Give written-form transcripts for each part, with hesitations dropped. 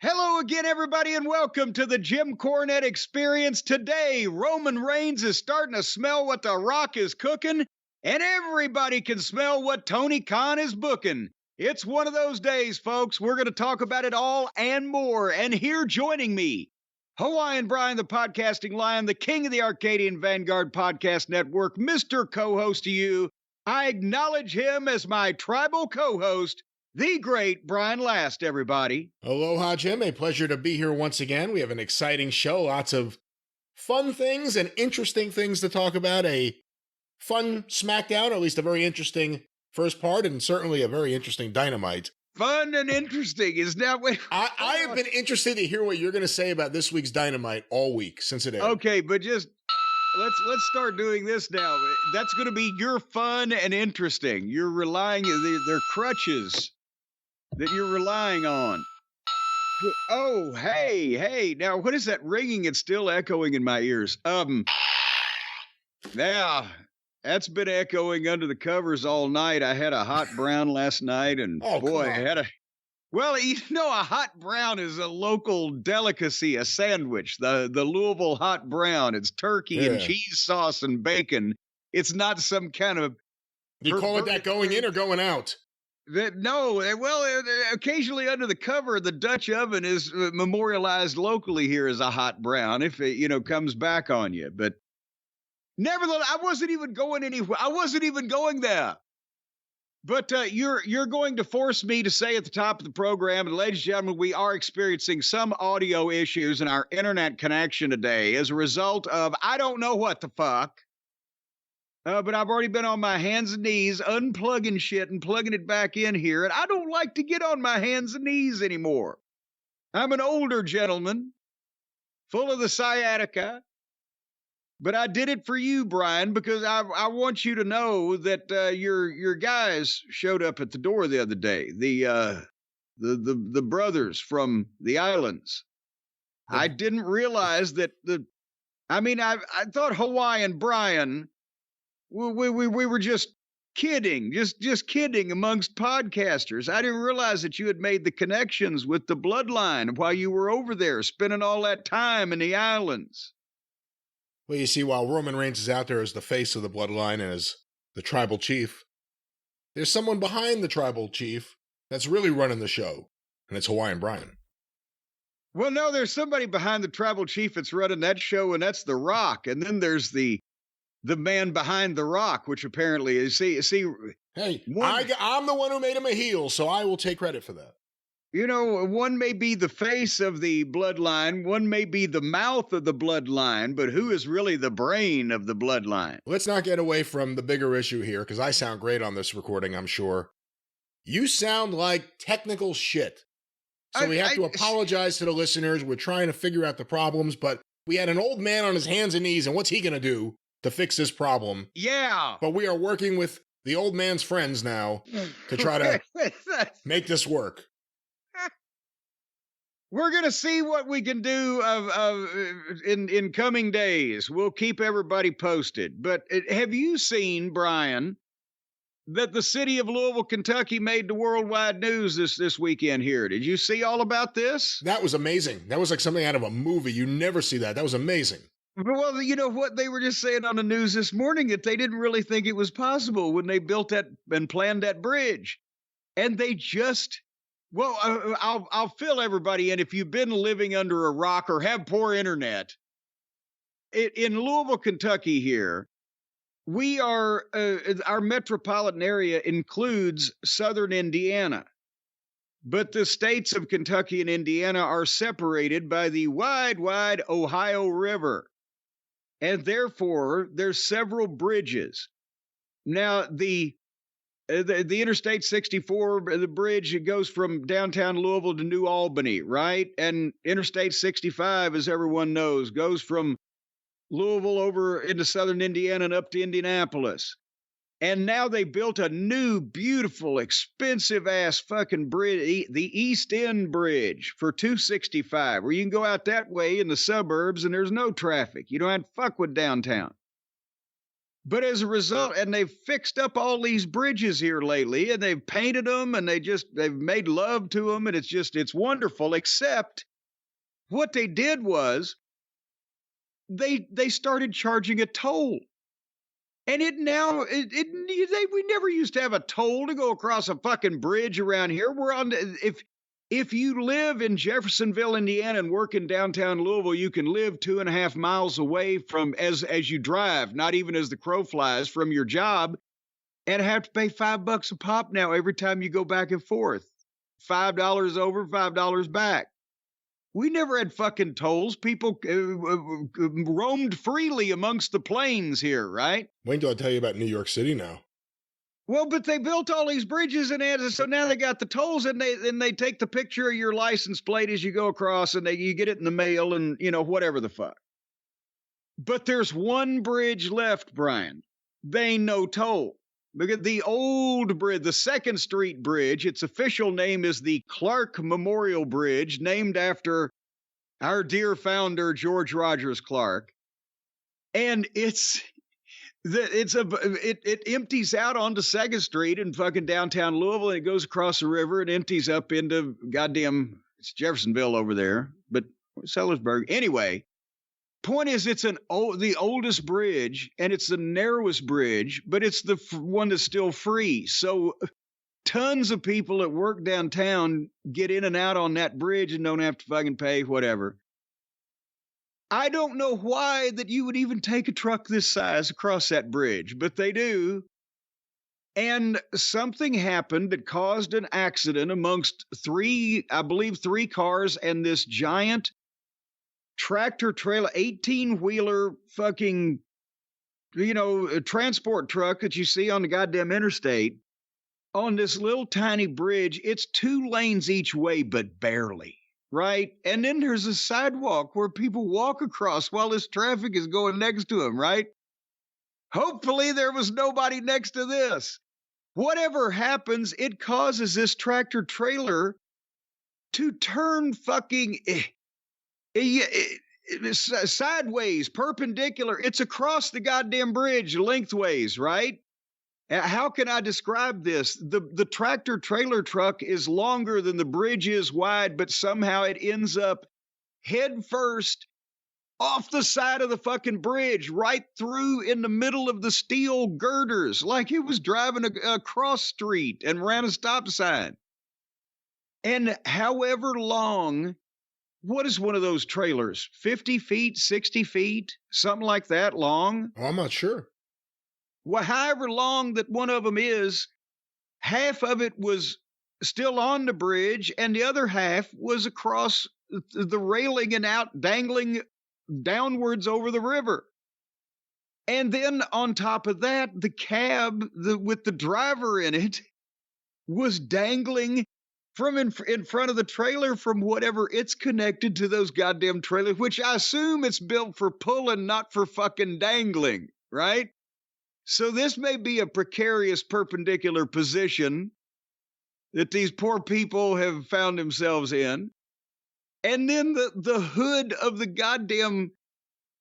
Hello again, everybody, and welcome to the Jim Cornette Experience. Today, Roman Reigns is starting to smell what The Rock is cooking, and everybody can smell what Tony Khan is booking. It's one of those days, folks. We're going to talk about it all and more. And here joining me, Hawaiian Brian, the podcasting lion, the king of the Arcadian Vanguard Podcast Network, Mr. Co-host to you. I acknowledge him as my tribal co-host, the great Brian Last, everybody. Aloha, Jim. A pleasure to be here once again. We have an exciting show, lots of fun things and interesting things to talk about. A fun Smackdown, or at least a very interesting first part, and certainly a very interesting Dynamite. Fun and interesting is now. I have been interested to hear what you're going to say about this week's Dynamite all week since it aired. Okay, but just let's start doing this now. That's going to be your fun and interesting. You're relying they're crutches that you're relying on. Oh, hey. Now, what is that ringing? It's still echoing in my ears. Now, that's been echoing under the covers all night. I had a hot brown last night, and boy, I had a hot brown is a local delicacy, a sandwich, the Louisville hot brown. It's turkey and cheese sauce and bacon. It's not some kind of... You call it that going in or going out? Occasionally under the cover, the Dutch oven is memorialized locally here as a hot brown if it, comes back on you. But nevertheless, I wasn't even going anywhere. I wasn't even going there. But you're going to force me to say at the top of the program, and ladies and gentlemen, we are experiencing some audio issues in our internet connection today as a result of I don't know what the fuck. But I've already been on my hands and knees unplugging shit and plugging it back in here, and I don't like to get on my hands and knees anymore. I'm an older gentleman, full of the sciatica, but I did it for you, Brian, because I want you to know that your guys showed up at the door the other day, the brothers from the islands. I didn't realize that I thought Hawaiian Brian... We were just kidding, just kidding amongst podcasters. I didn't realize that you had made the connections with the bloodline while you were over there, spending all that time in the islands. Well, you see, while Roman Reigns is out there as the face of the bloodline and as the tribal chief, there's someone behind the tribal chief that's really running the show, and it's Hawaiian Brian. Well, no, there's somebody behind the tribal chief that's running that show, and that's The Rock. And then there's the man behind The Rock, which apparently is, hey, I'm the one who made him a heel, so I will take credit for that. One may be the face of the bloodline, one may be the mouth of the bloodline, but who is really the brain of the bloodline? Let's not get away from the bigger issue here, because I sound great on this recording, I'm sure. You sound like technical shit. So we have to apologize to the listeners. We're trying to figure out the problems, but we had an old man on his hands and knees, and what's he going to do to fix this problem? Yeah. But we are working with the old man's friends now to try to make this work. We're going to see what we can do in coming days. We'll keep everybody posted. But have you seen, Brian, that the city of Louisville, Kentucky made the worldwide news this weekend here? Did you see all about this? That was amazing. That was like something out of a movie. You never see that. That was amazing. Well, you know what? They were just saying on the news this morning that they didn't really think it was possible when they built that and planned that bridge. And they just, I'll fill everybody in. If you've been living under a rock or have poor internet, in Louisville, Kentucky here, we are, our metropolitan area includes southern Indiana. But the states of Kentucky and Indiana are separated by the wide Ohio River. And therefore, there's several bridges. Now, the Interstate 64, the bridge, it goes from downtown Louisville to New Albany, right? And Interstate 65, as everyone knows, goes from Louisville over into southern Indiana and up to Indianapolis. And now they built a new, beautiful, expensive-ass fucking bridge, the East End Bridge for 265, where you can go out that way in the suburbs and there's no traffic. You don't have to fuck with downtown. But as a result, and they've fixed up all these bridges here lately, and they've painted them, and they've made love to them, and it's wonderful. Except what they did was they started charging a toll. And we never used to have a toll to go across a fucking bridge around here. If you live in Jeffersonville, Indiana, and work in downtown Louisville, you can live 2.5 miles away from as you drive, not even as the crow flies, from your job, and have to pay $5 a pop now every time you go back and forth. $5 over, $5 back. We never had fucking tolls. People roamed freely amongst the plains here, right? Wait until I tell you about New York City now. Well, but they built all these bridges, and so now they got the tolls, and they take the picture of your license plate as you go across, and you get it in the mail, and whatever the fuck. But there's one bridge left, Brian. They ain't no toll. Look at the old bridge, the 2nd Street Bridge. Its official name is the Clark Memorial Bridge, named after our dear founder, George Rogers Clark. And it empties out onto 2nd Street in fucking downtown Louisville, and it goes across the river and empties up into it's Jeffersonville over there, but Sellersburg. Anyway. Point is, it's the oldest bridge, and it's the narrowest bridge, but it's the one that's still free. So tons of people that work downtown get in and out on that bridge and don't have to fucking pay whatever. I don't know why that you would even take a truck this size across that bridge, but they do. And something happened that caused an accident amongst three cars and this giant tractor trailer, 18-wheeler fucking, transport truck that you see on the goddamn interstate on this little tiny bridge. It's 2 lanes each way, but barely, right? And then there's a sidewalk where people walk across while this traffic is going next to them, right? Hopefully there was nobody next to this. Whatever happens, it causes this tractor trailer to turn fucking sideways, perpendicular. It's across the goddamn bridge lengthways, right? How can I describe this? The tractor trailer truck is longer than the bridge is wide, but somehow it ends up head first off the side of the fucking bridge, right through in the middle of the steel girders, like it was driving a cross street and ran a stop sign. And however long, what is one of those trailers? 50 feet, 60 feet, something like that long? Oh, I'm not sure. Well, however long that one of them is, half of it was still on the bridge, and the other half was across the railing and out, dangling downwards over the river. And then on top of that, the cab with the driver in it was dangling from in front of the trailer from whatever it's connected to those goddamn trailers, which I assume it's built for pulling, not for fucking dangling, right? So this may be a precarious perpendicular position that these poor people have found themselves in. And then the hood of the goddamn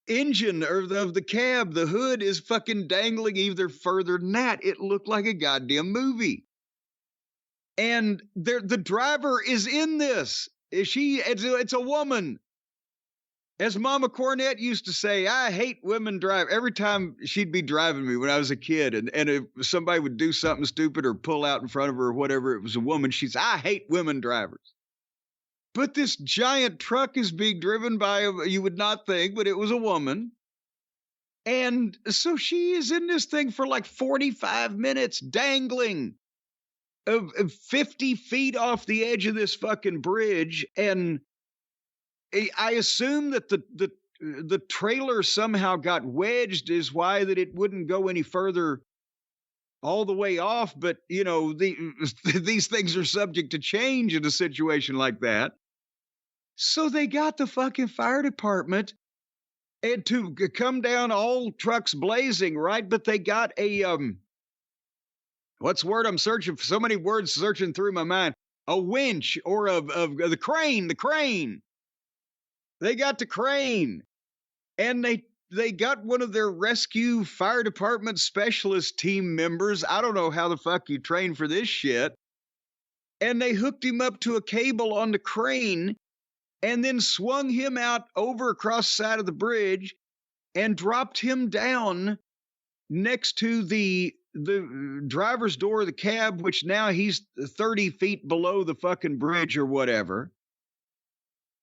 engine or of the cab, the hood is fucking dangling either further than that. It looked like a goddamn movie. And the driver is in this. It's a woman. As Mama Cornette used to say, I hate women drive. Every time she'd be driving me when I was a kid, and if somebody would do something stupid or pull out in front of her or whatever, it was a woman, she'd say, I hate women drivers. But this giant truck is being driven by, you would not think, but it was a woman. And so she is in this thing for like 45 minutes, dangling 50 feet off the edge of this fucking bridge. And I assume that the trailer somehow got wedged is why that it wouldn't go any further all the way off. But, these things are subject to change in a situation like that. So they got the fucking fire department and to come down, all trucks blazing, right? But they got a, what's the word I'm searching for? So many words searching through my mind. A winch or of the crane. They got the crane. And they got one of their rescue fire department specialist team members. I don't know how the fuck you train for this shit. And they hooked him up to a cable on the crane and then swung him out over across the side of the bridge and dropped him down next to the driver's door of the cab, which now he's 30 feet below the fucking bridge or whatever.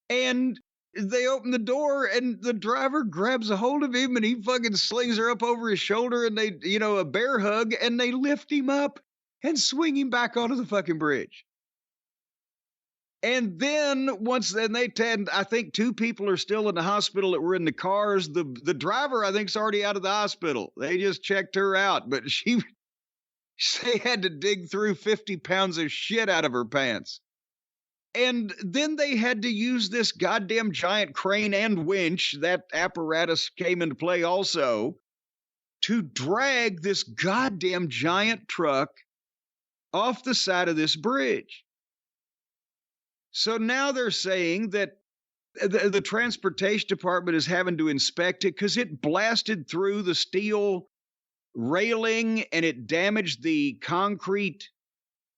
And they open the door and the driver grabs a hold of him and he fucking slings her up over his shoulder and they, a bear hug, and they lift him up and swing him back onto the fucking bridge. And then I think 2 people are still in the hospital that were in the cars. The driver, I think, is already out of the hospital. They just checked her out, but they had to dig through 50 pounds of shit out of her pants. And then they had to use this goddamn giant crane and winch, that apparatus came into play also, to drag this goddamn giant truck off the side of this bridge. So now they're saying that the transportation department is having to inspect it because it blasted through the steel railing and it damaged the concrete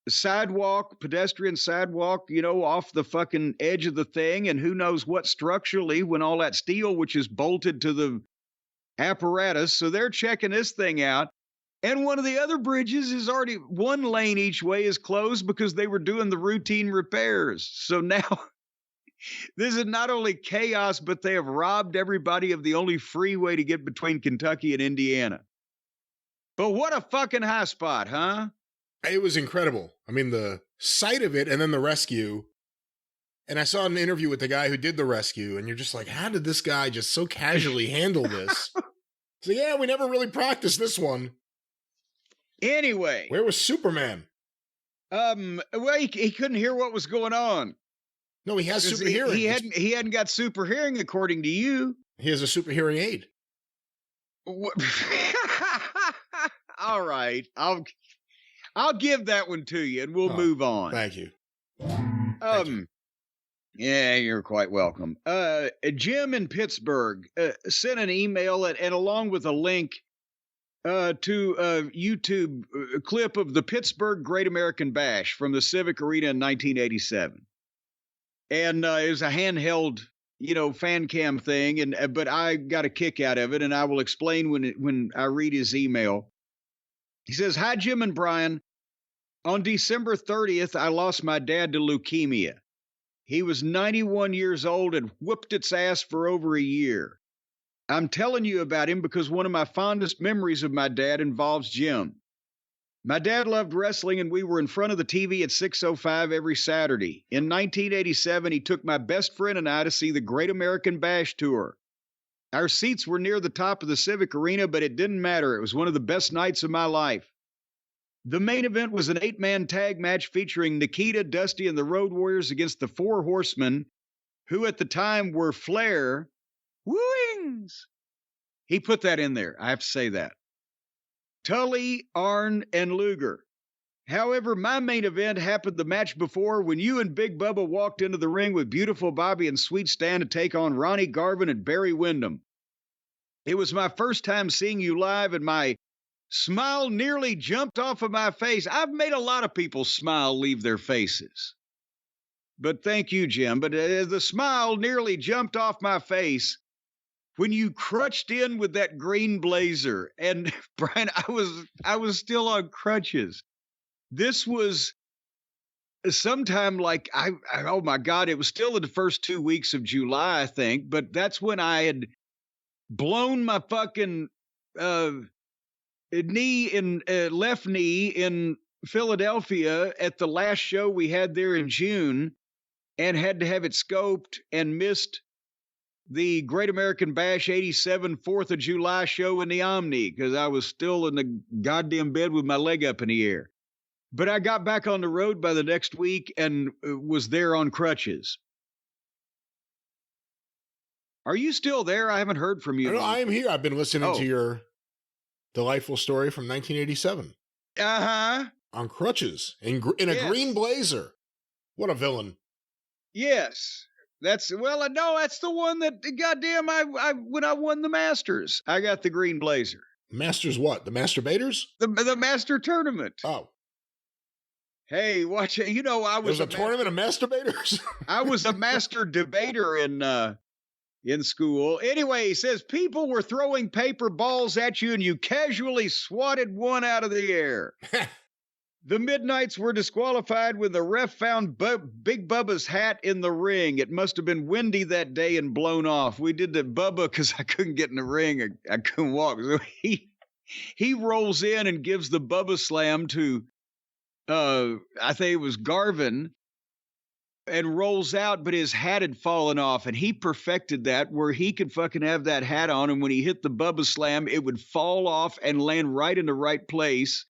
sidewalk, pedestrian sidewalk, off the fucking edge of the thing. And who knows what structurally when all that steel, which is bolted to the apparatus. So they're checking this thing out. And one of the other bridges is already, one lane each way is closed because they were doing the routine repairs. So now this is not only chaos, but they have robbed everybody of the only freeway to get between Kentucky and Indiana. But what a fucking high spot, huh? It was incredible. I mean, the sight of it and then the rescue. And I saw an interview with the guy who did the rescue, and you're just like, how did this guy just so casually handle this? So yeah, we never really practiced this one. Anyway. Where was Superman? Well, he couldn't hear what was going on. No, he has super hearing. He hadn't got super hearing, according to you. He has a super hearing aid. All right. I'll give that one to you, and we'll move on. Thank you. Yeah, you're quite welcome. Jim in Pittsburgh sent an email and along with a link to a YouTube clip of the Pittsburgh Great American Bash from the Civic Arena in 1987. And it was a handheld, fan cam thing, but I got a kick out of it, and I will explain when I read his email. He says, "Hi, Jim and Brian. On December 30th, I lost my dad to leukemia. He was 91 years old and whooped its ass for over a year. I'm telling you about him because one of my fondest memories of my dad involves Jim. My dad loved wrestling, and we were in front of the TV at 6:05 every Saturday. In 1987, he took my best friend and I to see the Great American Bash tour. Our seats were near the top of the Civic Arena, but it didn't matter. It was one of the best nights of my life. The main event was an 8-man tag match featuring Nikita, Dusty, and the Road Warriors against the Four Horsemen, who at the time were Flair, Wings. He put that in there. I have to say that. Tully, Arn, and Luger. However, my main event happened the match before when you and Big Bubba walked into the ring with Beautiful Bobby and Sweet Stan to take on Ronnie Garvin and Barry Windham. It was my first time seeing you live, and my smile nearly jumped off of my face. I've made a lot of people smile leave their faces. But thank you, Jim. But the smile nearly jumped off my face when you crutched in with that green blazer. And Brian, I was still on crutches. This was sometime like oh my God, it was still in the first 2 weeks of July, I think. But that's when I had blown my fucking left knee in Philadelphia at the last show we had there in June, and had to have it scoped and missed the Great American Bash 87 4th of July show in the Omni because I was still in the goddamn bed with my leg up in the air. But I got back on the road by the next week and was there on crutches. Are you still there? I haven't heard from you. No, I am here. I've been listening to your delightful story from 1987. Uh-huh. On crutches in a green blazer. What a villain. Yes. No, that's the one that, goddamn, I when I won the Masters, I got the green blazer. Masters what? The Masturbators? The Master Tournament. Oh. Hey, watch it. You know, I was a tournament of masturbators? I was a master debater in school. Anyway, he says people were throwing paper balls at you and you casually swatted one out of the air. The Midnights were disqualified when the ref found Big Bubba's hat in the ring. It must have been windy that day and blown off. We did the Bubba because I couldn't get in the ring. I couldn't walk. So he rolls in and gives the Bubba slam to, I think it was Garvin, and rolls out, but his hat had fallen off, and he perfected that where he could fucking have that hat on, and when he hit the Bubba slam, it would fall off and land right in the right place,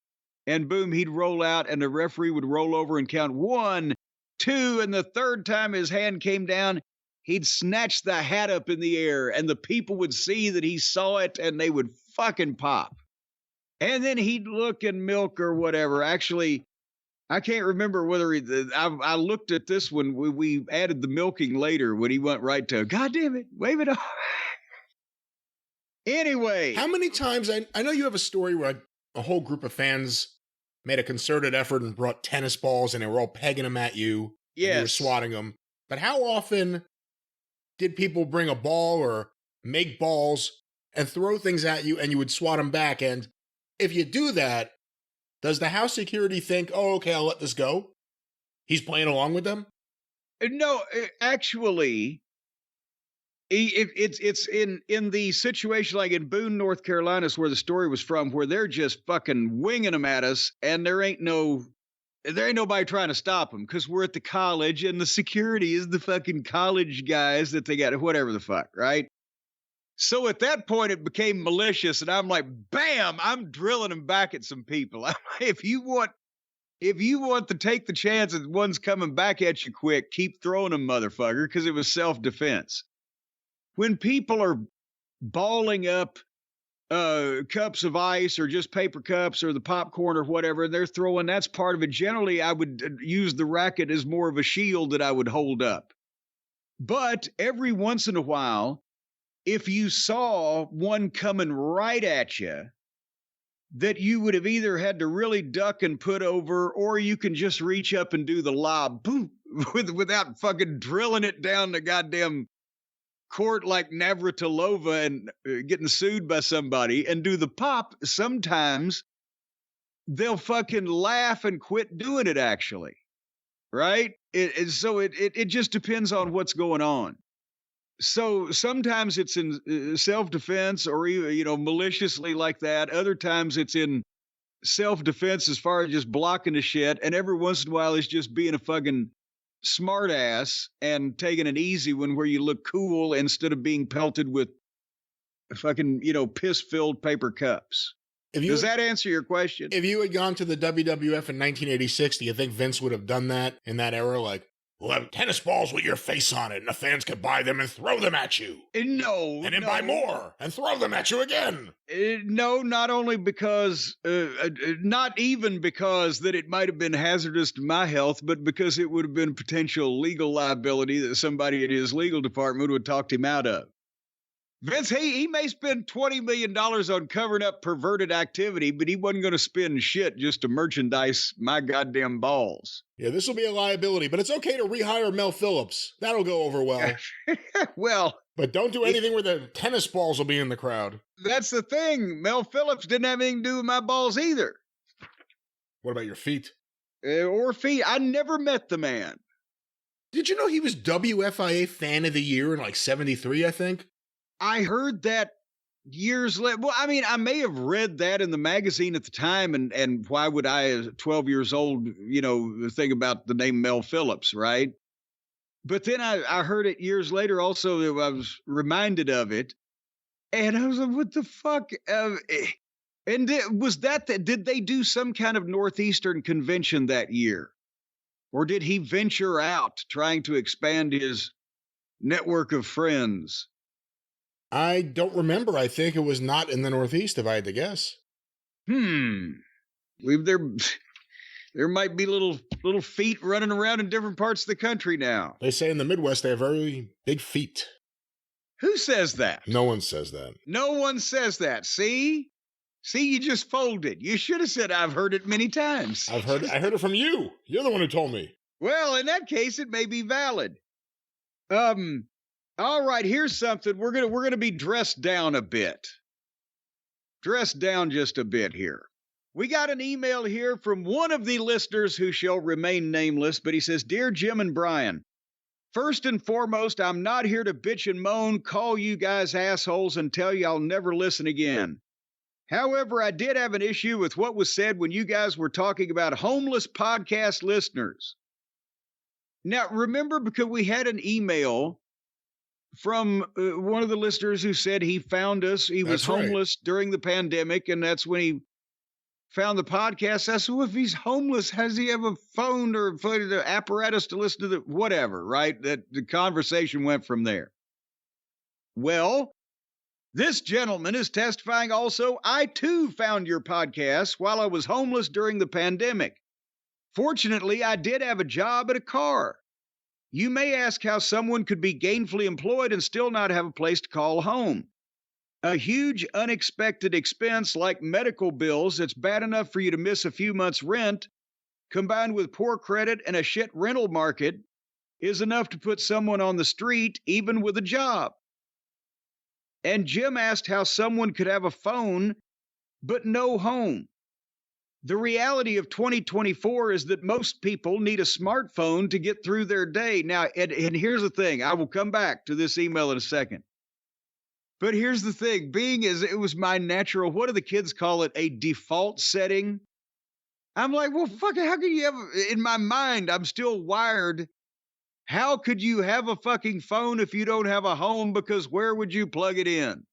and boom, he'd roll out, and the referee would roll over and count 1, 2, and the third time his hand came down, he'd snatch the hat up in the air, and the people would see that he saw it, and they would fucking pop. And then he'd look and milk or whatever. Actually, I can't remember whether I looked at this one. We added the milking later when he went right to, God damn it, wave it off. Anyway. How many times, I know you have a story where a whole group of fans made a concerted effort and brought tennis balls and they were all pegging them at you. Yes. You were swatting them. But how often did people bring a ball or make balls and throw things at you and you would swat them back? And if you do that, does the house security think, oh, okay, I'll let this go? He's playing along with them? No, actually, it's in the situation like in Boone, North Carolina, is where the story was from, where they're just fucking winging them at us, and there ain't nobody trying to stop them because we're at the college, and the security is the fucking college guys that they got, whatever the fuck, right? So at that point, it became malicious, and I'm like, bam, I'm drilling them back at some people. If you want to take the chance that one's coming back at you quick, keep throwing them, motherfucker, because it was self-defense. When people are balling up cups of ice or just paper cups or the popcorn or whatever, and they're throwing, that's part of it. Generally, I would use the racket as more of a shield that I would hold up. But every once in a while, if you saw one coming right at you, that you would have either had to really duck and put over, or you can just reach up and do the lob, boom, without fucking drilling it down the goddamn court like Navratilova and getting sued by somebody, and do the pop. Sometimes they'll fucking laugh and quit doing it, actually. Right? So it just depends on what's going on. So sometimes it's in self-defense or even, maliciously like that. Other times it's in self-defense as far as just blocking the shit. And every once in a while it's just being a fucking smart ass and taking an easy one where you look cool instead of being pelted with fucking, piss-filled paper cups. Does that answer your question? If you had gone to the WWF in 1986, do you think Vince would have done that in that era? Like, we'll have tennis balls with your face on it, and the fans could buy them and throw them at you. No. And then buy more and throw them at you again. No, not only because, not even because that it might have been hazardous to my health, but because it would have been potential legal liability that somebody in his legal department would have talked him out of. Vince, he may spend $20 million on covering up perverted activity, but he wasn't going to spend shit just to merchandise my goddamn balls. Yeah, this will be a liability, but it's okay to rehire Mel Phillips. That'll go over well. Well. But don't do anything where the tennis balls will be in the crowd. That's the thing. Mel Phillips didn't have anything to do with my balls either. What about your feet? Or feet. I never met the man. Did you know he was WFIA Fan of the Year in like 73, I think? I heard that years later. Well, I mean, I may have read that in the magazine at the time, and why would I, as 12 years old, think about the name Mel Phillips, right? But then I heard it years later also. I was reminded of it, and I was like, what the fuck? And did they do some kind of Northeastern convention that year? Or did he venture out trying to expand his network of friends? I don't remember. I think it was not in the Northeast, if I had to guess. There might be little feet running around in different parts of the country now. They say in the Midwest they have very big feet. Who says that? No one says that. No one says that. See, you just folded. You should have said, I've heard it many times. I heard it from you. You're the one who told me. Well, in that case, it may be valid. All right, here's something. We're gonna be dressed down a bit. Dressed down just a bit here. We got an email here from one of the listeners who shall remain nameless, but he says, Dear Jim and Brian, first and foremost, I'm not here to bitch and moan, call you guys assholes, and tell you I'll never listen again. However, I did have an issue with what was said when you guys were talking about homeless podcast listeners. Now, remember, because we had an email from one of the listeners who said he found us. He was homeless during the pandemic, and that's when he found the podcast. I said, well, if he's homeless, has he have a phone or the apparatus to listen to the whatever, right? That the conversation went from there. Well, this gentleman is testifying also, I too found your podcast while I was homeless during the pandemic. Fortunately, I did have a job at a car. You may ask how someone could be gainfully employed and still not have a place to call home. A huge unexpected expense like medical bills that's bad enough for you to miss a few months' rent, combined with poor credit and a shit rental market, is enough to put someone on the street, even with a job. And Jim asked how someone could have a phone, but no home. The reality of 2024 is that most people need a smartphone to get through their day. Now, and here's the thing. I will come back to this email in a second. But here's the thing. Being as it was my natural, what do the kids call it? A default setting. I'm like, well, fuck it. How can you have, in my mind, I'm still wired. How could you have a fucking phone if you don't have a home? Because where would you plug it in?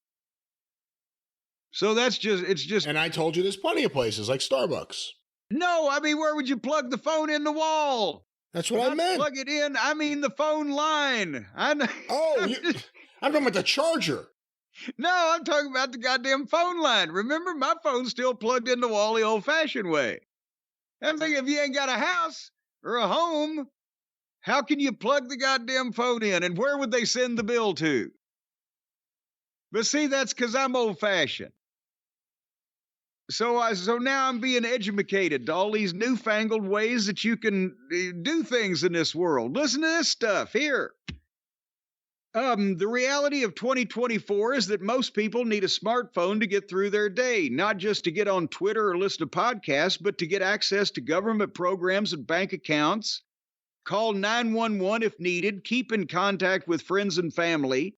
So it's just. And I told you there's plenty of places like Starbucks. No, I mean, where would you plug the phone in the wall? That's what I meant. Plug it in. I mean, the phone line. I'm talking about the charger. No, I'm talking about the goddamn phone line. Remember, my phone's still plugged in the wall the old-fashioned way. I'm thinking, if you ain't got a house or a home, how can you plug the goddamn phone in? And where would they send the bill to? But see, that's because I'm old-fashioned. So now I'm being educated to all these newfangled ways that you can do things in this world. Listen to this stuff here. The reality of 2024 is that most people need a smartphone to get through their day, not just to get on Twitter or listen to podcasts, but to get access to government programs and bank accounts, call 911 if needed, keep in contact with friends and family,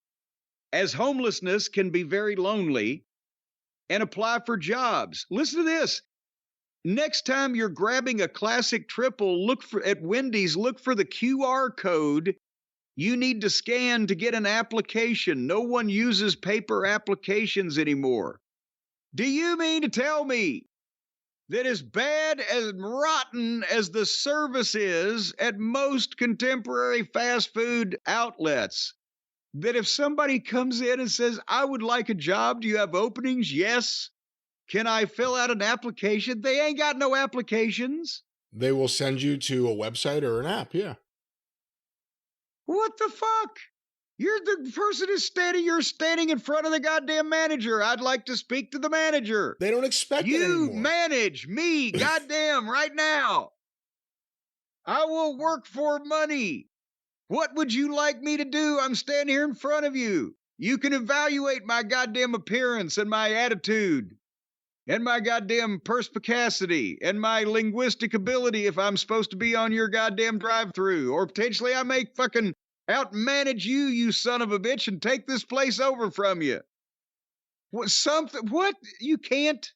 as homelessness can be very lonely, and apply for jobs. Listen to this. Next time you're grabbing a classic triple, at Wendy's, look for the QR code you need to scan to get an application. No one uses paper applications anymore. Do you mean to tell me that as bad as rotten as the service is at most contemporary fast food outlets, that if somebody comes in and says, I would like a job, do you have openings? Yes. Can I fill out an application? They ain't got no applications. They will send you to a website or an app, yeah. What the fuck? You're the person you're standing in front of the goddamn manager. I'd like to speak to the manager. They don't expect it anymore. You manage me, goddamn, right now. I will work for money. What would you like me to do? I'm standing here in front of you. You can evaluate my goddamn appearance and my attitude and my goddamn perspicacity and my linguistic ability if I'm supposed to be on your goddamn drive-thru. Or potentially I may fucking outmanage you, you son of a bitch, and take this place over from you. What? You can't?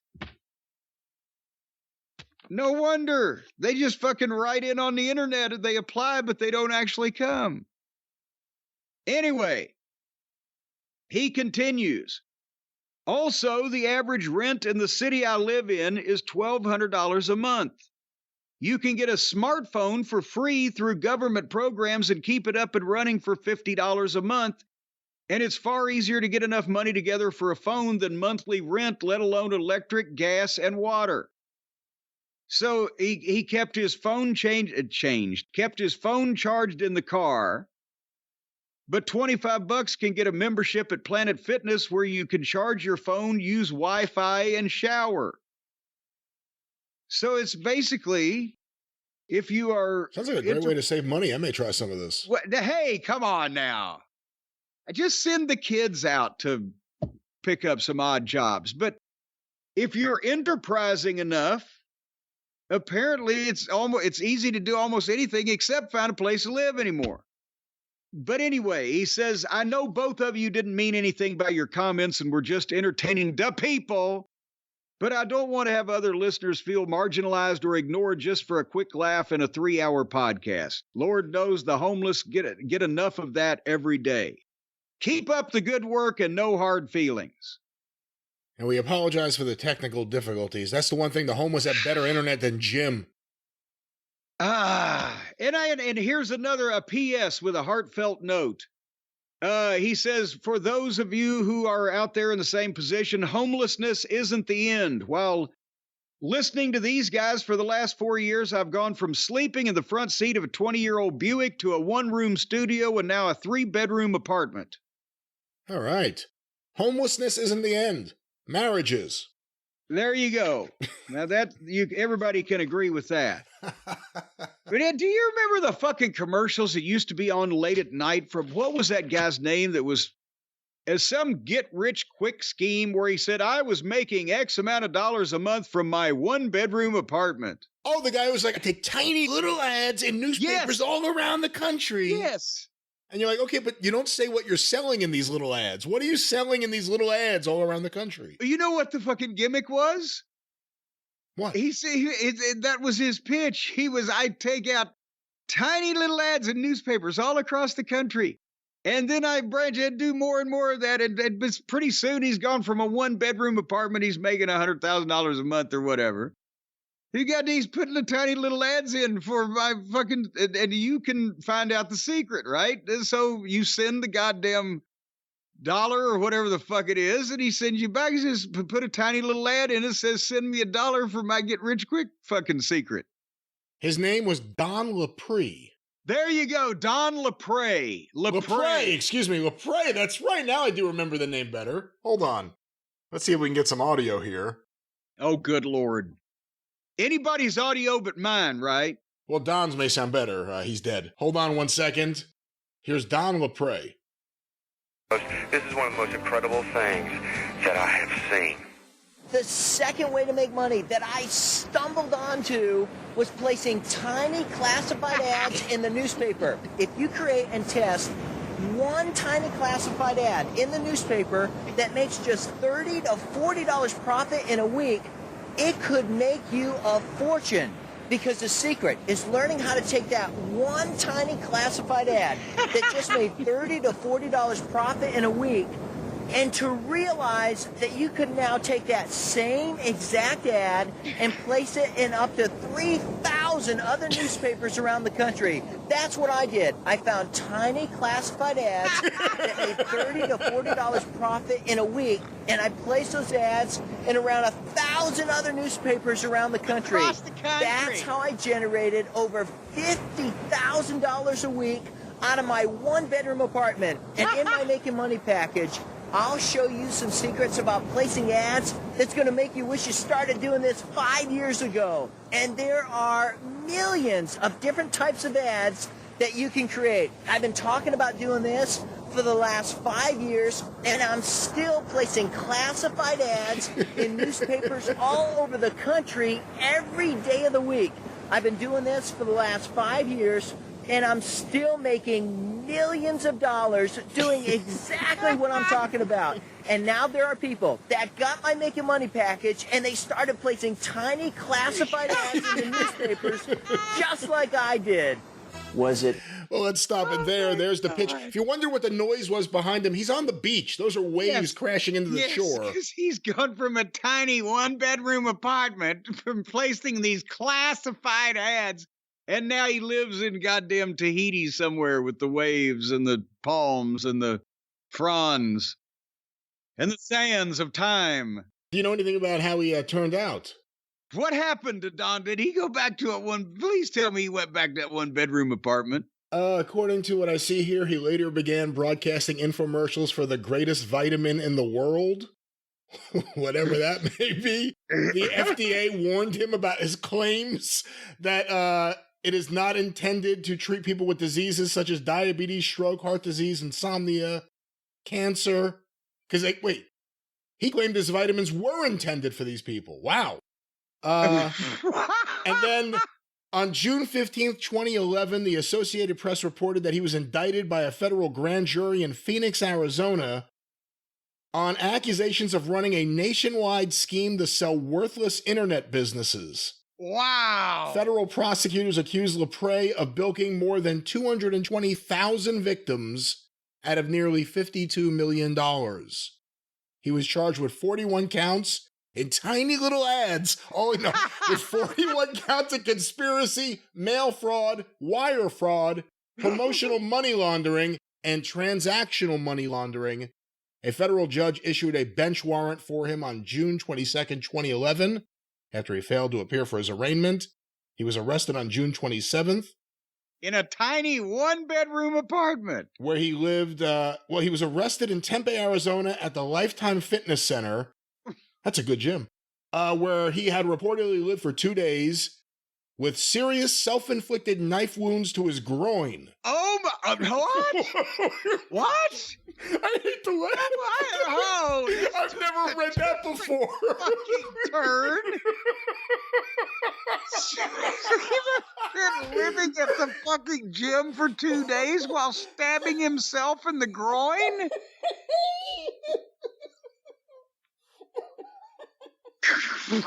No wonder. They just fucking write in on the internet and they apply, but they don't actually come. Anyway, he continues. Also, the average rent in the city I live in is $1,200 a month. You can get a smartphone for free through government programs and keep it up and running for $50 a month. And it's far easier to get enough money together for a phone than monthly rent, let alone electric, gas, and water. So he kept his phone kept his phone charged in the car. But $25 can get a membership at Planet Fitness where you can charge your phone, use Wi-Fi, and shower. So it's basically, if you are... Sounds like a great way to save money. I may try some of this. Hey, come on now. I just send the kids out to pick up some odd jobs. But if you're enterprising enough, apparently it's easy to do almost anything except find a place to live anymore. But anyway, he says, I know both of you didn't mean anything by your comments and were just entertaining the people, but I don't want to have other listeners feel marginalized or ignored just for a quick laugh in a 3-hour podcast. Lord knows the homeless get enough of that every day. Keep up the good work and no hard feelings. And we apologize for the technical difficulties. That's the one thing, the homeless have better internet than Jim. And here's a PS with a heartfelt note. He says, for those of you who are out there in the same position, homelessness isn't the end. While listening to these guys for the last 4 years, I've gone from sleeping in the front seat of a 20-year-old Buick to a 1-room studio and now a 3-bedroom apartment. All right. Homelessness isn't the end. Marriage is. There you go. Now everybody can agree with that. But do you remember the fucking commercials that used to be on late at night from, what was that guy's name that was as some get-rich-quick scheme where he said, I was making X amount of dollars a month from my 1-bedroom apartment? Oh, the guy was like, I take tiny little ads in newspapers all around the country. Yes. And you're like, okay, but you don't say what you're selling in these little ads. What are you selling in these little ads all around the country? You know what the fucking gimmick was? What? He said that was his pitch. I'd take out tiny little ads in newspapers all across the country. And then I branch and do more and more of that. And pretty soon he's gone from a 1-bedroom apartment. He's making $100,000 a month or whatever. He's putting the tiny little ads in for my fucking, and you can find out the secret, right? And so you send the goddamn $1 or whatever the fuck it is, and he sends you back. He says, put a tiny little ad in it, says, send me $1 for my get rich quick fucking secret. His name was Don Lapre. There you go, Don Lapre. Lapre, excuse me, Lapre. That's right. Now I do remember the name better. Hold on. Let's see if we can get some audio here. Oh, good Lord. Anybody's audio but mine, right? Well, Don's may sound better. He's dead. Hold on 1 second. Here's Don Lapre. This is one of the most incredible things that I have seen. The second way to make money that I stumbled onto was placing tiny classified ads in the newspaper. If you create and test one tiny classified ad in the newspaper that makes just $30 to $40 profit in a week, it could make you a fortune, because the secret is learning how to take that one tiny classified ad that just made $30 to $40 profit in a week, and to realize that you could now take that same exact ad and place it in up to 3,000 other newspapers around the country. That's what I did. I found tiny classified ads that made $30 to $40 profit in a week, and I placed those ads in around 1,000 other newspapers around the country. Across the country. That's how I generated over $50,000 a week out of my 1-bedroom apartment. And in my Making Money package, I'll show you some secrets about placing ads that's going to make you wish you started doing this 5 years ago. And there are millions of different types of ads that you can create. I've been talking about doing this for the last 5 years, and I'm still placing classified ads in newspapers all over the country every day of the week. I've been doing this for the last 5 years, and I'm still making millions of dollars doing exactly what I'm talking about. And now there are people that got my Making Money package, and they started placing tiny classified ads in the newspapers just like I did. Was it? Well, let's stop it there. There's the pitch. If you wonder what the noise was behind him, he's on the beach. Those are waves crashing into the shore. Because he's gone from a tiny 1-bedroom apartment from placing these classified ads, and now he lives in goddamn Tahiti somewhere with the waves and the palms and the fronds and the sands of time. Do you know anything about how he turned out? What happened to Don? Did he go back to please tell me he went back to that 1-bedroom apartment. According to what I see here, he later began broadcasting infomercials for the greatest vitamin in the world. Whatever that may be. The FDA warned him about his claims that it is not intended to treat people with diseases such as diabetes, stroke, heart disease, insomnia, cancer. Because, he claimed his vitamins were intended for these people. Wow. And then on June 15th, 2011, the Associated Press reported that he was indicted by a federal grand jury in Phoenix, Arizona, on accusations of running a nationwide scheme to sell worthless internet businesses. Wow. Federal prosecutors accused Lapre of bilking more than 220,000 victims out of nearly $52 million. He was charged with 41 counts in tiny little ads. With 41 counts of conspiracy, mail fraud, wire fraud, promotional money laundering, and transactional money laundering. A federal judge issued a bench warrant for him on June 22nd, 2011, after he failed to appear for his arraignment. He was arrested on June 27th. In a tiny 1-bedroom apartment. Where he lived, he was arrested in Tempe, Arizona at the Lifetime Fitness Center. That's a good gym. Where he had reportedly lived for 2 days with serious self-inflicted knife wounds to his groin. Oh my, what? What? I hate to laugh. I've never read that before. Fucking turd. Been living at the fucking gym for 2 days while stabbing himself in the groin? Wait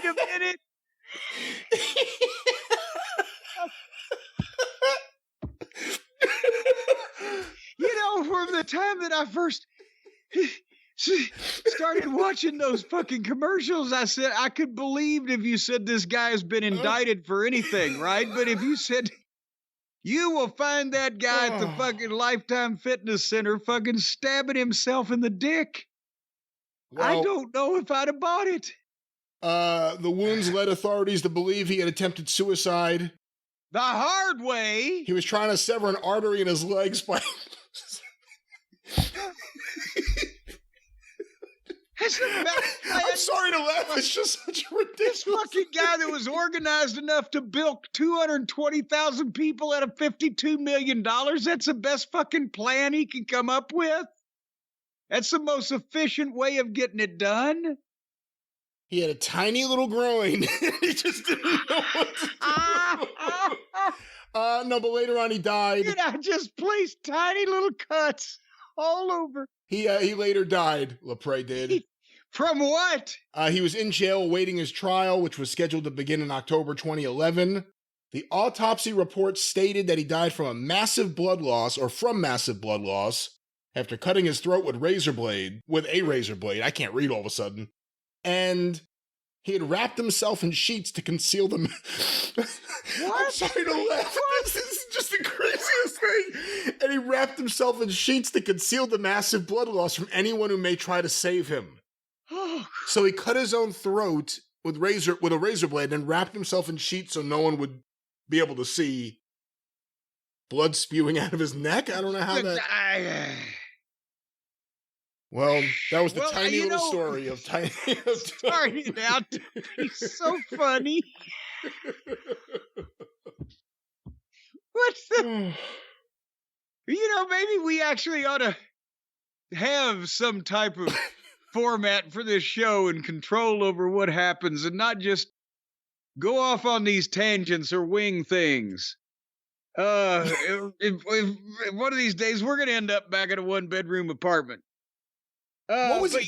a minute. From the time that I first started watching those fucking commercials, I said I could believe if you said this guy has been indicted for anything, right? But if you said you will find that guy at the fucking Lifetime Fitness Center fucking stabbing himself in the dick, I don't know if I'd have bought it. The wounds led authorities to believe he had attempted suicide. The hard way. He was trying to sever an artery in his legs by... I'm sorry to laugh. It's just such a ridiculous... This fucking guy that was organized enough to bilk 220,000 people out of $52 million, that's the best fucking plan he can come up with? That's the most efficient way of getting it done? He had a tiny little groin. He just didn't know what to do. No, but later on he died. I just placed tiny little cuts all over. He later died, Lapre did. From what? He was in jail awaiting his trial, which was scheduled to begin in October 2011. The autopsy report stated that he died from massive blood loss after cutting his throat with a razor blade. I can't read all of a sudden. And he had wrapped himself in sheets to conceal them. What? I'm sorry to laugh. This is just the craziest thing. And he wrapped himself in sheets to conceal the massive blood loss from anyone who may try to save him. So he cut his own throat with a razor blade and wrapped himself in sheets so no one would be able to see blood spewing out of his neck. I don't know how that... Well, that was the tiny little story of Tiny. Starting out to be so funny. What's the... maybe we actually ought to have some type of format for this show and control over what happens and not just go off on these tangents or wing things. If one of these days we're going to end up back at a 1-bedroom apartment. What was it?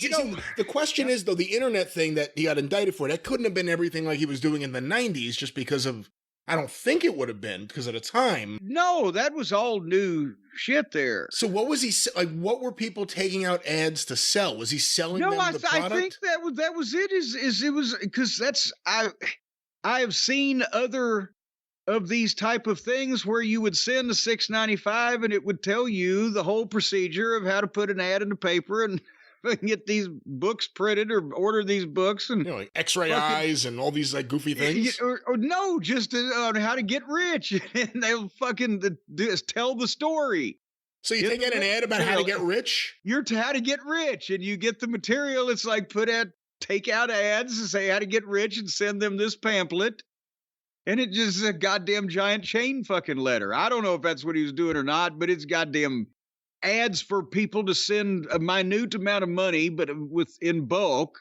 The question is, though, the internet thing that he got indicted for, that couldn't have been everything like he was doing in the 90s just because of, I don't think it would have been because at the time. No, that was all new shit there. So what was he, what were people taking out ads to sell? Was he selling them the product? I think that was it, it was, because I have seen other of these type of things where you would send a $6.95 and it would tell you the whole procedure of how to put an ad in the paper and get these books printed or order these books and like X-ray eyes and all these like goofy things. Or no, just on how to get rich, and they'll fucking tell the story. So you take out an ad about how to get rich? You're how to get rich, and you get the material. It's like take out ads and say how to get rich and send them this pamphlet. And it just is a goddamn giant chain fucking letter. I don't know if that's what he was doing or not, but it's goddamn ads for people to send a minute amount of money, but in bulk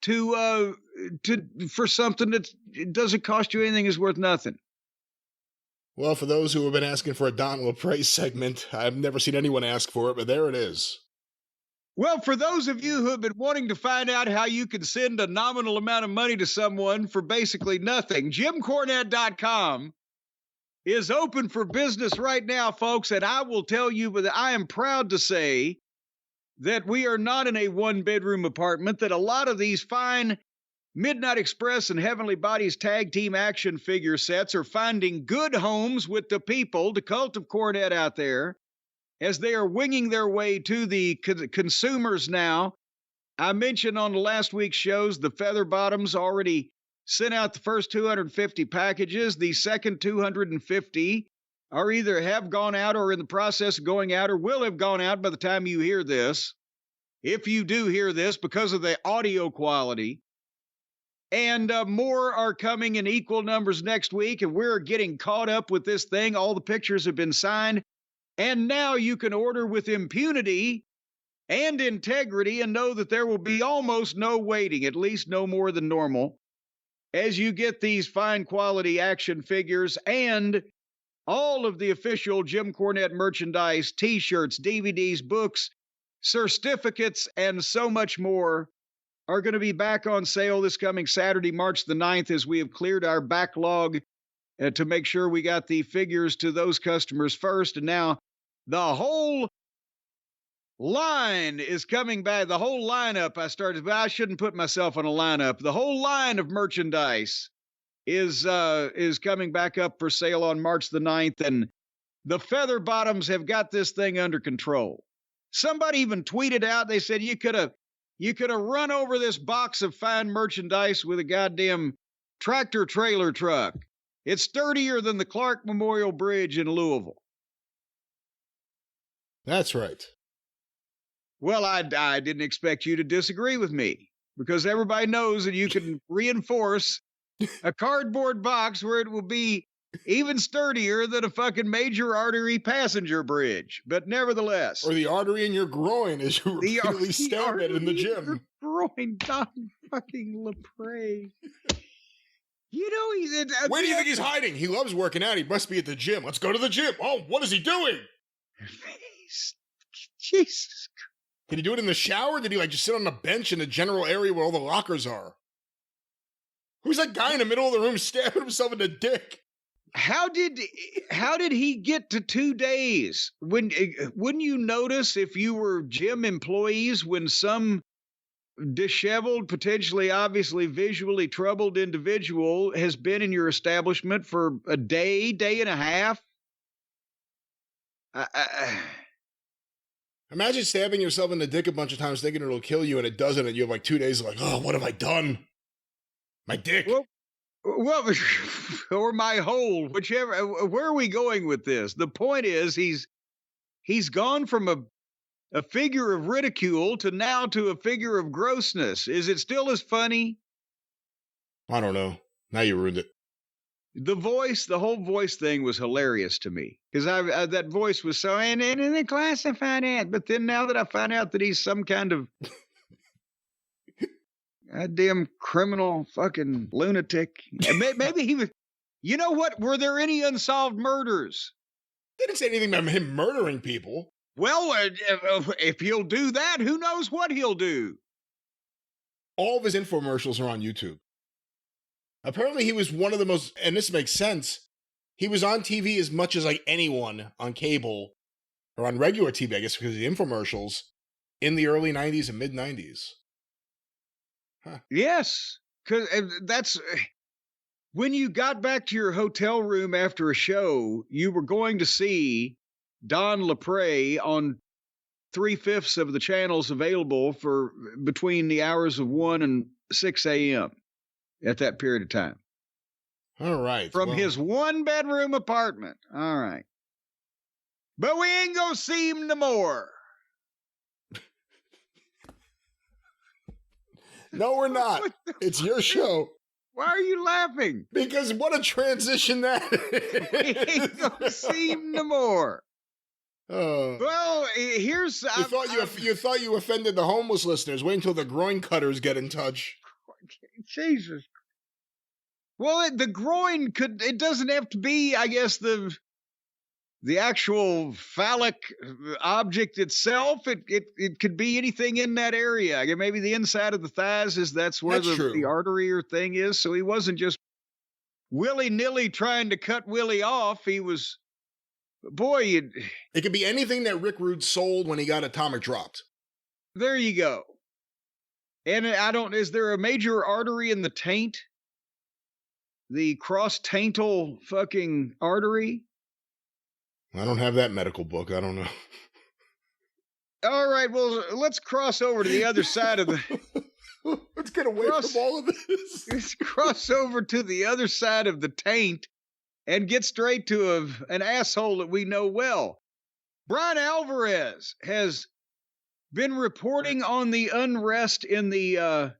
for something that doesn't cost you anything, is worth nothing. Well, for those who have been asking for a Don Lapre segment, I've never seen anyone ask for it, but there it is. Well, for those of you who have been wanting to find out how you can send a nominal amount of money to someone for basically nothing, JimCornette.com is open for business right now, folks. And I will tell you that I am proud to say that we are not in a one-bedroom apartment, that a lot of these fine Midnight Express and Heavenly Bodies tag team action figure sets are finding good homes with the people, the cult of Cornette out there, as they are winging their way to the consumers now. I mentioned on the last week's shows, the Feather Bottoms already sent out the first 250 packages. The second 250 are either have gone out or in the process of going out or will have gone out by the time you hear this. If you do hear this, because of the audio quality. And more are coming in equal numbers next week, and we're getting caught up with this thing. All the pictures have been signed. And now you can order with impunity and integrity and know that there will be almost no waiting, at least no more than normal, as you get these fine quality action figures and all of the official Jim Cornette merchandise, T-shirts, DVDs, books, certificates, and so much more are going to be back on sale this coming Saturday, March the 9th, as we have cleared our backlog to make sure we got the figures to those customers first. And now the whole line is coming back. The whole lineup but I shouldn't put myself on a lineup. The whole line of merchandise is coming back up for sale on March the 9th. And the Feather Bottoms have got this thing under control. Somebody even tweeted out, they said you could have run over this box of fine merchandise with a goddamn tractor trailer truck. It's sturdier than the Clark Memorial Bridge in Louisville. That's right. Well, I didn't expect you to disagree with me, because everybody knows that you can reinforce a cardboard box where it will be even sturdier than a fucking major artery passenger bridge. But nevertheless. Or the artery in your groin as you repeatedly stab it in the gym. Groin, Don fucking Lapre. You know, he's... Where do you think he's hiding? He loves working out. He must be at the gym. Let's go to the gym. Oh, what is he doing? Jesus. Did he do it in the shower? Did he just sit on a bench in the general area where all the lockers are? Who's that guy in the middle of the room stabbing himself in the dick? How did he get to 2 days? Wouldn't you notice, if you were gym employees, when some disheveled, potentially, obviously, visually troubled individual has been in your establishment for a day and a half? Imagine stabbing yourself in the dick a bunch of times thinking it'll kill you, and it doesn't, and you have 2 days oh, what have I done? My dick. Well, or my hole, whichever. Where are we going with this? The point is, he's gone from a figure of ridicule to now to a figure of grossness. Is it still as funny? I don't know. Now you ruined it. The whole voice thing was hilarious to me, because that voice was so, and in the classified ad. But then now that I find out that he's some kind of goddamn criminal fucking lunatic, maybe he was, you know what? Were there any unsolved murders? They didn't say anything about him murdering people. Well, if he'll do that, who knows what he'll do? All of his infomercials are on YouTube. Apparently he was one of the most, and this makes sense, he was on TV as much as anyone on cable, or on regular TV, I guess, because of the infomercials, in the early 90s and mid-90s. Huh. Yes, because that's, when you got back to your hotel room after a show, you were going to see Don Lapre on 3/5 of the channels available for between the hours of 1 and 6 a.m. at that period of time. All right. From his 1-bedroom apartment. All right. But we ain't gonna see him no more. No, we're not. It's your show. Why are you laughing? Because what a transition that is. We ain't gonna see him no more. Well, here's... You thought you offended the homeless listeners. Wait until the groin cutters get in touch. Jesus. Well, the groin it doesn't have to be, I guess, the actual phallic object itself. It could be anything in that area. I guess maybe the inside of the thighs that's where the artery or thing is. So he wasn't just willy-nilly trying to cut Willie off. He was, boy, it could be anything that Rick Rude sold when he got Atomic dropped. There you go. And is there a major artery in the taint? The cross-taintal fucking artery? I don't have that medical book. I don't know. All right, well, let's cross over to the other side of the... Let's get away from all of this. Let's cross over to the other side of the taint and get straight to an asshole that we know well. Brian Alvarez has been reporting on the unrest in the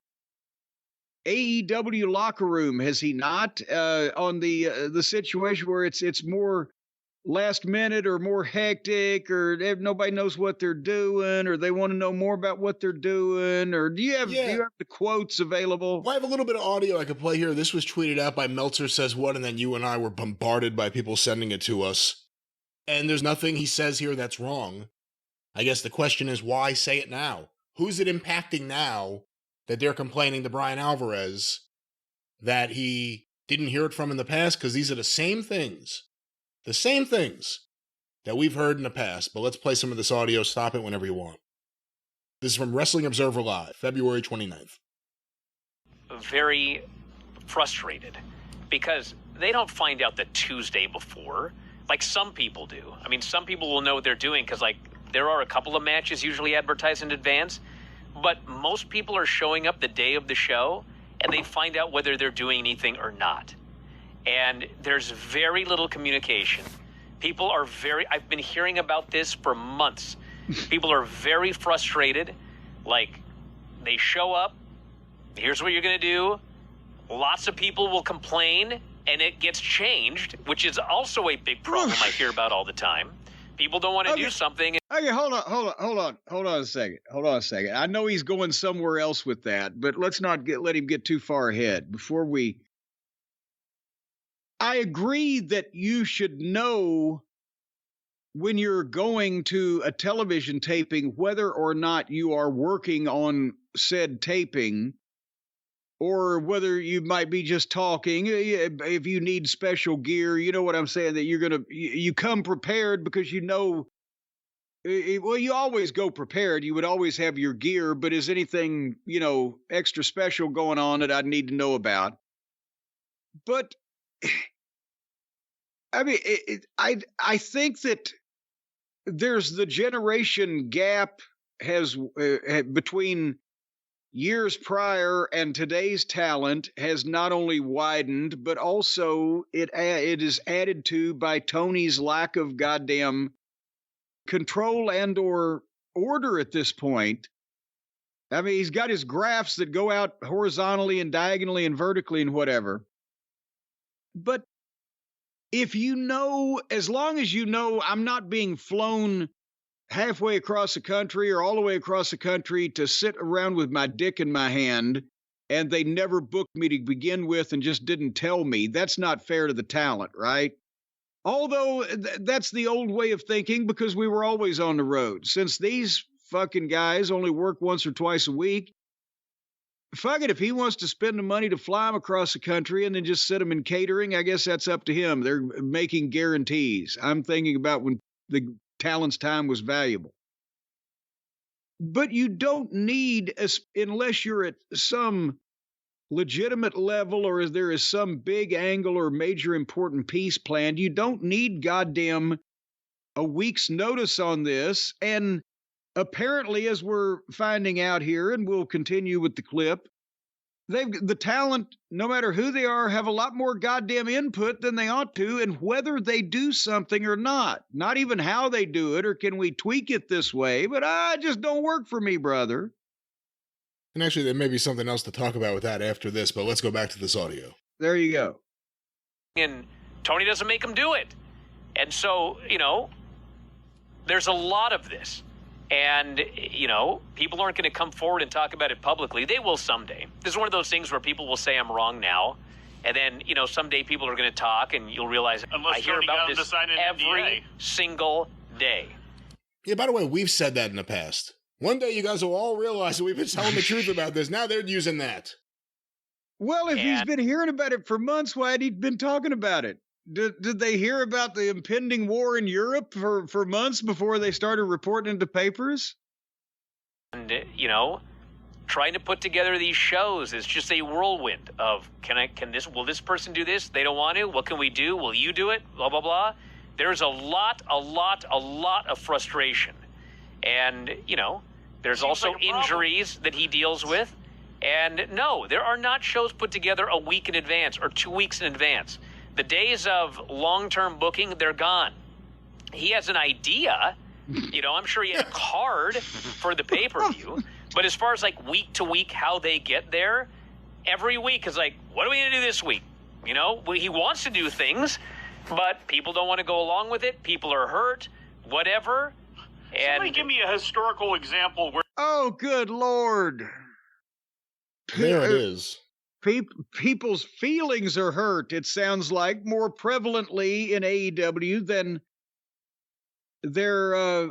AEW locker room, has he not? On the situation where it's more last minute or more hectic, or nobody knows what they're doing, or they want to know more about what they're doing, or do you have the quotes available? Well, I have a little bit of audio I could play here. This was tweeted out by Meltzer Says What, and then you and I were bombarded by people sending it to us. And there's nothing he says here that's wrong. I guess the question is, why say it now? Who's it impacting now that they're complaining to Brian Alvarez that he didn't hear it from in the past? Because these are the same things that we've heard in the past. But let's play some of this audio. Stop it whenever you want. This is from Wrestling Observer Live, February 29th. Very frustrated because they don't find out the Tuesday before like some people do. I mean, some people will know what they're doing because, like, there are a couple of matches usually advertised in advance, but most people are showing up the day of the show and they find out whether they're doing anything or not. And there's very little communication. People are I've been hearing about this for months. People are very frustrated. Like, they show up, here's what you're going to do. Lots of people will complain, and it gets changed, which is also a big problem I hear about all the time. People don't want to do something. Okay, hold on a second. I know he's going somewhere else with that, but let's not let him get too far ahead before we... I agree that you should know when you're going to a television taping whether or not you are working on said taping, or whether you might be just talking. If you need special gear, you know what I'm saying, that you come prepared because you know, well, you always go prepared. You would always have your gear, but is anything, extra special going on that I'd need to know about? But I mean, I think that there's the generation gap between years prior and today's talent has not only widened, but also it is added to by Tony's lack of goddamn control and or order at this point. I mean, he's got his graphs that go out horizontally and diagonally and vertically and whatever. But if you know, as long as you know I'm not being flown halfway across the country or all the way across the country to sit around with my dick in my hand, and they never booked me to begin with and just didn't tell me, that's not fair to the talent, right? Although that's the old way of thinking, because we were always on the road. Since these fucking guys only work once or twice a week, fuck it, if he wants to spend the money to fly them across the country and then just sit them in catering, I guess that's up to him. They're making guarantees. I'm thinking about when the talent's time was valuable. But you don't need, unless you're at some legitimate level or there is some big angle or major important piece planned, you don't need goddamn a week's notice on this. And apparently, as we're finding out here, and we'll continue with the clip, the talent, no matter who they are, have a lot more goddamn input than they ought to, and whether they do something or not. Not even how they do it, or can we tweak it this way, but it just don't work for me, brother. And actually, there may be something else to talk about with that after this, but let's go back to this audio. There you go. And Tony doesn't make him do it. And so, there's a lot of this. And, people aren't going to come forward and talk about it publicly. They will someday. This is one of those things where people will say I'm wrong now. And then, someday people are going to talk and you'll realize I hear about this every single day. Yeah, by the way, we've said that in the past. One day you guys will all realize that we've been telling the truth about this. Now they're using that. Well, if he's been hearing about it for months, why had he been talking about it? Did they hear about the impending war in Europe for months before they started reporting into papers? And, trying to put together these shows is just a whirlwind of, will this person do this? They don't want to. What can we do? Will you do it? Blah, blah, blah. There's a lot of frustration. And, there's also injuries that he deals with. And no, there are not shows put together a week in advance or 2 weeks in advance. The days of long-term booking, they're gone. He has an idea. I'm sure he had a card for the pay-per-view. But as far as like week to week, how they get there, every week is like, what are we going to do this week? He wants to do things, but people don't want to go along with it. People are hurt, whatever. And somebody give me a historical example where... Oh, good Lord. There it is. People's feelings are hurt, it sounds like, more prevalently in AEW than their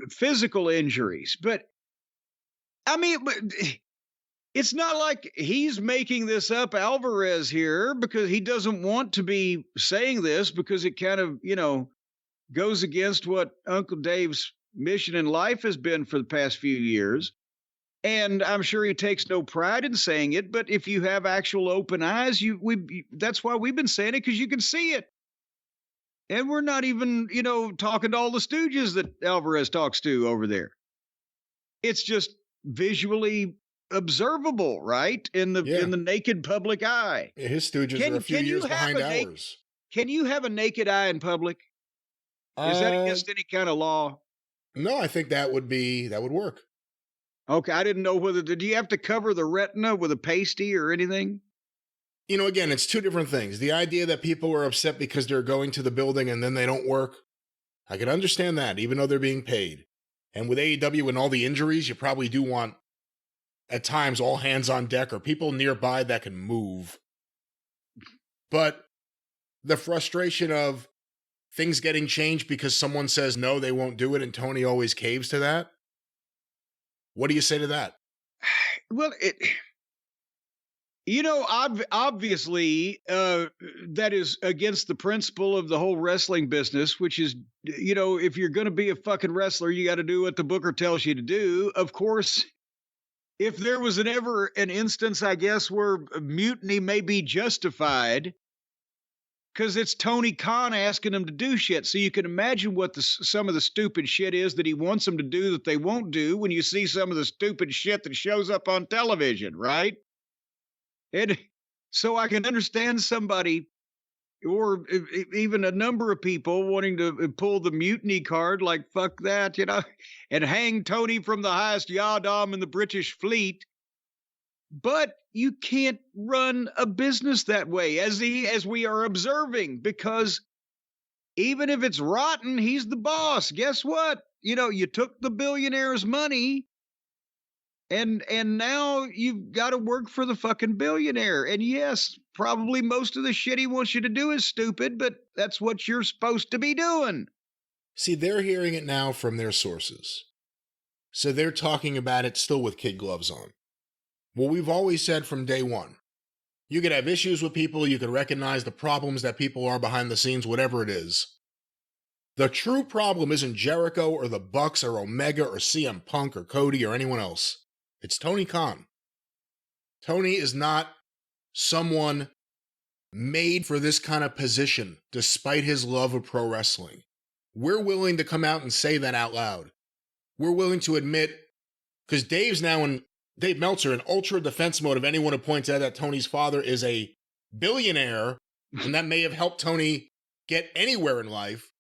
physical injuries. But, it's not like he's making this up, Alvarez here, because he doesn't want to be saying this, because it kind of, goes against what Uncle Dave's mission in life has been for the past few years. And I'm sure he takes no pride in saying it, but if you have actual open eyes, that's why we've been saying it, because you can see it. And we're not even, talking to all the stooges that Alvarez talks to over there. It's just visually observable, right? In the naked public eye. Yeah, his stooges are a few years behind ours. Can you have a naked eye in public? Is that against any kind of law? No, I think that would work. Okay, I didn't know did you have to cover the retina with a pasty or anything? Again, it's two different things. The idea that people are upset because they're going to the building and then they don't work, I can understand that, even though they're being paid. And with AEW and all the injuries, you probably do want, at times, all hands on deck or people nearby that can move. But the frustration of things getting changed because someone says no, they won't do it, and Tony always caves to that. What do you say to that? Well, obviously, that is against the principle of the whole wrestling business, which is, if you're going to be a fucking wrestler, you got to do what the booker tells you to do. Of course, if there was ever an instance, I guess, where mutiny may be justified, because it's Tony Khan asking them to do shit. So you can imagine what some of the stupid shit is that he wants them to do that they won't do when you see some of the stupid shit that shows up on television, right? And so I can understand somebody, or even a number of people, wanting to pull the mutiny card, like, fuck that, and hang Tony from the highest yardom in the British fleet. But you can't run a business that way, as we are observing, because even if it's rotten, he's the boss. Guess what? You took the billionaire's money, and now you've got to work for the fucking billionaire. And yes, probably most of the shit he wants you to do is stupid, but that's what you're supposed to be doing. See, they're hearing it now from their sources. So they're talking about it still with kid gloves on. Well, we've always said from day one, you could have issues with people, you could recognize the problems that people are behind the scenes, whatever it is. The true problem isn't Jericho or the Bucks or Omega or CM Punk or Cody or anyone else. It's Tony Khan. Tony is not someone made for this kind of position, despite his love of pro wrestling. We're willing to come out and say that out loud. we're willing to admit, because Dave Meltzer in ultra defense mode of anyone who points out that Tony's father is a billionaire and that may have helped Tony get anywhere in life.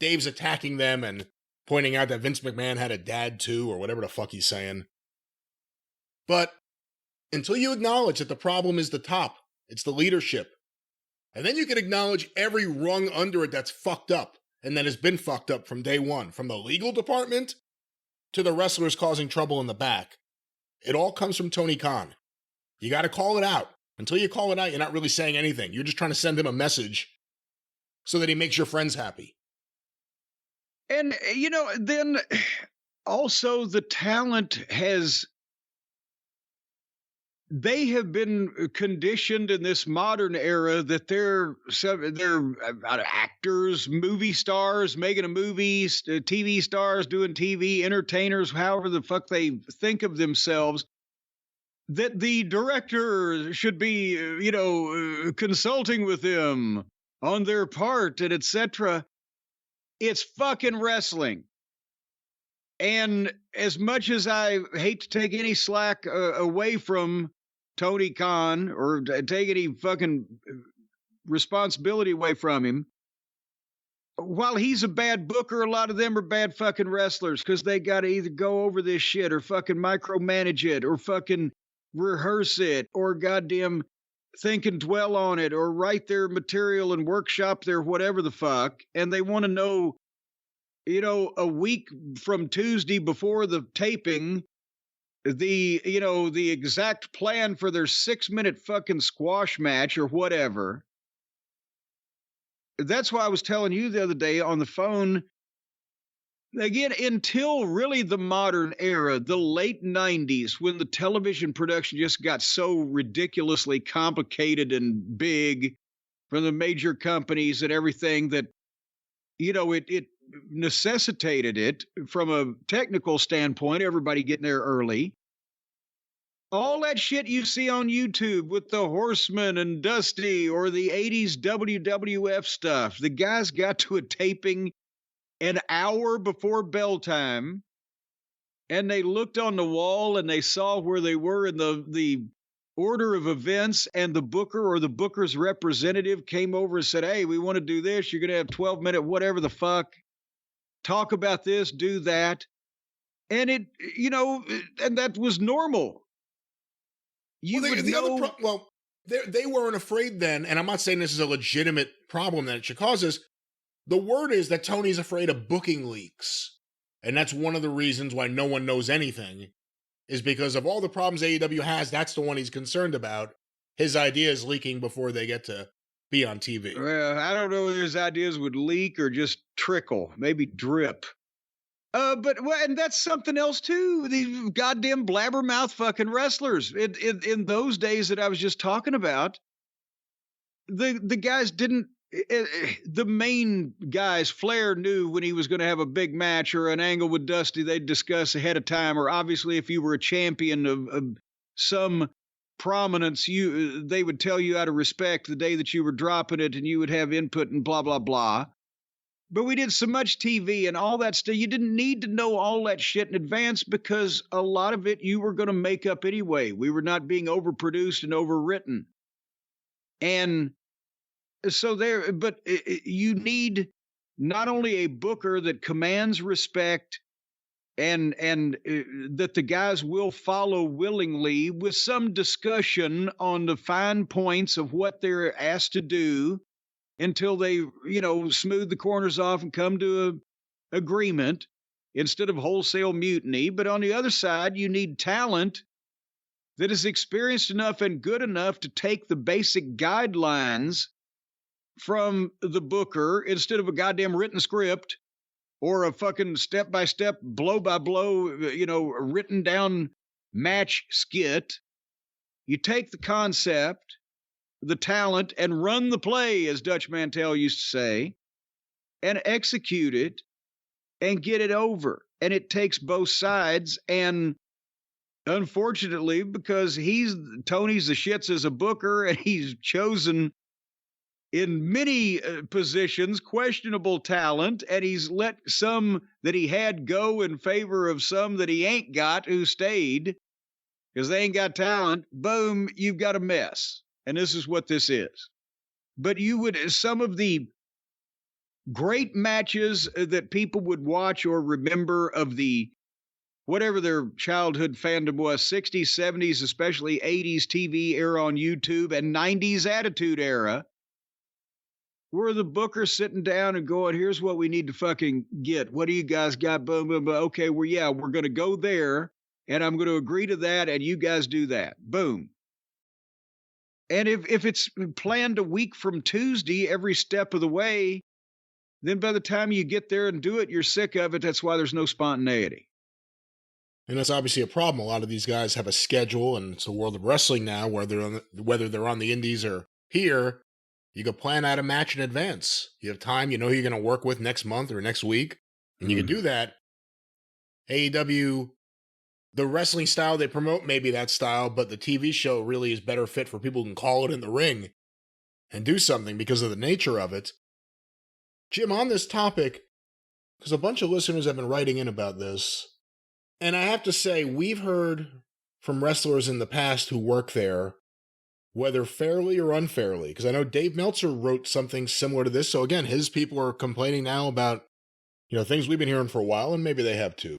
Dave's attacking them and pointing out that Vince McMahon had a dad too, or whatever the fuck he's saying. But until you acknowledge that the problem is the top, it's the leadership, and then you can acknowledge every rung under it that's fucked up and that has been fucked up from day one, from the legal department to the wrestlers causing trouble in the back. It all comes from Tony Khan. You got to call it out. Until you call it out, you're not really saying anything. You're just trying to send him a message so that he makes your friends happy. And, then also the talent they have been conditioned in this modern era that they're actors, movie stars, making a movie, TV stars doing TV, entertainers, however the fuck they think of themselves, that the director should be, consulting with them on their part and etc. It's fucking wrestling. And as much as I hate to take any slack away from Tony Khan or take any fucking responsibility away from him, while he's a bad booker, a lot of them are bad fucking wrestlers because they got to either go over this shit or fucking micromanage it or fucking rehearse it or goddamn think and dwell on it or write their material and workshop their whatever the fuck. And they want to know, a week from Tuesday before the taping, the exact plan for their 6-minute fucking squash match or whatever. That's why I was telling you the other day on the phone, again, until really the modern era, the late 90s, when the television production just got so ridiculously complicated and big from the major companies and everything that, it necessitated it from a technical standpoint, everybody getting there early. All that shit you see on YouTube with the Horsemen and Dusty or the 80s WWF stuff, the guys got to a taping an hour before bell time and they looked on the wall and they saw where they were in the order of events, and the booker or the booker's representative came over and said, hey, we want to do this. You're going to have 12-minute whatever the fuck. Talk about this, do that. And and that was normal. They weren't afraid then, and I'm not saying this is a legitimate problem that it should cause us. The word is that Tony's afraid of booking leaks. And that's one of the reasons why no one knows anything, is because of all the problems AEW has, that's the one he's concerned about. His ideas leaking before they get to be on TV. Well, I don't know whether his ideas would leak or just trickle, maybe drip. And that's something else too. The goddamn blabbermouth fucking wrestlers. In those days that I was just talking about, the guys didn't. The main guys, Flair knew when he was going to have a big match or an angle with Dusty, they'd discuss ahead of time. Or obviously, if you were a champion of some prominence, they would tell you out of respect the day that you were dropping it, and you would have input and blah blah blah. But we did so much TV and all that stuff. You didn't need to know all that shit in advance because a lot of it you were going to make up anyway. We were not being overproduced and overwritten. And so you need not only a booker that commands respect and that the guys will follow willingly with some discussion on the fine points of what they're asked to do until they, smooth the corners off and come to an agreement instead of wholesale mutiny. But on the other side, you need talent that is experienced enough and good enough to take the basic guidelines from the booker instead of a goddamn written script or a fucking step-by-step, blow-by-blow, written down match skit. You take the concept, the talent, and run the play, as Dutch Mantel used to say, and execute it and get it over. And it takes both sides. And unfortunately, because Tony's the shits as a booker and he's chosen in many positions, questionable talent, and he's let some that he had go in favor of some that he ain't got who stayed because they ain't got talent. Boom, you've got a mess. And this is what this is. But you would, some of the great matches that people would watch or remember of the whatever their childhood fandom was, 60s, 70s, especially 80s TV era on YouTube and 90s Attitude Era, were the bookers sitting down and going, here's what we need to fucking get. What do you guys got? Boom, boom, boom. Okay, well, yeah, we're going to go there, and I'm going to agree to that, and you guys do that. Boom. And if it's planned a week from Tuesday every step of the way, then by the time you get there and do it, you're sick of it. That's why there's no spontaneity. And that's obviously a problem. A lot of these guys have a schedule, and it's a world of wrestling now, whether they're on the indies or here, you can plan out a match in advance. You have time, you know who you're going to work with next month or next week, and you can do that. AEW, the wrestling style they promote may be that style, but the TV show really is better fit for people who can call it in the ring and do something because of the nature of it. Jim, on this topic, because a bunch of listeners have been writing in about this, and I have to say, we've heard from wrestlers in the past who work there, whether fairly or unfairly, because I know Dave Meltzer wrote something similar to this. So again, his people are complaining now about, things we've been hearing for a while, and maybe they have too.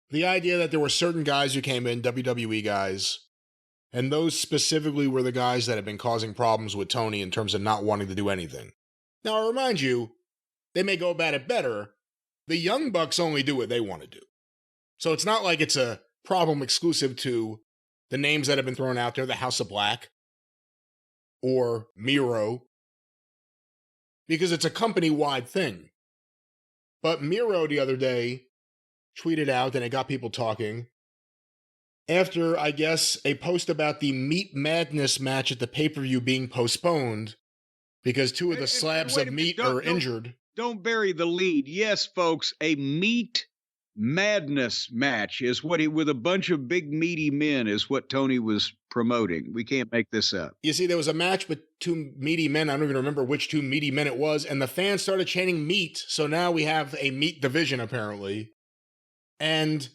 The idea that there were certain guys who came in, WWE guys, and those specifically were the guys that have been causing problems with Tony in terms of not wanting to do anything. Now, I remind you, they may go about it better. The Young Bucks only do what they want to do. So it's not like it's a problem exclusive to the names that have been thrown out there, the House of Black or Miro, because it's a company-wide thing. But Miro the other day tweeted out, and it got people talking, after, I guess, a post about the Meat Madness match at the pay-per-view being postponed because two of the slabs of meat are injured. Don't bury the lead. Yes, folks, a Meat Madness match is what with a bunch of big meaty men is what Tony was promoting. We can't make this up. You see, there was a match with two meaty men. I don't even remember which two meaty men it was. And the fans started chanting meat. So now we have a meat division, apparently. And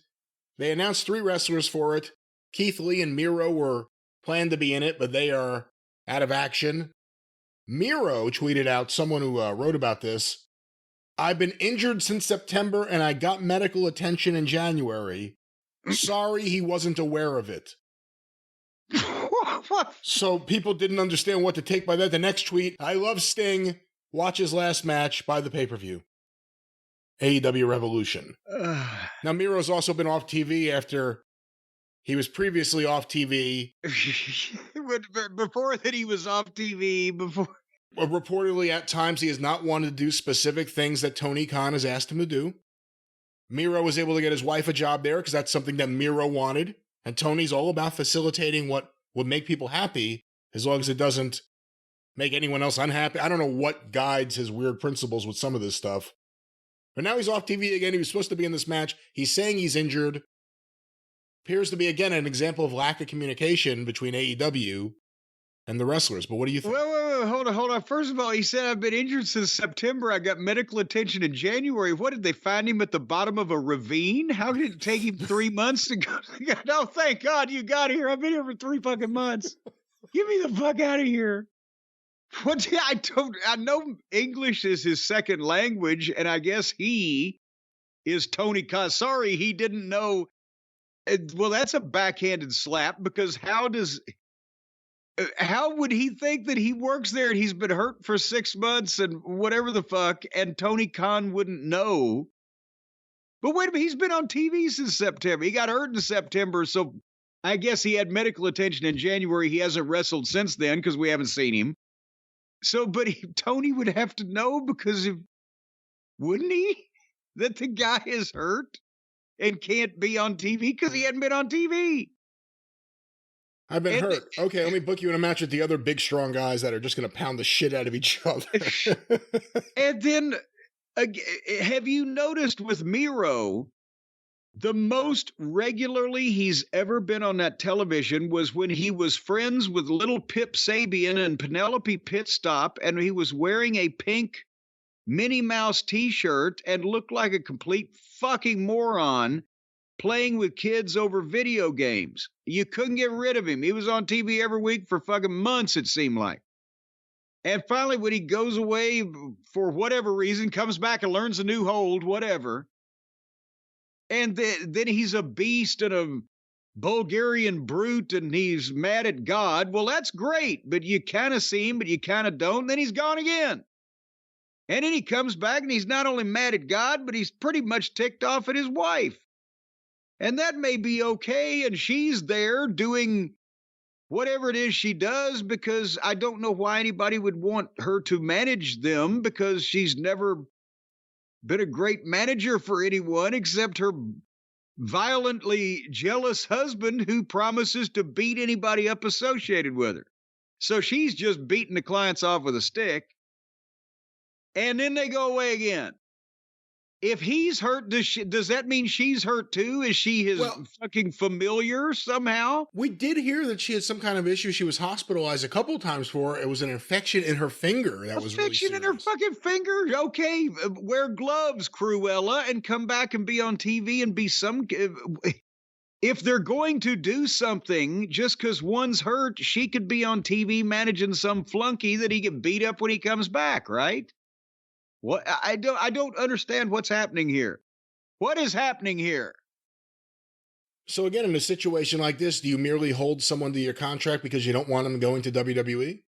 they announced 3 wrestlers for it. Keith Lee and Miro were planned to be in it, but they are out of action. Miro tweeted out, someone who wrote about this, I've been injured since September and I got medical attention in January. Sorry he wasn't aware of it. So people didn't understand what to take by that. The next tweet, I love Sting. Watch his last match by the pay-per-view. AEW Revolution. Now, Miro's also been off TV after he was previously off TV. Before that, he was off TV. Reportedly, at times, he has not wanted to do specific things that Tony Khan has asked him to do. Miro was able to get his wife a job there because that's something that Miro wanted. And Tony's all about facilitating what would make people happy as long as it doesn't make anyone else unhappy. I don't know what guides his weird principles with some of this stuff. But now he's off TV again. He was supposed to be in this match. He's saying he's injured. Appears to be, again, an example of lack of communication between AEW and the wrestlers. But what do you think? Wait, hold on. First of all, he said, I've been injured since September. I got medical attention in January. What, did they find him at the bottom of a ravine? How did it take him 3 months to go? No, thank God you got here. I've been here for 3 fucking months. Get me the fuck out of here. I know English is his second language, and I guess he is Tony Khan. Sorry, he didn't know. Well, that's a backhanded slap, because how would he think that he works there and he's been hurt for 6 months and whatever the fuck, and Tony Khan wouldn't know? But wait a minute, he's been on TV since September. He got hurt in September, so I guess he had medical attention in January. He hasn't wrestled since then because we haven't seen him. So, but Tony would have to know, because wouldn't he, that the guy is hurt and can't be on TV because he hadn't been on TV. I've been hurt. Okay, let me book you in a match with the other big, strong guys that are just going to pound the shit out of each other. And then, have you noticed with Miro, The most regularly he's ever been on that television was when he was friends with little Pip Sabian and Penelope Pitstop, and he was wearing a pink Minnie Mouse t-shirt and looked like a complete fucking moron playing with kids over video games. You couldn't get rid of him. He was on TV every week for fucking months, it seemed like. And finally, when he goes away for whatever reason, comes back and learns a new hold, whatever, and then he's a beast and a Bulgarian brute and he's mad at God. Well, that's great, but you kind of see him, but you kind of don't. Then he's gone again. And then he comes back and he's not only mad at God, but he's pretty much ticked off at his wife. And that may be okay, and she's there doing whatever it is she does, because I don't know why anybody would want her to manage them, because she's never been a great manager for anyone except her violently jealous husband who promises to beat anybody up associated with her. So she's just beating the clients off with a stick. And then they go away again. If he's hurt, does that mean she's hurt too? Is she his fucking familiar somehow? We did hear that she had some kind of issue. She was hospitalized a couple of times for it. It was an infection in her finger. That was really serious. Infection in her fucking finger? Okay, wear gloves, Cruella, and come back and be on TV and be some... If they're going to do something, just because one's hurt, she could be on TV managing some flunky that he get beat up when he comes back, right? What? I don't understand what's happening here. What is happening here? So again, in a situation like this, do you merely hold someone to your contract because you don't want them going to WWE?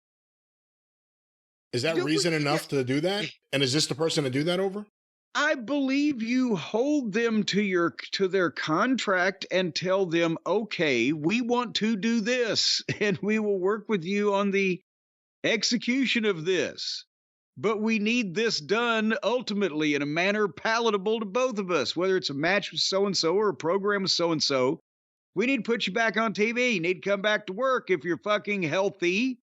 Is that reason enough to do that? And is this the person to do that over? I believe you hold them to their contract and tell them, okay, we want to do this, and we will work with you on the execution of this. But we need this done ultimately in a manner palatable to both of us, whether it's a match with so-and-so or a program with so-and-so. We need to put you back on TV. You need to come back to work if you're fucking healthy,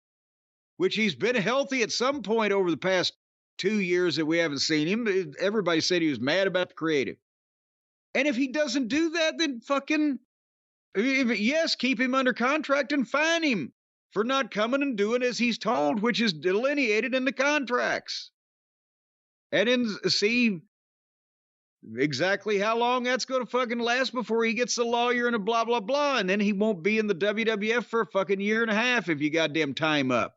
which he's been healthy at some point over the past 2 years that we haven't seen him. Everybody said he was mad about the creative. And if he doesn't do that, then fucking, yes, keep him under contract and fine him for not coming and doing as he's told, which is delineated in the contracts. And then see exactly how long that's going to fucking last before he gets the lawyer and a blah, blah, blah. And then he won't be in the WWF for a fucking year and a half if you goddamn time up.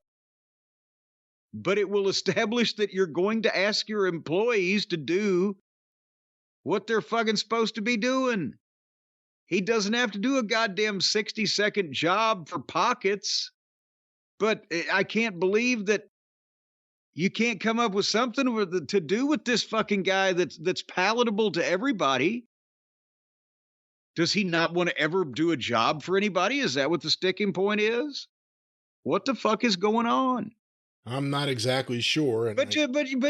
But it will establish that you're going to ask your employees to do what they're fucking supposed to be doing. He doesn't have to do a goddamn 60-second job for pockets. But I can't believe that you can't come up with something to do with this fucking guy that's palatable to everybody. Does he not want to ever do a job for anybody? Is that what the sticking point is? What the fuck is going on? I'm not exactly sure. But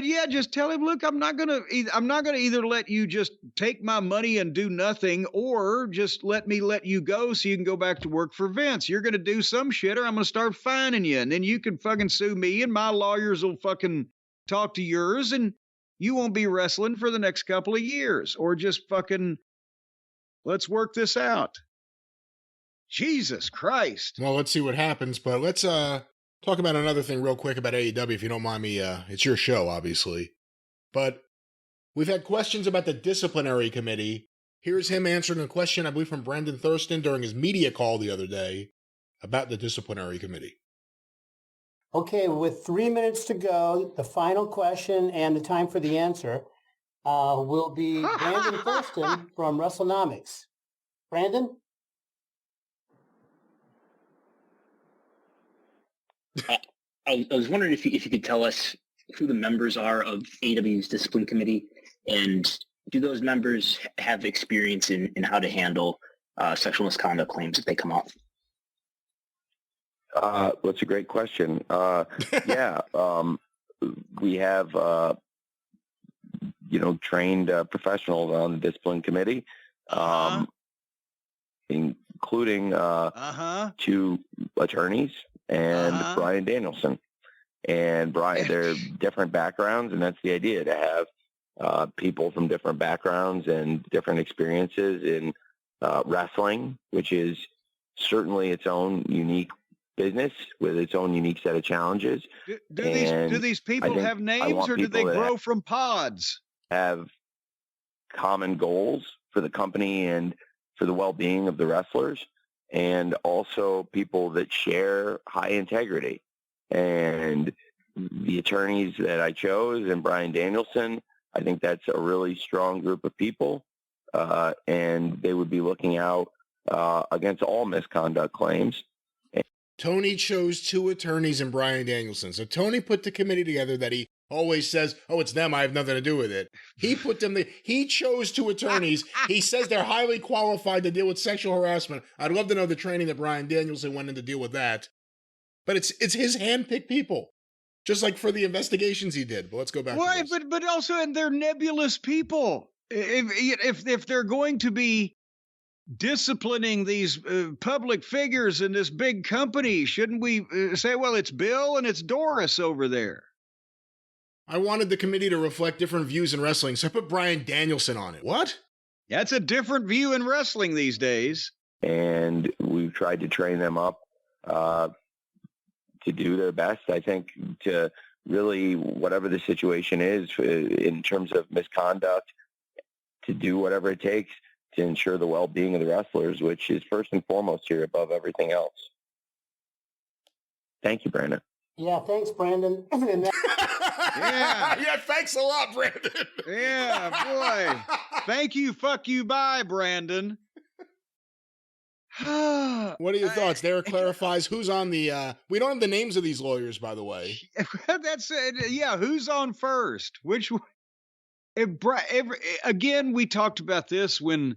yeah, just tell him, look, I'm not gonna either let you just take my money and do nothing, or just let me let you go so you can go back to work for Vince. You're gonna do some shit, or I'm gonna start fining you, and then you can fucking sue me, and my lawyers will fucking talk to yours, and you won't be wrestling for the next couple of years, or just fucking let's work this out. Jesus Christ. Well, let's see what happens, but let's talk about another thing real quick about AEW, if you don't mind me. It's your show, obviously. But we've had questions about the disciplinary committee. Here's him answering a question, I believe, from Brandon Thurston during his media call the other day about the disciplinary committee. Okay, with 3 minutes to go, the final question and the time for the answer will be Brandon Thurston from WrestleNomics. Brandon? I was wondering if you could tell us who the members are of AEW's discipline committee, and do those members have experience in how to handle sexual misconduct claims if they come up? That's a great question. Yeah, we have trained professionals on the discipline committee, including 2 attorneys and Brian Danielson. And Brian, they're different backgrounds, and that's the idea, to have people from different backgrounds and different experiences in wrestling, which is certainly its own unique business with its own unique set of challenges. Do these people have names, or do they grow from pods? Have common goals for the company and for the well-being of the wrestlers, and also people that share high integrity. And the attorneys that I chose and Brian Danielson, I think that's a really strong group of people, and they would be looking out against all misconduct claims. Tony chose 2 attorneys and Brian Danielson. So Tony put the committee together that he always says, oh, it's them, I have nothing to do with it. He put them, he chose 2 attorneys. He says they're highly qualified to deal with sexual harassment. I'd love to know the training that Brian Danielson went in to deal with that. But it's his handpicked people, just like for the investigations he did. But let's go back to this. But also, and they're nebulous people. If they're going to be disciplining these public figures in this big company, shouldn't we say, well, it's Bill and it's Doris over there? I wanted the committee to reflect different views in wrestling, so I put Brian Danielson on it. What? That's a different view in wrestling these days. And we've tried to train them up to do their best, I think, to really, whatever the situation is in terms of misconduct, to do whatever it takes to ensure the well-being of the wrestlers, which is first and foremost here above everything else. Thank you, Brandon. Yeah, thanks, Brandon. Yeah, thanks a lot, Brandon. Yeah, boy. Thank you, fuck you, bye, Brandon. What are your thoughts? There clarifies who's on the, we don't have the names of these lawyers, by the way. That's yeah, who's on first? Which one? Again, we talked about this when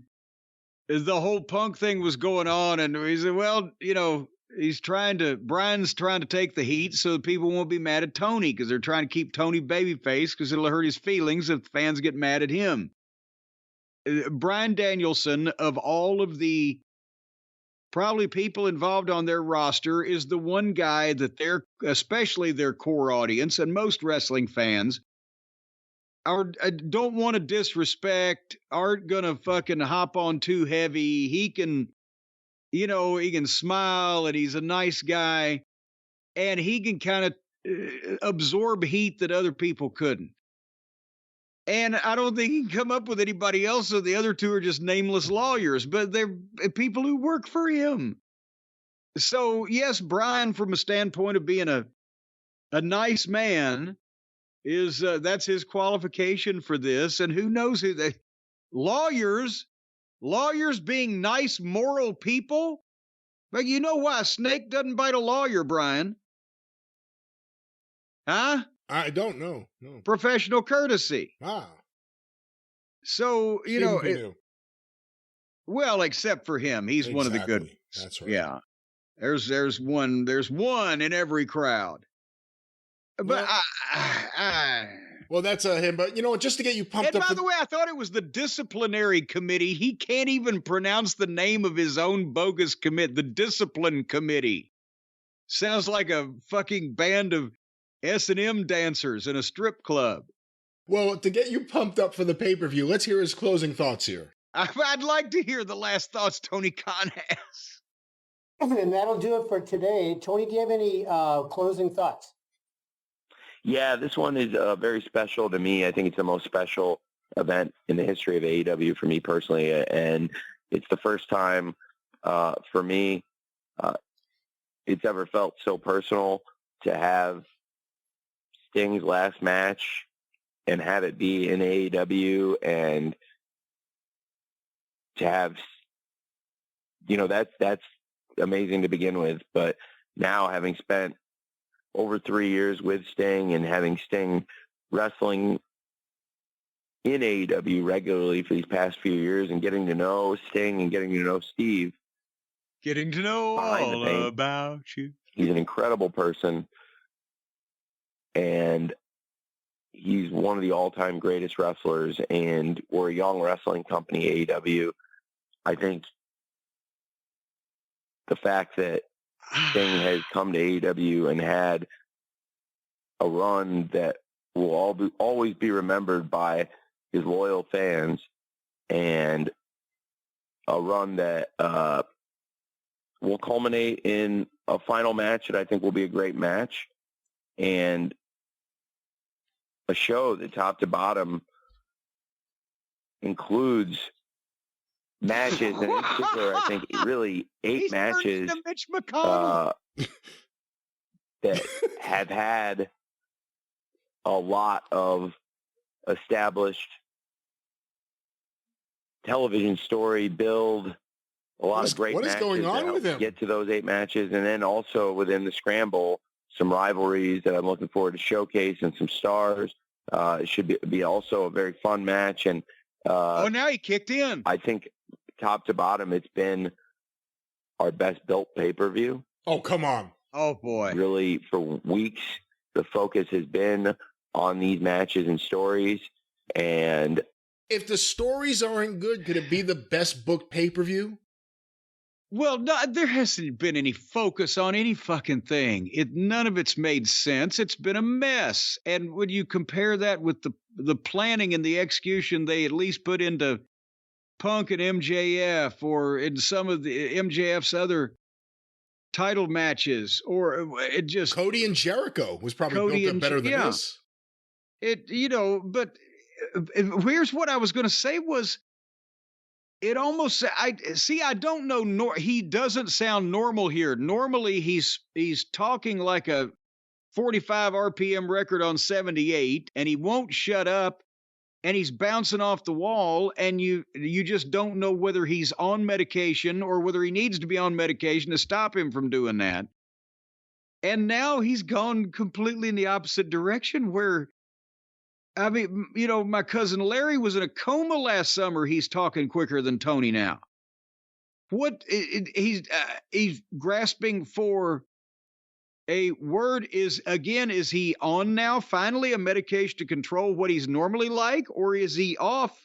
the whole Punk thing was going on, and he said, well, you know, Brian's trying to take the heat so people won't be mad at Tony, because they're trying to keep Tony babyface because it'll hurt his feelings if fans get mad at him. Brian Danielson, of all of the probably people involved on their roster, is the one guy that especially their core audience and most wrestling fans don't want to disrespect, aren't going to fucking hop on too heavy. He can smile, and he's a nice guy, and he can kind of absorb heat that other people couldn't. And I don't think he can come up with anybody else, so the other 2 are just nameless lawyers, but they're people who work for him. So, yes, Brian, from a standpoint of being a nice man, is that's his qualification for this. And who knows who they lawyers being nice, moral people. But you know why a snake doesn't bite a lawyer, Brian? Huh? I don't know. No. Professional courtesy. Ah. So, well, except for him. He's one of the good ones. That's right. Yeah. There's one in every crowd. But well, that's him. But you know what? Just to get you pumped up. And by the way, I thought it was the disciplinary committee. He can't even pronounce the name of his own bogus commit. The discipline committee sounds like a fucking band of S&M dancers in a strip club. Well, to get you pumped up for the pay-per-view, let's hear his closing thoughts here. I'd like to hear the last thoughts Tony Khan has. And that'll do it for today. Tony, do you have any closing thoughts? Yeah, this one is very special to me. I think it's the most special event in the history of AEW for me personally, and it's the first time for me it's ever felt so personal to have Sting's last match and have it be in AEW, and to have, that's amazing to begin with. But now, having spent over 3 years with Sting and having Sting wrestling in AEW regularly for these past few years, and getting to know Sting and getting to know Steve. Getting to know all about you. He's an incredible person, and he's one of the all-time greatest wrestlers, and we're a young wrestling company, AEW. I think the fact that Sting has come to AEW and had a run that will always be remembered by his loyal fans, and a run that will culminate in a final match that I think will be a great match, and a show that top to bottom includes matches, and in particular, I think really 8 matches that have had a lot of established television story build, a lot of great matches. What is going on with him? Get to those 8 matches, and then also within the scramble, some rivalries that I'm looking forward to showcase and some stars. It should be also a very fun match, and now he kicked in. I think top to bottom, it's been our best built pay-per-view. Oh, come on. Oh, boy. Really, for weeks, the focus has been on these matches and stories. And if the stories aren't good, could it be the best booked pay-per-view? Well, no, there hasn't been any focus on any fucking thing. None of it's made sense. It's been a mess. And when you compare that with the planning and the execution they at least put into Punk and MJF, or in some of the MJF's other title matches, or it just Cody and Jericho was probably built up better than this. But here's what I was going to say was, it almost, I don't know, he doesn't sound normal here. Normally he's talking like a 45 RPM record on 78, and he won't shut up, and he's bouncing off the wall, and you just don't know whether he's on medication or whether he needs to be on medication to stop him from doing that. And now he's gone completely in the opposite direction, where, I mean, my cousin Larry was in a coma last summer. He's talking quicker than Tony now. He's grasping for a word. Is he on now, finally, a medication to control what he's normally like, or is he off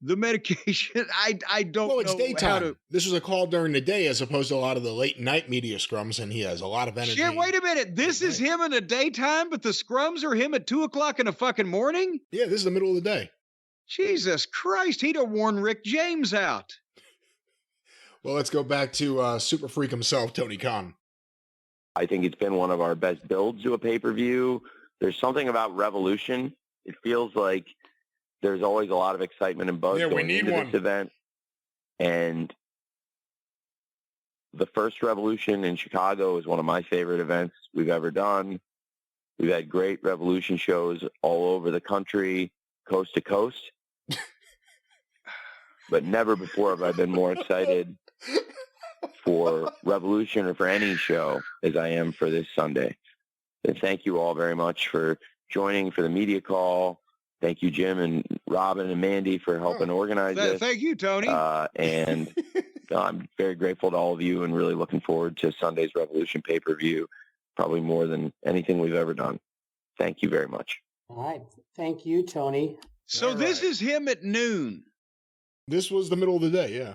the medication? I don't know. Well, it's daytime. This was a call during the day as opposed to a lot of the late night media scrums, and he has a lot of energy. Shit, wait a minute. This is him in the daytime, but the scrums are him at 2:00 in the fucking morning? Yeah, this is the middle of the day. Jesus Christ, he'd have worn Rick James out. Well, let's go back to Super Freak himself, Tony Khan. I think it's been one of our best builds to a pay-per-view. There's something about Revolution. It feels like there's always a lot of excitement and buzz going into this event. And the first Revolution in Chicago is one of my favorite events we've ever done. We've had great Revolution shows all over the country, coast to coast. But never before have I been more excited for Revolution or for any show as I am for this Sunday. And thank you all very much for joining for the media call. Thank you, Jim and Robin and Mandy, for helping organize this. Thank you, Tony. And I'm very grateful to all of you and really looking forward to Sunday's Revolution pay-per-view, probably more than anything we've ever done. Thank you very much. All right. Thank you, Tony. So this is him at noon. This was the middle of the day, yeah.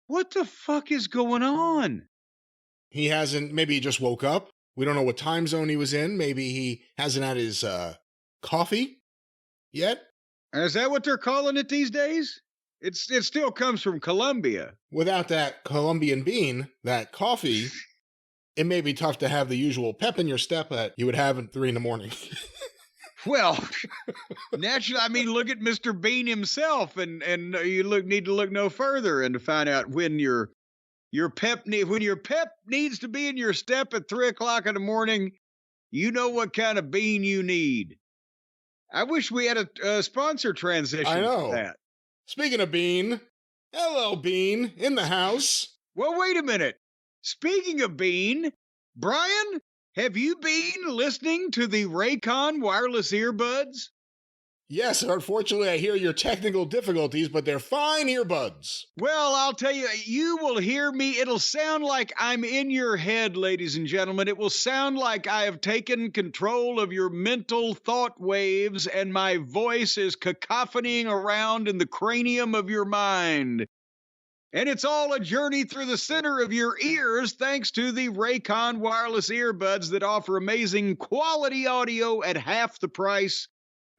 What the fuck is going on? He hasn't, maybe he just woke up. We don't know what time zone he was in. Maybe he hasn't had his coffee yet. Is that what they're calling it these days? It still comes from Colombia. Without that Colombian bean, that coffee, it may be tough to have the usual pep in your step that you would have at 3 a.m. Well, naturally, I mean, look at Mr. Bean himself, and you need to look no further and to find out when your pep needs to be in your step at 3:00 in the morning. You know what kind of bean you need. I wish we had a sponsor transition. I know. For that. Speaking of Bean, hello, Bean, in the house. Well, wait a minute. Speaking of Bean, Brian, have you been listening to the Raycon wireless earbuds? Yes, unfortunately, I hear your technical difficulties, but they're fine earbuds. Well, I'll tell you, you will hear me. It'll sound like I'm in your head, ladies and gentlemen. It will sound like I have taken control of your mental thought waves, and my voice is cacophonying around in the cranium of your mind. And it's all a journey through the center of your ears thanks to the Raycon wireless earbuds that offer amazing quality audio at half the price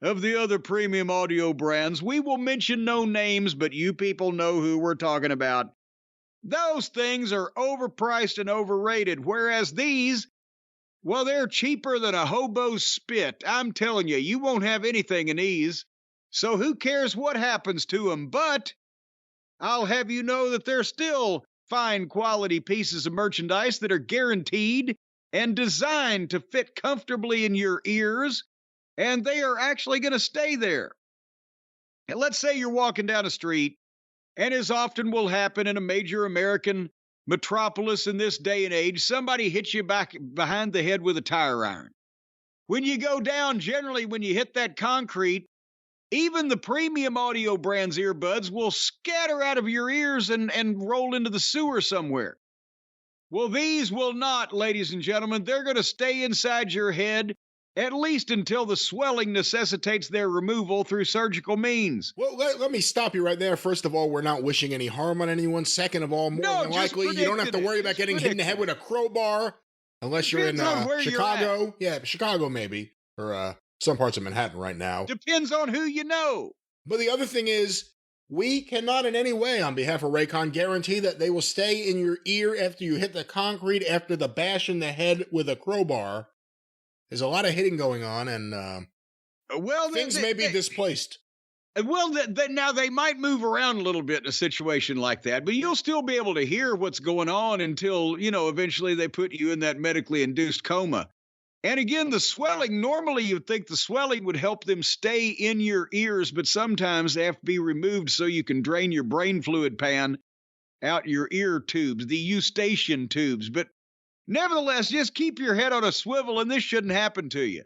of the other premium audio brands. We will mention no names, but you people know who we're talking about. Those things are overpriced and overrated, whereas these, well, they're cheaper than a hobo's spit. I'm telling you, you won't have anything in these. So who cares what happens to them? But I'll have you know that they're still fine quality pieces of merchandise that are guaranteed and designed to fit comfortably in your ears, and they are actually going to stay there. And let's say you're walking down a street, and as often will happen in a major American metropolis in this day and age, somebody hits you back behind the head with a tire iron. When you go down, generally when you hit that concrete, even the premium audio brand's earbuds will scatter out of your ears and roll into the sewer somewhere. Well, these will not, ladies and gentlemen. They're going to stay inside your head at least until the swelling necessitates their removal through surgical means. Well, let me stop you right there. First of all, we're not wishing any harm on anyone. Second of all, more than likely, you don't have to worry about getting hit in the head with a crowbar unless you're in Chicago. Yeah, Chicago maybe, or some parts of Manhattan right now. Depends on who you know. But the other thing is, we cannot in any way, on behalf of Raycon, guarantee that they will stay in your ear after you hit the concrete, after the bash in the head with a crowbar. There's a lot of hitting going on, and things may be displaced. Well, now they might move around a little bit in a situation like that, but you'll still be able to hear what's going on until, eventually they put you in that medically induced coma. And again, the swelling, normally you'd think the swelling would help them stay in your ears, but sometimes they have to be removed so you can drain your brain fluid pan out your ear tubes, the eustachian tubes. But nevertheless, just keep your head on a swivel, and this shouldn't happen to you.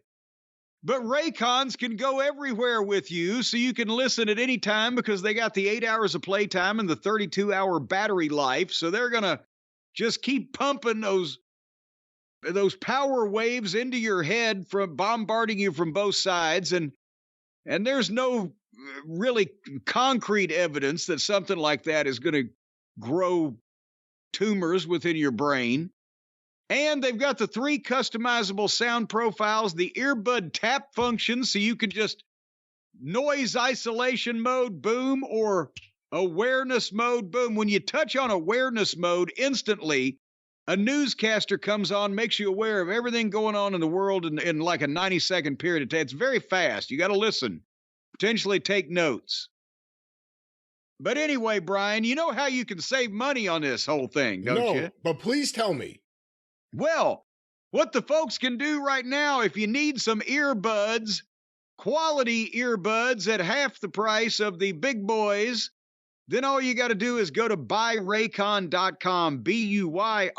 But Raycons can go everywhere with you, so you can listen at any time because they got the 8 hours of playtime and the 32-hour battery life. So they're going to just keep pumping those power waves into your head, from bombarding you from both sides. And there's no really concrete evidence that something like that is going to grow tumors within your brain. And they've got the 3 customizable sound profiles, the earbud tap function, so you can just noise isolation mode, boom, or awareness mode, boom. When you touch on awareness mode, instantly a newscaster comes on, makes you aware of everything going on in the world in like a 90-second period of time. It's very fast. You got to listen, potentially take notes. But anyway, Brian, you know how you can save money on this whole thing, don't you? No, but please tell me. Well, what the folks can do right now, if you need some earbuds, quality earbuds at half the price of the big boys, then all you got to do is go to buyraycon.com, BUYRAYCON,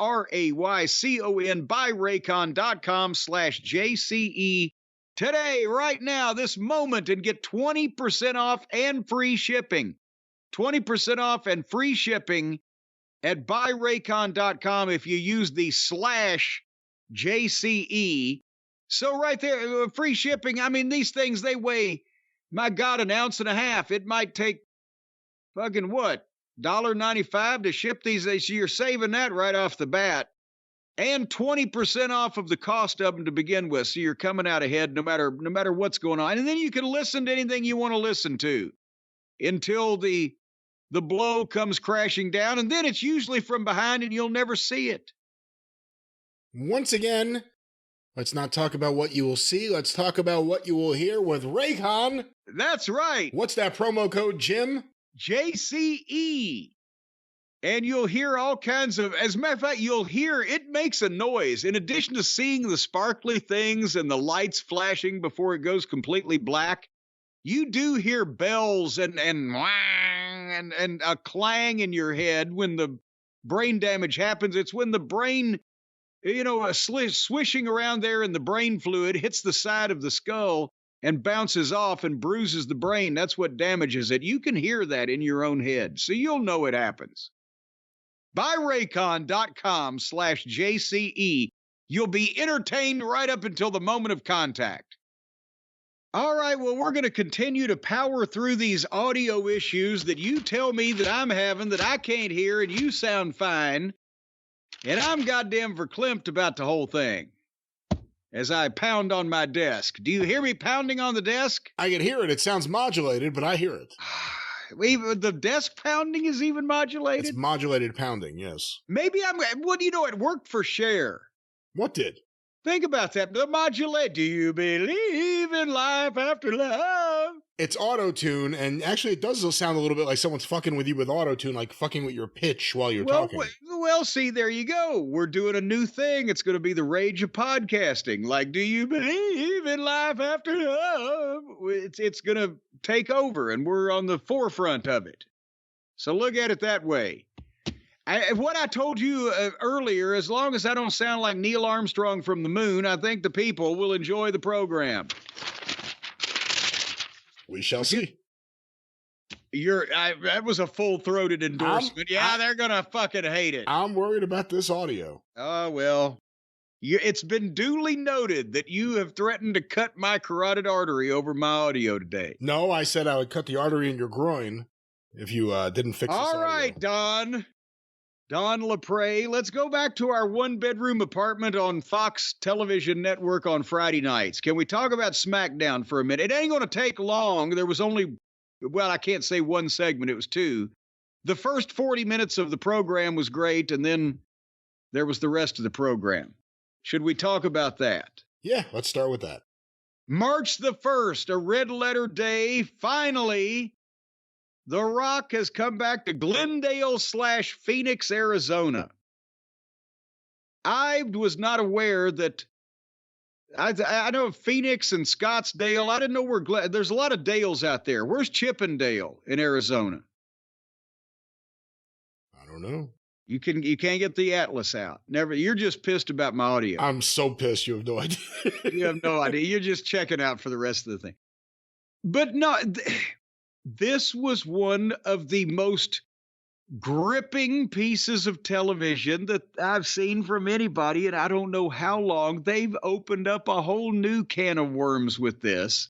buyraycon.com/JCE today, right now, this moment, and get 20% off and free shipping. 20% off and free shipping at buyraycon.com if you use the /JCE. So right there, free shipping. I mean, these things, they weigh, my God, an ounce and a half. It might take fucking what, $1.95 to ship these. So you're saving that right off the bat. And 20% off of the cost of them to begin with. So you're coming out ahead no matter what's going on. And then you can listen to anything you want to listen to until the blow comes crashing down, and then it's usually from behind and you'll never see it. Once again, let's not talk about what you will see. Let's talk about what you will hear with Raycon. That's right. What's that promo code, Jim? JCE. And you'll hear all kinds of, as a matter of fact, you'll hear, it makes a noise. In addition to seeing the sparkly things and the lights flashing before it goes completely black, you do hear bells and a clang in your head when the brain damage happens. It's when the brain, swishing around there in the brain fluid hits the side of the skull and bounces off and bruises the brain. That's what damages it. You can hear that in your own head, so you'll know it happens. Buyraycon.com/JCE. You'll be entertained right up until the moment of contact. All right, well, we're going to continue to power through these audio issues that you tell me that I'm having, that I can't hear, and you sound fine. And I'm goddamn verklempt about the whole thing. as I pound on my desk. Do you hear me pounding on the desk? I can hear it. It sounds modulated, but I hear it. Even the desk pounding is even modulated? It's modulated pounding, yes. Maybe it worked for Cher. What did? Think about that. The modulate. Do you believe in life after love? It's auto-tune, and actually it does sound a little bit like someone's fucking with you with auto-tune, like fucking with your pitch while you're talking. Well, see, there you go. We're doing a new thing. It's going to be the rage of podcasting. Like, do you believe in life after love? It's going to take over, and we're on the forefront of it. So look at it that way. What I told you earlier, as long as I don't sound like Neil Armstrong from the moon, I think the people will enjoy the program. We shall see. That was a full-throated endorsement. They're going to fucking hate it. I'm worried about this audio. Oh, well. It's been duly noted that you have threatened to cut my carotid artery over my audio today. No, I said I would cut the artery in your groin if you didn't fix this audio. All right, Don Lapre, let's go back to our one-bedroom apartment on Fox Television Network on Friday nights. Can we talk about Smackdown for a minute? It ain't going to take long. There was only, I can't say one segment. It was two. The first 40 minutes of the program was great, and then there was the rest of the program. Should we talk about that? Yeah, let's start with that. March the 1st, a red letter day. Finally, The Rock has come back to Glendale/Phoenix, Arizona. I was not aware that, I know Phoenix and Scottsdale. I didn't know where, there's a lot of Dales out there. Where's Chippendale in Arizona? I don't know. You can't get the Atlas out. Never. You're just pissed about my audio. I'm so pissed. You have no idea. You have no idea. You're just checking out for the rest of the thing. But no, this was one of the most gripping pieces of television that I've seen from anybody, and I don't know how long. They've opened up a whole new can of worms with this.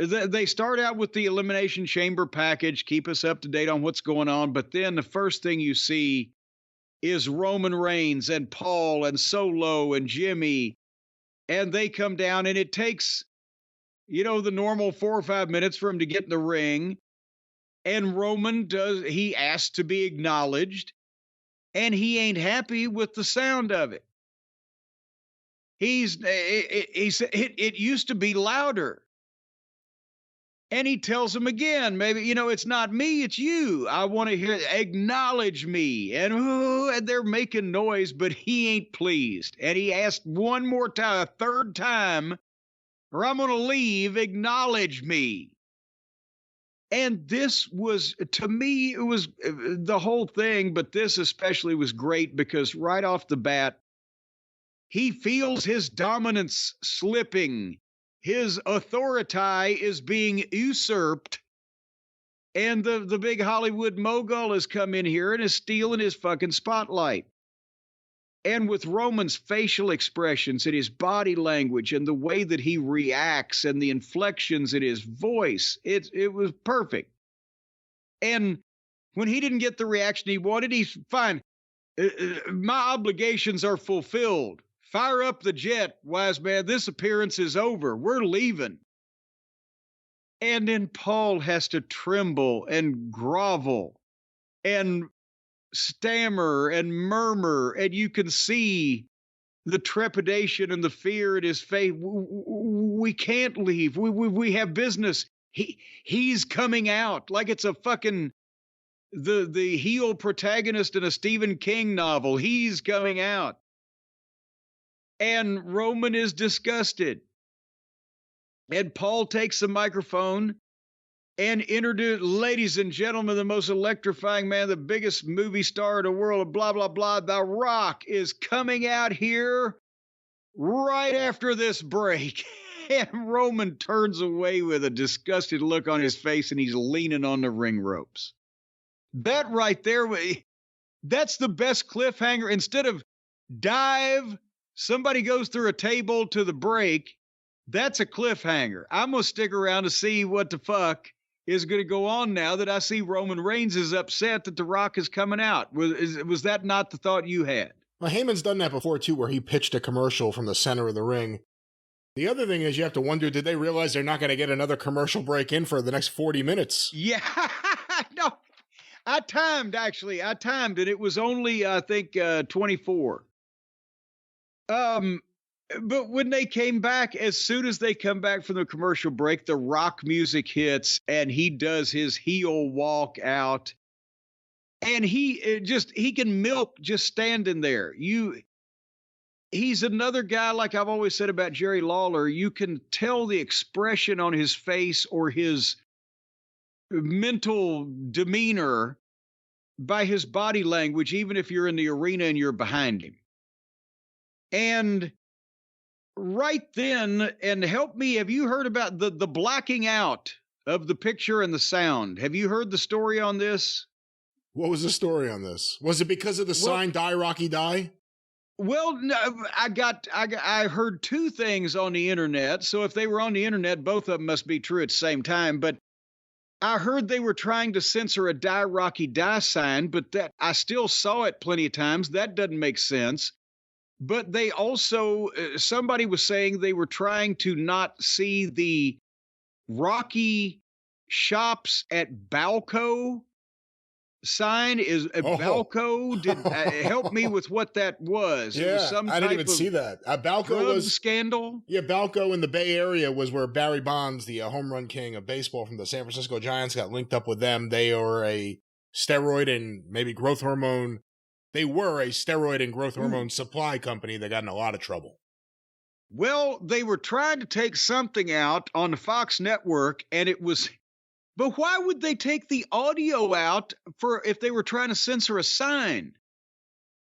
They start out with the Elimination Chamber package, keep us up to date on what's going on, but then the first thing you see is Roman Reigns and Paul and Solo and Jimmy, and they come down, and it takes, the normal 4 or 5 minutes for him to get in the ring, and Roman he asks to be acknowledged, and he ain't happy with the sound of it. It used to be louder. And he tells him again, maybe, it's not me, it's you. I want to hear, acknowledge me. And they're making noise, but he ain't pleased. And he asked one more time, a third time, or I'm going to leave, acknowledge me. And this was, to me, it was the whole thing, but this especially was great because right off the bat, he feels his dominance slipping. His authority is being usurped, and the big Hollywood mogul has come in here and is stealing his fucking spotlight. And with Roman's facial expressions and his body language and the way that he reacts and the inflections in his voice, it was perfect. And when he didn't get the reaction he wanted, he's fine. My obligations are fulfilled. Fire up the jet, wise man. This appearance is over. We're leaving. And then Paul has to tremble and grovel and stammer and murmur. And you can see the trepidation and the fear in his face. We can't leave. We have business. He's coming out like it's a fucking the heel protagonist in a Stephen King novel. He's coming out. And Roman is disgusted. And Paul takes the microphone and introduces, ladies and gentlemen, the most electrifying man, the biggest movie star in the world, blah, blah, blah. The Rock is coming out here right after this break. And Roman turns away with a disgusted look on his face, and he's leaning on the ring ropes. That right there, that's the best cliffhanger. Instead of dive, somebody goes through a table to the break. That's a cliffhanger. I'm going to stick around to see what the fuck is going to go on now that I see Roman Reigns is upset that The Rock is coming out. Was that not the thought you had? Well, Heyman's done that before, too, where he pitched a commercial from the center of the ring. The other thing is you have to wonder, did they realize they're not going to get another commercial break in for the next 40 minutes? Yeah, no, I timed, and it was only, I think, 24. But when they came back, as soon as they come back from the commercial break, the rock music hits and he does his heel walk out. And he can milk just standing there. He's another guy, like I've always said about Jerry Lawler, you can tell the expression on his face or his mental demeanor by his body language, even if you're in the arena and you're behind him. And right then, and help me, have you heard about the blacking out of the picture and the sound? Have you heard the story on this? What was the story on this? Was it because of the sign, Die Rocky Die? Well, no, I heard two things on the internet. So if they were on the internet, both of them must be true at the same time. But I heard they were trying to censor a Die Rocky Die sign, but that I still saw it plenty of times. That doesn't make sense. But they also, somebody was saying they were trying to not see the Rocky shops at Balco sign. Is Balco? Did help me with what that was? Yeah, it was some I didn't even see that. Balco was scandal. Yeah, Balco in the Bay Area was where Barry Bonds, the home run king of baseball from the San Francisco Giants, got linked up with them. They are a steroid and maybe growth hormone. They were a steroid and growth hormone supply company that got in a lot of trouble. Well, they were trying to take something out on the Fox network, and it was. But why would they take the audio out if they were trying to censor a sign?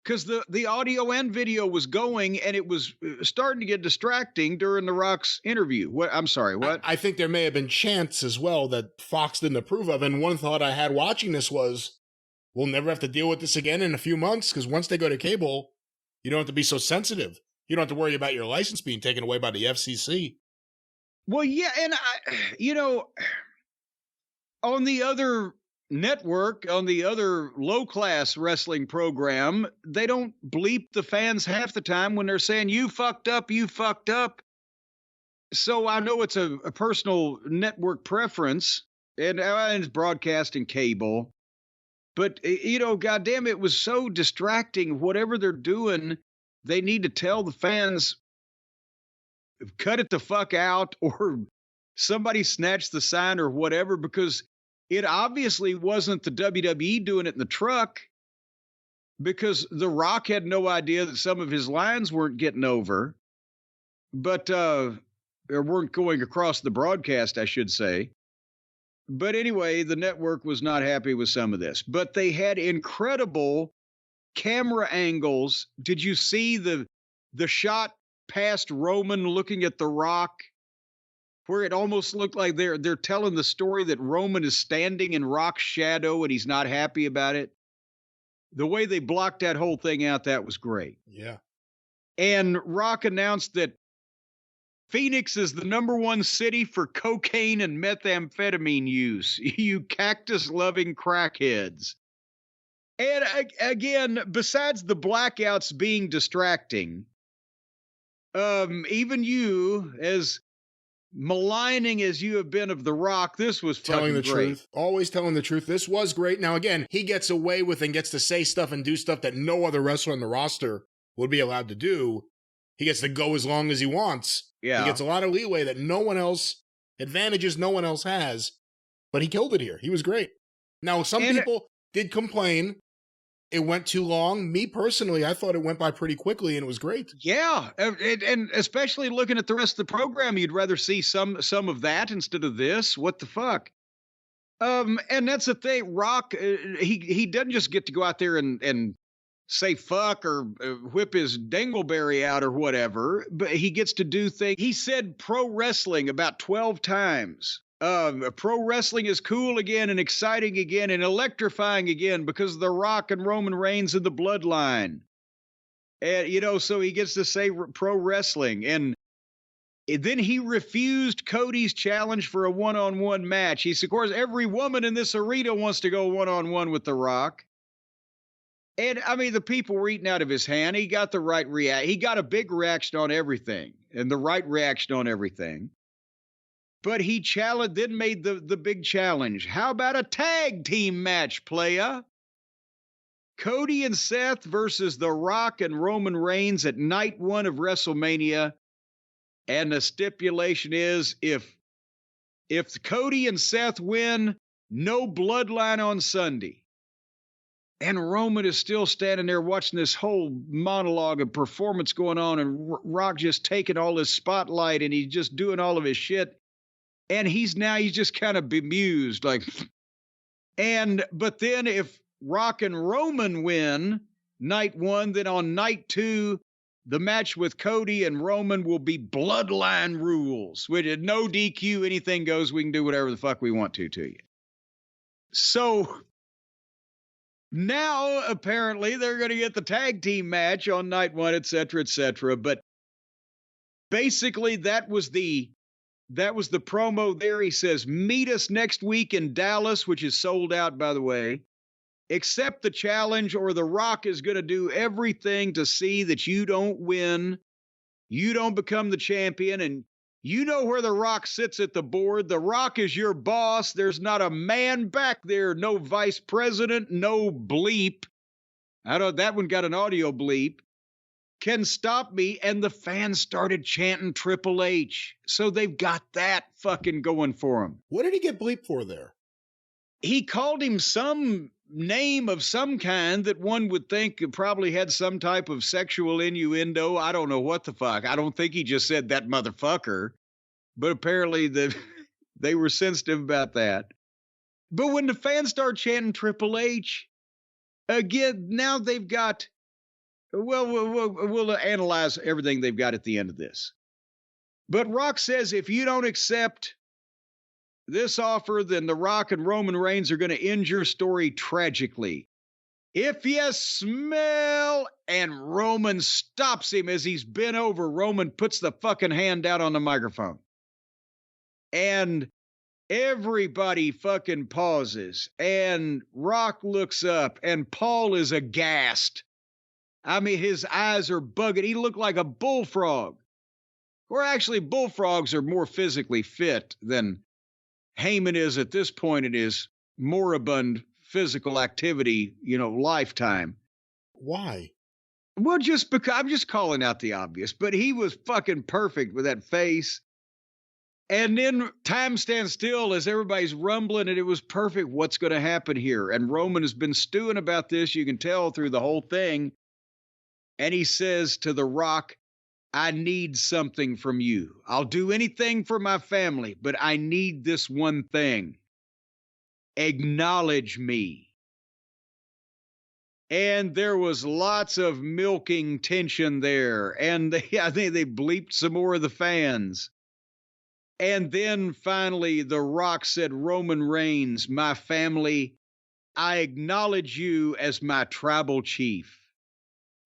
Because the audio and video was going, and it was starting to get distracting during The Rock's interview. I'm sorry, what? I think there may have been chants as well that Fox didn't approve of. And one thought I had watching this was, we'll never have to deal with this again in a few months, because once they go to cable, you don't have to be so sensitive. You don't have to worry about your license being taken away by the FCC. Well, yeah, and on the other network, on the other low-class wrestling program, they don't bleep the fans half the time when they're saying, you fucked up, you fucked up. So I know it's a personal network preference, and it's broadcasting cable. But, goddamn, it was so distracting. Whatever they're doing, they need to tell the fans, cut it the fuck out, or somebody snatch the sign or whatever, because it obviously wasn't the WWE doing it in the truck, because The Rock had no idea that some of his lines weren't getting over, but or weren't going across the broadcast, I should say. But anyway, the network was not happy with some of this. But they had incredible camera angles. Did you see the shot past Roman looking at The Rock, where it almost looked like they're telling the story that Roman is standing in Rock's shadow and he's not happy about it? The way they blocked that whole thing out, that was great. Yeah. And Rock announced that Phoenix is the #1 city for cocaine and methamphetamine use. You cactus-loving crackheads. And again, besides the blackouts being distracting, even you, as maligning as you have been of The Rock, this was telling the great. truth. Always telling the truth. This was great. Now, again, he gets away with and gets to say stuff and do stuff that no other wrestler on the roster would be allowed to do. He gets to go as long as he wants. Yeah. He gets a lot of leeway that advantages no one else has, but he killed it here. He was great. Now, some people did complain it went too long. Me personally, I thought it went by pretty quickly and it was great. Yeah. And especially looking at the rest of the program, you'd rather see some of that instead of this. What the fuck? And that's the thing. Rock, he doesn't just get to go out there and say fuck or whip his dingleberry out or whatever, but he gets to do things. He said pro wrestling about 12 times. Pro wrestling is cool again and exciting again and electrifying again because of The Rock and Roman Reigns and the bloodline. And, so he gets to say pro wrestling. And then he refused Cody's challenge for a one-on-one match. He said, of course, every woman in this arena wants to go one-on-one with The Rock. And I mean, the people were eating out of his hand. He got the right react. He got a big reaction on everything and the right reaction on everything. But he challenged, then made the big challenge. How about a tag team match, playa? Cody and Seth versus The Rock and Roman Reigns at night 1 of WrestleMania. And the stipulation is if Cody and Seth win, no bloodline on Sunday. And Roman is still standing there watching this whole monologue and performance going on, and Rock just taking all his spotlight, and he's just doing all of his shit. And he's just kind of bemused, like, but then if Rock and Roman win night 1, then on night 2, the match with Cody and Roman will be bloodline rules, which is no DQ, anything goes. We can do whatever the fuck we want to you. So now apparently they're going to get the tag team match on night 1, et cetera, et cetera. But basically that was the promo there. He says, meet us next week in Dallas, which is sold out, by the way. Accept the challenge, or The Rock is going to do everything to see that you don't win. You don't become the champion. And you know where The Rock sits at the board. The Rock is your boss. There's not a man back there. No vice president, no bleep. That one got an audio bleep. Can stop me. And the fans started chanting Triple H. So they've got that fucking going for him. What did he get bleep for there? He called him some name of some kind that one would think probably had some type of sexual innuendo. I don't know what the fuck. I don't think he just said that motherfucker. But apparently they were sensitive about that. But when the fans start chanting Triple H, again, now they've got... We'll analyze everything they've got at the end of this. But Rock says if you don't accept this offer, then The Rock and Roman Reigns are going to end your story tragically. If you smell... And Roman stops him as he's bent over. Roman puts the fucking hand out on the microphone. And everybody fucking pauses. And Rock looks up. And Paul is aghast. I mean, his eyes are bugging. He looked like a bullfrog. Or actually, bullfrogs are more physically fit than Heyman is at this point in his moribund physical activity, lifetime. Why? Well, just because I'm just calling out the obvious, but he was fucking perfect with that face. And then time stands still as everybody's rumbling, and it was perfect. What's going to happen here? And Roman has been stewing about this. You can tell through the whole thing. And he says to The Rock, I need something from you. I'll do anything for my family, but I need this one thing. Acknowledge me. And there was lots of milking tension there. And I think they bleeped some more of the fans. And then finally, The Rock said, Roman Reigns, my family, I acknowledge you as my tribal chief.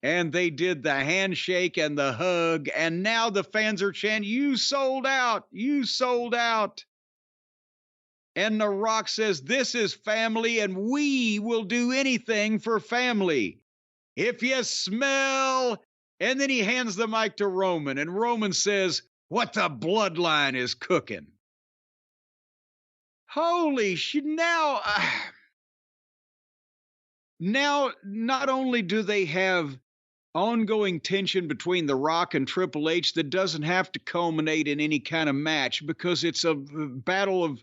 And they did the handshake and the hug. And now the fans are chanting, you sold out. You sold out. And The Rock says, this is family and we will do anything for family. If you smell. And then he hands the mic to Roman. And Roman says, what the bloodline is cooking. Holy shit. Now, not only do they have ongoing tension between The Rock and Triple H that doesn't have to culminate in any kind of match because it's a battle of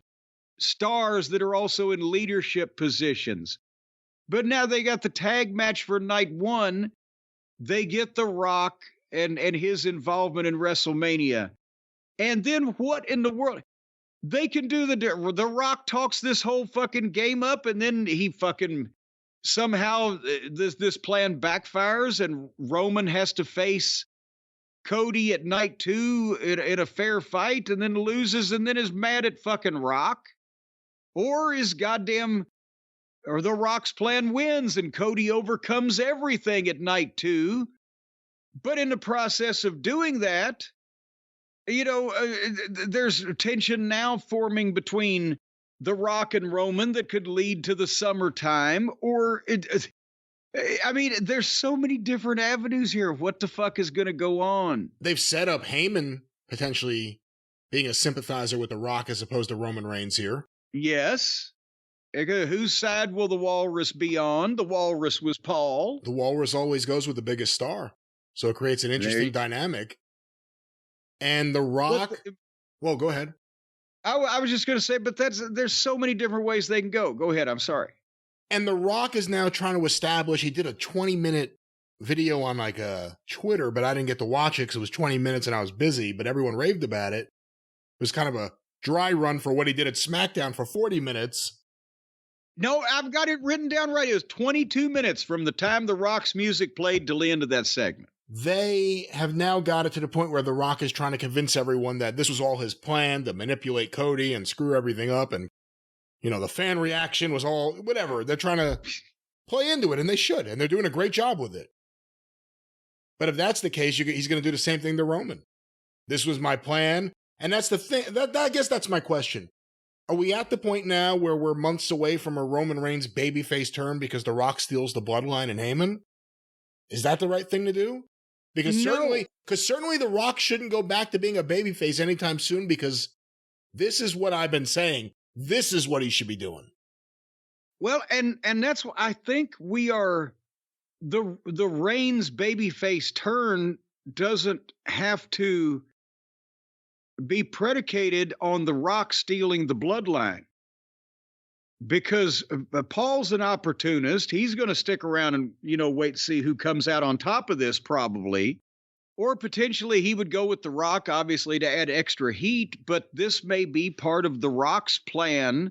stars that are also in leadership positions. But now they got the tag match for night 1. They get The Rock and his involvement in WrestleMania. And then what in the world? They can do The Rock talks this whole fucking game up, and then he fucking somehow this plan backfires and Roman has to face Cody at night 2 in a fair fight and then loses and then is mad at fucking Rock. Or The Rock's plan wins and Cody overcomes everything at night 2. But in the process of doing that, there's tension now forming between The Rock and Roman that could lead to the summertime, or I mean, there's so many different avenues here. What the fuck is going to go on? They've set up Heyman potentially being a sympathizer with The Rock as opposed to Roman Reigns here. Yes. Whose side will the Walrus be on? The Walrus was Paul. The Walrus always goes with the biggest star. So it creates an interesting dynamic. And The Rock... Well, go ahead. I was just going to say, but there's so many different ways they can go. Go ahead. I'm sorry. And The Rock is now trying to establish, he did a 20-minute video on like a Twitter, but I didn't get to watch it because it was 20 minutes and I was busy, but everyone raved about it. It was kind of a dry run for what he did at SmackDown for 40 minutes. No, I've got it written down right. It was 22 minutes from the time The Rock's music played till the end of that segment. They have now got it to the point where The Rock is trying to convince everyone that this was all his plan to manipulate Cody and screw everything up. And, you know, the fan reaction was all whatever. They're trying to play into it, and they should. And they're doing a great job with it. But if that's the case, he's going to do the same thing to Roman. This was my plan. And that's the thing. I guess that's my question. Are we at the point now where we're months away from a Roman Reigns babyface turn because The Rock steals the bloodline in Heyman? Is that the right thing to do? Because certainly The Rock shouldn't go back to being a babyface anytime soon, because this is what I've been saying. This is what he should be doing. Well, and that's what I think we are. The Reigns babyface turn doesn't have to be predicated on The Rock stealing the bloodline, because Paul's an opportunist. He's going to stick around and, wait to see who comes out on top of this, probably. Or potentially he would go with The Rock, obviously, to add extra heat. But this may be part of The Rock's plan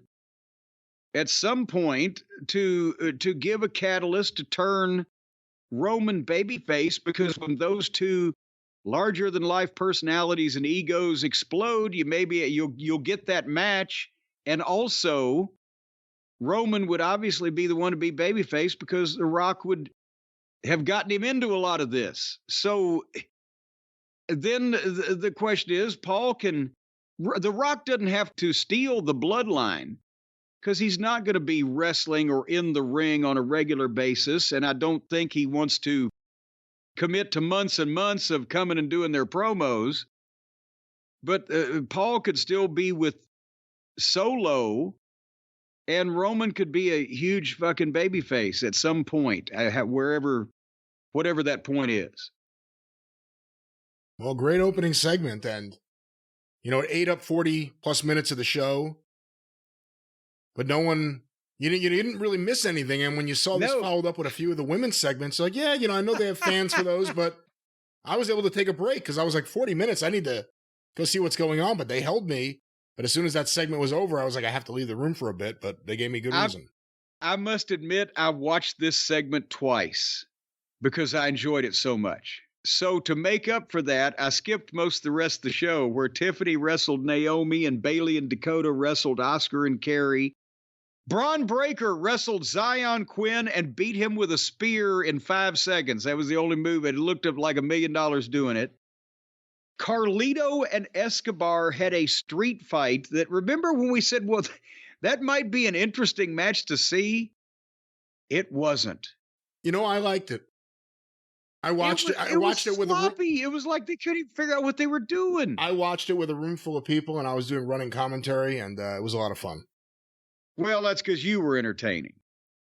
at some point to give a catalyst to turn Roman babyface, because when those two larger than life personalities and egos explode, you'll get that match. And also, Roman would obviously be the one to be babyface because The Rock would have gotten him into a lot of this. So then the question is, The Rock doesn't have to steal the bloodline, because he's not going to be wrestling or in the ring on a regular basis. And I don't think he wants to commit to months and months of coming and doing their promos. But Paul could still be with Solo, and Roman could be a huge fucking babyface at some point, whatever that point is. Well, great opening segment. And, it ate up 40 plus minutes of the show, but you didn't really miss anything. And when you saw this followed up with a few of the women's segments, like, yeah, I know they have fans for those, but I was able to take a break because I was like, 40 minutes, I need to go see what's going on. But they held me. But as soon as that segment was over, I was like, I have to leave the room for a bit, but they gave me good reason. I must admit, I watched this segment twice because I enjoyed it so much. So to make up for that, I skipped most of the rest of the show, where Tiffany wrestled Naomi and Bayley and Dakota wrestled Oscar and Carrie. Braun Breaker wrestled Zion Quinn and beat him with a spear in 5 seconds. That was the only move. It looked like $1 million doing it. Carlito and Escobar had a street fight that, remember when we said, well, that might be an interesting match to see? It wasn't. I liked it. I watched it with sloppy. It was like they couldn't even figure out what they were doing. I watched it with a room full of people, and I was doing running commentary, and it was a lot of fun. Well, that's because you were entertaining.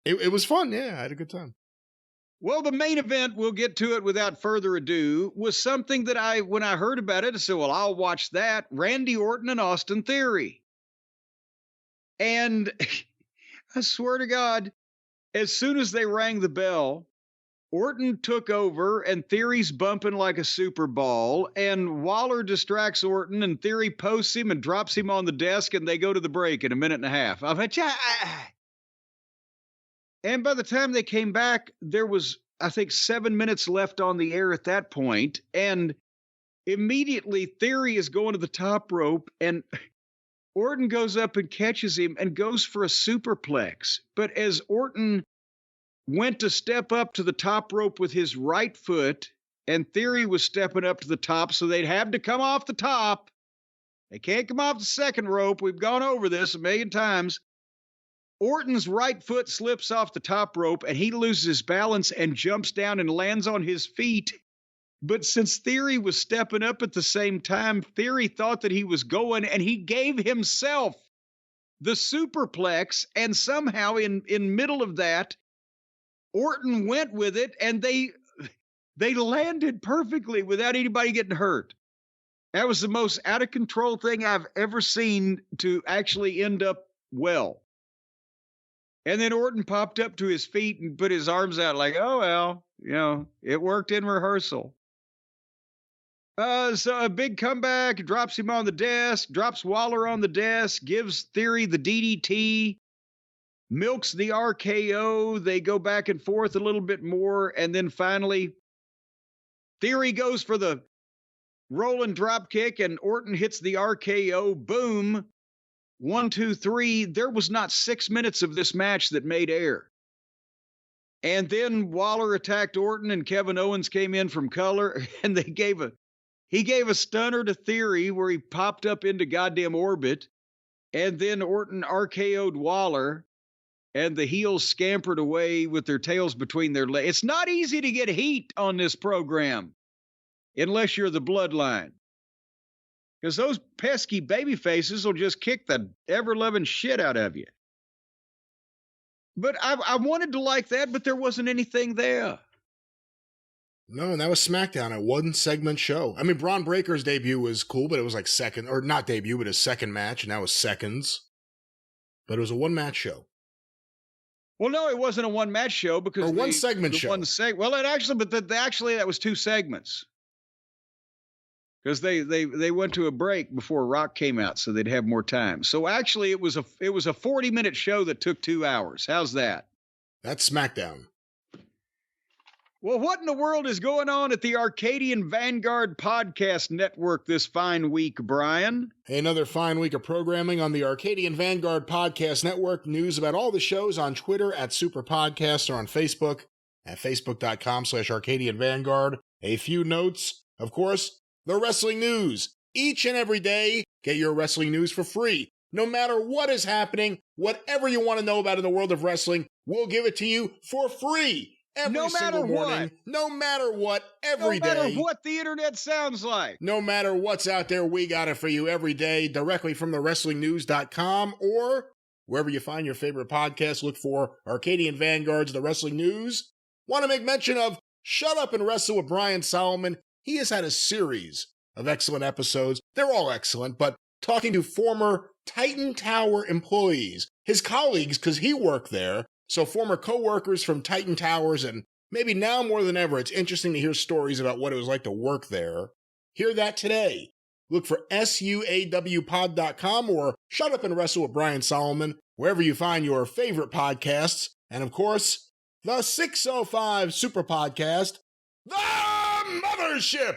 It was fun. Yeah, I had a good time. Well, the main event, we'll get to it without further ado, was something that when I heard about it, I said, well, I'll watch that. Randy Orton and Austin Theory. And I swear to God, as soon as they rang the bell, Orton took over and Theory's bumping like a Super Ball, and Waller distracts Orton and Theory posts him and drops him on the desk, and they go to the break in 1.5 minutes. I'm like, and by the time they came back, there was, I think, 7 minutes left on the air at that point. And immediately Theory is going to the top rope, and Orton goes up and catches him and goes for a superplex. But as Orton went to step up to the top rope with his right foot, and Theory was stepping up to the top, so they'd have to come off the top. They can't come off the second rope. We've gone over this 1 million times. Orton's right foot slips off the top rope, and he loses his balance and jumps down and lands on his feet. But since Theory was stepping up at the same time, Theory thought that he was going, and he gave himself the superplex, and somehow in middle of that, Orton went with it, and they landed perfectly without anybody getting hurt. That was the most out of control thing I've ever seen to actually end up well. And then Orton popped up to his feet and put his arms out like, oh, well, it worked in rehearsal. So a big comeback, drops him on the desk, drops Waller on the desk, gives Theory the DDT, milks the RKO. They go back and forth a little bit more. And then finally, Theory goes for the rolling drop kick, and Orton hits the RKO. Boom. 1, 2, 3. There was not 6 minutes of this match that made air. And then Waller attacked Orton, and Kevin Owens came in from color, and he gave a stunner to Theory where he popped up into goddamn orbit. And then Orton RKO'd Waller, and the heels scampered away with their tails between their legs. It's not easy to get heat on this program unless you're the Bloodline. Because those pesky baby faces will just kick the ever-loving shit out of you. But I wanted to like that, but there wasn't anything there. No, and that was SmackDown, a one-segment show. I mean, Braun Breaker's debut was cool, but it was like second, or not debut, but his second match, and that was seconds. But it was a one-match show. Well, no, it wasn't a one-match show because or one-segment show. Actually, that was 2 segments. Because they went to a break before Rock came out, so they'd have more time. So actually, it was a 40-minute show that took 2 hours. How's that? That's SmackDown. Well, what in the world is going on at the Arcadian Vanguard Podcast Network this fine week, Brian? Hey, another fine week of programming on the Arcadian Vanguard Podcast Network. News about all the shows on Twitter at Superpodcast or on Facebook at facebook.com/Arcadian Vanguard. A few notes, of course, the wrestling news. Each and every day, get your wrestling news for free. No matter what is happening, whatever you want to know about in the world of wrestling, we'll give it to you for free. Every single morning, no matter what, every day. No matter what the internet sounds like. No matter what's out there, we got it for you every day, directly from thewrestlingnews.com or wherever you find your favorite podcast. Look for Arcadian Vanguard's The Wrestling News. Want to make mention of Shut Up and Wrestle with Brian Solomon. He has had a series of excellent episodes. They're all excellent, but talking to former Titan Tower employees, his colleagues, because he worked there. So former co-workers from Titan Towers, and maybe now more than ever, it's interesting to hear stories about what it was like to work there. Hear that today. Look for SUAWpod.com or Shut Up and Wrestle with Brian Solomon, wherever you find your favorite podcasts. And of course, the 605 Superpodcast, The Mothership!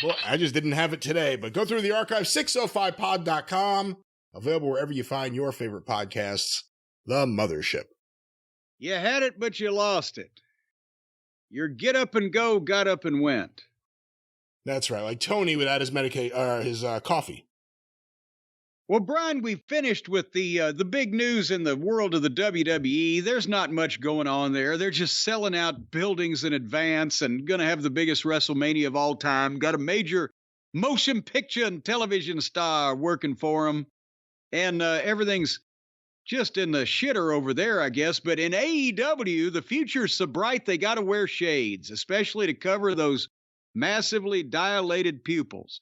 Well, I just didn't have it today, but go through the archive, 605pod.com, available wherever you find your favorite podcasts, The Mothership. You had it, but you lost it. Your get up and go got up and went. That's right, like Tony without his his coffee. Well, Brian, we finished with the big news in the world of the WWE. There's not much going on there. They're just selling out buildings in advance and going to have the biggest WrestleMania of all time. Got a major motion picture and television star working for them. And everything's just in the shitter over there, I guess. But in AEW, the future's so bright they got to wear shades, especially to cover those massively dilated pupils.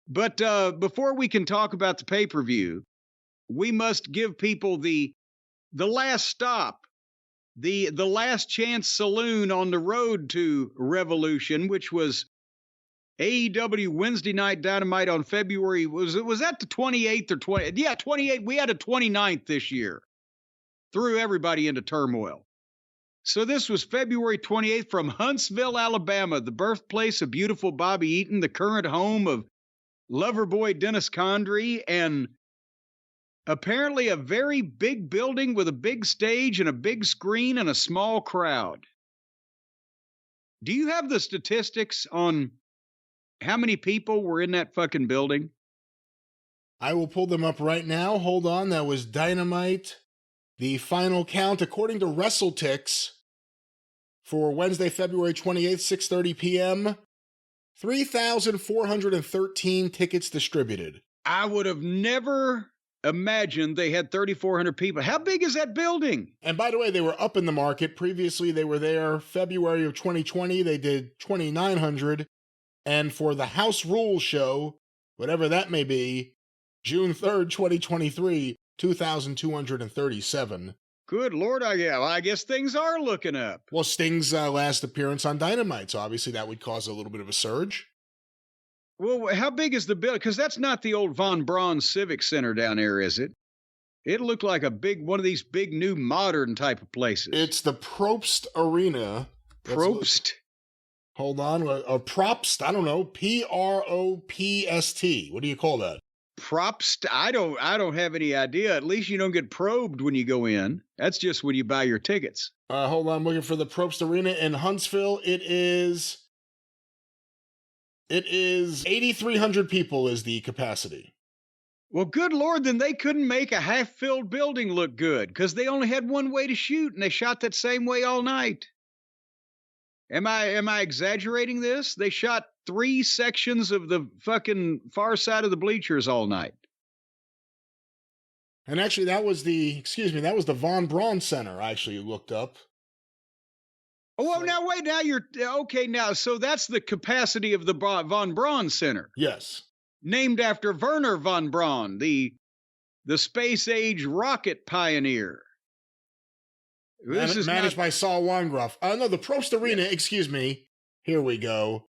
But before we can talk about the pay-per-view, we must give people the last stop, the last chance saloon on the road to Revolution, which was AEW Wednesday Night Dynamite on February. Was that the 28th or 20? Yeah, 28. We had a 29th this year. Threw everybody into turmoil. So this was February 28th from Huntsville, Alabama, the birthplace of beautiful Bobby Eaton, the current home of Loverboy Dennis Condrey, and apparently a very big building with a big stage and a big screen and a small crowd. Do you have the statistics on how many people were in that fucking building? I will pull them up right now. Hold on. That was Dynamite. The final count, according to WrestleTix, for Wednesday, February 28th, 6:30 p.m., 3,413 tickets distributed. I would have never imagined they had 3,400 people. How big is that building? And by the way, they were up in the market. Previously, they were there February of 2020. They did 2,900. And for the House Rules show, whatever that may be, June 3rd, 2023, 2,237. Good Lord, I guess things are looking up. Well, Sting's last appearance on Dynamite, so obviously that would cause a little bit of a surge. Well, how big is the building? Because that's not the old Von Braun Civic Center down there, is it? It looked like one of these big new modern type of places. It's the Probst Arena. Probst? Hold on. Propst, I don't know. Propst. What do you call that? Propst? I don't have any idea. At least you don't get probed when you go in. That's just when you buy your tickets. Hold on. I'm looking for the Probst Arena in Huntsville. It is 8,300 people is the capacity. Well, good Lord, then they couldn't make a half-filled building look good because they only had one way to shoot, and they shot that same way all night. Am I exaggerating this? They shot 3 sections of the fucking far side of the bleachers all night. And actually, that was the Von Braun Center I actually looked up. Oh, well, now wait, now you're, okay, now, so that's the capacity of the Von Braun Center. Yes. Named after Werner von Braun, the space-age rocket pioneer. This is managed by Saul Wangroff. No, the Probst Arena, excuse me. Here we go.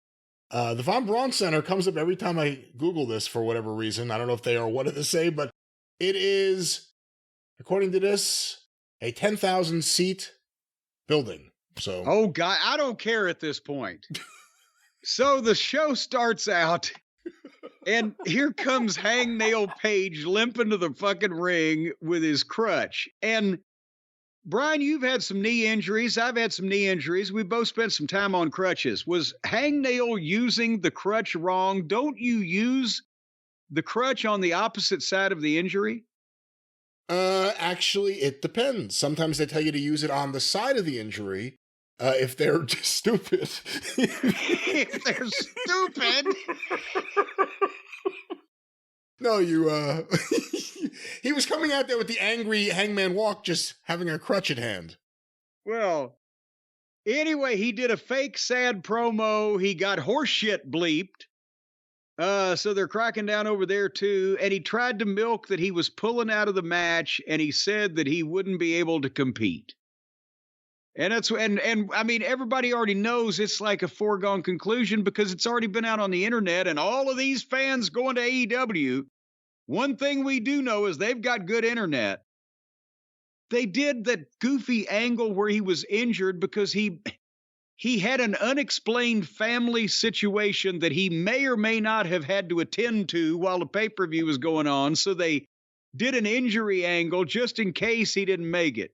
The Von Braun Center comes up every time I Google this for whatever reason. I don't know if they are what did they say, but it is, according to this, a 10,000-seat building. So, oh, God, I don't care at this point. So the show starts out, and here comes Hangnail Page limping to the fucking ring with his crutch. And Brian, you've had some knee injuries. I've had some knee injuries. We both spent some time on crutches. Was Hangnail using the crutch wrong? Don't you use the crutch on the opposite side of the injury? Actually, it depends. Sometimes they tell you to use it on the side of the injury if they're just stupid. If they're stupid? No, he was coming out there with the angry Hangman walk, just having a crutch at hand. Well, anyway, he did a fake sad promo. He got horseshit bleeped. So they're cracking down over there too. And he tried to milk that he was pulling out of the match, and he said that he wouldn't be able to compete. And I mean, everybody already knows it's like a foregone conclusion because it's already been out on the internet, and all of these fans going to AEW, one thing we do know is they've got good internet. They did that goofy angle where he was injured because he had an unexplained family situation that he may or may not have had to attend to while the pay-per-view was going on. So they did an injury angle just in case he didn't make it.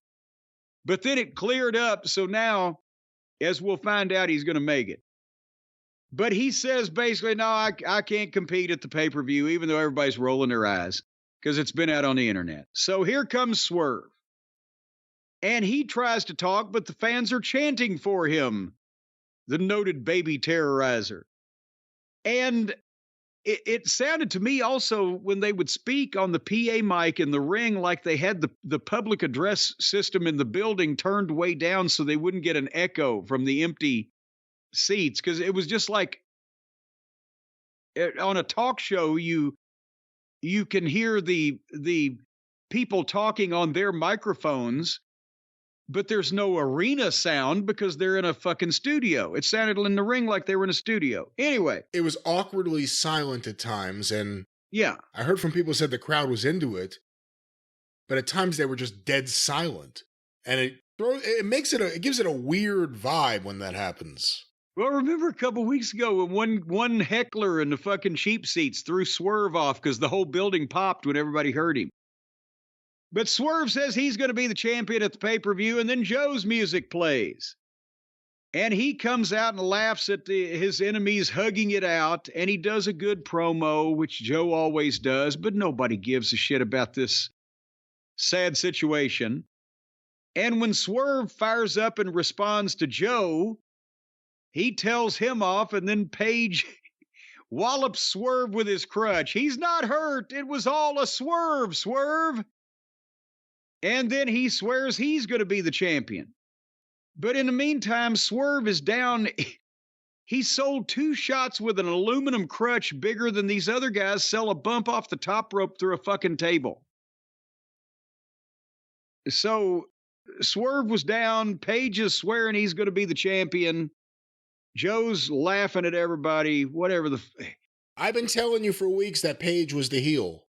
But then it cleared up, so now, as we'll find out, he's going to make it. But he says basically, no, I can't compete at the pay-per-view, even though everybody's rolling their eyes, because it's been out on the internet. So here comes Swerve. And he tries to talk, but the fans are chanting for him, the noted baby terrorizer. And it sounded to me also when they would speak on the PA mic in the ring like they had the public address system in the building turned way down so they wouldn't get an echo from the empty seats, because it was just like on a talk show you can hear the people talking on their microphones, but there's no arena sound because they're in a fucking studio. It sounded in the ring like they were in a studio. Anyway. It was awkwardly silent at times, and yeah, I heard from people who said the crowd was into it, but at times they were just dead silent. And it gives it a weird vibe when that happens. Well, remember a couple weeks ago when one heckler in the fucking cheap seats threw Swerve off because the whole building popped when everybody heard him. But Swerve says he's going to be the champion at the pay-per-view, and then Joe's music plays. And he comes out and laughs at his enemies hugging it out, and he does a good promo, which Joe always does, but nobody gives a shit about this sad situation. And when Swerve fires up and responds to Joe, he tells him off, and then Page wallops Swerve with his crutch. He's not hurt. It was all a swerve. And then he swears he's going to be the champion. But in the meantime, Swerve is down. He sold 2 shots with an aluminum crutch bigger than these other guys sell a bump off the top rope through a fucking table. So Swerve was down. Page is swearing he's going to be the champion. Joe's laughing at everybody, whatever the... I've been telling you for weeks that Page was the heel.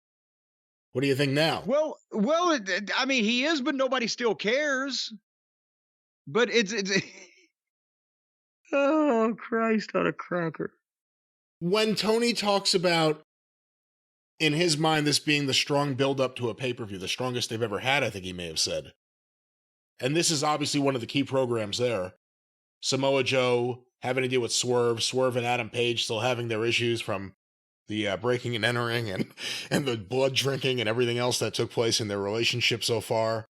What do you think now? Well, I mean, he is, but nobody still cares. But it's oh, Christ on a cracker. When Tony talks about, in his mind, this being the strong build-up to a pay-per-view, the strongest they've ever had, I think he may have said. And this is obviously one of the key programs there. Samoa Joe having to deal with Swerve and Adam Page still having their issues from the breaking and entering and the blood drinking and everything else that took place in their relationship so far.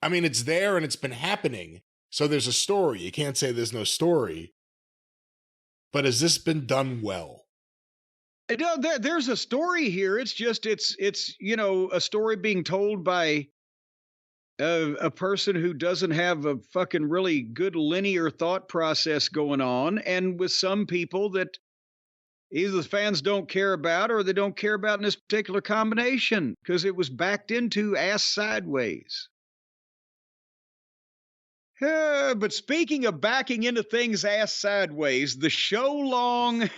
I mean, it's there and it's been happening. So there's a story. You can't say there's no story. But has this been done well? No, there's a story here. It's just, it's a story being told by a person who doesn't have a fucking really good linear thought process going on. And with some people that either the fans don't care about or they don't care about in this particular combination because it was backed into ass sideways. But speaking of backing into things ass sideways, the show-long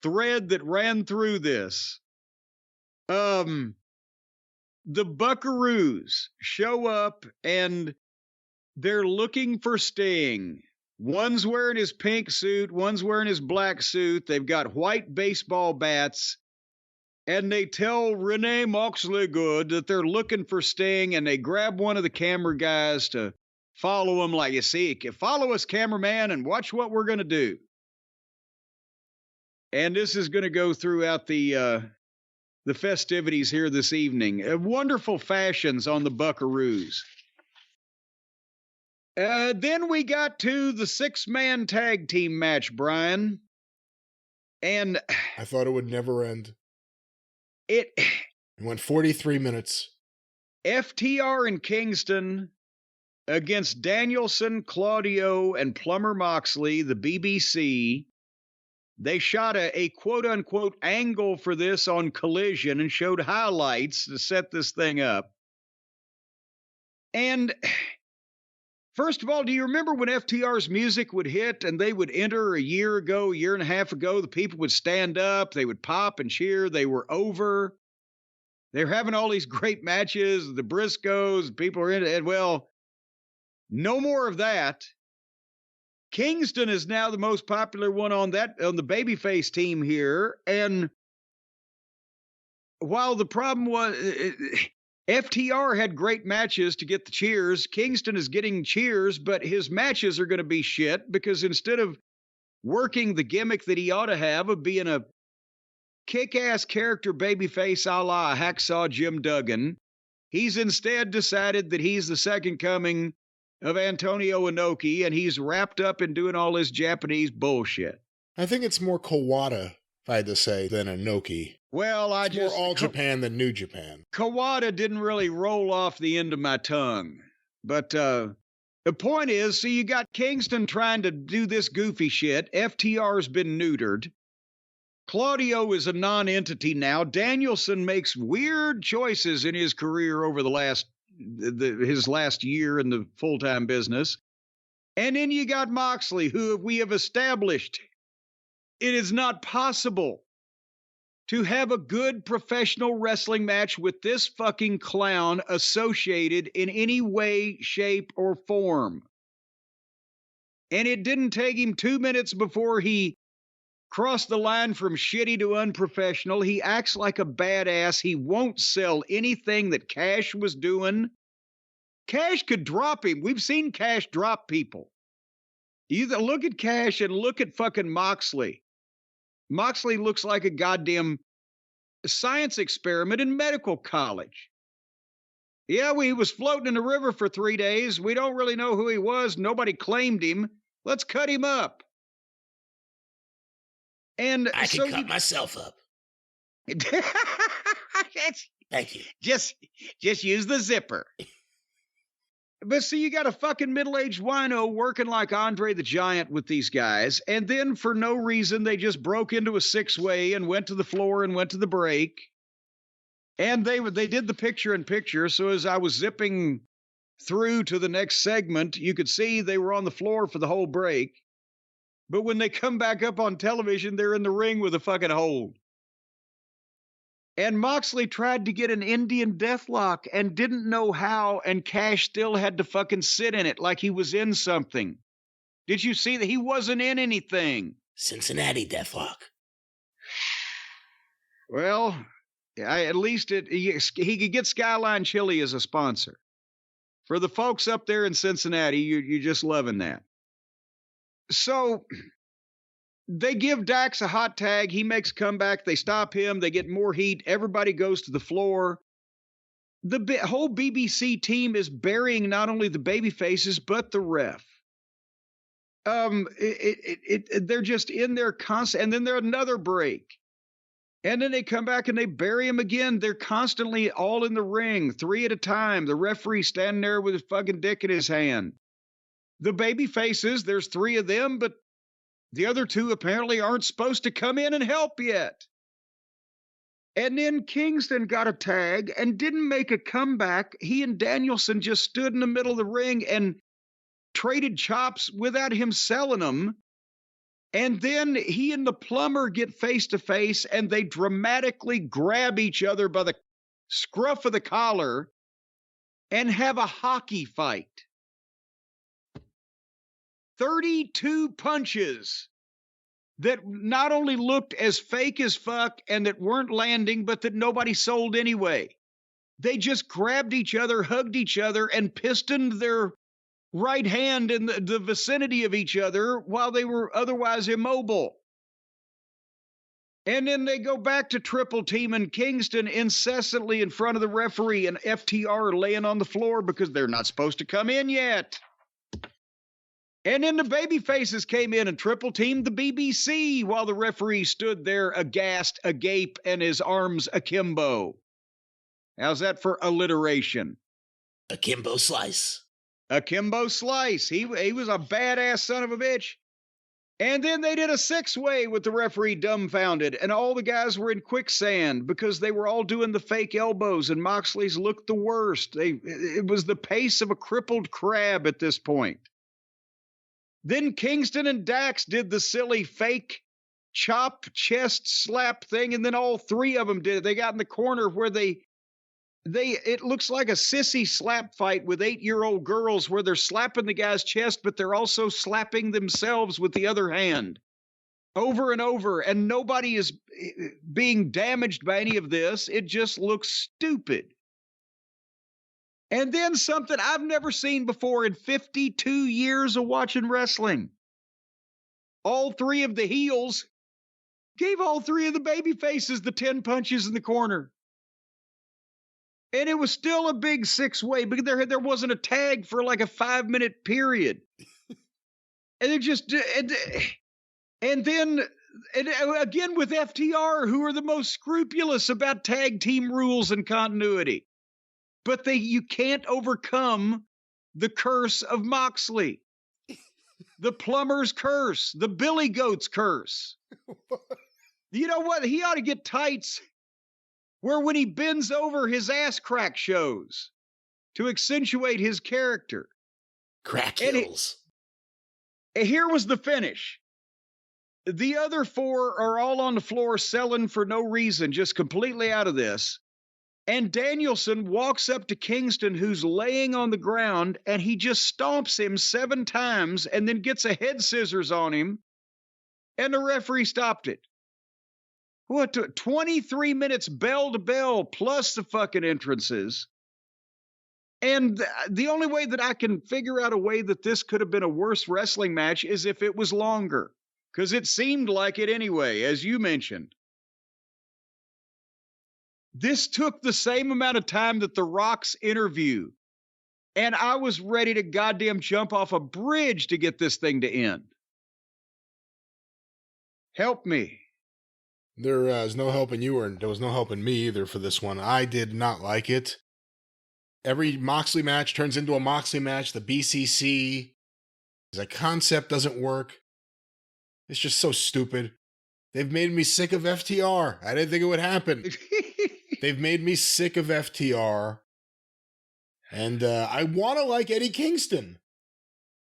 thread that ran through this, the Buckaroos show up and they're looking for Sting. One's wearing his pink suit, one's wearing his black suit. They've got white baseball bats. And they tell Renee Moxley Good that they're looking for Sting, and they grab one of the camera guys to follow him like, you see, follow us, cameraman, and watch what we're going to do. And this is going to go throughout the festivities here this evening. Wonderful fashions on the Buckaroos. Then we got to the 6-man tag team match, Brian. And I thought it would never end. It went 43 minutes. FTR and Kingston against Danielson, Claudio, and Plumber Moxley, the BBC. They shot a quote-unquote angle for this on Collision and showed highlights to set this thing up. And first of all, do you remember when FTR's music would hit and they would enter a year and a half ago, the people would stand up, they would pop and cheer, they were over. They were having all these great matches, the Briscoes, people are in it. Well, no more of that. Kingston is now the most popular one on the babyface team here. And while the problem was FTR had great matches to get the cheers, Kingston is getting cheers, but his matches are going to be shit because instead of working the gimmick that he ought to have of being a kick-ass character babyface a la Hacksaw Jim Duggan, he's instead decided that he's the second coming of Antonio Inoki, and he's wrapped up in doing all this Japanese bullshit. I think it's more Kawada, if I had to say, than Inoki. Well, it's more All Japan than New Japan. Kawada didn't really roll off the end of my tongue. But the point is, so you got Kingston trying to do this goofy shit. FTR's been neutered. Claudio is a non-entity now. Danielson makes weird choices in his career over his last year in the full-time business. And then you got Moxley, who we have established it is not possible to have a good professional wrestling match with this fucking clown associated in any way, shape, or form. And it didn't take him 2 minutes before he crossed the line from shitty to unprofessional. He acts like a badass. He won't sell anything that Cash was doing. Cash could drop him. We've seen Cash drop people. Either look at Cash and look at fucking Moxley. Moxley looks like a goddamn science experiment in medical college. Yeah, he was floating in the river for 3 days. We don't really know who he was. Nobody claimed him. Let's cut him up. And I can cut myself up. Thank you. Just use the zipper. But see, you got a fucking middle-aged wino working like Andre the Giant with these guys, and then for no reason, they just broke into a six-way and went to the floor and went to the break. And they did the picture-in-picture, so as I was zipping through to the next segment, you could see they were on the floor for the whole break. But when they come back up on television, they're in the ring with a fucking hold. And Moxley tried to get an Indian deathlock and didn't know how, and Cash still had to fucking sit in it like he was in something. Did you see that he wasn't in anything? Cincinnati deathlock. Well, at least he could get Skyline Chili as a sponsor. For the folks up there in Cincinnati, you're just loving that. So they give Dax a hot tag. He makes a comeback. They stop him. They get more heat. Everybody goes to the floor. The whole BBC team is burying not only the baby faces, but the ref. They're just in there constant. And then there's another break. And then they come back and they bury him again. They're constantly all in the ring, 3 at a time. The referee standing there with his fucking dick in his hand. The baby faces, there's 3 of them, but the other 2 apparently aren't supposed to come in and help yet. And then Kingston got a tag and didn't make a comeback. He and Danielson just stood in the middle of the ring and traded chops without him selling them. And then he and the plumber get face to face and they dramatically grab each other by the scruff of the collar and have a hockey fight. 32 punches that not only looked as fake as fuck and that weren't landing, but that nobody sold anyway. They just grabbed each other, hugged each other, and pistoned their right hand in the vicinity of each other while they were otherwise immobile. And then they go back to triple teaming Kingston incessantly in front of the referee and FTR laying on the floor because they're not supposed to come in yet. And then the baby faces came in and triple teamed the BBC while the referee stood there aghast, agape, and his arms akimbo. How's that for alliteration? Akimbo Slice. Akimbo Slice. He was a badass son of a bitch. And then they did a 6-way with the referee dumbfounded, and all the guys were in quicksand because they were all doing the fake elbows, and Moxley's looked the worst. It was the pace of a crippled crab at this point. Then Kingston and Dax did the silly fake chop chest slap thing, and then all 3 of them did it. They got in the corner where it looks like a sissy slap fight with 8-year-old girls where they're slapping the guy's chest, but they're also slapping themselves with the other hand over and over, and nobody is being damaged by any of this. It just looks stupid. And then something I've never seen before in 52 years of watching wrestling. All 3 of the heels gave all 3 of the baby faces the 10 punches in the corner. And it was still a big 6-way because there wasn't a tag for like a 5-minute period. And it just, and then again with FTR, who are the most scrupulous about tag team rules and continuity. But you can't overcome the curse of Moxley. The plumber's curse. The Billy Goat's curse. You know what? He ought to get tights where when he bends over, his ass crack shows to accentuate his character. Crack heels. And here was the finish. The other 4 are all on the floor selling for no reason, just completely out of this. And Danielson walks up to Kingston, who's laying on the ground, and he just stomps him 7 times and then gets a head scissors on him, and the referee stopped it. What, 23 minutes bell to bell plus the fucking entrances. And the only way that I can figure out a way that this could have been a worse wrestling match is if it was longer. Because it seemed like it anyway, as you mentioned. This took the same amount of time that The Rock's interview. And I was ready to goddamn jump off a bridge to get this thing to end. Help me. There is no helping you, or there was no helping me either for this one. I did not like it. Every Moxley match turns into a Moxley match. The BCC, the concept doesn't work. It's just so stupid. They've made me sick of FTR. I didn't think it would happen. They've made me sick of FTR. And I want to like Eddie Kingston.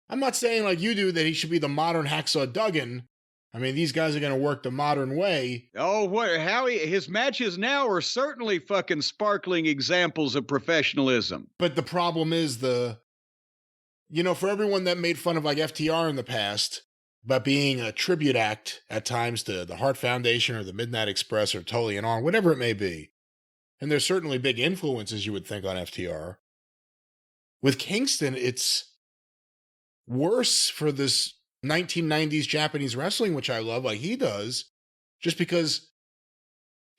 I'm not saying like you do that he should be the modern Hacksaw Duggan. I mean, these guys are going to work the modern way. Oh, what? His matches now are certainly fucking sparkling examples of professionalism. But the problem is for everyone that made fun of like FTR in the past about being a tribute act at times to the Hart Foundation or the Midnight Express or Tully and On, whatever it may be. And there's certainly big influences you would think on FTR. With Kingston, it's worse for this 1990s Japanese wrestling, which I love, like he does, just because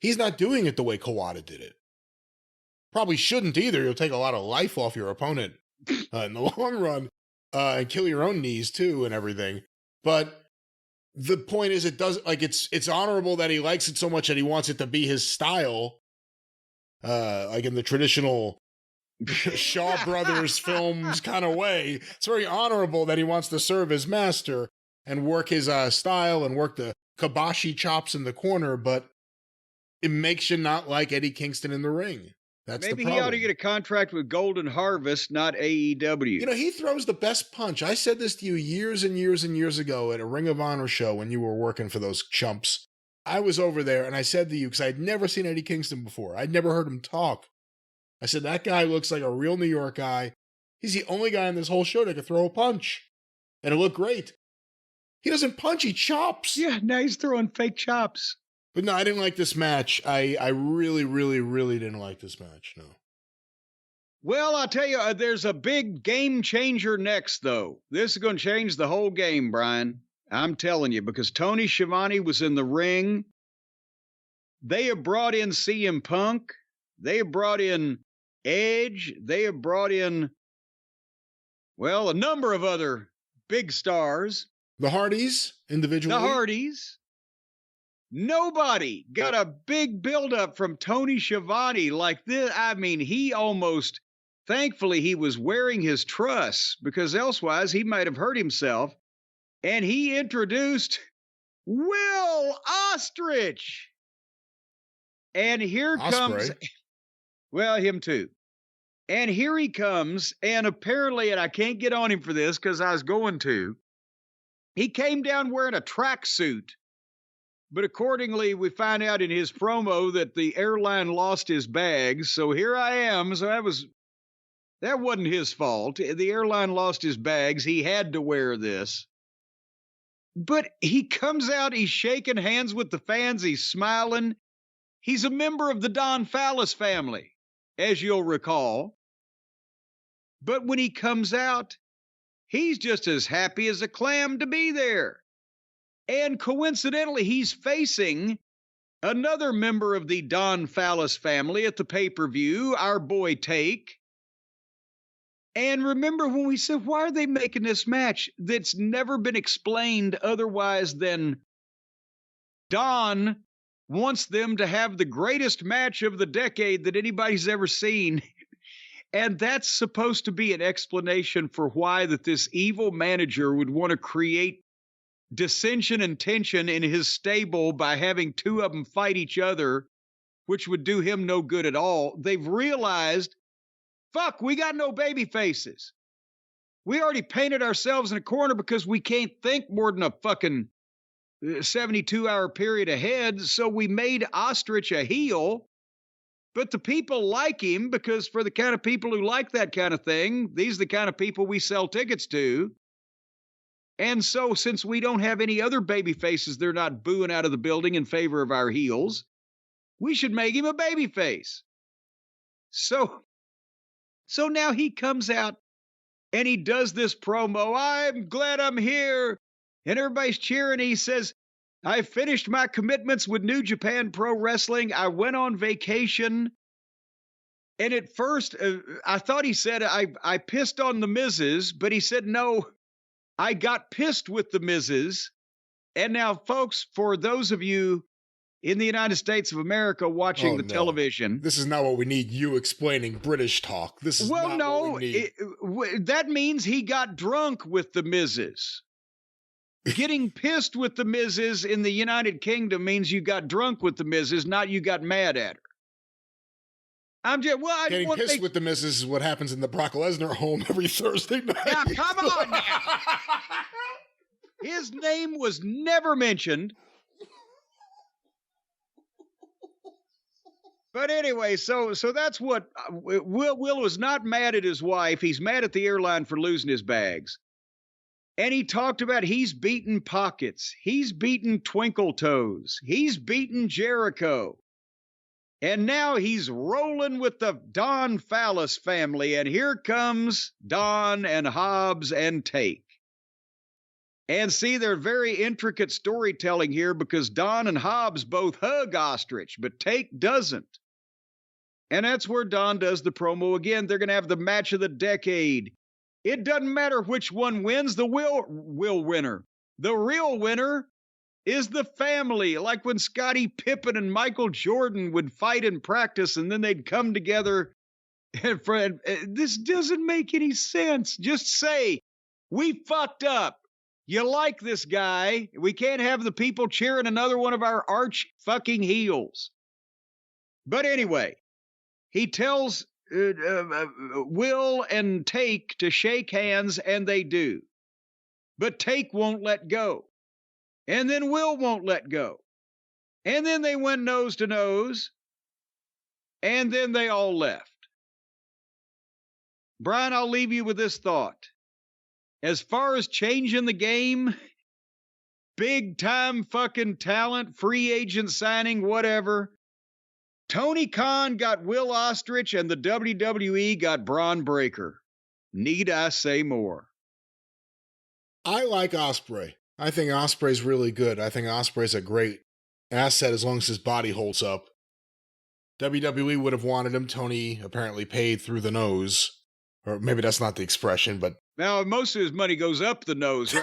he's not doing it the way Kawada did it. Probably shouldn't either. You'll take a lot of life off your opponent in the long run and kill your own knees too and everything. But the point is, it's honorable that he likes it so much that he wants it to be his style, like in the traditional Shaw Brothers films kind of way. It's very honorable that he wants to serve his master and work his style and work the kibashi chops in the corner, but it makes you not like Eddie Kingston in the ring. That's Maybe the problem. he ought to get a contract with Golden Harvest, not AEW. He throws the best punch. I said this to you years and years and years ago at a Ring of Honor show when you were working for those chumps. I was over there and I said to you, because I'd never seen Eddie Kingston before. I'd never heard him talk. I said, that guy looks like a real New York guy. He's the only guy in this whole show that could throw a punch. And it looked great. He doesn't punch, he chops. Yeah, now he's throwing fake chops. But no, I didn't like this match. I really, really, really didn't like this match, no. Well, I'll tell you, there's a big game changer next, though. This is going to change the whole game, Brian. I'm telling you, because Tony Schiavone was in the ring. They have brought in CM Punk. They have brought in Edge. They have brought in, well, a number of other big stars. The Hardys, individually. The Hardys. Nobody got a big buildup from Tony Schiavone like this. I mean, thankfully, he was wearing his truss, because elsewise he might have hurt himself. And he introduced Will Ostrich. And here comes, well, him too. And here he comes, and apparently, and I can't get on him for this because I was going to, he came down wearing a tracksuit. But accordingly, we find out in his promo that the airline lost his bags. So here I am. So that wasn't his fault. The airline lost his bags. He had to wear this. But he comes out, he's shaking hands with the fans, he's smiling. He's a member of the Don Fallis family, as you'll recall. But when he comes out, he's just as happy as a clam to be there. And coincidentally, he's facing another member of the Don Fallis family at the pay-per-view, our boy Take. And remember when we said, why are they making this match that's never been explained otherwise than Don wants them to have the greatest match of the decade that anybody's ever seen. And that's supposed to be an explanation for why that this evil manager would want to create dissension and tension in his stable by having two of them fight each other, which would do him no good at all. They've realized, fuck, we got no baby faces. We already painted ourselves in a corner because we can't think more than a fucking 72-hour period ahead. So we made Ostrich a heel, but the people like him because for the kind of people who like that kind of thing, these are the kind of people we sell tickets to. And so since we don't have any other baby faces, they're not booing out of the building in favor of our heels, we should make him a baby face. So So now he comes out and he does this promo. I'm glad I'm here. And everybody's cheering. He says, I finished my commitments with New Japan Pro Wrestling. I went on vacation. And at first, I thought he said, I pissed on the Miz's, but he said, no, I got pissed with the Miz's. And now, folks, for those of you in the United States of America watching television. This is not what we need, you explaining British talk. This is not what we need. That means he got drunk with the Miz's. Getting pissed with the Miz's in the United Kingdom means you got drunk with the Miz's, not you got mad at her. Getting pissed with the Miz's is what happens in the Brock Lesnar home every Thursday night. Now, come on now. His name was never mentioned. But anyway, so that's what Will was not mad at his wife. He's mad at the airline for losing his bags. And he talked about he's beaten Pockets. He's beaten Twinkle Toes. He's beaten Jericho. And now he's rolling with the Don Fallis family. And here comes Don and Hobbs and Take. And see, they're very intricate storytelling here because Don and Hobbs both hug Ostrich, but Take doesn't. And that's where Don does the promo again. They're going to have the match of the decade. It doesn't matter which one wins, the will winner. The real winner is the family, like when Scottie Pippen and Michael Jordan would fight in practice and then they'd come together. And this doesn't make any sense. Just say, we fucked up. You like this guy. We can't have the people cheering another one of our arch fucking heels. But anyway, he tells Will and Take to shake hands, and they do. But Take won't let go. And then Will won't let go. And then they went nose to nose. And then they all left. Brian, I'll leave you with this thought. As far as changing the game, big time fucking talent, free agent signing, whatever, Tony Khan got Will Ostrich and the WWE got Braun Breaker. Need I say more? I like Ospreay. I think Ospreay's really good. I think Ospreay's a great asset as long as his body holds up. WWE would have wanted him. Tony apparently paid through the nose. Or maybe that's not the expression, but... Now, most of his money goes up the nose. No,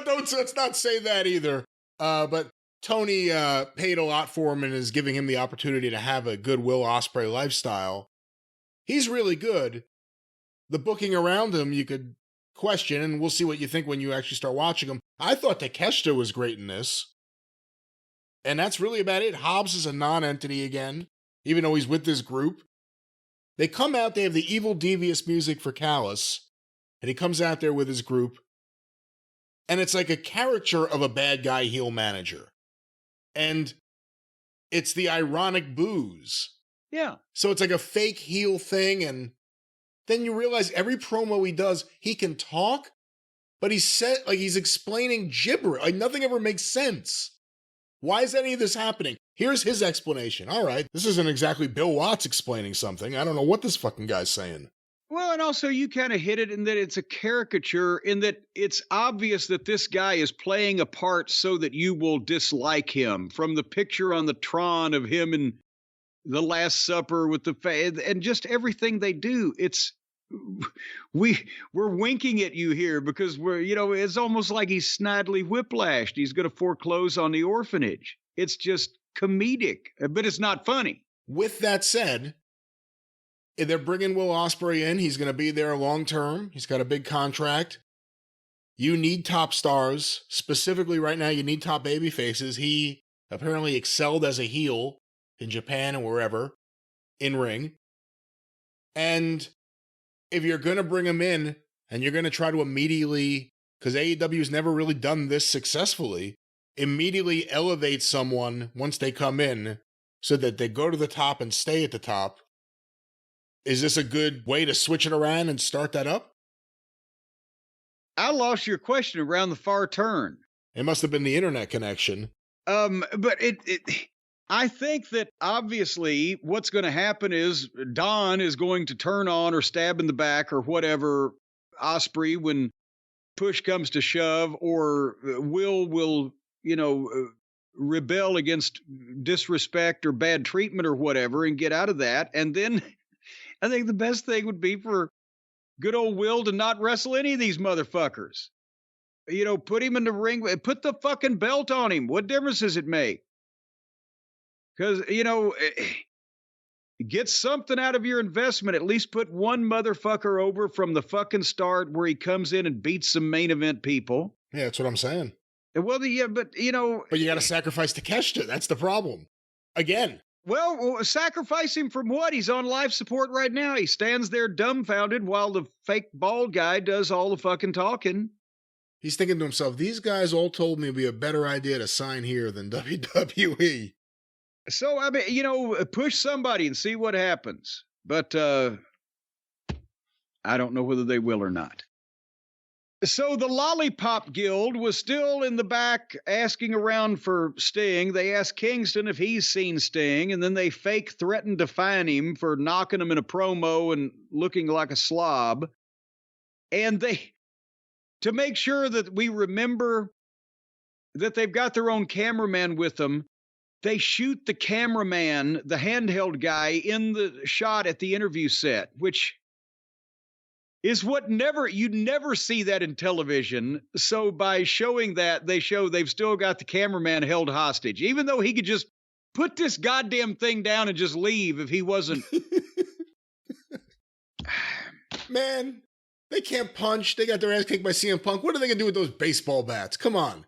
let's not say that either. But Tony paid a lot for him and is giving him the opportunity to have a good Will Ospreay lifestyle. He's really good. The booking around him, you could question, and we'll see what you think when you actually start watching him. I thought Takeshita was great in this. And that's really about it. Hobbs is a non-entity again, even though he's with this group. They come out, they have the evil, devious music for Callis, and he comes out there with his group, and it's like a caricature of a bad guy heel manager. And it's the ironic booze. Yeah. So it's like a fake heel thing, and then you realize every promo he does, he can talk, but he's explaining gibberish. Like nothing ever makes sense. Why is any of this happening? Here's his explanation. All right, this isn't exactly Bill Watts explaining something. I don't know what this fucking guy's saying. Well, and also you kind of hit it in that it's a caricature, in that it's obvious that this guy is playing a part so that you will dislike him. From the picture on the Tron of him in The Last Supper with the and just everything they do, we're winking at you here because it's almost like he's snidely whiplashed. He's going to foreclose on the orphanage. It's just comedic, but it's not funny. With that said, they're bringing Will Ospreay in. He's going to be there long term. He's got a big contract. You need top stars. Specifically right now, you need top baby faces. He apparently excelled as a heel in Japan and wherever, in ring. And if you're going to bring him in and you're going to try to immediately, because AEW has never really done this successfully, immediately elevate someone once they come in so that they go to the top and stay at the top, is this a good way to switch it around and start that up? I lost your question around the far turn. It must have been the internet connection. But I think that obviously what's going to happen is Don is going to turn on or stab in the back or whatever Osprey when push comes to shove, or will rebel against disrespect or bad treatment or whatever and get out of that. And then I think the best thing would be for good old Will to not wrestle any of these motherfuckers. Put him in the ring, put the fucking belt on him. What difference does it make? Because, get something out of your investment. At least put one motherfucker over from the fucking start where he comes in and beats some main event people. Yeah, that's what I'm saying. Well, yeah, but, But you got to sacrifice Takeshita. That's the problem. Again. Well, sacrifice him from what? He's on life support right now. He stands there dumbfounded while the fake bald guy does all the fucking talking. He's thinking to himself, these guys all told me it would be a better idea to sign here than WWE. So, I mean, push somebody and see what happens. But I don't know whether they will or not. So the Lollipop Guild was still in the back asking around for Sting. They asked Kingston if he's seen Sting, and then they fake threatened to fine him for knocking him in a promo and looking like a slob. And to make sure that we remember that they've got their own cameraman with them, they shoot the cameraman, the handheld guy, in the shot at the interview set, which is you never see that in television. So by showing that, they show they've still got the cameraman held hostage, even though he could just put this goddamn thing down and just leave if he wasn't. Man, they can't punch. They got their ass kicked by CM Punk. What are they going to do with those baseball bats? Come on.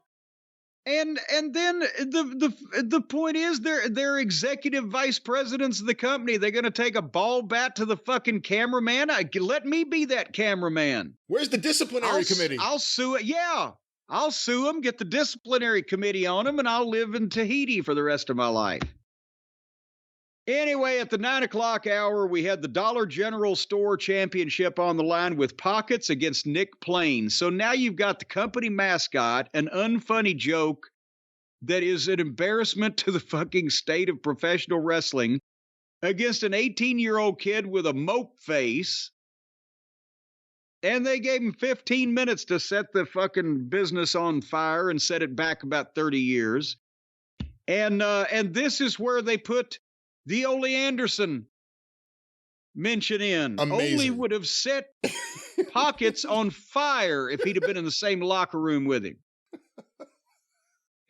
And then the point is they're executive vice presidents of the company. They're going to take a ball bat to the fucking cameraman. Let me be that cameraman. Where's the disciplinary committee? I'll sue it. Yeah, I'll sue them, get the disciplinary committee on them, and I'll live in Tahiti for the rest of my life. Anyway, at the 9 o'clock hour, we had the Dollar General Store Championship on the line with Pockets against Nick Plain. So now you've got the company mascot, an unfunny joke that is an embarrassment to the fucking state of professional wrestling, against an 18-year-old kid with a mope face. And they gave him 15 minutes to set the fucking business on fire and set it back about 30 years. And this is where they put the Ole Anderson mention in. Amazing. Ole would have set Pockets on fire if he'd have been in the same locker room with him.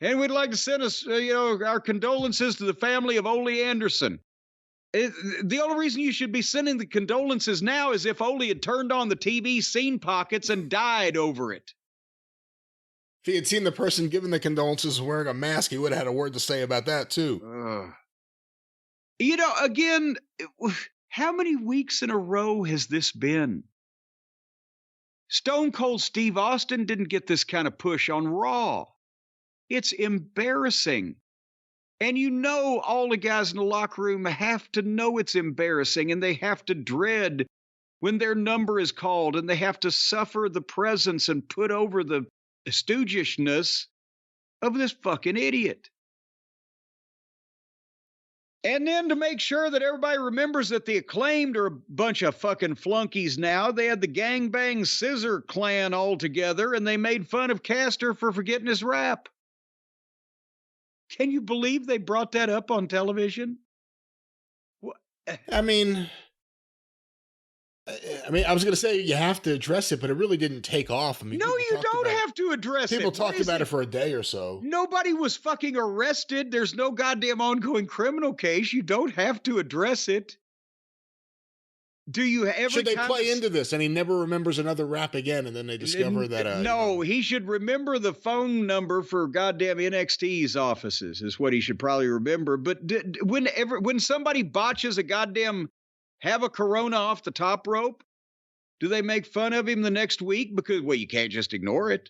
And we'd like to send us, our condolences to the family of Ole Anderson. The only reason you should be sending the condolences now is if Ole had turned on the TV, seen Pockets, and died over it. If he had seen the person giving the condolences wearing a mask, he would have had a word to say about that, too. Again, how many weeks in a row has this been? Stone Cold Steve Austin didn't get this kind of push on Raw. It's embarrassing. And all the guys in the locker room have to know it's embarrassing, and they have to dread when their number is called, and they have to suffer the presence and put over the stoogishness of this fucking idiot. And then to make sure that everybody remembers that the Acclaimed are a bunch of fucking flunkies now, they had the Gangbang Scissor Clan all together, and they made fun of Caster for forgetting his rap. Can you believe they brought that up on television? I mean, I was going to say you have to address it, but it really didn't take off. No, you don't have to address it. People talked about it for a day or so. Nobody was fucking arrested. There's no goddamn ongoing criminal case. You don't have to address it. Do you ever? Should they play into this and he never remembers another rap again, and then they discover that? No, he should remember the phone number for goddamn NXT's offices is what he should probably remember. But when somebody botches a goddamn have a Corona off the top rope, do they make fun of him the next week? Because, well, you can't just ignore it.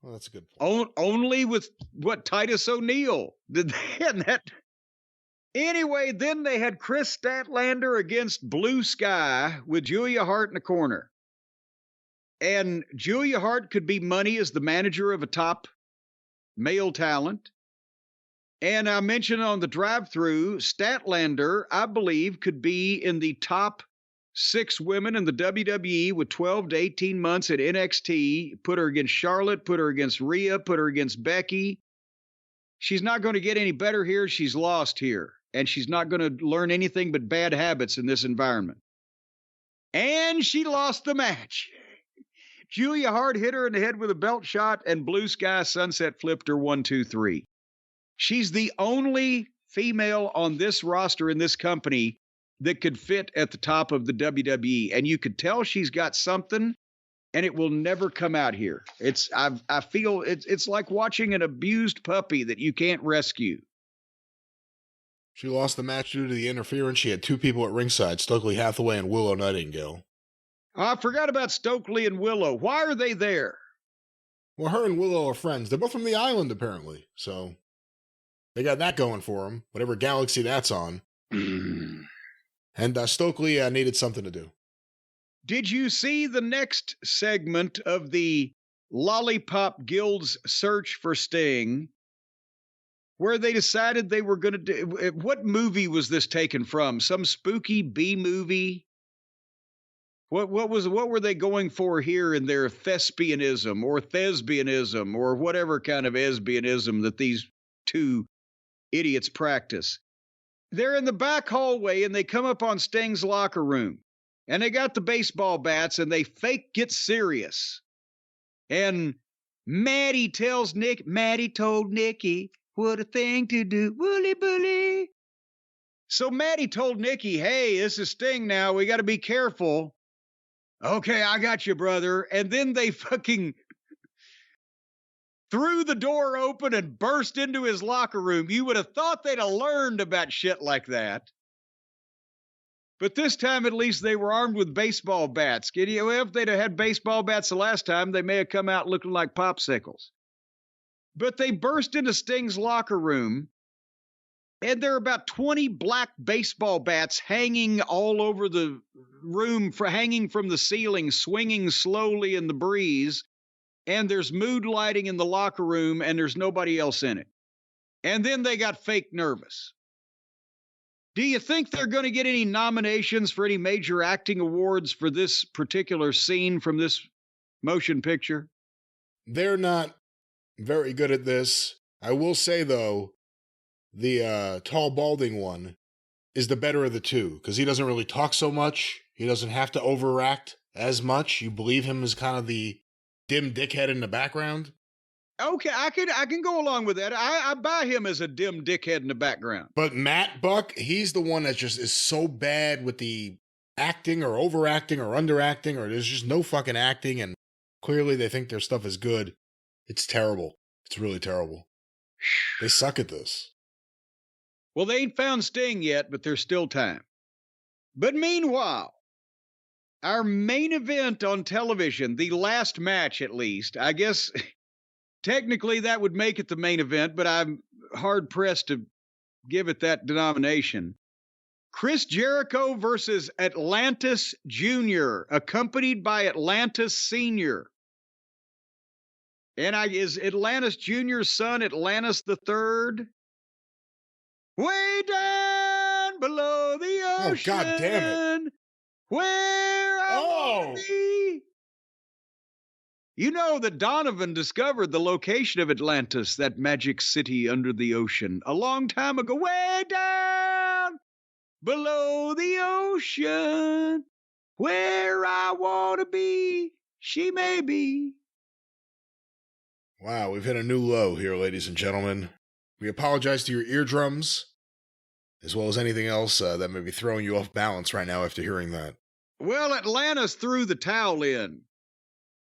Well, that's a good point. Only with Titus O'Neil did they, and that. Anyway, then they had Chris Statlander against Blue Sky with Julia Hart in the corner. And Julia Hart could be money as the manager of a top male talent. And I mentioned on the drive-through, Statlander, I believe, could be in the top 6 women in the WWE with 12 to 18 months at NXT. Put her against Charlotte, put her against Rhea, put her against Becky. She's not going to get any better here. She's lost here. And she's not going to learn anything but bad habits in this environment. And she lost the match. Julia Hart hit her in the head with a belt shot, and Blue Sky Sunset flipped her 1, 2, 3. She's the only female on this roster in this company that could fit at the top of the WWE. And you could tell she's got something, and it will never come out here. I feel it's like watching an abused puppy that you can't rescue. She lost the match due to the interference. She had 2 people at ringside, Stokely Hathaway and Willow Nightingale. I forgot about Stokely and Willow. Why are they there? Well, her and Willow are friends. They're both from the island, apparently. So they got that going for them, whatever galaxy that's on. And Stokely needed something to do. Did you see the next segment of the Lollipop Guild's search for Sting, where they decided they were going to do... What movie was this taken from? Some spooky B movie? What were they going for here in their thespianism or thesbianism or whatever kind of esbianism that these 2 idiots practice? They're in the back hallway and they come up on Sting's locker room and they got the baseball bats and they fake get serious. And Maddie told Nikki what a thing to do, woolly bully. So Maddie told Nikki, hey, this is Sting now. We got to be careful. Okay, I got you, brother. And then they fucking threw the door open and burst into his locker room. You would have thought they'd have learned about shit like that. But this time, at least, they were armed with baseball bats. If they'd have had baseball bats the last time, they may have come out looking like popsicles. But they burst into Sting's locker room, and there are about 20 black baseball bats hanging all over the room, hanging from the ceiling, swinging slowly in the breeze. And there's mood lighting in the locker room, and there's nobody else in it. And then they got fake nervous. Do you think they're going to get any nominations for any major acting awards for this particular scene from this motion picture? They're not very good at this. I will say, though, the tall, balding one is the better of the 2, because he doesn't really talk so much. He doesn't have to overact as much. You believe him as kind of the dim dickhead in the background. Okay, I can go along with that. I buy him as a dim dickhead in the background. But Matt Buck, he's the one that just is so bad with the acting or overacting or underacting, or there's just no fucking acting, and clearly they think their stuff is good. It's terrible. It's really terrible. They suck at this. Well, they ain't found Sting yet, but there's still time. But meanwhile, our main event on television, the last match at least, I guess technically that would make it the main event, but I'm hard-pressed to give it that denomination. Chris Jericho versus Atlantis Jr., accompanied by Atlantis Sr. And is Atlantis Jr.'s son Atlantis III? Way down below the ocean. Oh, God damn it. Where I wanna be. You know that Donovan discovered the location of Atlantis, that magic city under the ocean, a long time ago. Way down below the ocean, where I want to be, she may be. Wow, we've hit a new low here, ladies and gentlemen. We apologize to your eardrums, as well as anything else that may be throwing you off balance right now after hearing that. Well, Atlantis threw the towel in.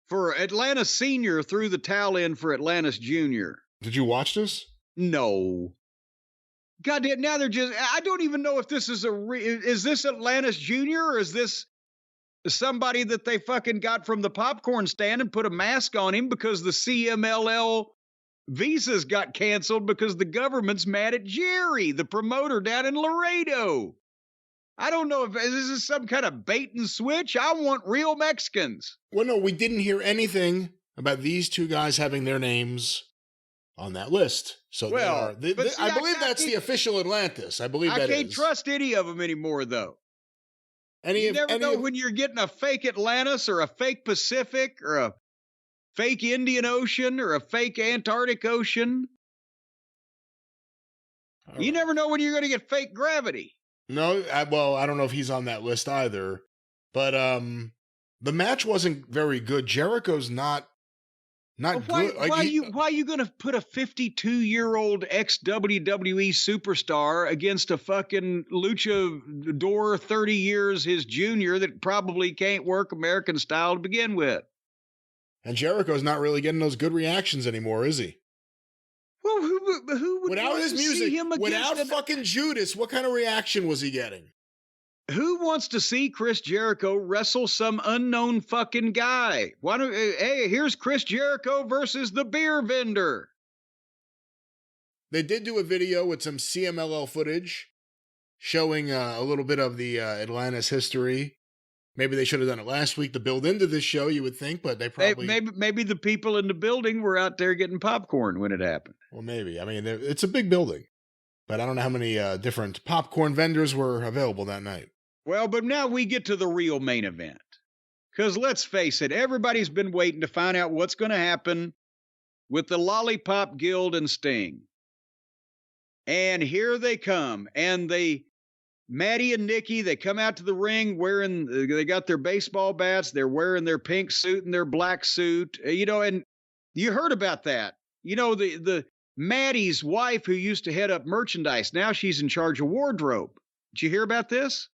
For Atlantis Sr. threw the towel in for Atlantis Jr. Did you watch this? No. Goddamn, now they're just... I don't even know if this is is this Atlantis Jr. or is this somebody that they fucking got from the popcorn stand and put a mask on him because the CMLL visas got canceled because the government's mad at Jerry, the promoter down in Laredo. I don't know if this is some kind of bait and switch. I want real Mexicans. Well, no, we didn't hear anything about these 2 guys having their names on that list. So Well, they are. I believe that's the official Atlantis. I believe that is. I can't trust any of them anymore, though. You never know when you're getting a fake Atlantis or a fake Pacific or a fake Indian Ocean or a fake Antarctic Ocean. You never know when you're going to get fake gravity. No, I don't know if he's on that list either. But the match wasn't very good. Jericho's not good. Why are you going to put a 52-year-old ex-WWE superstar against a fucking luchador 30 years his junior that probably can't work American style to begin with? And Jericho's not really getting those good reactions anymore, is he? Well, who would without his music, see him without fucking Judas, what kind of reaction was he getting? Who wants to see Chris Jericho wrestle some unknown fucking guy? Hey, here's Chris Jericho versus the beer vendor. They did do a video with some CMLL footage showing a little bit of the Atlantis history. Maybe they should have done it last week to build into this show, you would think, but they probably... Maybe the people in the building were out there getting popcorn when it happened. Well, maybe. I mean, it's a big building, but I don't know how many different popcorn vendors were available that night. Well, but now we get to the real main event. Because let's face it, everybody's been waiting to find out what's going to happen with the Lollipop Guild and Sting. And here they come. And Maddie and Nikki, they come out to the ring they got their baseball bats. They're wearing their pink suit and their black suit. And you heard about that. The Maddie's wife who used to head up merchandise, now she's in charge of wardrobe. Did you hear about this?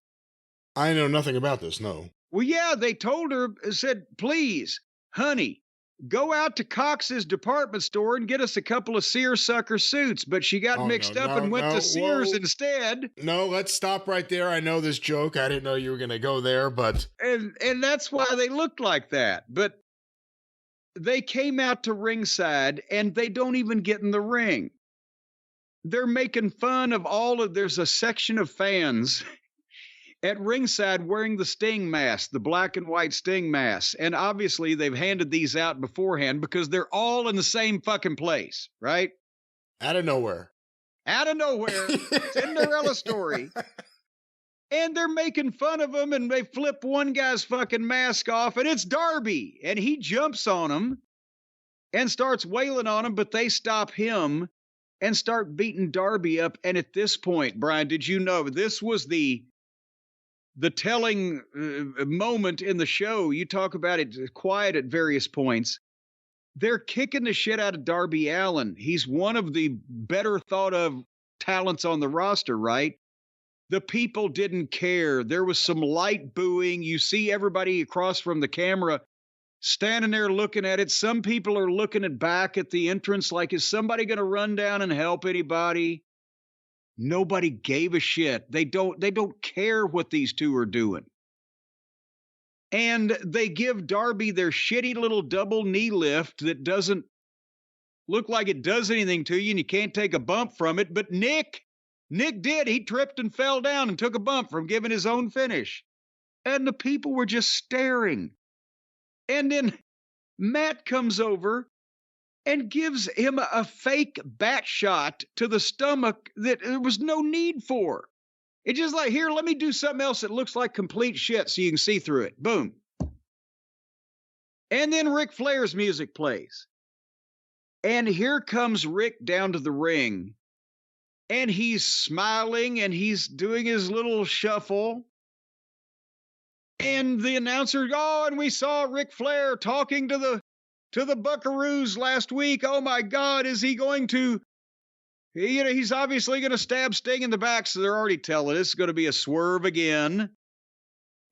I know nothing about this, no. Well, yeah, they told her, said, please, honey, go out to Cox's department store and get us a couple of seersucker suits. But she got mixed up and went to Sears instead. No, let's stop right there. I know this joke. I didn't know you were going to go there, but... And that's why they looked like that. But they came out to ringside, and they don't even get in the ring. They're making fun of there's a section of fans at ringside wearing the Sting mask, the black and white Sting mask. And obviously they've handed these out beforehand because they're all in the same fucking place, right? Out of nowhere. Cinderella story. And they're making fun of him, and they flip one guy's fucking mask off, and it's Darby. And he jumps on him and starts wailing on him, but they stop him and start beating Darby up. And at this point, Brian, did you know this was the telling moment in the show? You talk about it quiet at various points. They're kicking the shit out of Darby Allin. He's one of the better thought of talents on the roster, right? The people didn't care. There was some light booing. You see everybody across from the camera standing there looking at it. Some people are looking back at the entrance like, is somebody going to run down and help anybody? Nobody gave a shit. They don't care what these two are doing. And they give Darby their shitty little double knee lift that doesn't look like it does anything to you, and you can't take a bump from it. But Nick did. He tripped and fell down and took a bump from giving his own finish. And the people were just staring. And then Matt comes over and gives him a fake bat shot to the stomach that there was no need for. It's just like, here, let me do something else that looks like complete shit so you can see through it. Boom. And then Ric Flair's music plays. And here comes Rick down to the ring. And he's smiling and he's doing his little shuffle. And the announcer, and we saw Ric Flair talking to the Buckaroos last week. Oh my God, is he going to, he's obviously going to stab Sting in the back. So they're already telling us it's going to be a swerve again.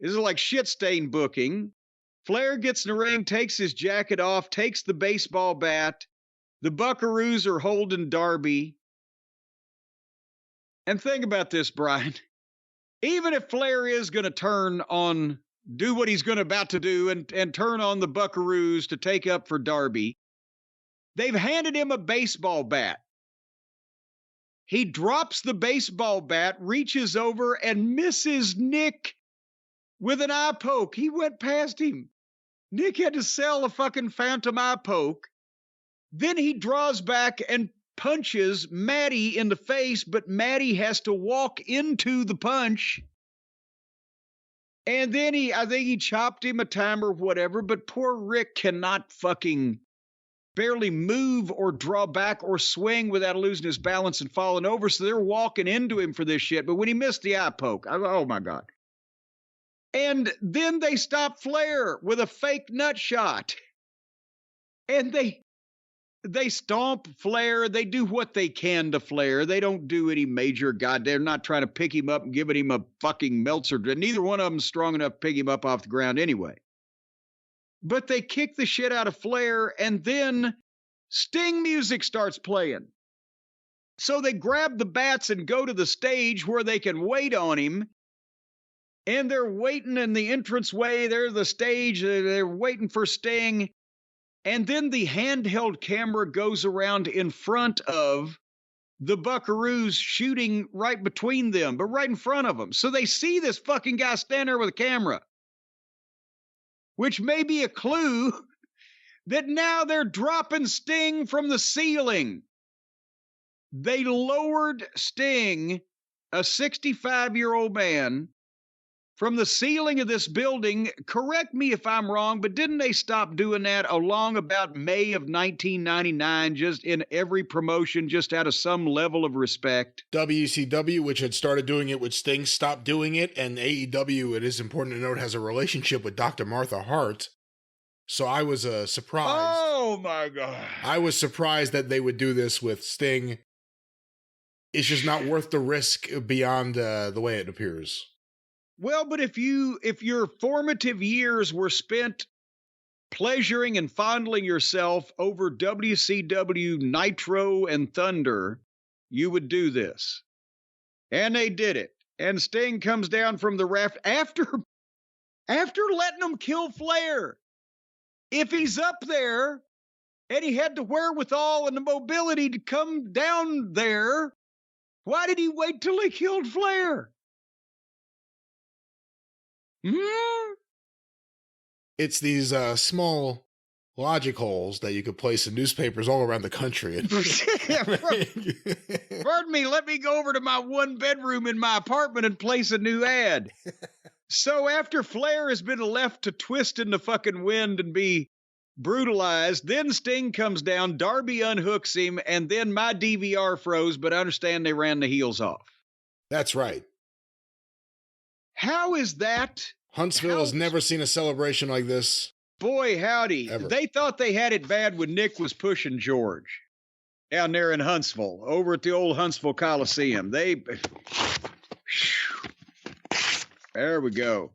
This is like shit stain booking. Flair gets in the ring, takes his jacket off, takes the baseball bat. The Buckaroos are holding Darby. And think about this, Brian. Even if Flair is going to do what he's about to do and turn on the Buckaroos to take up for Darby, they've handed him a baseball bat. He drops the baseball bat, reaches over, and misses Nick with an eye poke. He went past him. Nick had to sell a fucking phantom eye poke. Then he draws back and punches Maddie in the face, but Maddie has to walk into the punch. And then I think he chopped him a time or whatever, but poor Rick cannot fucking barely move or draw back or swing without losing his balance and falling over. So they're walking into him for this shit. But when he missed the eye poke, oh my God. And then they stop Flair with a fake nut shot. And they stomp Flair. They do what they can to Flair. They don't do any major they're not trying to pick him up and giving him a fucking Meltzer. Neither one of them's strong enough to pick him up off the ground anyway. But they kick the shit out of Flair, and then Sting music starts playing. So they grab the bats and go to the stage where they can wait on him. And they're waiting in the entranceway. There's the stage. They're waiting for Sting. And then the handheld camera goes around in front of the Buckaroos, shooting right between them, but right in front of them. So they see this fucking guy stand there with a camera, which may be a clue that now they're dropping Sting from the ceiling. They lowered Sting, a 65-year-old man, from the ceiling of this building. Correct me if I'm wrong, but didn't they stop doing that along about May of 1999, just in every promotion, just out of some level of respect? WCW, which had started doing it with Sting, stopped doing it, and AEW, it is important to note, has a relationship with Dr. Martha Hart. So I was surprised. Oh, my God. I was surprised that they would do this with Sting. It's just not worth the risk beyond the way it appears. Well, but if your formative years were spent pleasuring and fondling yourself over WCW Nitro and Thunder, you would do this. And they did it. And Sting comes down from the raft after letting them kill Flair. If he's up there and he had the wherewithal and the mobility to come down there, why did he wait till he killed Flair? It's these small logic holes that you could place in newspapers all around the country. Pardon me, let me go over to my one bedroom in my apartment and place a new ad. So after Flair has been left to twist in the fucking wind and be brutalized, then Sting comes down, Darby unhooks him, and then my DVR froze, but I understand they ran the heels off. That's right. How is that? Huntsville has never seen a celebration like this. Boy, howdy. Ever. They thought they had it bad when Nick was pushing George down there in Huntsville, over at the old Huntsville Coliseum. There we go.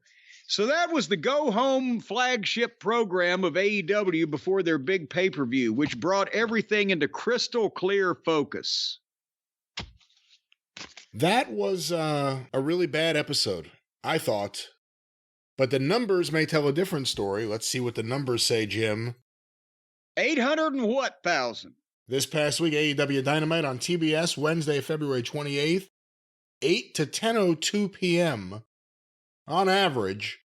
So that was the go-home flagship program of AEW before their big pay-per-view, which brought everything into crystal clear focus. That was a really bad episode, I thought. But the numbers may tell a different story. Let's see what the numbers say, Jim. 800 and what thousand? This past week, AEW Dynamite on TBS, Wednesday, February 28th, 8 to 10:02 p.m. On average,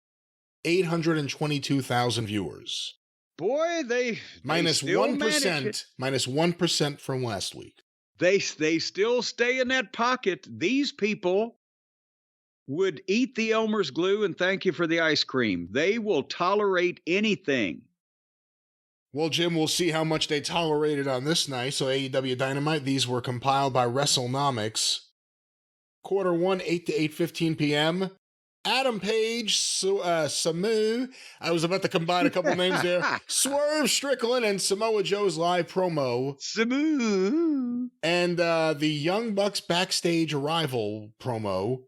822,000 viewers. Boy, they minus still 1%, minus 1% from last week. They still stay in that pocket. These people would eat the Elmer's glue and thank you for the ice cream. They will tolerate anything. Well, Jim, we'll see how much they tolerated on this night. So AEW Dynamite, these were compiled by WrestleNomics. Quarter 1, 8 to 8:15 p.m. Adam Page, Samu, I was about to combine a couple names there. Swerve Strickland and Samoa Joe's live promo. Samu. And the Young Bucks backstage arrival promo.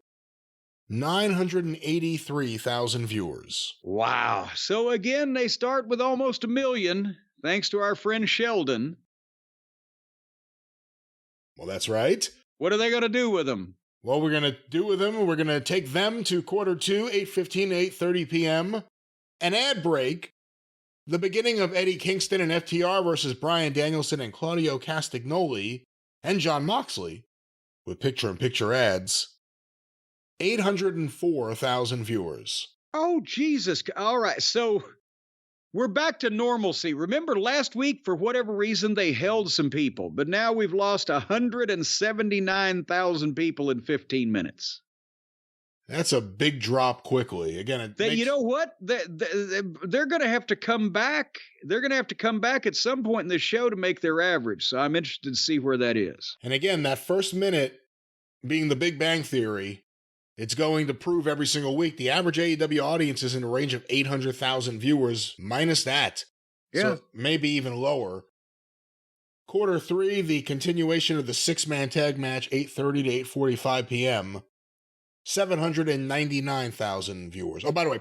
983,000 viewers. Wow. So again, they start with almost 1 million, thanks to our friend Sheldon. Well, that's right. What are they going to do with them? Well, we're going to take them to quarter 2, 8:15 to 8:30 p.m. An ad break. The beginning of Eddie Kingston and FTR versus Bryan Danielson and Claudio Castagnoli and Jon Moxley with picture-in-picture ads. 804,000 viewers. Oh, Jesus. All right. So We're back to normalcy. Remember last week, for whatever reason, they held some people, but now we've lost 179,000 people in 15 minutes. That's a big drop quickly. Again, You know what? They're going to have to come back. They're going to have to come back at some point in the show to make their average. So I'm interested to see where that is. And again, that first minute being the Big Bang Theory, it's going to prove every single week the average AEW audience is in a range of 800,000 viewers, minus that. Yeah. So maybe even lower. Quarter 3, the continuation of the 6-man tag match, 8:30 to 8:45 p.m. 799,000 viewers. Oh, by the way,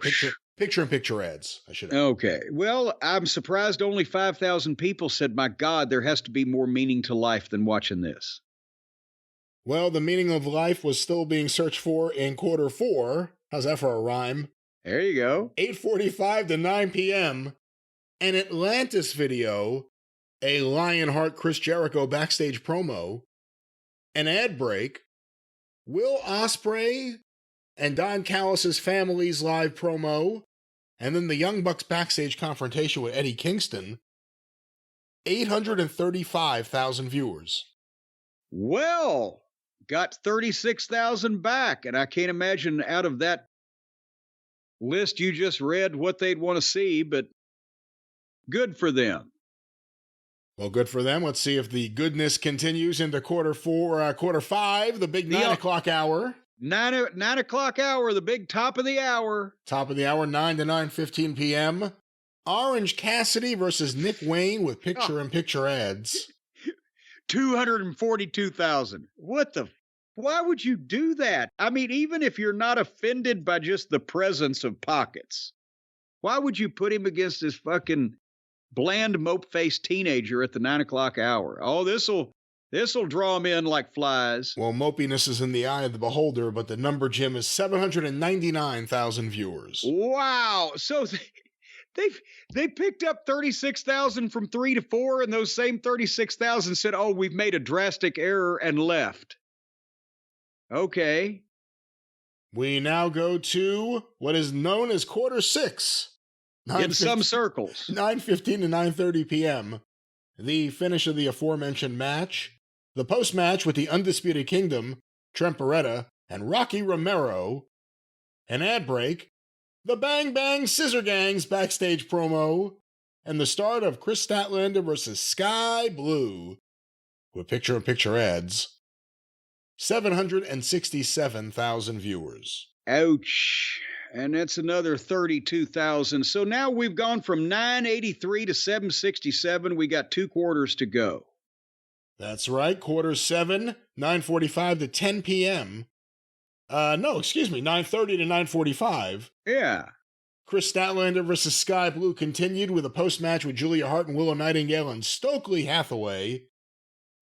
picture-in-picture ads, I should have. Okay. Well, I'm surprised only 5,000 people said, my God, there has to be more meaning to life than watching this. Well, the meaning of life was still being searched for in quarter 4. How's that for a rhyme? There you go. 8:45 to 9 p.m. An Atlantis video, a Lionheart Chris Jericho backstage promo, an ad break, Will Ospreay and Don Callis' family's live promo, and then the Young Bucks backstage confrontation with Eddie Kingston. 835,000 viewers. Well, got 36,000 back, and I can't imagine out of that list you just read what they'd want to see, but good for them. Well, good for them. Let's see if the goodness continues into quarter 5, the big 9 o'clock hour. 9 o'clock hour, the big top of the hour. Top of the hour, 9 to 9:15 p.m. Orange Cassidy versus Nick Wayne with picture-in-picture ads. 242,000. Why would you do that? I mean, even if you're not offended by just the presence of Pockets, why would you put him against this fucking bland mope-faced teenager at the 9 o'clock hour? Oh, this'll draw him in like flies. Well, mopiness is in the eye of the beholder, but the number, Jim, is 799,000 viewers. Wow. So they picked up 36,000 from 3 to 4, and those same 36,000 said, oh, we've made a drastic error and left. Okay. We now go to what is known as quarter 6. In some circles. 9:15 to 9:30 p.m. The finish of the aforementioned match. The post-match with the Undisputed Kingdom, Trent Beretta, and Rocky Romero. An ad break. The Bang Bang Scissor Gang's backstage promo. And the start of Chris Statlander versus Sky Blue. With picture-in-picture ads. 767,000 viewers. Ouch. And that's another 32,000. So now we've gone from 983 to 767. We got 2 quarters to go. That's right. Quarter 7, 9:45 to 10 p.m. 9:30 to 9:45. Yeah. Chris Statlander versus Sky Blue continued with a post-match with Julia Hart and Willow Nightingale and Stokely Hathaway.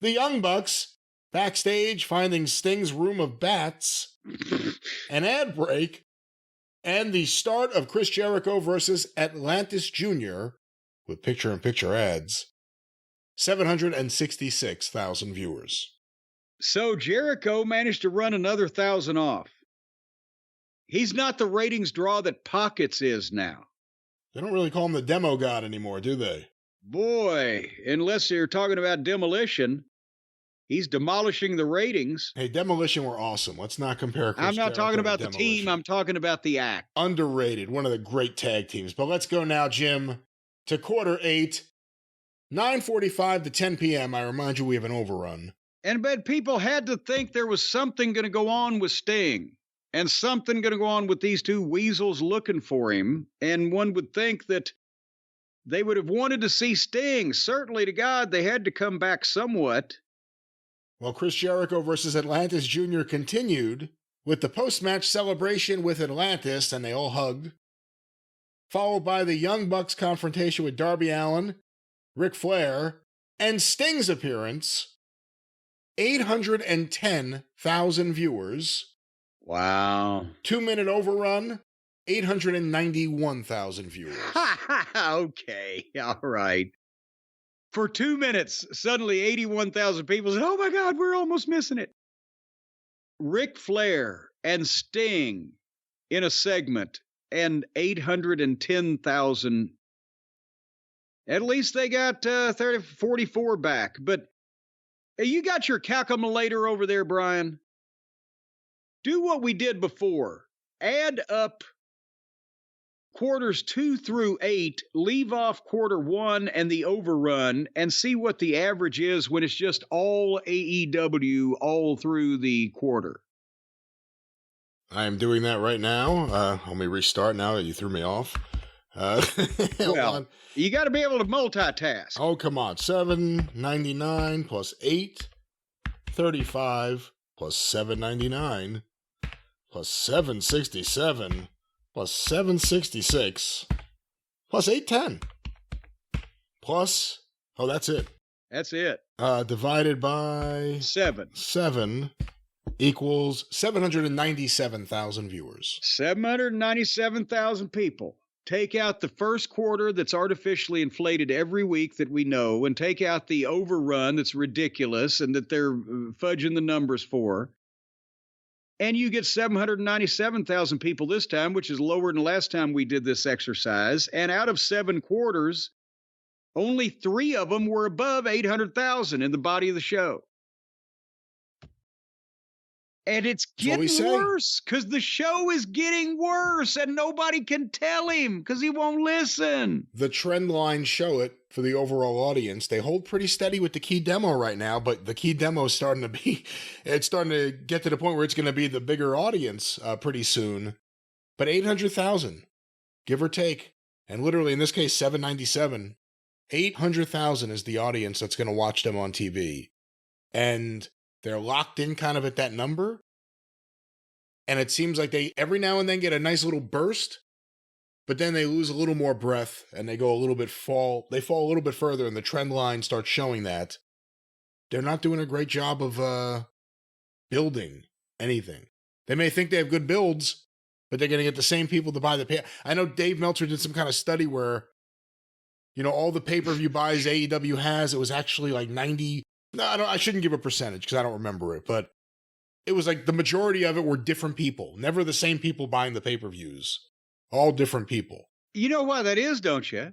The Young Bucks backstage finding Sting's room of bats. An ad break. And the start of Chris Jericho versus Atlantis Jr. with picture-in-picture ads. 766,000 viewers. So Jericho managed to run another 1,000 off. He's not the ratings draw that Pockets is now. They don't really call him the demo god anymore, do they? Boy, unless you're talking about Demolition. He's demolishing the ratings. Hey, Demolition were awesome. Let's not compare Chris I'm not Jericho talking about to the Demolition. team. I'm talking about the act. Underrated. One of the great tag teams. But let's go now, Jim, to quarter 8, 9:45 to 10 p.m. I remind you we have an overrun. But people had to think there was something going to go on with Sting and something going to go on with these 2 weasels looking for him. And one would think that they would have wanted to see Sting. Certainly to God, they had to come back somewhat. Well, Chris Jericho versus Atlantis Jr. continued with the post-match celebration with Atlantis, and they all hugged, followed by the Young Bucks confrontation with Darby Allin, Ric Flair, and Sting's appearance. 810,000 viewers. Wow. 2-minute overrun, 891,000 viewers. Okay, all right. For 2 minutes, suddenly 81,000 people said, oh my God, we're almost missing it. Ric Flair and Sting in a segment and 810,000 At least they got 44 back. But you got your calculator over there, Brian? Do what we did before. Add up quarters 2 through 8, leave off quarter 1 and the overrun, and see what the average is when it's just all AEW all through the quarter. I am doing that right now. Let me restart now that you threw me off. Well, you got to be able to multitask. Oh, come on. 799 plus 835 plus 799 plus 767 plus 766 plus 810 plus, oh, that's it. That's it. Divided by 7 equals 797,000 viewers. 797,000 people. Take out the first quarter that's artificially inflated every week that we know, and take out the overrun that's ridiculous and that they're fudging the numbers for. And you get 797,000 people this time, which is lower than the last time we did this exercise. And out of 7 quarters, only 3 of them were above 800,000 in the body of the show. And it's getting worse because the show is getting worse and nobody can tell him because he won't listen. The trend lines show it for the overall audience. They hold pretty steady with the key demo right now, but the key demo is starting to get to the point where it's going to be the bigger audience pretty soon. But 800,000, give or take, and literally in this case, 797, 800,000 is the audience that's going to watch them on TV. And they're locked in kind of at that number. And it seems like they every now and then get a nice little burst, but then they lose a little more breath and they go a little bit they fall a little bit further, and the trend line starts showing that they're not doing a great job of building anything. They may think they have good builds, but they're going to get the same people to buy the pay. I know Dave Meltzer did some kind of study where, all the pay-per-view buys AEW has, it was actually like 90. No, I shouldn't give a percentage because I don't remember it, but it was like the majority of it were different people. Never the same people buying the pay-per-views. All different people. You know why that is, don't you?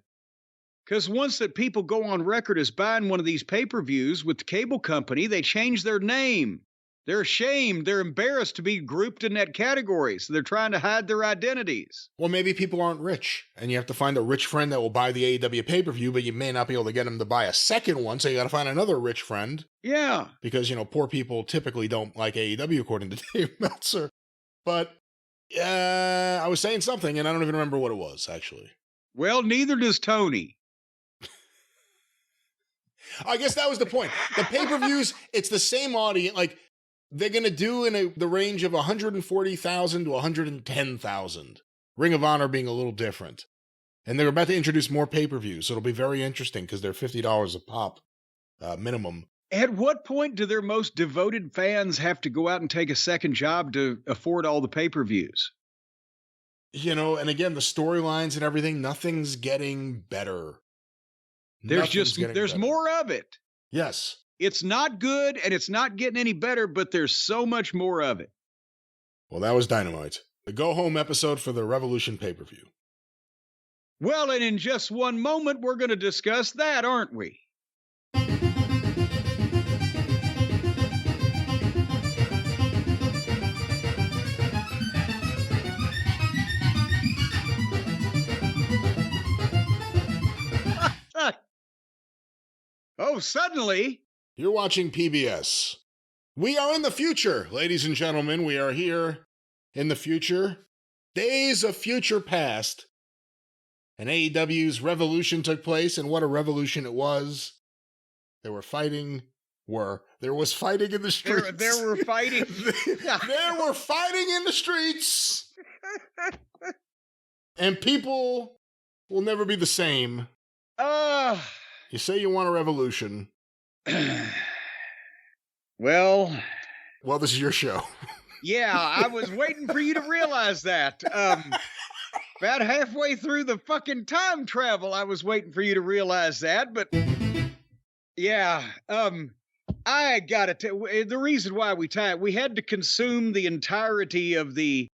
Because once that people go on record as buying one of these pay-per-views with the cable company, they change their name. They're ashamed. They're embarrassed to be grouped in that category. So they're trying to hide their identities. Well, maybe people aren't rich, and you have to find a rich friend that will buy the AEW pay-per-view, but you may not be able to get him to buy a second one, so you got to find another rich friend. Yeah. Because, poor people typically don't like AEW, according to Dave Meltzer. But I was saying something, and I don't even remember what it was, actually. Well, neither does Tony. I guess that was the point. The pay-per-views, it's the same audience. Like, they're going to do in the range of 140,000 to 110,000. Ring of Honor being a little different. And they're about to introduce more pay-per-views, so it'll be very interesting because they're $50 a pop minimum. At what point do their most devoted fans have to go out and take a second job to afford all the pay-per-views? And again, the storylines and everything, nothing's getting better. There's more of it. Yes. It's not good, and it's not getting any better, but there's so much more of it. Well, that was Dynamite. The go-home episode for the Revolution pay-per-view. Well, and in just one moment, we're going to discuss that, aren't we? Oh, suddenly... You're watching PBS. We are in the future, ladies and gentlemen. We are here in the future. Days of future past. And AEW's Revolution took place, and what a revolution it was. There was fighting in the streets. There were fighting. There were fighting in the streets. And people will never be the same. You say you want a revolution. Well, this is your show. Yeah, I was waiting for you to realize that. About halfway through the fucking time travel, I was waiting for you to realize that. But yeah, I gotta tell the reason why we had to consume the entirety of the,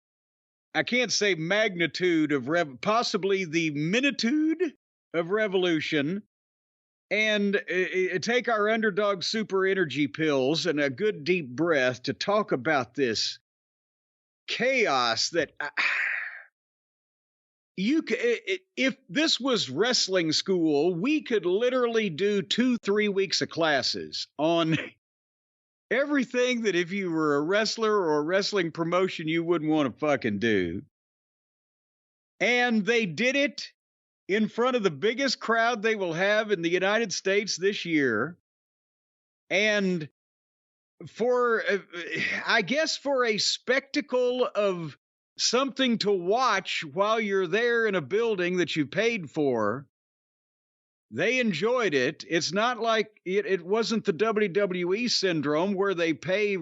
I can't say magnitude of possibly the minitude of Revolution. and take our underdog super energy pills and a good deep breath to talk about this chaos that if this was wrestling school, we could literally do 2-3 weeks of classes on everything that if you were a wrestler or a wrestling promotion, you wouldn't want to fucking do. And they did it in front of the biggest crowd they will have in the United States this year. And for, I guess, for a spectacle of something to watch while you're there in a building that you paid for, they enjoyed it. It's not like it wasn't the WWE syndrome where they pay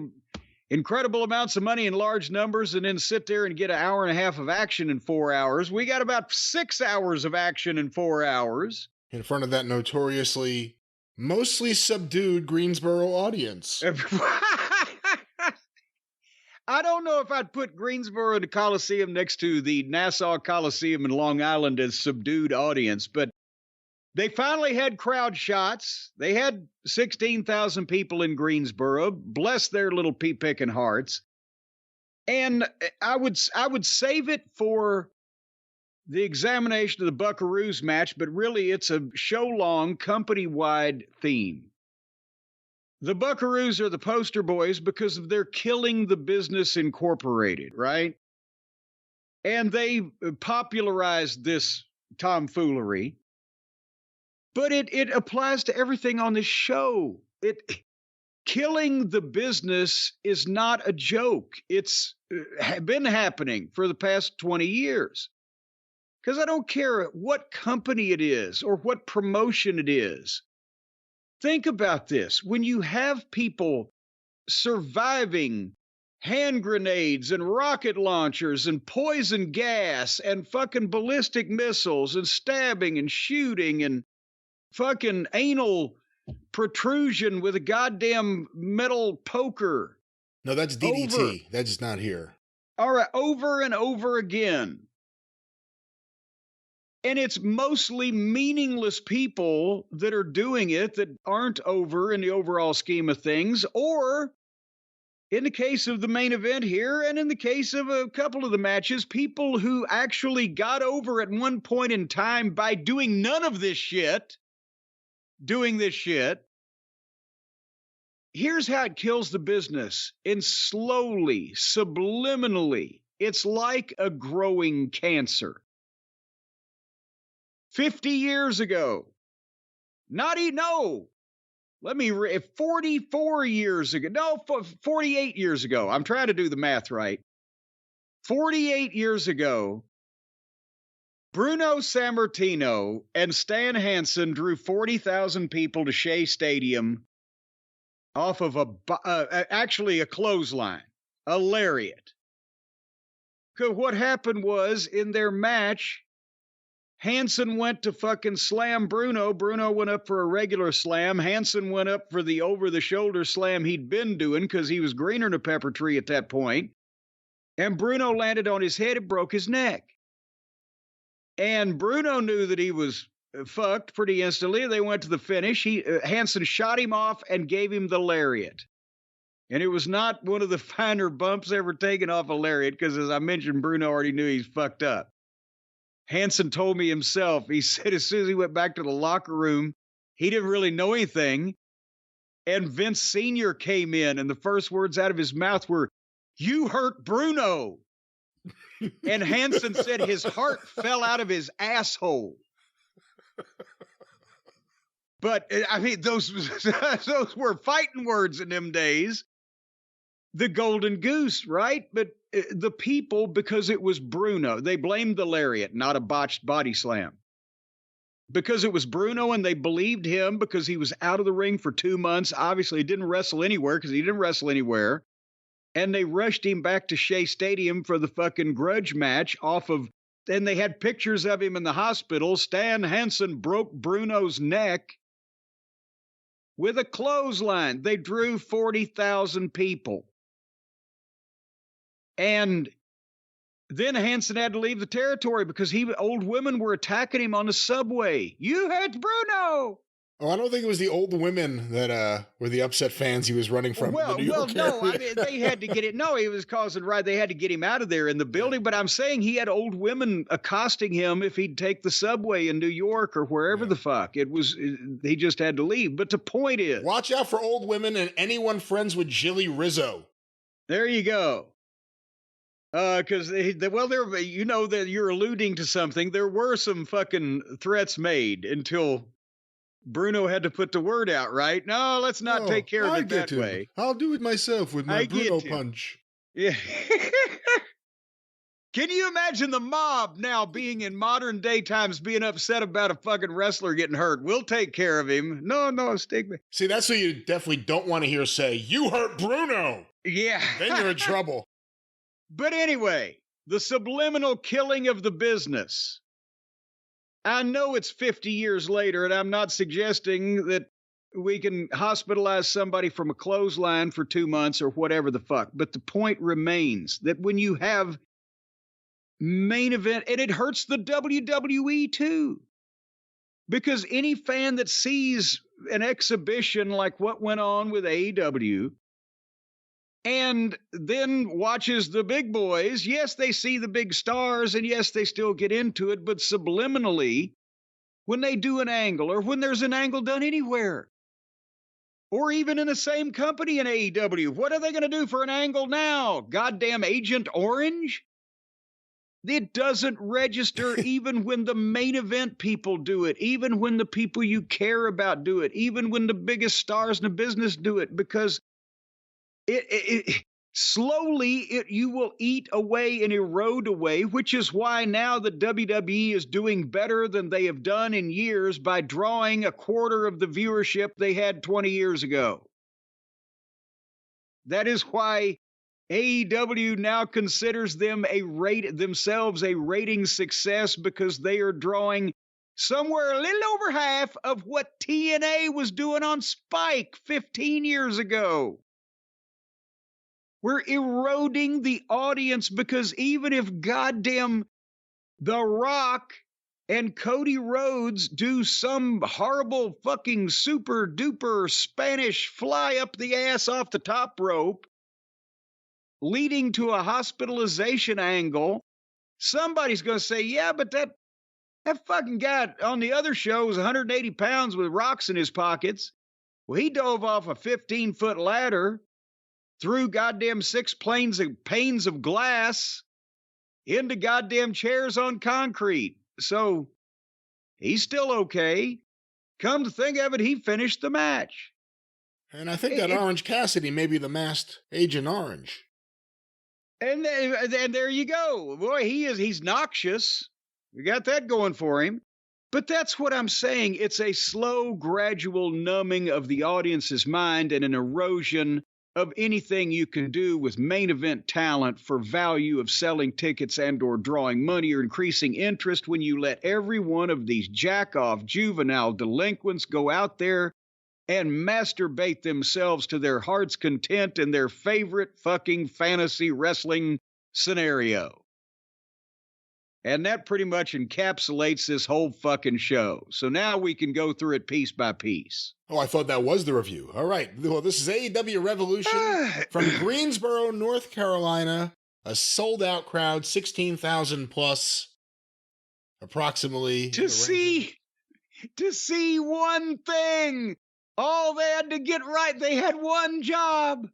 incredible amounts of money in large numbers and then sit there and get an hour and a half of action in 4 hours. We got about 6 hours of action in 4 hours. In front of that notoriously, mostly subdued Greensboro audience. I don't know if I'd put Greensboro in the Coliseum next to the Nassau Coliseum in Long Island as subdued audience, but they finally had crowd shots. They had 16,000 people in Greensboro. Bless their little pea-picking hearts. And I would save it for the examination of the Buckaroos match, but really it's a show-long, company-wide theme. The Buckaroos are the poster boys because of their Killing the Business Incorporated, right? And they popularized this tomfoolery. But it applies to everything on this show. Killing the business is not a joke. It's been happening for the past 20 years. Because I don't care what company it is or what promotion it is. Think about this. When you have people surviving hand grenades and rocket launchers and poison gas and fucking ballistic missiles and stabbing and shooting and fucking anal protrusion with a goddamn metal poker. No, that's DDT. That's not here. All right, over and over again. And it's mostly meaningless people that are doing it that aren't over in the overall scheme of things, or in the case of the main event here, and in the case of a couple of the matches, people who actually got over at one point in time by doing none of this shit. Here's how it kills the business. And slowly, subliminally, it's like a growing cancer. 50 years ago, 44 years ago, no, 48 years ago. I'm trying to do the math right. 48 years ago, Bruno Sammartino and Stan Hansen drew 40,000 people to Shea Stadium off of actually a clothesline, a lariat. Because what happened was, in their match, Hansen went to fucking slam Bruno. Bruno went up for a regular slam. Hansen went up for the over-the-shoulder slam he'd been doing because he was greener than a pepper tree at that point. And Bruno landed on his head and broke his neck. And Bruno knew that he was fucked pretty instantly. They went to the finish. Hansen shot him off and gave him the lariat. And it was not one of the finer bumps ever taken off a lariat because, as I mentioned, Bruno already knew he's fucked up. Hansen told me himself, he said as soon as he went back to the locker room, he didn't really know anything. And Vince Sr. came in, and the first words out of his mouth were, "You hurt Bruno." And Hansen said his heart fell out of his asshole. But, I mean, those were fighting words in them days. The golden goose, right? But the people, because it was Bruno, they blamed the lariat, not a botched body slam. Because it was Bruno and they believed him because he was out of the ring for 2 months. Obviously, he didn't wrestle anywhere because he didn't wrestle anywhere. And they rushed him back to Shea Stadium for the fucking grudge match and they had pictures of him in the hospital. Stan Hansen broke Bruno's neck with a clothesline. They drew 40,000 people. And then Hansen had to leave the territory because old women were attacking him on the subway. "You hurt Bruno! Oh, I don't think it was the old women that were the upset fans he was running from. Well, in the New York no, area. I mean, they had to get it. No, he was causing right. They had to get him out of there in the building. But I'm saying he had old women accosting him if he'd take the subway in New York or wherever the fuck. He just had to leave. But the point is, watch out for old women and anyone friends with Jilly Rizzo. There you go. Because that you're alluding to something. There were some fucking threats made until Bruno had to put the word out, right? No, let's not take care of it that way. I'll do it myself with my Bruno punch. Yeah. Can you imagine the mob now being in modern day times being upset about a fucking wrestler getting hurt? We'll take care of him. No, stick me. See, that's what you definitely don't want to hear say. You hurt Bruno. Yeah. Then you're in trouble. But anyway, the subliminal killing of the business. I know it's 50 years later, and I'm not suggesting that we can hospitalize somebody from a clothesline for 2 months or whatever the fuck. But the point remains that when you have main event, and it hurts the WWE too. Because any fan that sees an exhibition like what went on with AEW and then watches the big boys, yes, they see the big stars, and yes, they still get into it, but subliminally, when they do an angle, or when there's an angle done anywhere, or even in the same company in AEW, what are they going to do for an angle now? Goddamn Agent Orange? It doesn't register even when the main event people do it, even when the people you care about do it, even when the biggest stars in the business do it, because slowly you will eat away and erode away, which is why now the WWE is doing better than they have done in years by drawing a quarter of the viewership they had 20 years ago. That is why AEW now considers themselves a rating success, because they are drawing somewhere a little over half of what TNA was doing on Spike 15 years ago. We're eroding the audience, because even if goddamn The Rock and Cody Rhodes do some horrible fucking super duper Spanish fly up the ass off the top rope, leading to a hospitalization angle, somebody's going to say, yeah, but that fucking guy on the other show was 180 pounds with rocks in his pockets. Well, he dove off a 15-foot ladder through goddamn 6 panes of glass into goddamn chairs on concrete. So he's still okay. Come to think of it, he finished the match. And I think that Orange Cassidy may be the masked Agent Orange. And there you go. Boy, he's noxious. We got that going for him. But that's what I'm saying. It's a slow, gradual numbing of the audience's mind and an erosion of anything you can do with main event talent for value of selling tickets and or drawing money or increasing interest when you let every one of these jack-off juvenile delinquents go out there and masturbate themselves to their heart's content in their favorite fucking fantasy wrestling scenario. And that pretty much encapsulates this whole fucking show. So now we can go through it piece by piece. Oh, I thought that was the review. All right. Well, this is AEW Revolution from Greensboro, North Carolina. A sold-out crowd, 16,000 plus, approximately. To see one thing. All they had to get right, they had one job.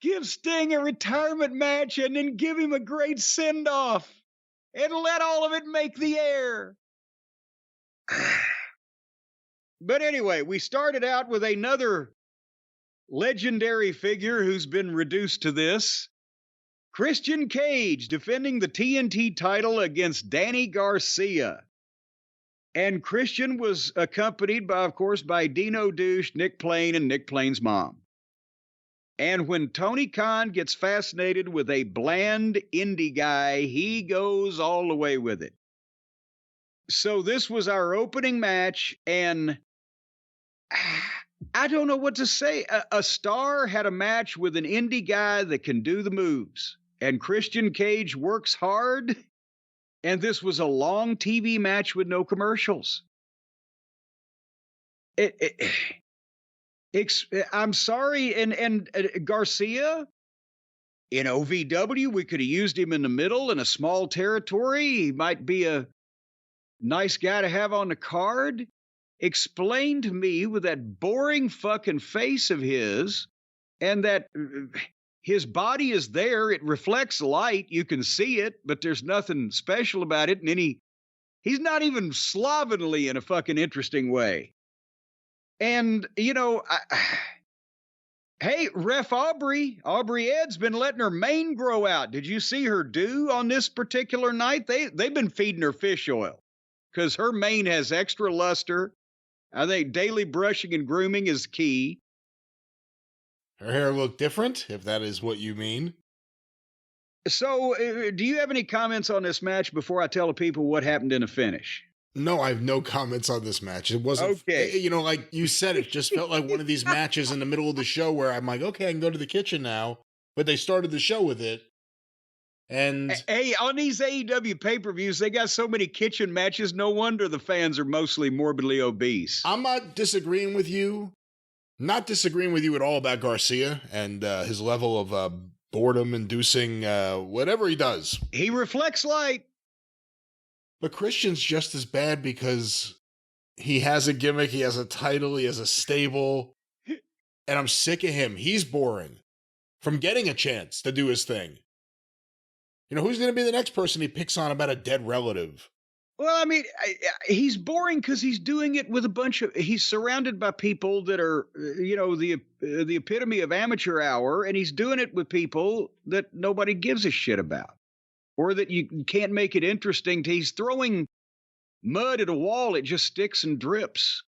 Give Sting a retirement match and then give him a great send-off. And let all of it make the air. But anyway, we started out with another legendary figure who's been reduced to this. Christian Cage defending the TNT title against Danny Garcia. And Christian was accompanied by, of course, by Dino Douche, Nick Plain, and Nick Plain's mom. And when Tony Khan gets fascinated with a bland indie guy, he goes all the way with it. So this was our opening match, and I don't know what to say. A star had a match with an indie guy that can do the moves, and Christian Cage works hard, and this was a long TV match with no commercials. I'm sorry, and Garcia in OVW, we could have used him in the middle in a small territory. He might be a nice guy to have on the card. Explain to me with that boring fucking face of his, and that his body is there. It reflects light. You can see it, but there's nothing special about it. And then he's not even slovenly in a fucking interesting way. And, hey, Ref Aubrey Ed's been letting her mane grow out. Did you see her do on this particular night? They've been feeding her fish oil because her mane has extra luster. I think daily brushing and grooming is key. Her hair looked different, if that is what you mean. So, do you have any comments on this match before I tell the people what happened in the finish? No, I have no comments on this match. It wasn't, okay. Like you said, it just felt like one of these matches in the middle of the show where I'm like, okay, I can go to the kitchen now. But they started the show with it. And hey, on these AEW pay-per-views, they got so many kitchen matches. No wonder the fans are mostly morbidly obese. I'm not disagreeing with you. Not disagreeing with you at all about Garcia and his level of boredom-inducing whatever he does. He reflects light. But Christian's just as bad because he has a gimmick, he has a title, he has a stable, and I'm sick of him. He's boring from getting a chance to do his thing. Who's going to be the next person he picks on about a dead relative? Well, I mean, he's boring because he's doing it with he's surrounded by people that are, the epitome of amateur hour, and he's doing it with people that nobody gives a shit about, or that you can't make it interesting. He's throwing mud at a wall, it just sticks and drips.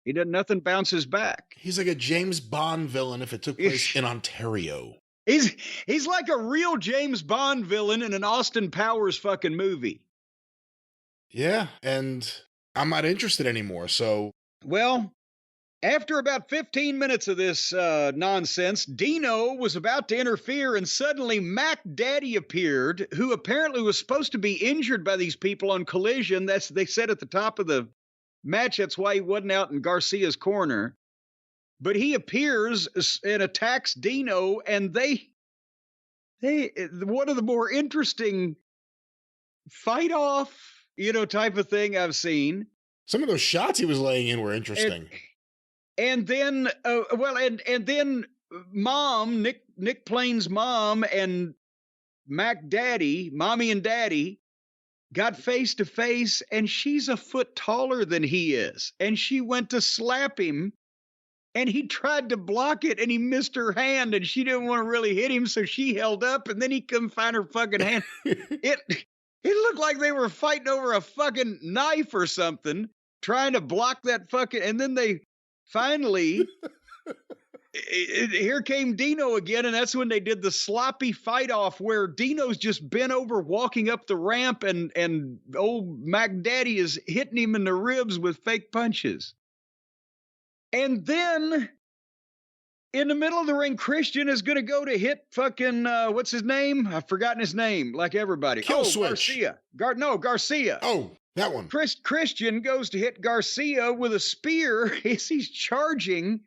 Nothing bounces back. He's like a James Bond villain if it took place in Ontario. He's like a real James Bond villain in an Austin Powers fucking movie. Yeah, and I'm not interested anymore, so... Well, after about 15 minutes of this nonsense, Dino was about to interfere, and suddenly Mac Daddy appeared, who apparently was supposed to be injured by these people on Collision. They said at the top of the match that's why he wasn't out in Garcia's corner. But he appears and attacks Dino, and they one of the more interesting fight off, type of thing I've seen. Some of those shots he was laying in were interesting. And then, and then Mom, Nick Plain's mom and Mac Daddy, Mommy and Daddy, got face to face, and she's a foot taller than he is. And she went to slap him, and he tried to block it, and he missed her hand, and she didn't want to really hit him, so she held up, and then he couldn't find her fucking hand. It looked like they were fighting over a fucking knife or something, trying to block that fucking, and then they finally, here came Dino again, and that's when they did the sloppy fight off where Dino's just bent over walking up the ramp, and old Mac Daddy is hitting him in the ribs with fake punches. And then, in the middle of the ring, Christian is going to go to hit fucking, what's his name? I've forgotten his name, like everybody. Kill Switch. Garcia. Garcia. Oh, that one. Christian goes to hit Garcia with a spear as he's charging,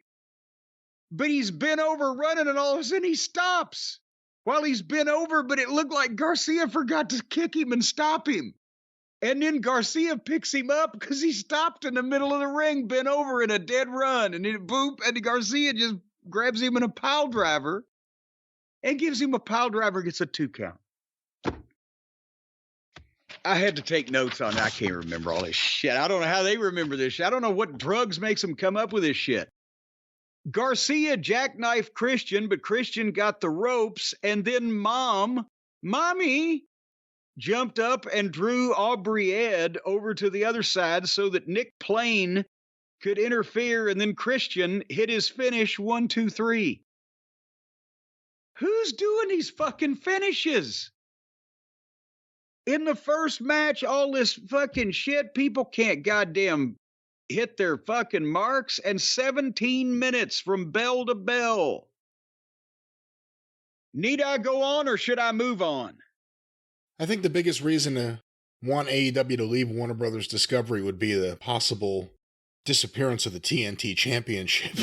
but he's bent over running, and all of a sudden he stops while he's bent over, but it looked like Garcia forgot to kick him and stop him. And then Garcia picks him up because he stopped in the middle of the ring, bent over in a dead run. And then boop, and Garcia just grabs him in a pile driver and gives him a pile driver, gets a 2 count. I had to take notes on it. I can't remember all this shit. I don't know how they remember this shit. I don't know what drugs makes them come up with this shit. Garcia jackknifed Christian, but Christian got the ropes. And then Mommy jumped up and drew Aubrey Ed over to the other side so that Nick Plain could interfere, and then Christian hit his finish 1, 2, 3. Who's doing these fucking finishes? In the first match, all this fucking shit, people can't goddamn hit their fucking marks, and 17 minutes from bell to bell. Need I go on or should I move on? I think the biggest reason to want AEW to leave Warner Brothers Discovery would be the possible disappearance of the TNT Championship.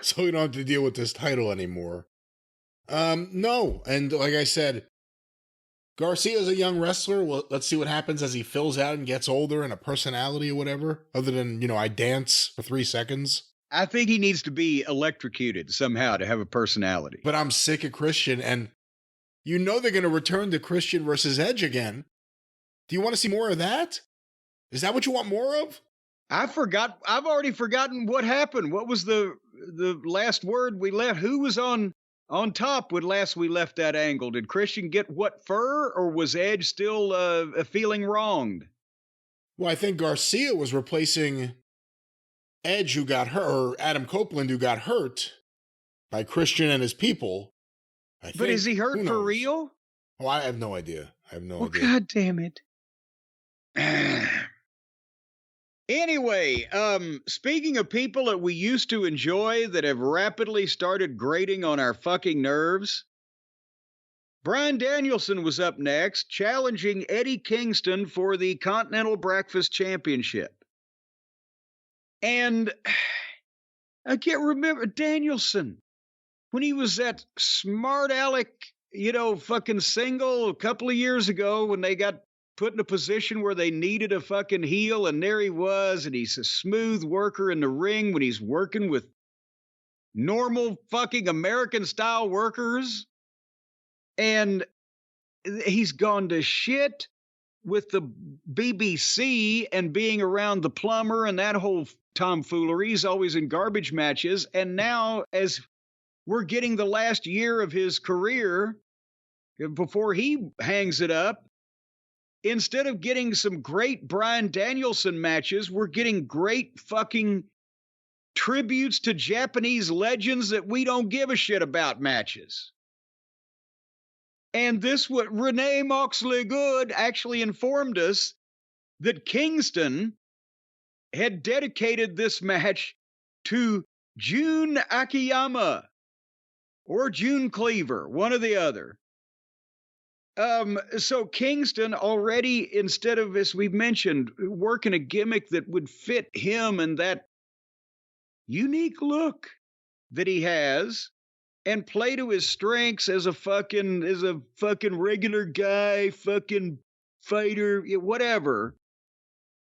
So we don't have to deal with this title anymore. No, and like I said, Garcia's a young wrestler. Well, let's see what happens as he fills out and gets older and a personality or whatever, other than, I dance for 3 seconds. I think he needs to be electrocuted somehow to have a personality. But I'm sick of Christian, and they're going to return to Christian versus Edge again. Do you want to see more of that? Is that what you want more of? I've already forgotten what happened. What was the last word we left? Who was on top when last we left that angle? Did Christian get what fur, or was Edge still feeling wronged? Well, I think Garcia was replacing Edge, who got hurt, or Adam Copeland, who got hurt by Christian and his people. But is he hurt for real? Oh, I have no idea. Well, God damn it. Anyway, speaking of people that we used to enjoy that have rapidly started grating on our fucking nerves, Bryan Danielson was up next, challenging Eddie Kingston for the Continental Breakfast Championship. And I can't remember Danielson, when he was that smart aleck, fucking single a couple of years ago when they got put in a position where they needed a fucking heel, and there he was, and he's a smooth worker in the ring when he's working with normal fucking American-style workers. And he's gone to shit with the BBC and being around the plumber and that whole tomfoolery. He's always in garbage matches. And now, as we're getting the last year of his career, before he hangs it up, instead of getting some great Bryan Danielson matches, we're getting great fucking tributes to Japanese legends that we don't give a shit about matches. And this, what Renee Moxley Good actually informed us that Kingston had dedicated this match to June Akiyama or June Cleaver, one or the other. So Kingston already, instead of, as we've mentioned, working a gimmick that would fit him and that unique look that he has, and play to his strengths as a fucking regular guy, fucking fighter, whatever.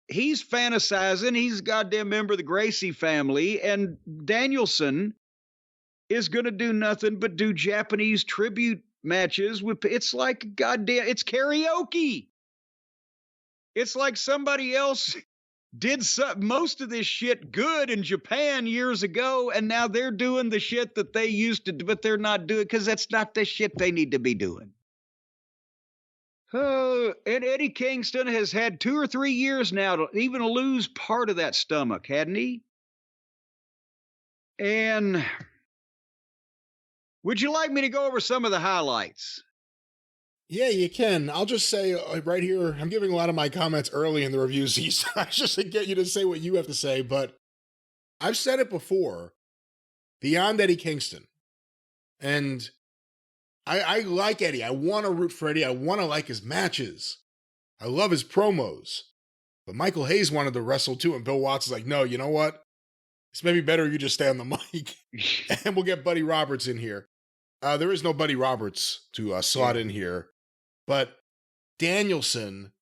He's fantasizing. He's a goddamn member of the Gracie family, and Danielson is going to do nothing but do Japanese tribute matches with, it's like goddamn, it's karaoke. It's like somebody else did most of this shit good in Japan years ago, and now they're doing the shit that they used to do, but they're not doing, because that's not the shit they need to be doing. Oh, and Eddie Kingston has had 2 or 3 years now to even lose part of that stomach, hadn't he? And would you like me to go over some of the highlights? Yeah, you can. I'll just say right here, I'm giving a lot of my comments early in the reviews. Just to get you to say what you have to say, but I've said it before, beyond Eddie Kingston. And I like Eddie. I want to root for Eddie. I want to like his matches. I love his promos. But Michael Hayes wanted to wrestle too, and Bill Watts is like, no, you know what? It's maybe better you just stay on the mic, and we'll get Buddy Roberts in here. There is no Buddy Roberts to slot in here. But Danielson,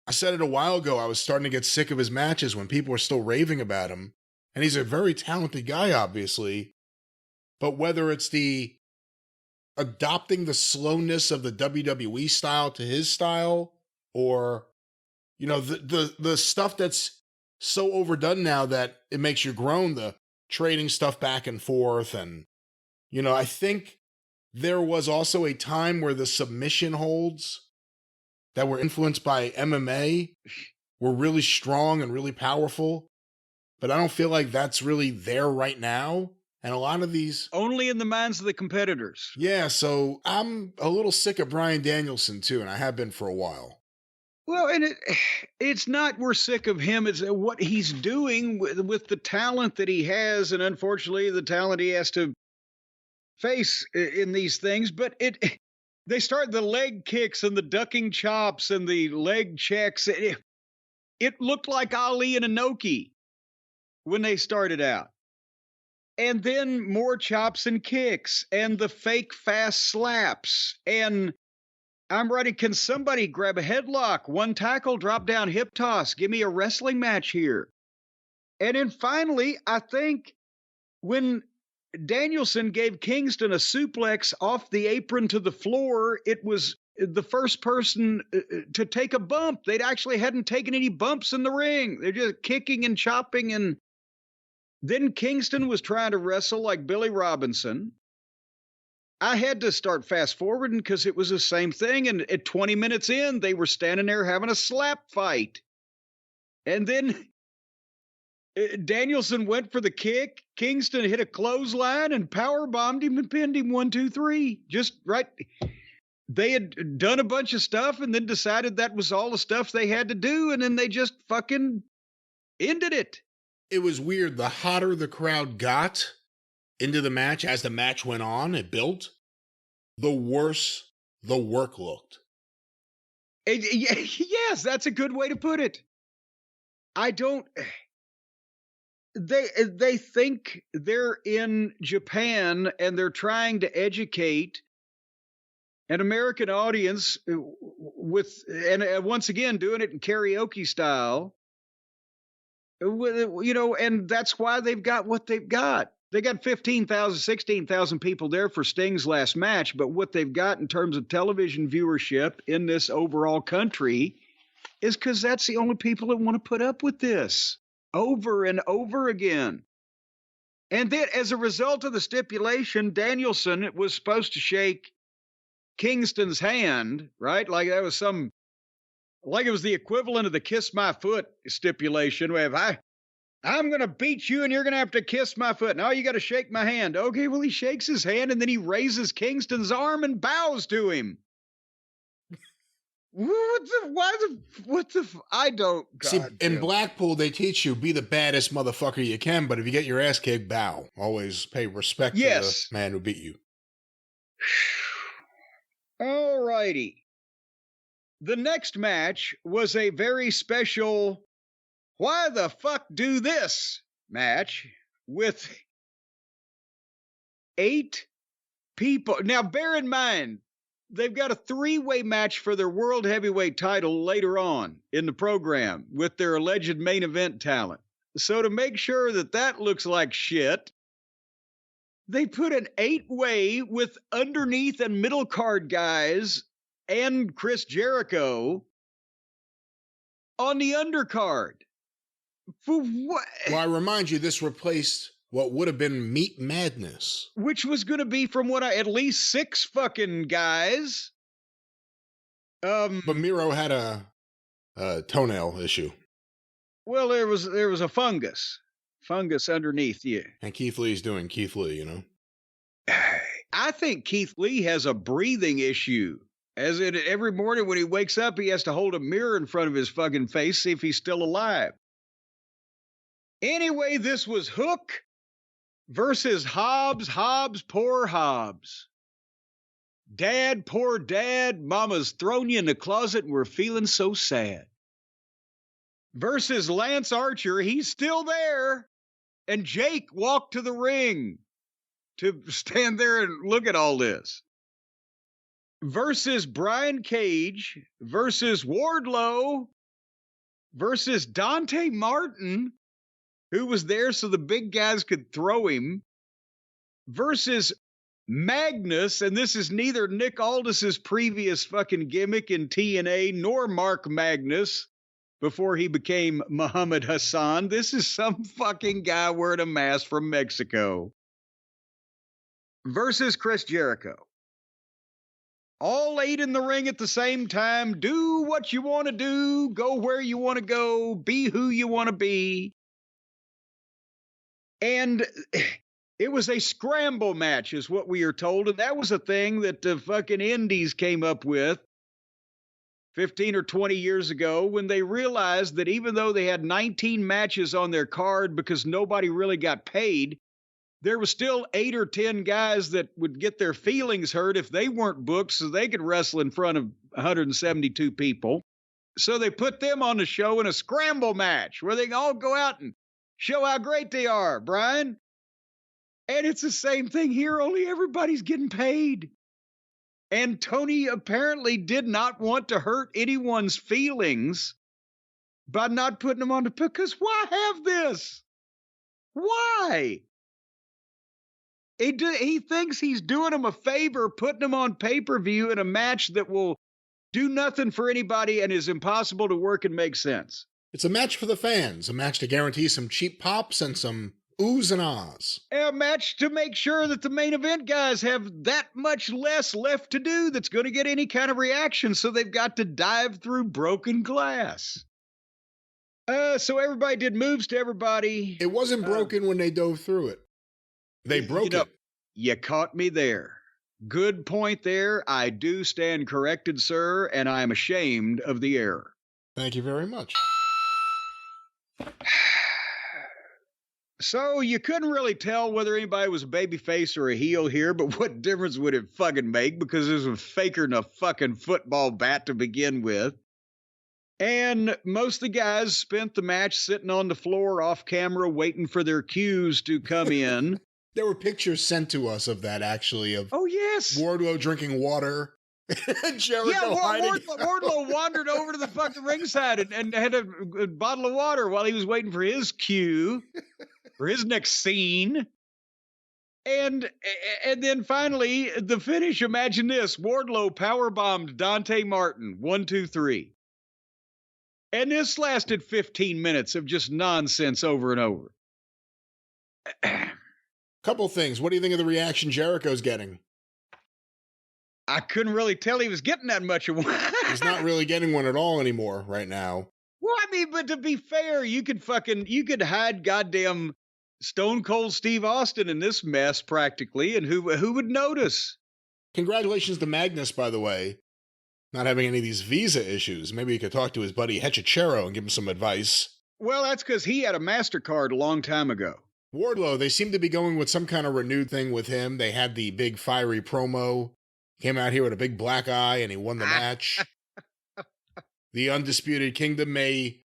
I said it a while ago, I was starting to get sick of his matches when people were still raving about him. And he's a very talented guy, obviously. But whether it's the adopting the slowness of the WWE style to his style, or, the stuff that's so overdone now that it makes you groan, the trading stuff back and forth. And, I think there was also a time where the submission holds that were influenced by MMA were really strong and really powerful. But I don't feel like that's really there right now. And a lot of these... only in the minds of the competitors. Yeah, so I'm a little sick of Bryan Danielson, too, and I have been for a while. Well, and it's not we're sick of him. It's what he's doing with the talent that he has, and unfortunately the talent he has to face in these things. But they start the leg kicks and the ducking chops and the leg checks. It looked like Ali and Inoki when they started out. And then more chops and kicks and the fake fast slaps. And I'm writing, can somebody grab a headlock, one tackle, drop down, hip toss? Give me a wrestling match here. And then finally, I think when Danielson gave Kingston a suplex off the apron to the floor, it was the first person to take a bump. They actually hadn't taken any bumps in the ring. They're just kicking and chopping. And then Kingston was trying to wrestle like Billy Robinson. I had to start fast forwarding because it was the same thing. And at 20 minutes in, they were standing there having a slap fight. And then Danielson went for the kick. Kingston hit a clothesline and powerbombed him and pinned him 1, 2, 3. Just right. They had done a bunch of stuff and then decided that was all the stuff they had to do. And then they just fucking ended it. It was weird. The hotter the crowd got into the match, as the match went on, it built, the worse the work looked. Yes, that's a good way to put it. They think they're in Japan and they're trying to educate an American audience and once again, doing it in karaoke style. And that's why they've got what they've got. They got 15,000, 16,000 people there for Sting's last match, but what they've got in terms of television viewership in this overall country is because that's the only people that want to put up with this over and over again. And then as a result of the stipulation, Danielson was supposed to shake Kingston's hand, right? Like that was like it was the equivalent of the kiss my foot stipulation, where if I'm going to beat you and you're going to have to kiss my foot. No, you got to shake my hand. Okay, well, he shakes his hand and then he raises Kingston's arm and bows to him. I don't. See, in Blackpool, they teach you, be the baddest motherfucker you can, but if you get your ass kicked, bow. Always pay respect to the man who beat you. All righty. The next match was a very special why the fuck do this match with 8 people. Now, bear in mind, they've got a 3-way match for their World Heavyweight title later on in the program with their alleged main event talent. So to make sure that looks like shit, they put an 8-way with underneath and middle card guys and Chris Jericho on the undercard. For what? Well, I remind you, this replaced what would have been Meat Madness, which was going to be from at least 6 fucking guys. But Miro had a toenail issue. Well, there was a fungus underneath you. And Keith Lee's doing Keith Lee, you know. I think Keith Lee has a breathing issue. As in every morning when he wakes up, he has to hold a mirror in front of his fucking face, see if he's still alive. Anyway, this was Hook versus Hobbs. Hobbs, poor Hobbs. Dad, poor dad. Mama's thrown you in the closet and we're feeling so sad. Versus Lance Archer. He's still there. And Jake walked to the ring to stand there and look at all this. Versus Brian Cage. Versus Wardlow. Versus Dante Martin, who was there so the big guys could throw him, versus Magnus, and this is neither Nick Aldis's previous fucking gimmick in TNA nor Mark Magnus before he became Muhammad Hassan. This is some fucking guy wearing a mask from Mexico. Versus Chris Jericho. All 8 in the ring at the same time. Do what you want to do. Go where you want to go. Be who you want to be. And it was a scramble match is what we are told. And that was a thing that the fucking indies came up with 15 or 20 years ago when they realized that even though they had 19 matches on their card because nobody really got paid, there was still 8 or 10 guys that would get their feelings hurt if they weren't booked so they could wrestle in front of 172 people. So they put them on the show in a scramble match where they can all go out and show how great they are, Brian. And it's the same thing here, only everybody's getting paid. And Tony apparently did not want to hurt anyone's feelings by not putting them on the, because why have this? Why? He thinks he's doing them a favor, putting them on pay-per-view in a match that will do nothing for anybody and is impossible to work and make sense. It's a match for the fans, a match to guarantee some cheap pops and some oohs and ahs. A match to make sure that the main event guys have that much less left to do that's going to get any kind of reaction, so they've got to dive through broken glass. So everybody did moves to everybody. It wasn't broken when they dove through it. They broke it. You caught me there. Good point there. I do stand corrected, sir, and I am ashamed of the error. Thank you very much. So you couldn't really tell whether anybody was a babyface or a heel here, but what difference would it fucking make? Because it was faker than a fucking football bat to begin with. And most of the guys spent the match sitting on the floor off camera waiting for their cues to come in. There were pictures sent to us of that, actually, of Wardlow drinking water. Jericho hiding. Wardlow wandered over to the fucking ringside and had a bottle of water while he was waiting for his cue, for his next scene. And then finally, the finish, imagine this. Wardlow powerbombed Dante Martin, 1, 2, 3. And this lasted 15 minutes of just nonsense over and over. Couple things. What do you think of the reaction Jericho's getting? I couldn't really tell he was getting that much of one. He's not really getting one at all anymore right now. Well, I mean, but to be fair, you could hide goddamn Stone Cold Steve Austin in this mess practically, and who would notice? Congratulations to Magnus, by the way. Not having any of these visa issues. Maybe he could talk to his buddy Hechicero and give him some advice. Well, that's because he had a MasterCard a long time ago. Wardlow, they seem to be going with some kind of renewed thing with him. They had the big fiery promo. Came out here with a big black eye and he won the match. The Undisputed Kingdom may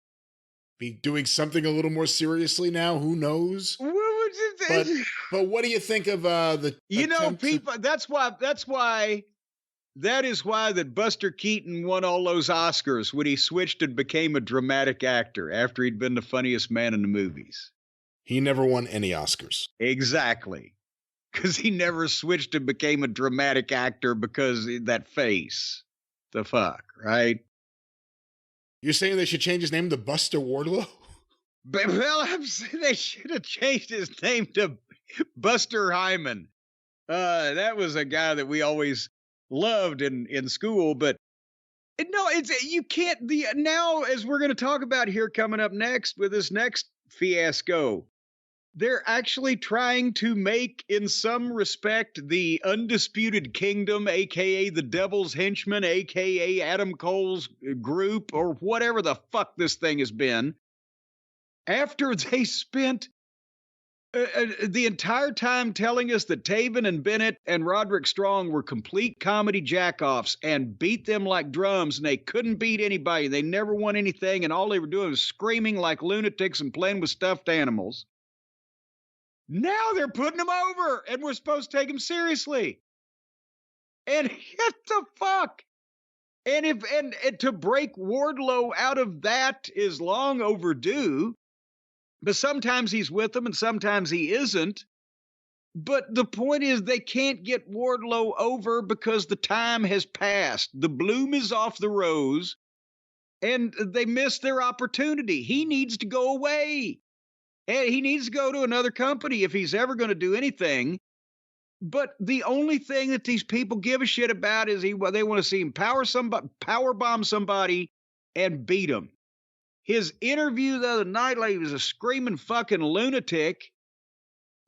be doing something a little more seriously now. Who knows? But what do you think of the? You know, people. That is why that Buster Keaton won all those Oscars when he switched and became a dramatic actor after he'd been the funniest man in the movies. He never won any Oscars. Exactly. Because he never switched and became a dramatic actor because that face. The fuck, right? You're saying they should change his name to Buster Wardlow? Well, I'm saying they should have changed his name to Buster Hyman. That was a guy that we always loved in school, but no, you can't. Now, as we're going to talk about here coming up next with this next fiasco, they're actually trying to make, in some respect, the Undisputed Kingdom, a.k.a. the Devil's Henchmen, a.k.a. Adam Cole's group, or whatever the fuck this thing has been, after they spent the entire time telling us that Taven and Bennett and Roderick Strong were complete comedy jackoffs and beat them like drums, and they couldn't beat anybody. They never won anything, and all they were doing was screaming like lunatics and playing with stuffed animals. Now they're putting them over, and we're supposed to take them seriously. And what the fuck? And to break Wardlow out of that is long overdue. But sometimes he's with them and sometimes he isn't. But the point is they can't get Wardlow over because the time has passed. The bloom is off the rose and they missed their opportunity. He needs to go away. And he needs to go to another company if he's ever going to do anything. But the only thing that these people give a shit about is they want to see him power bomb somebody and beat him. His interview the other night, like he was a screaming fucking lunatic.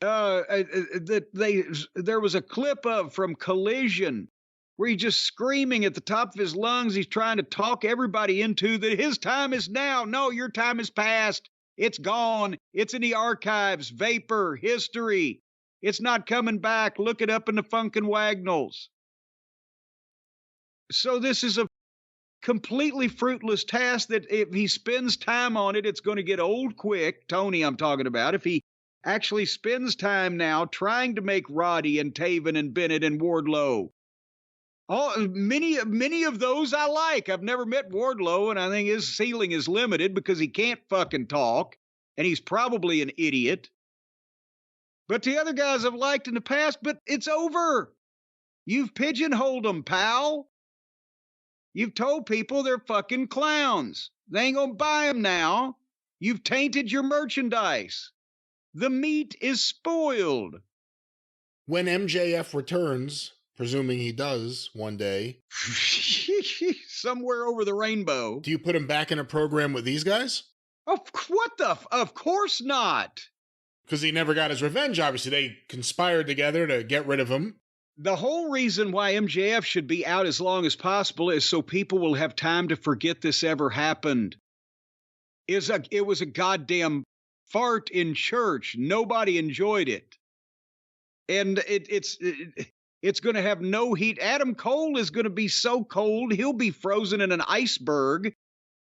There was a clip from Collision where he's just screaming at the top of his lungs. He's trying to talk everybody into that his time is now. No, your time is past. It's gone. It's in the archives. Vapor, history. It's not coming back. Look it up in the Funkin' Wagnalls. So this is a completely fruitless task that if he spends time on it, it's going to get old quick. Tony, I'm talking about. If he actually spends time now trying to make Roddy and Taven and Bennett and Wardlow. Many of those I like. I've never met Wardlow, and I think his ceiling is limited because he can't fucking talk, and he's probably an idiot. But the other guys I've liked in the past, but it's over. You've pigeonholed them, pal. You've told people they're fucking clowns. They ain't gonna buy them now. You've tainted your merchandise. The meat is spoiled. When MJF returns, presuming he does one day, somewhere over the rainbow, do you put him back in a program with these guys? Of course not. Because he never got his revenge, obviously. They conspired together to get rid of him. The whole reason why MJF should be out as long as possible is so people will have time to forget this ever happened. It was a goddamn fart in church. Nobody enjoyed it. And it's going to have no heat. Adam Cole is going to be so cold, he'll be frozen in an iceberg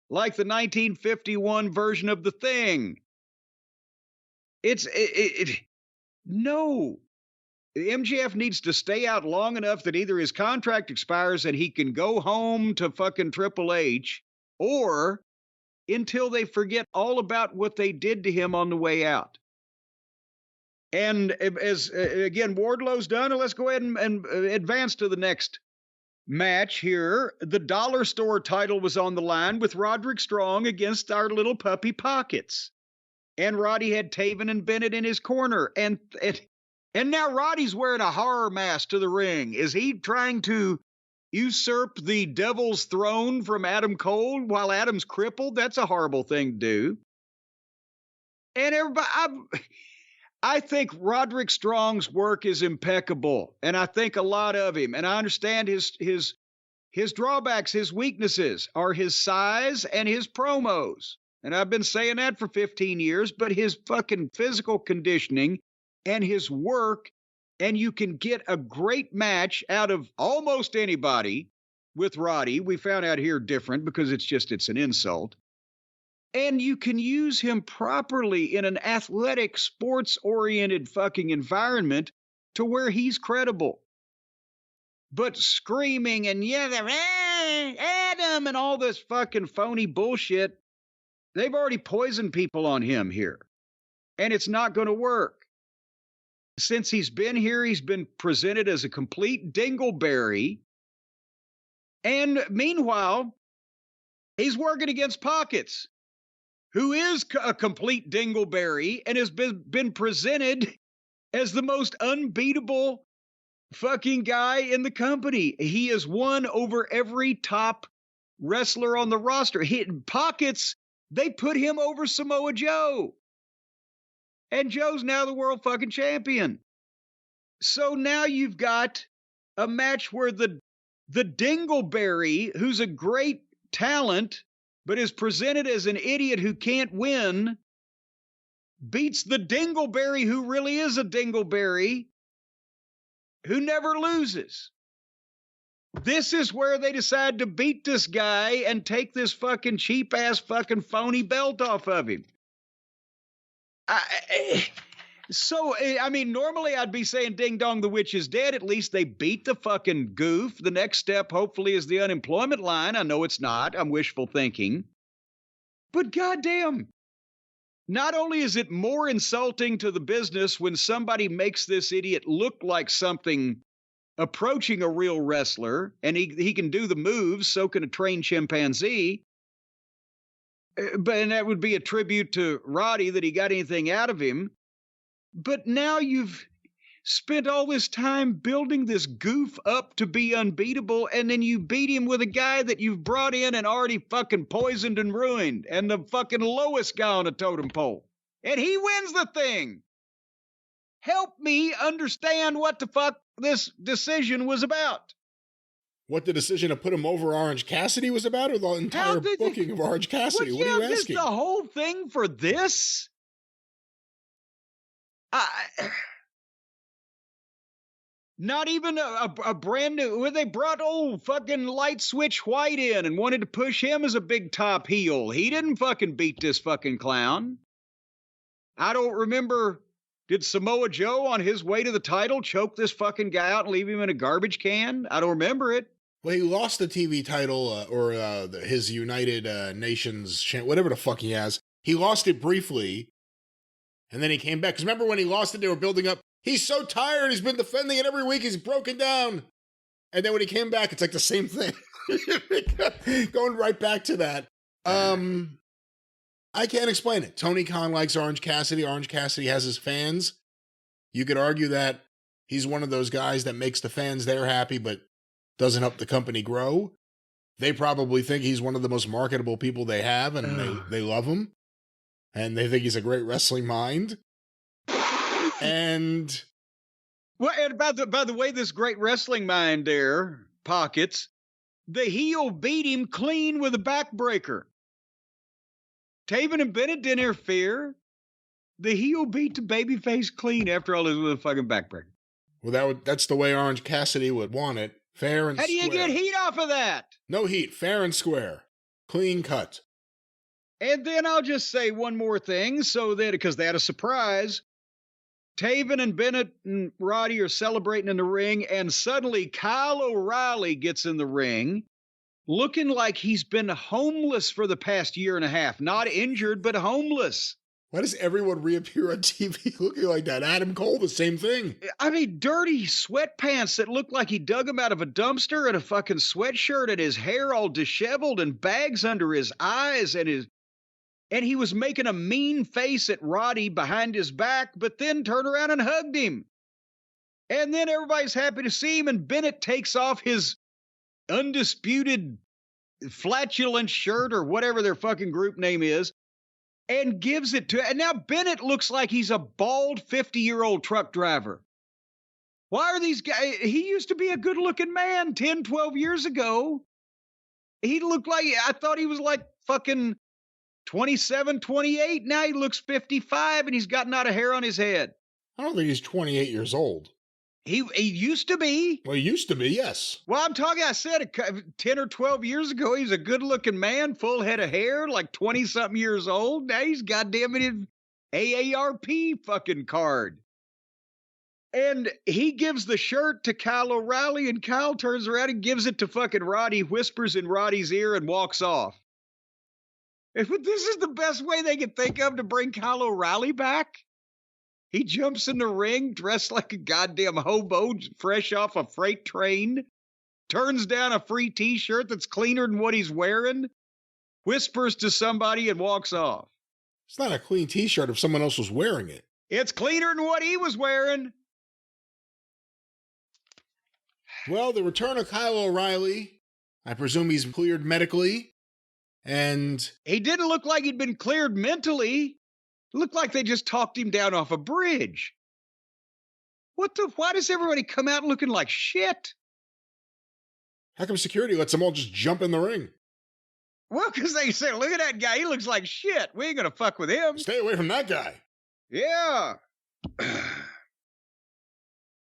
like the 1951 version of The Thing. No. MJF needs to stay out long enough that either his contract expires and he can go home to fucking Triple H, or until they forget all about what they did to him on the way out. And as again, Wardlow's done, and let's go ahead and advance to the next match here. The Dollar Store title was on the line with Roderick Strong against our little puppy Pockets. And Roddy had Taven and Bennett in his corner. And now Roddy's wearing a horror mask to the ring. Is he trying to usurp the devil's throne from Adam Cole while Adam's crippled? That's a horrible thing to do. And everybody, I think Roderick Strong's work is impeccable. And I think a lot of him. And I understand his drawbacks, his weaknesses are his size and his promos. And I've been saying that for 15 years, but his fucking physical conditioning and his work, and you can get a great match out of almost anybody with Roddy. We found out here different because it's an insult. And you can use him properly in an athletic, sports-oriented fucking environment to where he's credible. But screaming and Adam and all this fucking phony bullshit, they've already poisoned people on him here. And it's not going to work. Since he's been here, he's been presented as a complete dingleberry. And meanwhile, he's working against Pockets, who is a complete dingleberry and has been presented as the most unbeatable fucking guy in the company. He has won over every top wrestler on the roster. Pockets, they put him over Samoa Joe. And Joe's now the world fucking champion. So now you've got a match where the dingleberry, who's a great talent, but is presented as an idiot who can't win, beats the dingleberry who really is a dingleberry, who never loses. This is where they decide to beat this guy and take this fucking cheap-ass fucking phony belt off of him. Normally I'd be saying ding dong, the witch is dead. At least they beat the fucking goof. The next step, hopefully, is the unemployment line. I know it's not. I'm wishful thinking. But goddamn, not only is it more insulting to the business when somebody makes this idiot look like something approaching a real wrestler, and he can do the moves, so can a trained chimpanzee. And that would be a tribute to Roddy that he got anything out of him. But now you've spent all this time building this goof up to be unbeatable, and then you beat him with a guy that you've brought in and already fucking poisoned and ruined, and the fucking lowest guy on a totem pole. And he wins the thing. Help me understand what the fuck this decision was about. What the decision to put him over Orange Cassidy was about, or the entire booking of Orange Cassidy? What are you asking? The whole thing for this? Not even a brand new, when they brought old fucking Light Switch White in and wanted to push him as a big top heel. He didn't fucking beat this fucking clown. I don't remember, did Samoa Joe on his way to the title choke this fucking guy out and leave him in a garbage can? I don't remember it. Well, he lost the TV title, his United Nations, whatever the fuck he has. He lost it briefly, and then he came back. Because remember when he lost it, they were building up, he's so tired, he's been defending it every week, he's broken down. And then when he came back, it's like the same thing. Going right back to that. I can't explain it. Tony Khan likes Orange Cassidy. Orange Cassidy has his fans. You could argue that he's one of those guys that makes the fans there happy, but doesn't help the company grow. They probably think he's one of the most marketable people they have, and they love him. And they think he's a great wrestling mind. And well, and by the way, this great wrestling mind there, Pockets, the heel beat him clean with a backbreaker. Taven and Bennett didn't interfere. The heel beat the babyface clean after all this with a fucking backbreaker. Well, that's the way Orange Cassidy would want it. Fair and square. How do you get heat off of that? No heat. Fair and square. Clean cut. And then I'll just say one more thing, so that, because they had a surprise, Taven and Bennett and Roddy are celebrating in the ring, and suddenly Kyle O'Reilly gets in the ring, looking like he's been homeless for the past year and a half. Not injured, but homeless. Why does everyone reappear on TV looking like that? Adam Cole, the same thing. I mean, dirty sweatpants that look like he dug them out of a dumpster, and a fucking sweatshirt, and his hair all disheveled, and bags under his eyes, and he was making a mean face at Roddy behind his back, but then turned around and hugged him. And then everybody's happy to see him, and Bennett takes off his undisputed flatulent shirt or whatever their fucking group name is and gives it to, and now Bennett looks like he's a bald 50-year-old truck driver. Why are these guys? He used to be a good-looking man 10, 12 years ago. He looked like, I thought he was like fucking 27, 28. Now he looks 55 and he's got not a hair on his head. I don't think he's 28 years old. He used to be. Well, he used to be, yes. Well, I said 10 or 12 years ago, he was a good-looking man, full head of hair, like 20-something years old. Now he's goddamn it his AARP fucking card. And he gives the shirt to Kyle O'Reilly, and Kyle turns around and gives it to fucking Roddy, whispers in Roddy's ear, and walks off. If this is the best way they could think of to bring Kyle O'Reilly back, he jumps in the ring dressed like a goddamn hobo fresh off a freight train, turns down a free t-shirt that's cleaner than what he's wearing, whispers to somebody and walks off. It's not a clean t-shirt if someone else was wearing it. It's cleaner than what he was wearing. Well, the return of Kyle O'Reilly, I presume he's cleared medically, and he didn't look like he'd been cleared mentally. Looked like they just talked him down off a bridge. Why does everybody come out looking like shit? How come security lets them all just jump in the ring? Well, because they say, look at that guy, he looks like shit. We ain't gonna fuck with him. Stay away from that guy. Yeah.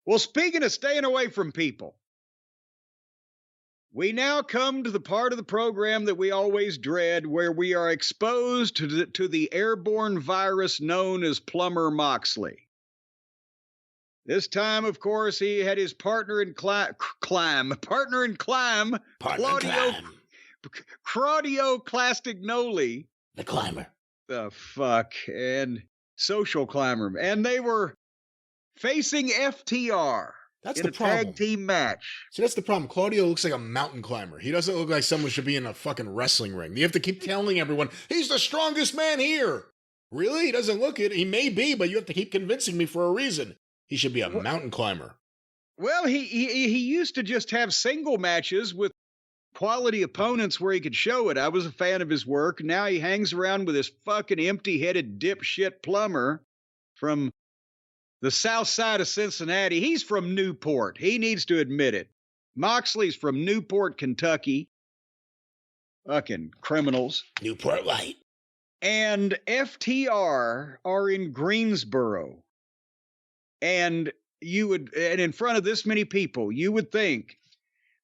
Well, speaking of staying away from people, we now come to the part of the program that we always dread, where we are exposed to the airborne virus known as Plumber Moxley. This time, of course, he had his partner in climb, Claudio Castagnoli. The climber. The fuck, and social climber. And they were facing FTR. That's in the a problem. Tag team match. See, that's the problem. Claudio looks like a mountain climber. He doesn't look like someone should be in a fucking wrestling ring. You have to keep telling everyone, he's the strongest man here. Really? He doesn't look it. He may be, but you have to keep convincing me for a reason. He should be a mountain climber. Well, he used to just have single matches with quality opponents where he could show it. I was a fan of his work. Now he hangs around with this fucking empty-headed dipshit plumber from the south side of Cincinnati. He's from Newport. He needs to admit it. Moxley's from Newport, Kentucky. Fucking criminals. Newport Light. And FTR are in Greensboro. And and in front of this many people, you would think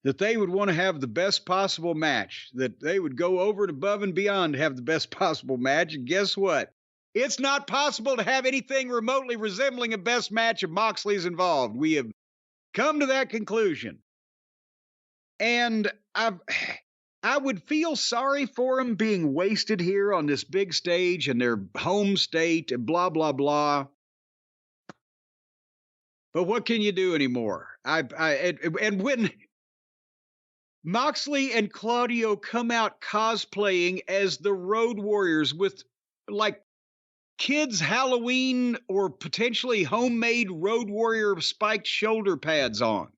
that they would want to have the best possible match, that they would go over and above and beyond to have the best possible match. And guess what? It's not possible to have anything remotely resembling a best match if Moxley's involved. We have come to that conclusion. And I would feel sorry for them being wasted here on this big stage in their home state and blah, blah, blah. But what can you do anymore? And when Moxley and Claudio come out cosplaying as the Road Warriors with like kids' Halloween or potentially homemade Road Warrior spiked shoulder pads on.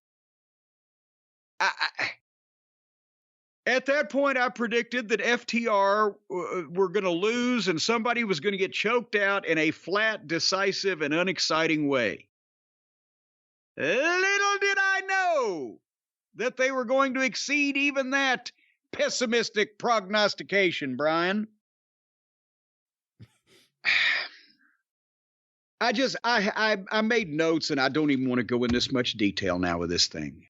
At that point, I predicted that FTR were going to lose and somebody was going to get choked out in a flat, decisive, and unexciting way. Little did I know that they were going to exceed even that pessimistic prognostication, Brian. I made notes, and I don't even want to go in this much detail now with this thing.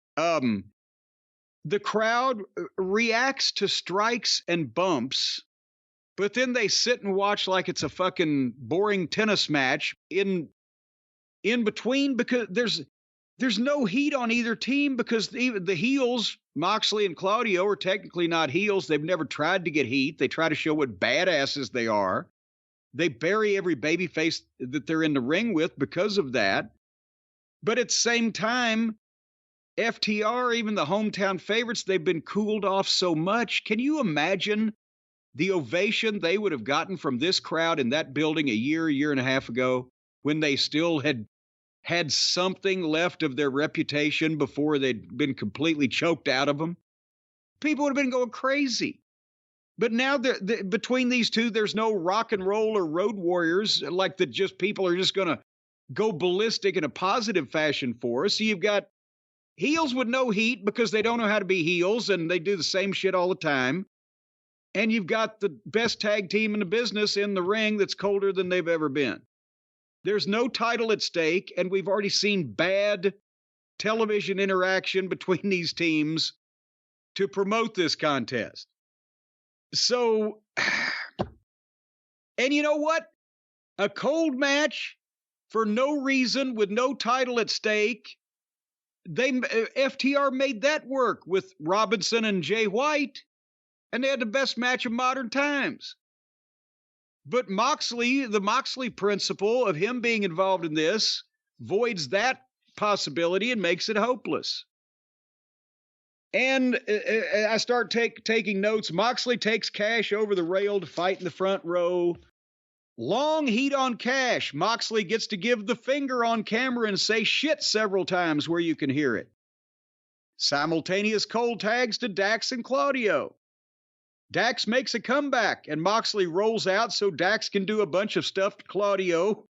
The crowd reacts to strikes and bumps, but then they sit and watch like it's a fucking boring tennis match in between, because there's no heat on either team, because even the heels, Moxley and Claudio, are technically not heels. They've never tried to get heat. They try to show what badasses they are. They bury every babyface that they're in the ring with because of that. But at the same time, FTR, even the hometown favorites, they've been cooled off so much. Can you imagine the ovation they would have gotten from this crowd in that building a year and a half ago, when they still had something left of their reputation before they'd been completely choked out of them? People would have been going crazy. But now between these two, there's no rock and roll or Road Warriors, like that just people are just going to go ballistic in a positive fashion for us. So you've got heels with no heat because they don't know how to be heels and they do the same shit all the time. And you've got the best tag team in the business in the ring that's colder than they've ever been. There's no title at stake, and we've already seen bad television interaction between these teams to promote this contest. So, and you know what? A cold match for no reason with no title at stake. FTR made that work with Robinson and Jay White, and they had the best match of modern times. But Moxley, the Moxley principle of him being involved in this, voids that possibility and makes it hopeless. And I start taking notes. Moxley takes Cash over the rail to fight in the front row. Long heat on Cash. Moxley gets to give the finger on camera and say shit several times where you can hear it. Simultaneous cold tags to Dax and Claudio. Dax makes a comeback, and Moxley rolls out so Dax can do a bunch of stuff to Claudio,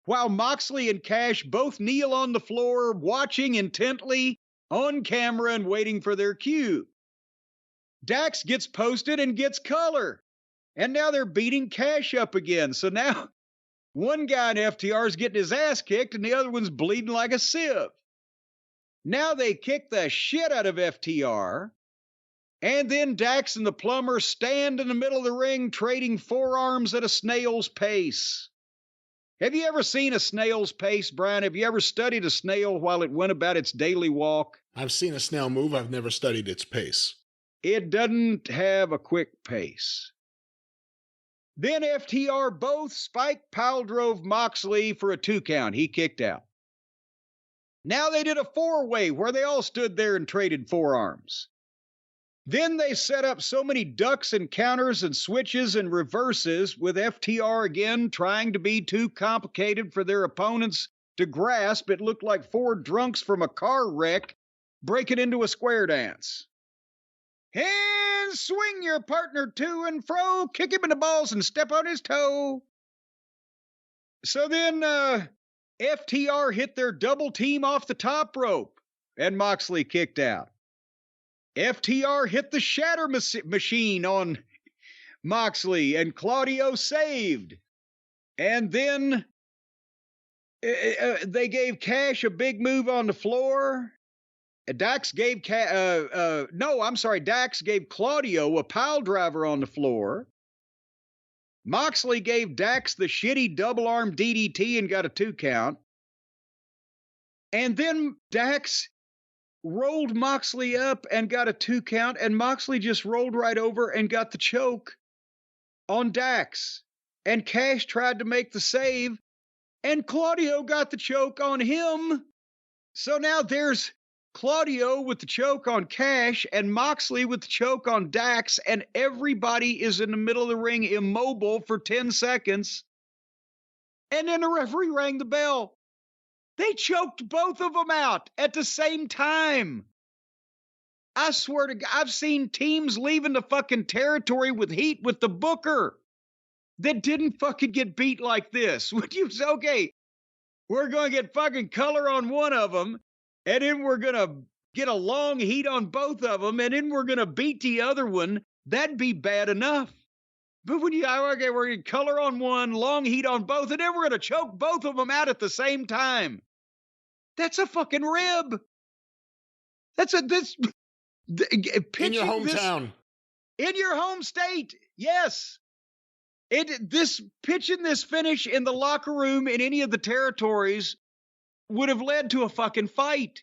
while Moxley and Cash both kneel on the floor, watching intently on camera and waiting for their cue. Dax gets posted and gets color, and now they're beating Cash up again. So now one guy in FTR is getting his ass kicked, and the other one's bleeding like a sieve. Now they kick the shit out of FTR. And then Dax and the plumber stand in the middle of the ring trading forearms at a snail's pace. Have you ever seen a snail's pace, Brian? Have you ever studied a snail while it went about its daily walk? I've seen a snail move. I've never studied its pace. It doesn't have a quick pace. Then FTR both spike pile drove Moxley for a 2 count. He kicked out. Now they did a 4-way where they all stood there and traded forearms. Then they set up so many ducks and counters and switches and reverses, with FTR again trying to be too complicated for their opponents to grasp. It looked like 4 drunks from a car wreck breaking into a square dance. And swing your partner to and fro, kick him in the balls and step on his toe. So then FTR hit their double team off the top rope, and Moxley kicked out. FTR hit the shatter machine on Moxley, and Claudio saved. And then They gave Cash a big move on the floor. Dax gave Dax gave Claudio a pile driver on the floor. Moxley gave Dax the shitty double arm DDT and got a 2 count. And then Dax rolled Moxley up and got a 2 count, and Moxley just rolled right over and got the choke on Dax. And Cash tried to make the save, and Claudio got the choke on him. So now there's Claudio with the choke on Cash and Moxley with the choke on Dax, and everybody is in the middle of the ring immobile for 10 seconds. And then the referee rang the bell. They choked both of them out at the same time. I swear to God, I've seen teams leaving the fucking territory with heat with the booker that didn't fucking get beat like this. Would you say, okay, we're going to get fucking color on one of them, and then we're going to get a long heat on both of them, and then we're going to beat the other one. That'd be bad enough. But when okay, we're going to color on one, long heat on both, and then we're going to choke both of them out at the same time. That's a fucking rib. In your hometown. In your home state. Yes. Pitching this finish in the locker room in any of the territories would have led to a fucking fight.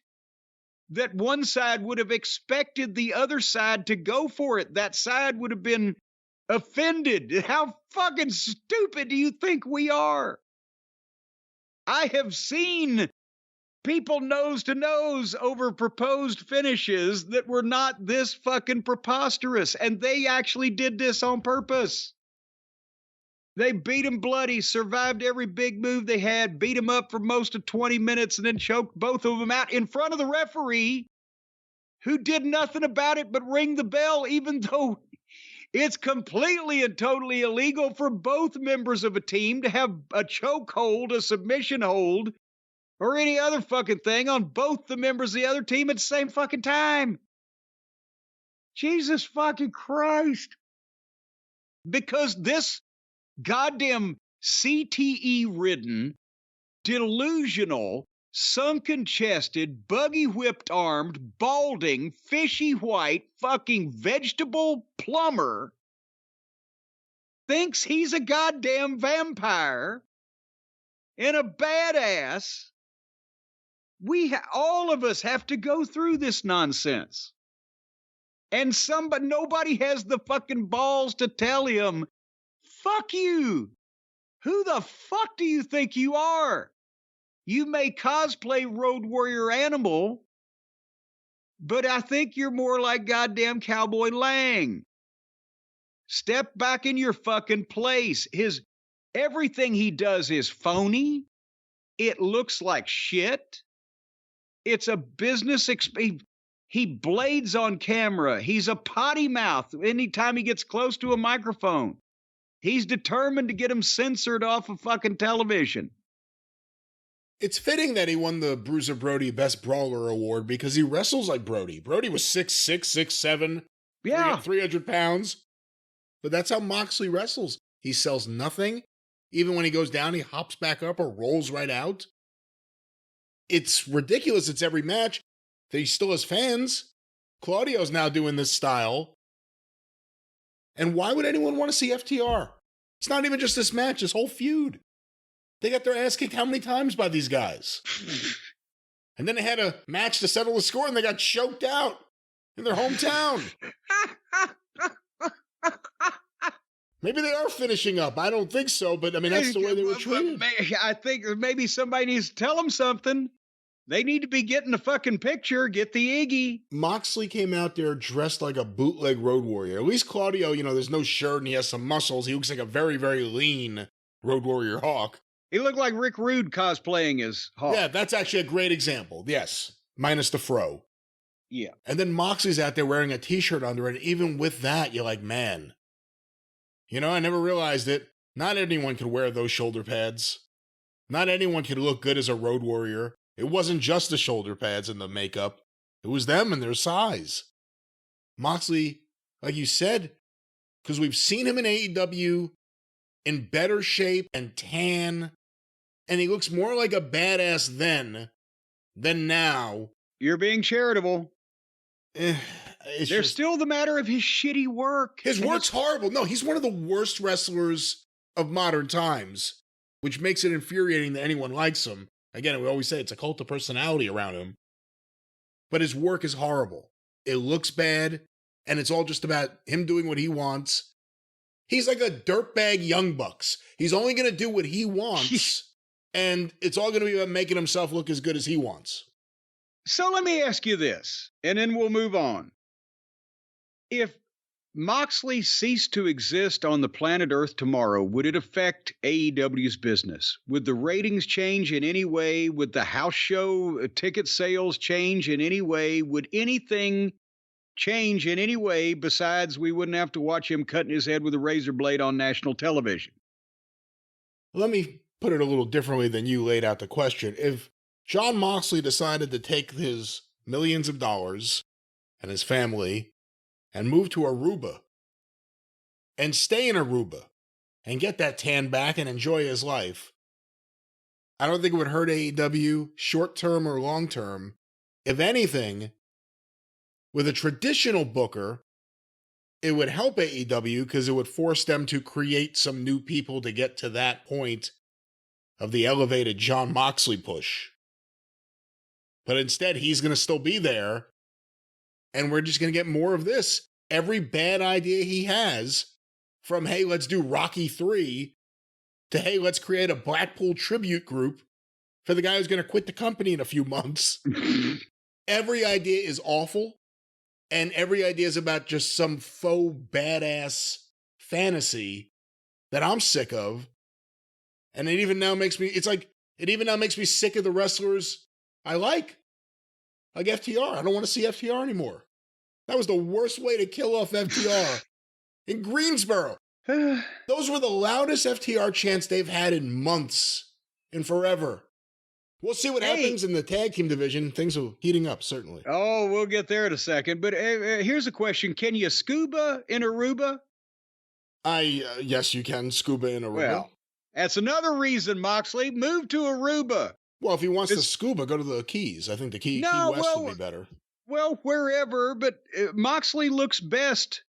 That one side would have expected the other side to go for it. That side would have been offended. How fucking stupid do you think we are? I have seen people nose to nose over proposed finishes that were not this fucking preposterous, and they actually did this on purpose. They beat him bloody, survived every big move they had, beat him up for most of 20 minutes, and then choked both of them out in front of the referee, who did nothing about it but ring the bell, even though it's completely and totally illegal for both members of a team to have a choke hold, a submission hold, or any other fucking thing on both the members of the other team at the same fucking time. Jesus fucking Christ. Because this goddamn CTE-ridden, delusional, sunken-chested, buggy-whipped-armed, balding, fishy-white, fucking vegetable plumber thinks he's a goddamn vampire and a badass. All of us have to go through this nonsense. And nobody has the fucking balls to tell him, fuck you. Who the fuck do you think you are? You may cosplay Road Warrior Animal, but I think you're more like goddamn Cowboy Lang. Step back in your fucking place. Everything he does is phony. It looks like shit. It's a business he blades on camera. He's a potty mouth anytime he gets close to a microphone. He's determined to get him censored off of fucking television. It's fitting that he won the Bruiser Brody Best Brawler Award because he wrestles like Brody. Brody was 6'6", 6'7", yeah, 300 pounds. But that's how Moxley wrestles. He sells nothing. Even when he goes down, he hops back up or rolls right out. It's ridiculous. It's every match that he still has fans. Claudio's now doing this style. And why would anyone want to see FTR? It's not even just this match, this whole feud. They got their ass kicked how many times by these guys? And then they had a match to settle the score and they got choked out in their hometown. Maybe they are finishing up. I don't think so, but I mean, that's the way they were treated. I think maybe somebody needs to tell them something. They need to be getting the fucking picture, get the Iggy. Moxley came out there dressed like a bootleg Road Warrior. At least Claudio, there's no shirt and he has some muscles. He looks like a very, very lean Road Warrior Hawk. He looked like Rick Rude cosplaying as Hawk. Yeah, that's actually a great example. Yes. Minus the fro. Yeah. And then Moxley's out there wearing a t-shirt under it. Even with that, you're like, man. I never realized it. Not anyone could wear those shoulder pads. Not anyone could look good as a Road Warrior. It wasn't just the shoulder pads and the makeup. It was them and their size. Moxley, like you said, because we've seen him in AEW in better shape and tan And he looks more like a badass then than now. You're being charitable. There's just still the matter of his shitty work. His work's horrible. No, he's one of the worst wrestlers of modern times, which makes it infuriating that anyone likes him. Again, we always say it's a cult of personality around him. But his work is horrible. It looks bad, and it's all just about him doing what he wants. He's like a dirtbag Young Bucks. He's only going to do what he wants, and it's all going to be about making himself look as good as he wants. So let me ask you this, and then we'll move on. If Moxley ceased to exist on the planet Earth tomorrow, would it affect AEW's business? Would the ratings change in any way? Would the house show ticket sales change in any way? Would anything change in any way besides we wouldn't have to watch him cutting his head with a razor blade on national television? Let me put it a little differently than you laid out the question. If Jon Moxley decided to take his millions of dollars and his family and move to Aruba and stay in Aruba and get that tan back and enjoy his life, I don't think it would hurt AEW short-term or long-term. If anything, with a traditional booker, it would help AEW because it would force them to create some new people to get to that point of the elevated Jon Moxley push. But instead, he's going to still be there, and we're just going to get more of this. Every bad idea he has, from, hey, let's do Rocky 3, to, hey, let's create a Blackpool tribute group for the guy who's going to quit the company in a few months. Every idea is awful, and every idea is about just some faux badass fantasy that I'm sick of. And it even now makes me sick of the wrestlers I like FTR. I don't want to see FTR anymore. That was the worst way to kill off FTR in Greensboro. Those were the loudest FTR chants they've had in months and forever. We'll see what happens in the tag team division. Things are heating up, certainly. Oh, we'll get there in a second. But here's a question. Can you scuba in Aruba? Yes, you can scuba in Aruba. Well, that's another reason, Moxley. Move to Aruba. Well, if he wants to scuba, go to the Keys. I think the Key West would be better. Well, wherever, but Moxley looks best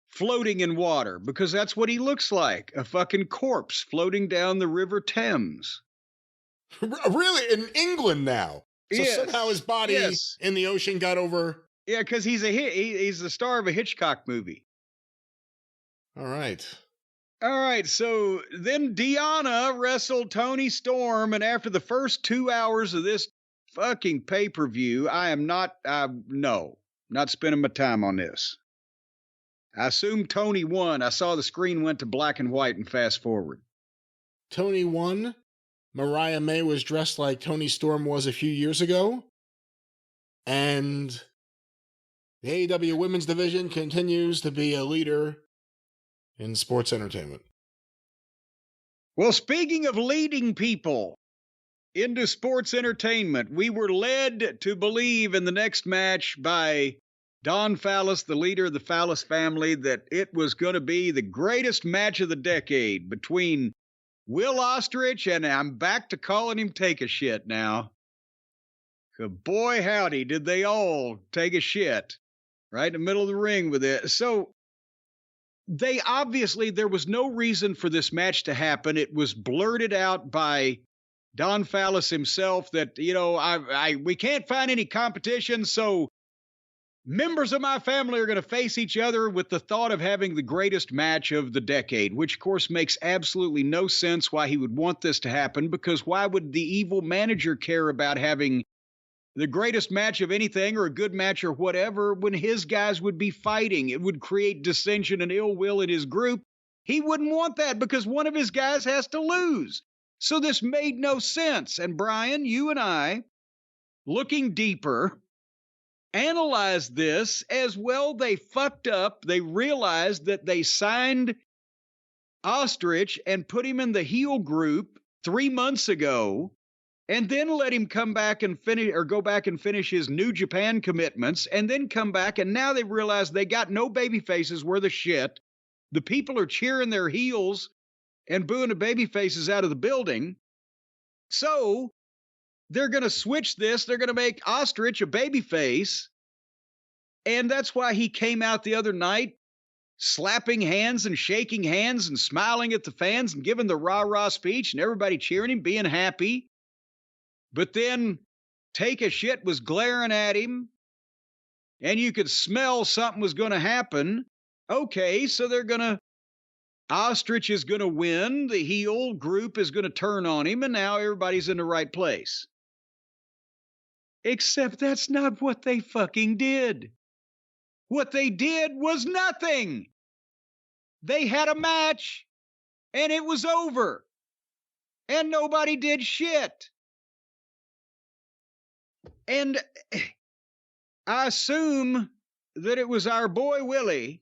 floating in water because that's what he looks like, a fucking corpse floating down the River Thames. Really? In England now? So somehow his body in the ocean got over... Yeah, because he's the star of a Hitchcock movie. All right. All right, so then Deanna wrestled Toni Storm, and after the first 2 hours of this fucking pay-per-view, not spending my time on this. I assume Toni won. I saw the screen went to black and white and fast forward. Toni won. Mariah May was dressed like Toni Storm was a few years ago. And the AEW Women's Division continues to be a leader in sports entertainment. Well, speaking of leading people into sports entertainment, we were led to believe in the next match by Don Fallis, the leader of the Fallis family, that it was going to be the greatest match of the decade between Will Ostrich, and I'm back to calling him Take a Shit now. Boy, howdy, did they all take a shit right in the middle of the ring with it. So there was no reason for this match to happen. It was blurted out by Don Fallis himself that, we can't find any competition, so members of my family are going to face each other with the thought of having the greatest match of the decade, which, of course, makes absolutely no sense why he would want this to happen, because why would the evil manager care about having the greatest match of anything or a good match or whatever when his guys would be fighting? It would create dissension and ill will in his group. He wouldn't want that because one of his guys has to lose. So this made no sense. And Brian, you and I, looking deeper, analyzed this as well. They fucked up. They realized that they signed Ostrich and put him in the heel group 3 months ago, and then let him come back and go back and finish his New Japan commitments, and then come back, and now they realize they got no baby faces worth of shit. The people are cheering their heels and booing the baby faces out of the building. So they're going to switch this. They're going to make Ostrich a babyface. And that's why he came out the other night slapping hands and shaking hands and smiling at the fans and giving the rah-rah speech and everybody cheering him, being happy. But then Take a Shit was glaring at him, and you could smell something was going to happen. Okay, so Ostrich is going to win. The heel group is going to turn on him, and now everybody's in the right place. Except that's not what they fucking did. What they did was nothing. They had a match, and it was over. And nobody did shit. And I assume that it was our boy Willie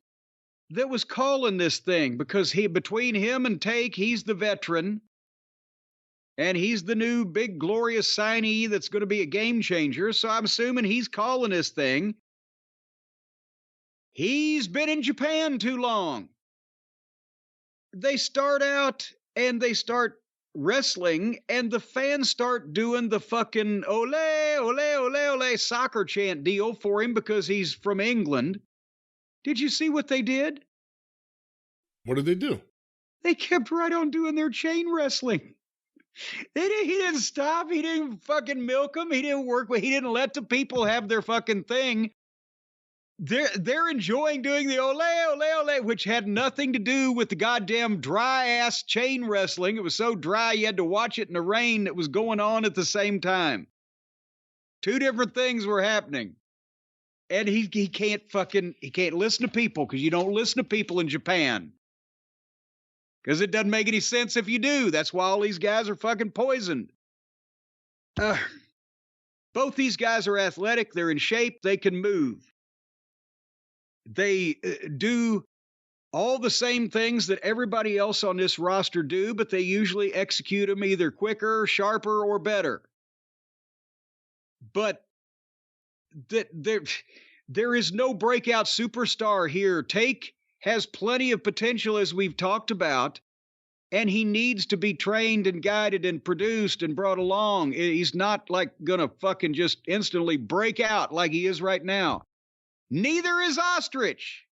that was calling this thing, because between him and Take, he's the veteran. And he's the new big glorious signee that's going to be a game changer. So I'm assuming he's calling this thing. He's been in Japan too long. They start out and they start wrestling, and the fans start doing the fucking ole, ole, ole, ole soccer chant deal for him because he's from England. Did you see what they did? What did they do? They kept right on doing their chain wrestling. He didn't stop. He didn't fucking milk them. He didn't work with. He didn't let the people have their fucking thing. They're enjoying doing the ole, ole, ole, which had nothing to do with the goddamn dry-ass chain wrestling. It was so dry you had to watch it in the rain that was going on at the same time. Two different things were happening. And he can't listen to people, because you don't listen to people in Japan. Because it doesn't make any sense if you do. That's why all these guys are fucking poisoned. Both these guys are athletic. They're in shape. They can move. They do all the same things that everybody else on this roster do, but they usually execute them either quicker, sharper, or better. But there is no breakout superstar here. Take has plenty of potential, as we've talked about, and he needs to be trained and guided and produced and brought along. He's not like gonna fucking just instantly break out like he is right now. Neither is Ostrich,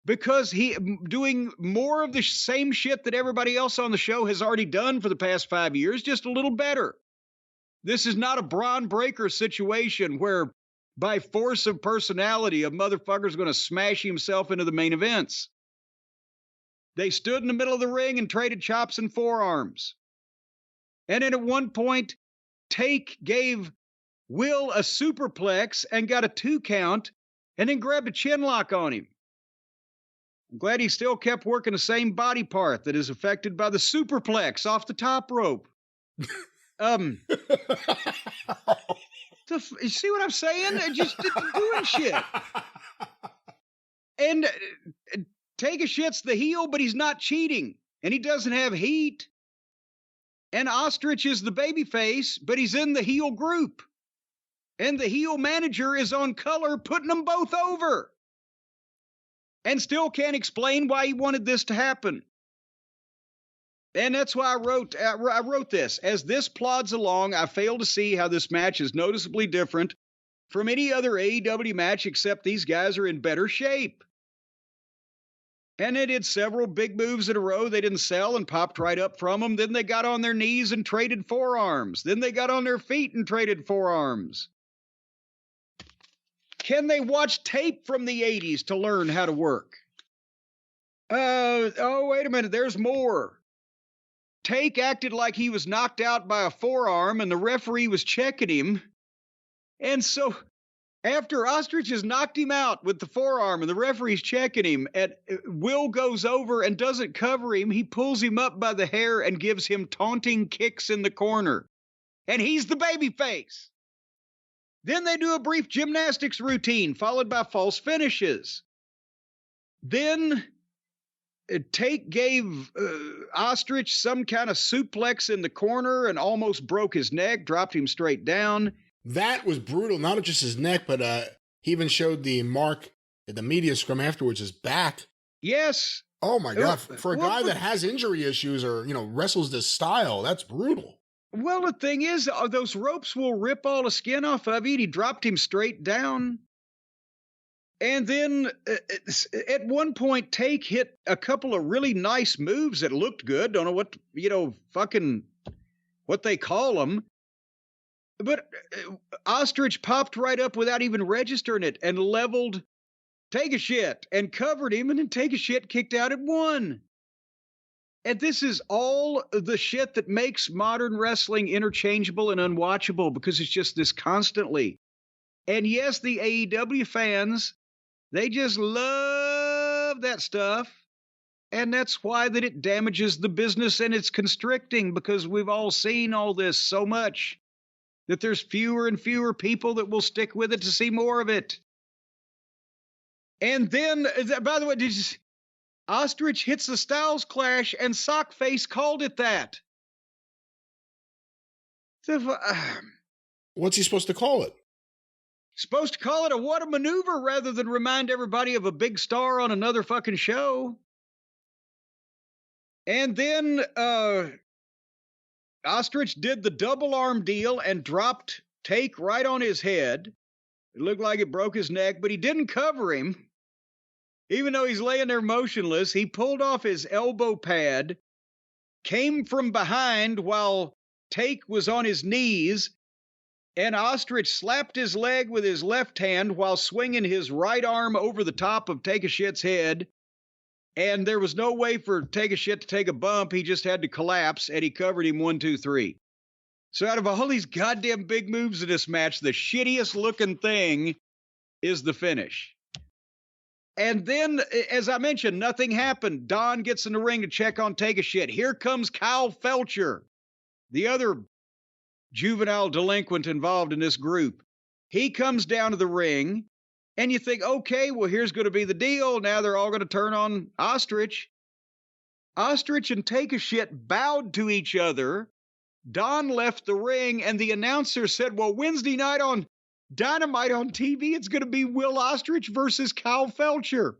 because he doing more of the same shit that everybody else on the show has already done for the past 5 years, just a little better. This is not a Braun Breaker situation where by force of personality, a motherfucker's going to smash himself into the main events. They stood in the middle of the ring and traded chops and forearms. And then at one point, Take gave Will a superplex and got a 2 count and then grabbed a chin lock on him. I'm glad he still kept working the same body part that is affected by the superplex off the top rope. You see what I'm saying? Just doing shit. And Take a Shit's the heel, but he's not cheating. And he doesn't have heat. And Ostrich is the babyface, but he's in the heel group. And the heel manager is on color, putting them both over. And still can't explain why he wanted this to happen. And that's why I wrote this. As this plods along, I fail to see how this match is noticeably different from any other AEW match, except these guys are in better shape. And they did several big moves in a row they didn't sell and popped right up from them. Then they got on their knees and traded forearms. Then they got on their feet and traded forearms. Can they watch tape from the 80s to learn how to work? Oh, wait a minute. There's more. Take acted like he was knocked out by a forearm and the referee was checking him. And so after Ostrich has knocked him out with the forearm and the referee's checking him, and Will goes over and doesn't cover him, he pulls him up by the hair and gives him taunting kicks in the corner. And he's the babyface. Then they do a brief gymnastics routine followed by false finishes. Then Take gave Ostrich some kind of suplex in the corner and almost broke his neck, dropped him straight down. That was brutal. Not just his neck, but he even showed the mark at the media scrum afterwards, his back. Yes. Oh my God. For a guy that has injury issues or, wrestles this style, that's brutal. Well, the thing is, those ropes will rip all the skin off of you. And he dropped him straight down. And then at one point, Take hit a couple of really nice moves that looked good. Don't know what, what they call them. But Ostrich popped right up without even registering it and leveled Take a Shit and covered him, and then Take a Shit kicked out at 1. And this is all the shit that makes modern wrestling interchangeable and unwatchable, because it's just this constantly. And yes, the AEW fans, they just love that stuff. And that's why that it damages the business and it's constricting, because we've all seen all this so much that there's fewer and fewer people that will stick with it to see more of it. And then, by the way, Ostrich hits the Styles Clash, and Sockface called it that. What's he supposed to call it? Supposed to call it a what a maneuver rather than remind everybody of a big star on another fucking show. And then Ostrich did the double arm deal and dropped Take right on his head. It looked like it broke his neck, but he didn't cover him. Even though he's laying there motionless, he pulled off his elbow pad, came from behind while Take was on his knees, and Ostrich slapped his leg with his left hand while swinging his right arm over the top of Take a Shit's head. And there was no way for Take a Shit to take a bump. He just had to collapse, and he covered him 1, 2, 3. So out of all these goddamn big moves in this match, the shittiest looking thing is the finish. And then, as I mentioned, nothing happened. Don gets in the ring to check on Take a Shit. Here comes Kyle Felcher, the other juvenile delinquent involved in this group. He comes down to the ring, and you think, okay, well, here's going to be the deal. Now they're all going to turn on Ostrich. Ostrich and Take a Shit bowed to each other. Don left the ring, and the announcer said, well, Wednesday night on Dynamite on TV, it's going to be Will Ostrich versus Kyle Felcher.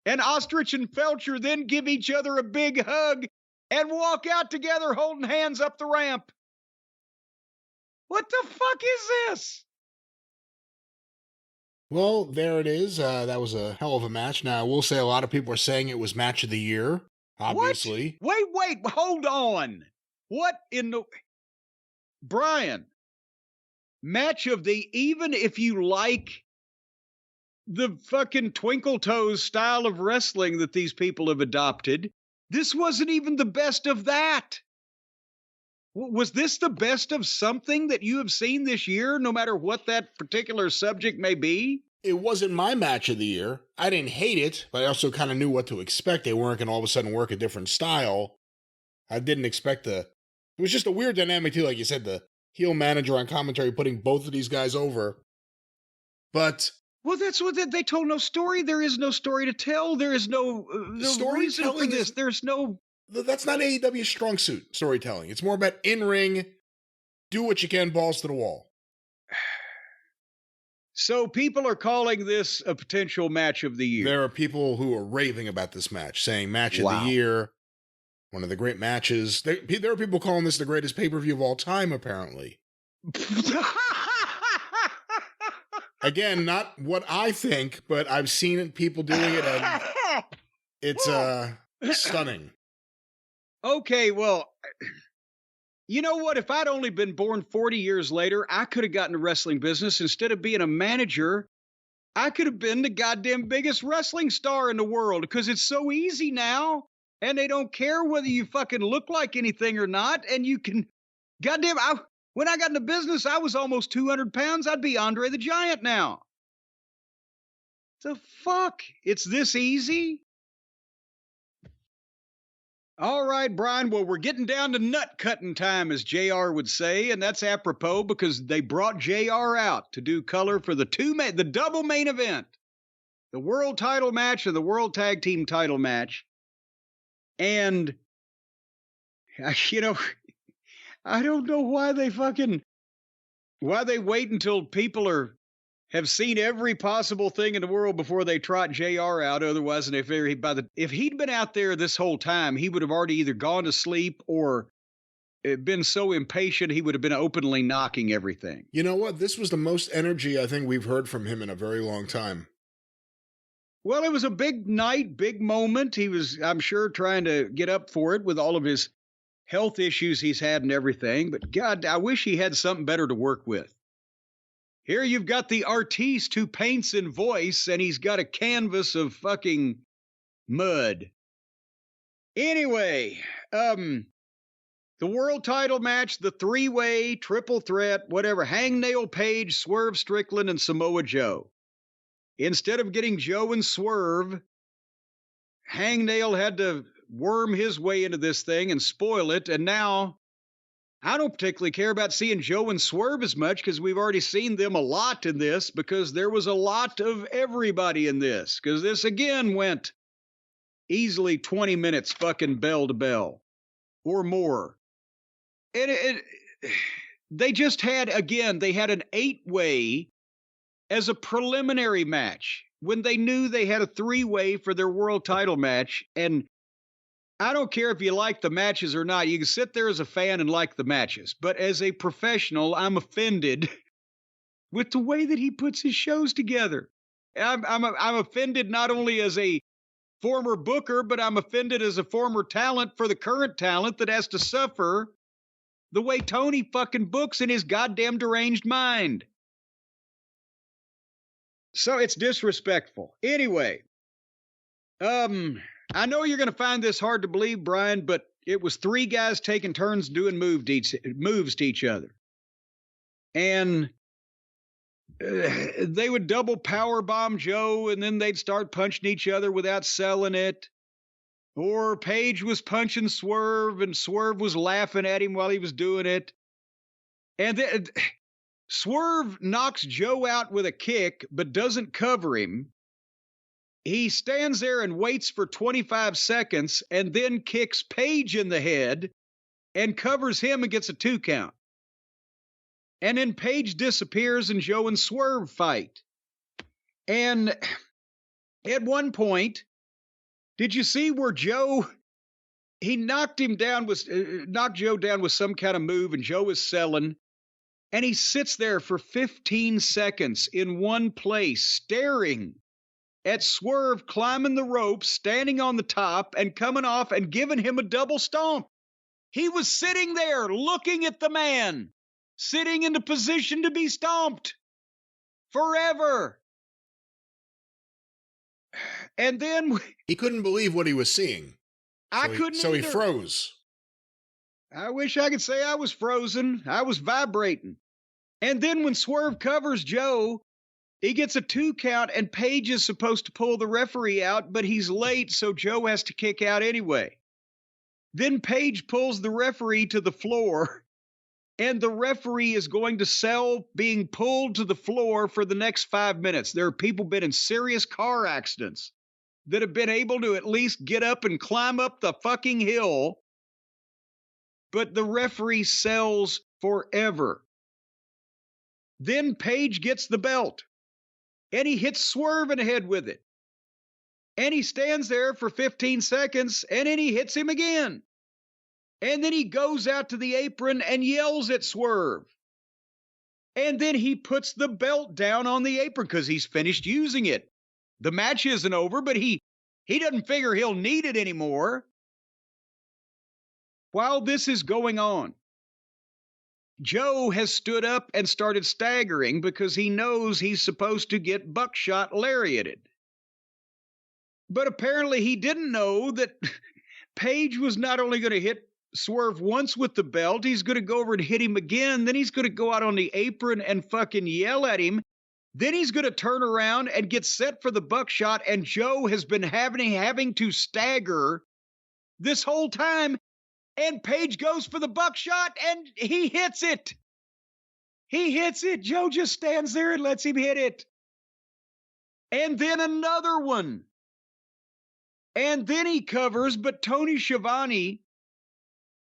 And Ostrich and Felcher then give each other a big hug and walk out together holding hands up the ramp. What the fuck is this? Well, there it is. That was a hell of a match. Now, I will say a lot of people are saying it was match of the year, obviously. What? Wait, hold on. What in the... Brian, match of the... Even if you like the fucking twinkle toes style of wrestling that these people have adopted, this wasn't even the best of that. Was this the best of something that you have seen this year, no matter what that particular subject may be? It wasn't my match of the year. I didn't hate it, but I also kind of knew what to expect. They weren't going to all of a sudden work a different style. I didn't expect it was just a weird dynamic too, like you said, the heel manager on commentary putting both of these guys over. But... Well, that's what they told no story. There is no story to tell. There is no reason for this. There's no... That's not AEW's strong suit, storytelling. It's more about in-ring, do what you can, balls to the wall. So people are calling this a potential match of the year. There are people who are raving about this match, saying match of the year, one of the great matches. There are people calling this the greatest pay-per-view of all time, apparently. Again, not what I think, but I've seen people doing it, and it's stunning. Okay, well, you know what? If I'd only been born 40 years later, I could have gotten the wrestling business. Instead of being a manager, I could have been the goddamn biggest wrestling star in the world, because it's so easy now, and they don't care whether you fucking look like anything or not, and you can, goddamn, when I got into business, I was almost 200 pounds. I'd be Andre the Giant now. The fuck? It's this easy? All right, Brian. Well, we're getting down to nut cutting time, as JR would say, and that's apropos because they brought JR out to do color for the double main event, the world title match and the world tag team title match. And, you know, I don't know why they wait until people are have seen every possible thing in the world before they trot JR out. Otherwise, and if he'd been out there this whole time, he would have already either gone to sleep or been so impatient he would have been openly knocking everything. You know what? This was the most energy I think we've heard from him in a very long time. Well, it was a big night, big moment. He was, I'm sure, trying to get up for it with all of his health issues he's had and everything. But God, I wish he had something better to work with. Here you've got the artiste who paints in voice, and he's got a canvas of fucking mud. Anyway, the world title match, the three-way, triple threat, whatever, Hangnail Page, Swerve Strickland, and Samoa Joe. Instead of getting Joe and Swerve, Hangnail had to worm his way into this thing and spoil it, and now I don't particularly care about seeing Joe and Swerve as much because we've already seen them a lot in this because there was a lot of everybody in this because this again went easily 20 minutes fucking bell to bell or more. And they just had, again, they had an 8-way as a preliminary match when they knew they had a 3-way for their world title match. And I don't care if you like the matches or not. You can sit there as a fan and like the matches. But as a professional, I'm offended with the way that he puts his shows together. I'm offended not only as a former booker, but I'm offended as a former talent for the current talent that has to suffer the way Tony fucking books in his goddamn deranged mind. So it's disrespectful. Anyway, I know you're going to find this hard to believe, Brian, but it was 3 guys taking turns doing moves to each other. And they would double power bomb Joe, and then they'd start punching each other without selling it. Or Page was punching Swerve, and Swerve was laughing at him while he was doing it. And then Swerve knocks Joe out with a kick, but doesn't cover him. He stands there and waits for 25 seconds and then kicks Page in the head and covers him and gets a 2 count. And then Page disappears and Joe and Swerve fight. And at one point, did you see where Joe, he knocked Joe down with some kind of move and Joe is selling. And he sits there for 15 seconds in one place staring at Swerve climbing the ropes, standing on the top, and coming off and giving him a double stomp. He was sitting there looking at the man, sitting in the position to be stomped forever. And then he couldn't believe what he was seeing. So he froze. I wish I could say I was frozen. I was vibrating. And then when Swerve covers Joe, he gets a 2 count, and Page is supposed to pull the referee out, but he's late, so Joe has to kick out anyway. Then Page pulls the referee to the floor, and the referee is going to sell being pulled to the floor for the next 5 minutes. There are people been in serious car accidents that have been able to at least get up and climb up the fucking hill, but the referee sells forever. Then Page gets the belt. And he hits Swerve in the head with it. And he stands there for 15 seconds, and then he hits him again. And then he goes out to the apron and yells at Swerve. And then he puts the belt down on the apron because he's finished using it. The match isn't over, but he doesn't figure he'll need it anymore. While this is going on, Joe has stood up and started staggering because he knows he's supposed to get buckshot lariated. But apparently he didn't know that Page was not only going to hit Swerve once with the belt, he's going to go over and hit him again. Then he's going to go out on the apron and fucking yell at him. Then he's going to turn around and get set for the buckshot. And Joe has been having to stagger this whole time. And Page goes for the buckshot, and he hits it. He hits it. Joe just stands there and lets him hit it. And then another one. And then he covers, but Tony Schiavone,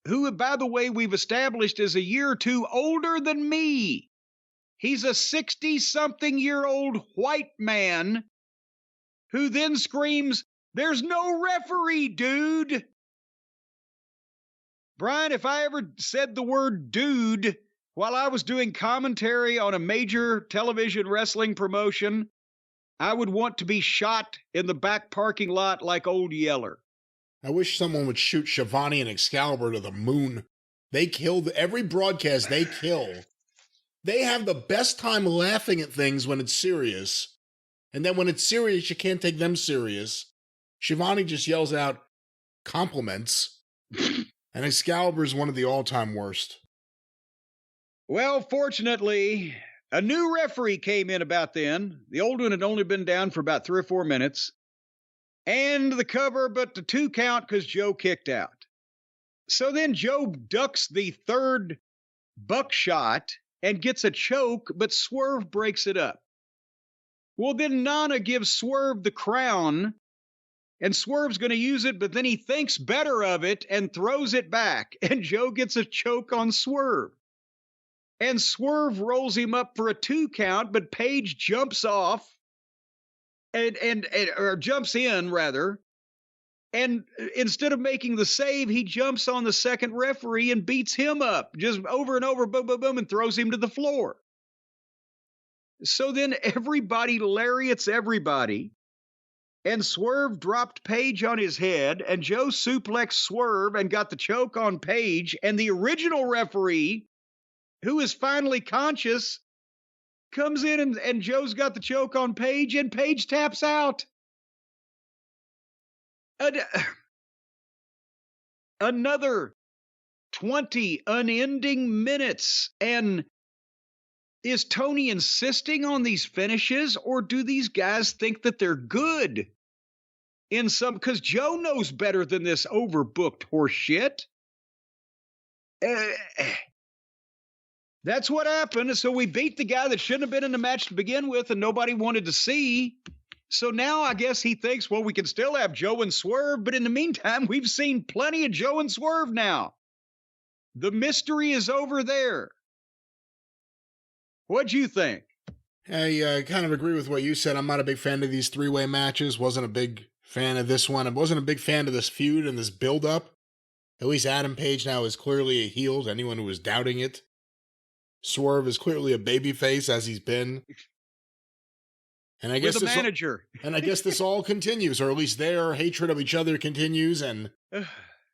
who, by the way, we've established is a year or two older than me, He's a 60-something-year-old white man who then screams, "There's no referee, dude." Brian, if I ever said the word dude while I was doing commentary on a major television wrestling promotion, I would want to be shot in the back parking lot like Old Yeller. I wish someone would shoot Shivani and Excalibur to the moon. They killed every broadcast they kill. They have the best time laughing at things when it's serious. And then when it's serious, you can't take them serious. Shivani just yells out compliments. And Excalibur is one of the all-time worst. Well, fortunately, a new referee came in about then. The old one had only been down for about 3 or 4 minutes. And the cover, but the 2 count because Joe kicked out. So then Joe ducks the third buckshot and gets a choke, but Swerve breaks it up. Well, then Nana gives Swerve the crown, and Swerve's going to use it, but then he thinks better of it and throws it back, and Joe gets a choke on Swerve. And Swerve rolls him up for a 2 count, but Page jumps off, or jumps in, rather, and instead of making the save, he jumps on the second referee and beats him up, just over and over, boom, boom, boom, and throws him to the floor. So then everybody lariats everybody, and Swerve dropped Page on his head, and Joe suplexed Swerve and got the choke on Page, and the original referee, who is finally conscious, comes in and Joe's got the choke on Page, and Page taps out. Another 20 unending minutes. And is Tony insisting on these finishes, or do these guys think that they're good? Because Joe knows better than this overbooked horse shit. That's what happened. So we beat the guy that shouldn't have been in the match to begin with and nobody wanted to see. So now I guess he thinks, well, we can still have Joe and Swerve, but in the meantime, we've seen plenty of Joe and Swerve now. The mystery is over there. What'd you think? I kind of agree with what you said. I'm not a big fan of these 3-way matches. Wasn't a big fan of this one. I wasn't a big fan of this feud and this build-up. At least Adam Page now is clearly a heel to anyone who was doubting it. Swerve is clearly a babyface, as he's been. And I guess with a manager. And I guess this all continues, or at least their hatred of each other continues, and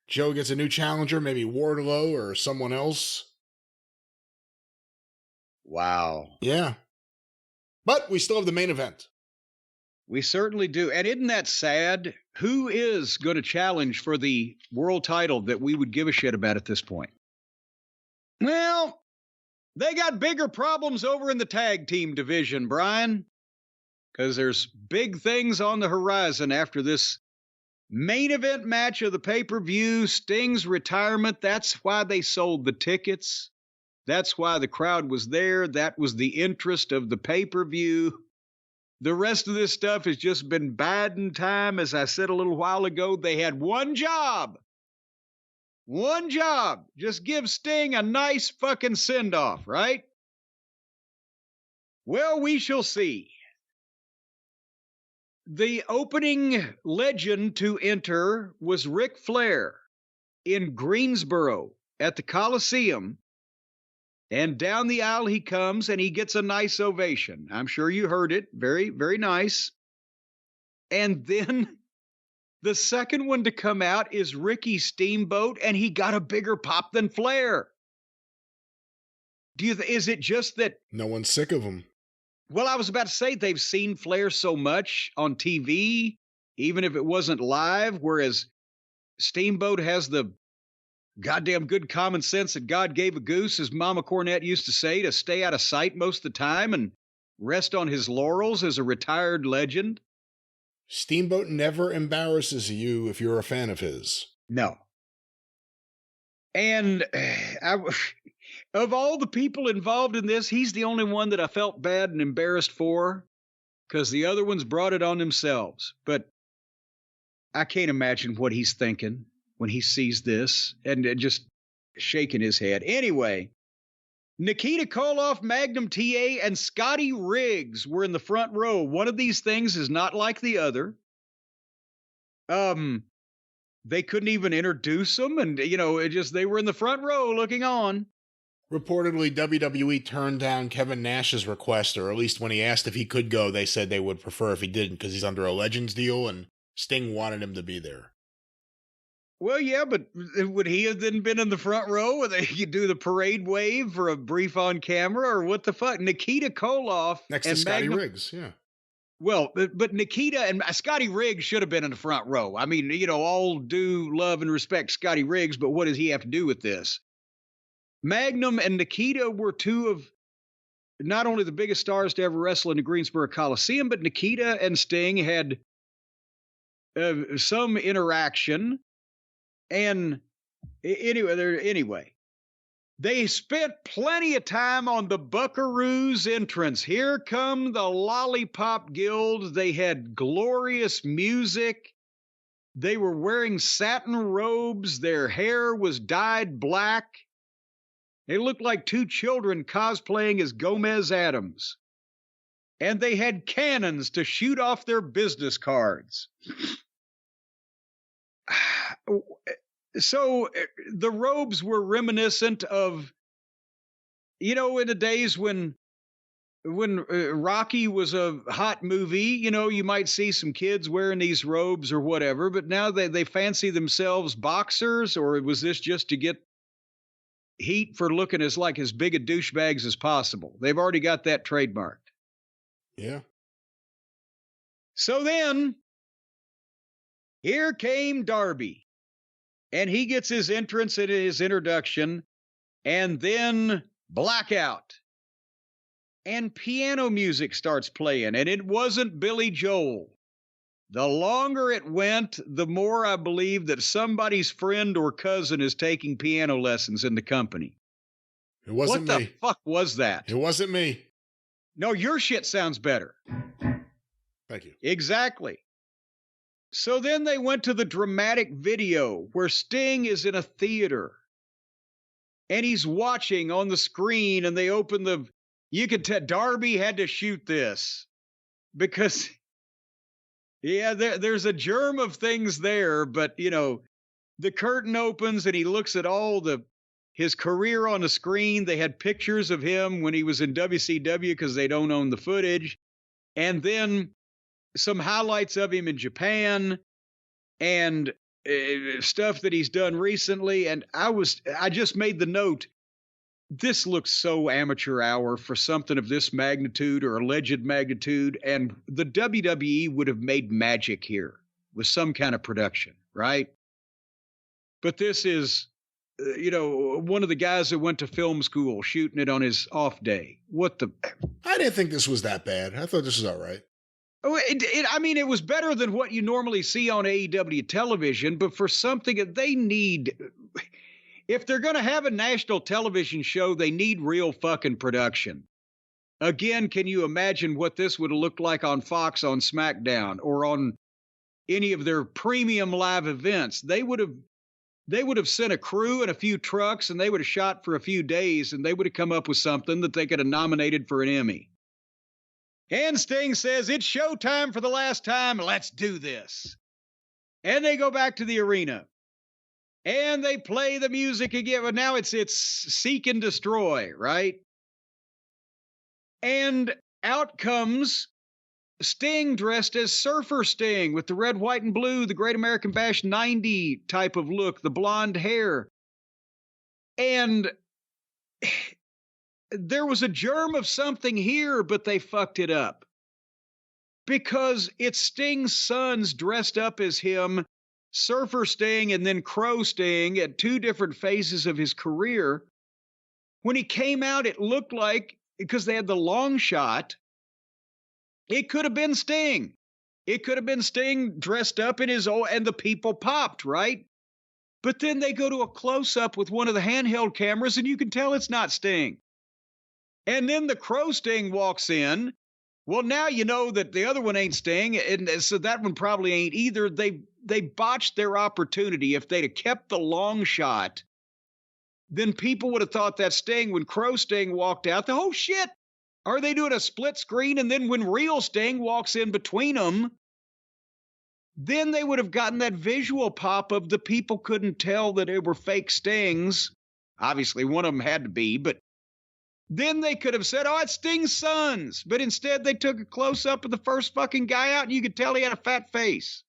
Joe gets a new challenger, maybe Wardlow or someone else. Wow. Yeah. But we still have the main event. We certainly do. And isn't that sad? Who is going to challenge for the world title that we would give a shit about at this point? Well, they got bigger problems over in the tag team division, Brian, because there's big things on the horizon after this main event match of the pay-per-view, Sting's retirement. That's why they sold the tickets. That's why the crowd was there. That was the interest of the pay-per-view. The rest of this stuff has just been biding time. As I said a little while ago, they had one job. One job. Just give Sting a nice fucking send-off, right? Well, we shall see. The opening legend to enter was Ric Flair in Greensboro at the Coliseum. And down the aisle he comes, and he gets a nice ovation. I'm sure you heard it. Very, very nice. And then the second one to come out is Ricky Steamboat, and he got a bigger pop than Flair. Is it just that no one's sick of him? Well, I was about to say they've seen Flair so much on TV, even if it wasn't live, whereas Steamboat has the goddamn good common sense that God gave a goose, as Mama Cornette used to say, to stay out of sight most of the time and rest on his laurels as a retired legend. Steamboat never embarrasses you if you're a fan of his. No. And of all the people involved in this, he's the only one that I felt bad and embarrassed for, because the other ones brought it on themselves. But I can't imagine what he's thinking when he sees this, and just shaking his head. Anyway, Nikita Koloff, Magnum TA, and Scotty Riggs were in the front row. One of these things is not like the other. They couldn't even introduce them, and they were in the front row looking on. Reportedly, WWE turned down Kevin Nash's request, or at least when he asked if he could go, they said they would prefer if he didn't because he's under a Legends deal, and Sting wanted him to be there. Well, yeah, but would he have then been in the front row where they could do the parade wave for a brief on camera, or what the fuck? Nikita Koloff next to Scotty Riggs, yeah. Well, but Nikita and Scotty Riggs should have been in the front row. I mean, all do love and respect Scotty Riggs, but what does he have to do with this? Magnum and Nikita were two of not only the biggest stars to ever wrestle in the Greensboro Coliseum, but Nikita and Sting had some interaction. And anyway, they spent plenty of time on the Buckaroos entrance. Here come the Lollipop Guild. They had glorious music. They were wearing satin robes. Their hair was dyed black. They looked like two children cosplaying as Gomez Adams. And they had cannons to shoot off their business cards. So the robes were reminiscent of, in the days when Rocky was a hot movie, you might see some kids wearing these robes or whatever, but now they fancy themselves boxers, or was this just to get heat for looking as big a douchebags as possible? They've already got that trademarked. Yeah. So then, here came Darby. And he gets his entrance and his introduction, and then blackout. And piano music starts playing, and it wasn't Billy Joel. The longer it went, the more I believe that somebody's friend or cousin is taking piano lessons in the company. It wasn't me. What the fuck was that? It wasn't me. No, your shit sounds better. Thank you. Exactly. So then they went to the dramatic video where Sting is in a theater and he's watching on the screen, and they open you could tell Darby had to shoot this because, there's a germ of things there, but the curtain opens and he looks at all his career on the screen. They had pictures of him when he was in WCW because they don't own the footage. And then some highlights of him in Japan and stuff that he's done recently. And I just made the note, this looks so amateur hour for something of this magnitude or alleged magnitude. And the WWE would have made magic here with some kind of production, right? But this is, one of the guys that went to film school shooting it on his off day. I didn't think this was that bad. I thought this was all right. Oh, it was better than what you normally see on AEW television, but for something they need, if they're going to have a national television show, they need real fucking production. Again, can you imagine what this would have looked like on Fox on SmackDown or on any of their premium live events? They would have sent a crew and a few trucks, and they would have shot for a few days, and they would have come up with something that they could have nominated for an Emmy. And Sting says, it's showtime for the last time. Let's do this. And they go back to the arena. And they play the music again. But now it's Seek and Destroy, right? And out comes Sting dressed as Surfer Sting with the red, white, and blue, the Great American Bash 90 type of look, the blonde hair. And there was a germ of something here, but they fucked it up. Because it's Sting's sons dressed up as him, Surfer Sting and then Crow Sting at two different phases of his career. When he came out, it looked like, because they had the long shot, it could have been Sting. It could have been Sting dressed up in his old, and the people popped, right? But then they go to a close-up with one of the handheld cameras, and you can tell it's not Sting. And then the Crow Sting walks in. Well, now you know that the other one ain't Sting, and so that one probably ain't either. They botched their opportunity. If they'd have kept the long shot, then people would have thought that Sting, when Crow Sting walked out, the whole shit. Are they doing a split screen? And then when real Sting walks in between them, then they would have gotten that visual pop of the people couldn't tell that it were fake Stings. Obviously, one of them had to be, but then they could have said, oh, it's Sting's sons. But instead, they took a close-up of the first fucking guy out, and you could tell he had a fat face.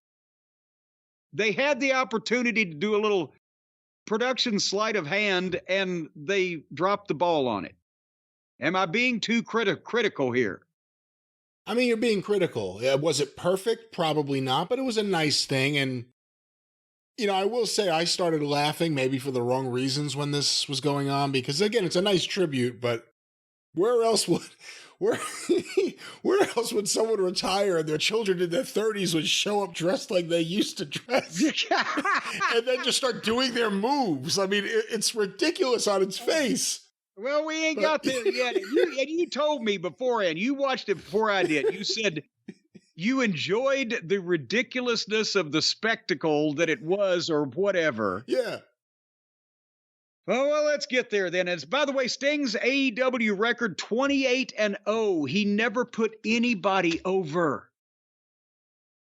They had the opportunity to do a little production sleight of hand, and they dropped the ball on it. Am I being too critical here? I mean, you're being critical. Was it perfect? Probably not, but it was a nice thing. And, you know, I will say I started laughing maybe for the wrong reasons when this was going on, because, again, it's a nice tribute, but where else would someone retire and their children in their 30s would show up dressed like they used to dress and then just start doing their moves? I mean, it's ridiculous on its face. Well, we ain't got there yet. And you told me beforehand, you watched it before I did. You said you enjoyed the ridiculousness of the spectacle that it was, or whatever. Yeah. Well, let's get there then. It's, by the way, Sting's AEW record 28-0. He never put anybody over.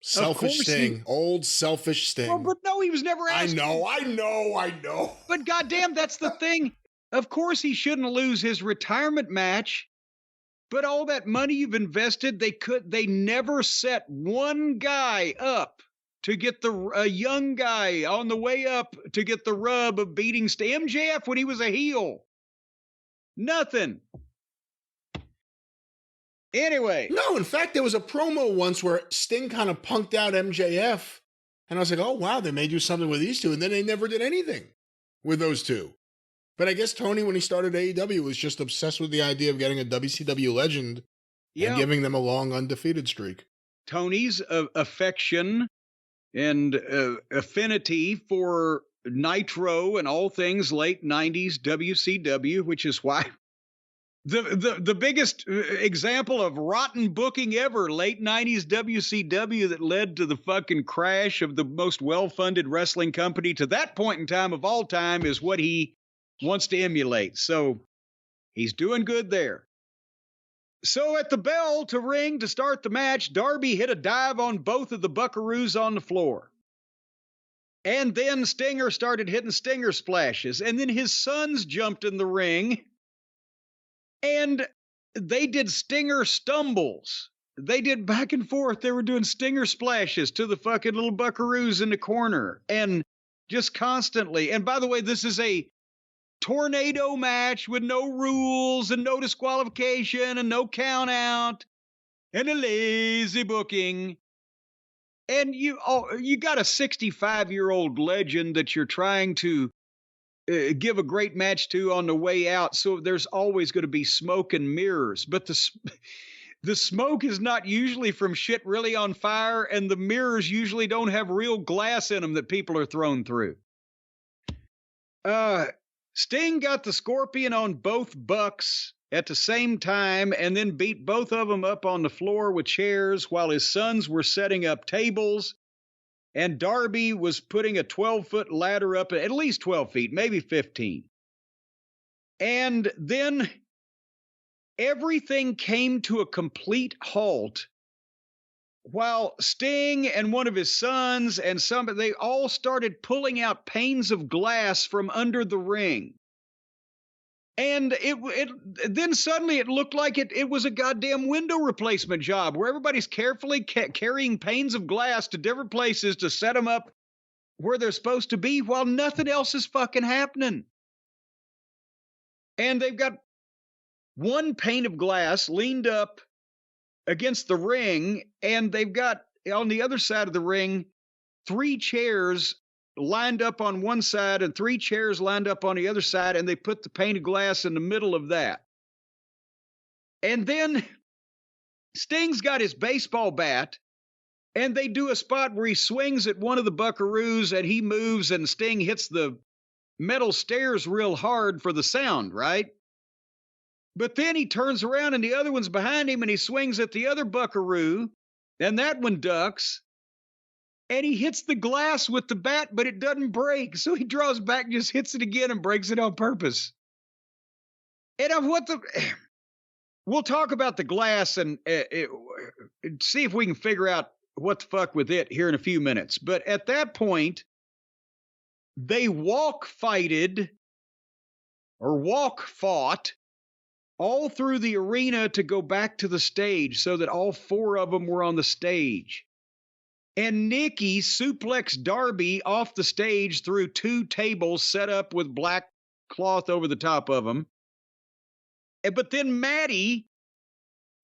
Selfish Sting. Old selfish Sting. Well, but no, he was never asked. I know. But goddamn, that's the thing. Of course, he shouldn't lose his retirement match, but all that money you've invested, they never set one guy up to get a young guy on the way up to get the rub of beating MJF when he was a heel. Nothing. Anyway. No, in fact, there was a promo once where Sting kind of punked out MJF, and I was like, oh, wow, they may do something with these two, and then they never did anything with those two. But I guess Tony, when he started AEW, was just obsessed with the idea of getting a WCW legend and giving them a long undefeated streak. Tony's affection and affinity for Nitro and all things late 90s WCW, which is why the biggest example of rotten booking ever, late 90s WCW, that led to the fucking crash of the most well-funded wrestling company to that point in time of all time, is what he wants to emulate. So he's doing good there. So at the bell to ring to start the match, Darby hit a dive on both of the Buckaroos on the floor. And then Stinger started hitting Stinger splashes. And then his sons jumped in the ring. And they did Stinger stumbles. They did back and forth. They were doing Stinger splashes to the fucking little Buckaroos in the corner. And just constantly. And by the way, this is a tornado match with no rules and no disqualification and no count out and a lazy booking. And you got a 65-year-old legend that you're trying to give a great match to on the way out. So there's always going to be smoke and mirrors, but the smoke is not usually from shit really on fire, and the mirrors usually don't have real glass in them that people are thrown through. Sting got the Scorpion on both Bucks at the same time and then beat both of them up on the floor with chairs while his sons were setting up tables. And Darby was putting a 12-foot ladder up, at least 12 feet, maybe 15. And then everything came to a complete halt while Sting and one of his sons and they all started pulling out panes of glass from under the ring. And then suddenly it looked like it was a goddamn window replacement job where everybody's carefully carrying panes of glass to different places to set them up where they're supposed to be while nothing else is fucking happening. And they've got one pane of glass leaned up against the ring, and they've got on the other side of the ring 3 chairs lined up on one side and 3 chairs lined up on the other side, and they put the pane of glass in the middle of that. And then Sting's got his baseball bat, and they do a spot where he swings at one of the Buckaroos and he moves, and Sting hits the metal stairs real hard for the sound, right? But then he turns around and the other one's behind him and he swings at the other Buckaroo, and that one ducks. and he hits the glass with the bat, but it doesn't break. So he draws back, just hits it again, and breaks it on purpose. And we'll talk about the glass and see if we can figure out what the fuck with it here in a few minutes. But at that point, they walk fought all through the arena to go back to the stage so that all four of them were on the stage. And Nikki suplexed Darby off the stage through 2 tables set up with black cloth over the top of them. But then Maddie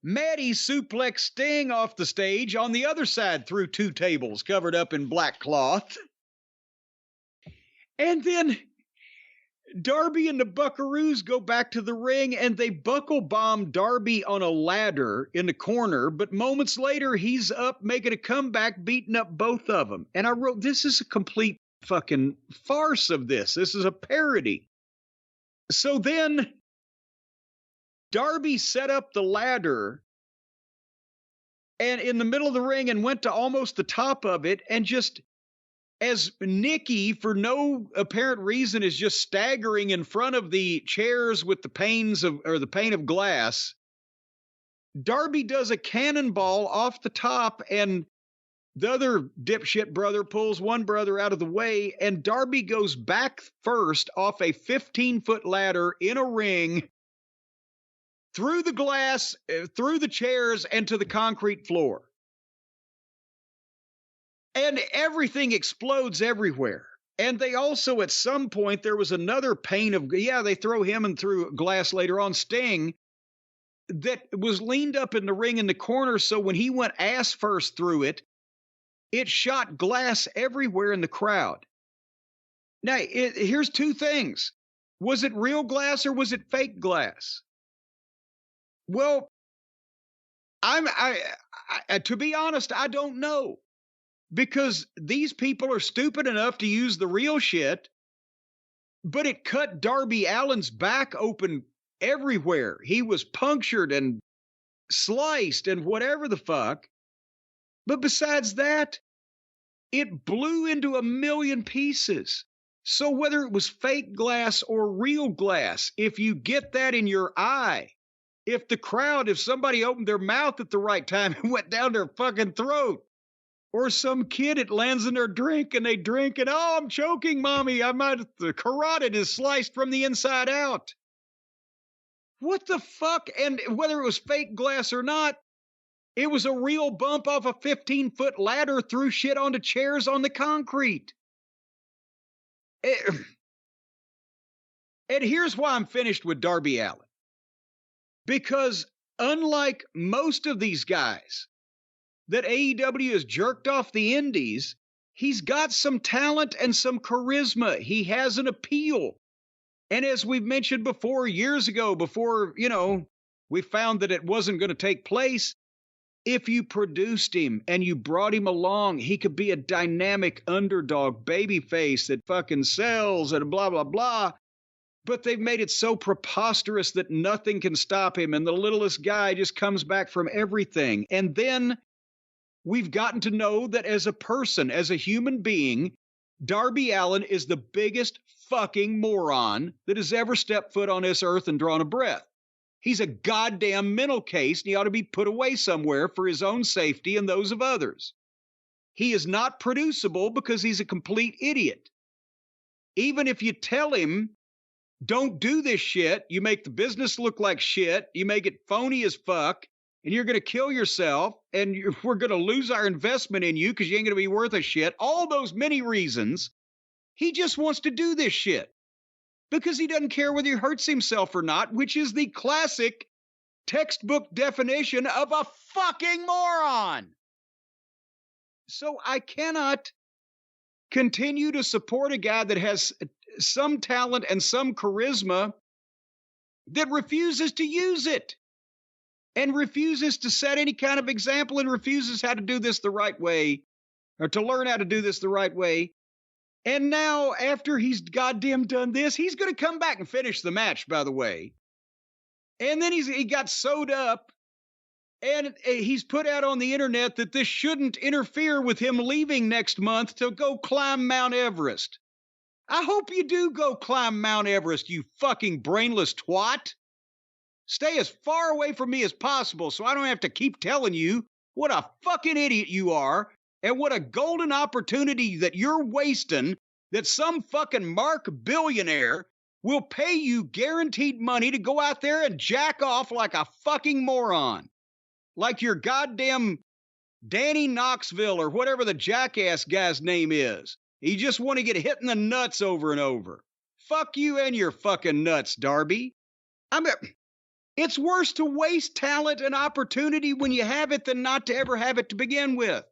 suplexed Sting off the stage on the other side through 2 tables covered up in black cloth. And then Darby and the Buckaroos go back to the ring and they buckle bomb Darby on a ladder in the corner, but moments later he's up making a comeback, beating up both of them. And I wrote, this is a complete fucking farce of this. This is a parody. So then Darby set up the ladder and in the middle of the ring and went to almost the top of it, and just as Nikki, for no apparent reason, is just staggering in front of the chairs with the pane of glass, Darby does a cannonball off the top, and the other dipshit brother pulls one brother out of the way, and Darby goes back first off a 15-foot ladder in a ring, through the glass, through the chairs, and to the concrete floor. And everything explodes everywhere. And they also, at some point, there was another pane of, they throw him and through glass later on, Sting, that was leaned up in the ring in the corner. So when he went ass first through it, it shot glass everywhere in the crowd. Now, here's 2 things. Was it real glass or was it fake glass? Well, to be honest, I don't know. Because these people are stupid enough to use the real shit, but it cut Darby Allin's back open everywhere. He was punctured and sliced and whatever the fuck. But besides that, it blew into a million pieces. So whether it was fake glass or real glass, if you get that in your eye, if somebody opened their mouth at the right time and went down their fucking throat, or some kid, it lands in their drink and they drink and, oh, I'm choking, mommy. The carotid is sliced from the inside out. What the fuck? And whether it was fake glass or not, it was a real bump off a 15-foot ladder through shit onto chairs on the concrete. And here's why I'm finished with Darby Allin. Because unlike most of these guys that AEW has jerked off the indies, he's got some talent and some charisma. He has an appeal. And as we've mentioned before, years ago, before, we found that it wasn't going to take place, if you produced him and you brought him along, he could be a dynamic underdog babyface that fucking sells and blah, blah, blah. But they've made it so preposterous that nothing can stop him. And the littlest guy just comes back from everything. And then we've gotten to know that as a person, as a human being, Darby Allin is the biggest fucking moron that has ever stepped foot on this earth and drawn a breath. He's a goddamn mental case, and he ought to be put away somewhere for his own safety and those of others. He is not producible because he's a complete idiot. Even if you tell him, don't do this shit, you make the business look like shit, you make it phony as fuck, and you're going to kill yourself, and we're going to lose our investment in you because you ain't going to be worth a shit. All those many reasons. He just wants to do this shit because he doesn't care whether he hurts himself or not, which is the classic textbook definition of a fucking moron. So I cannot continue to support a guy that has some talent and some charisma that refuses to use it. And refuses to set any kind of example and refuses how to do this the right way, or to learn how to do this the right way. And now, after he's goddamn done this, he's going to come back and finish the match, by the way. And then he got sewed up And he's put out on the internet that this shouldn't interfere with him leaving next month to go climb Mount Everest. I hope you do go climb Mount Everest, you fucking brainless twat. Stay as far away from me as possible so I don't have to keep telling you what a fucking idiot you are and what a golden opportunity that you're wasting, that some fucking Mark billionaire will pay you guaranteed money to go out there and jack off like a fucking moron. Like your goddamn Danny Knoxville or whatever the jackass guy's name is. You just want to get hit in the nuts over and over. Fuck you and your fucking nuts, Darby. It's worse to waste talent and opportunity when you have it than not to ever have it to begin with.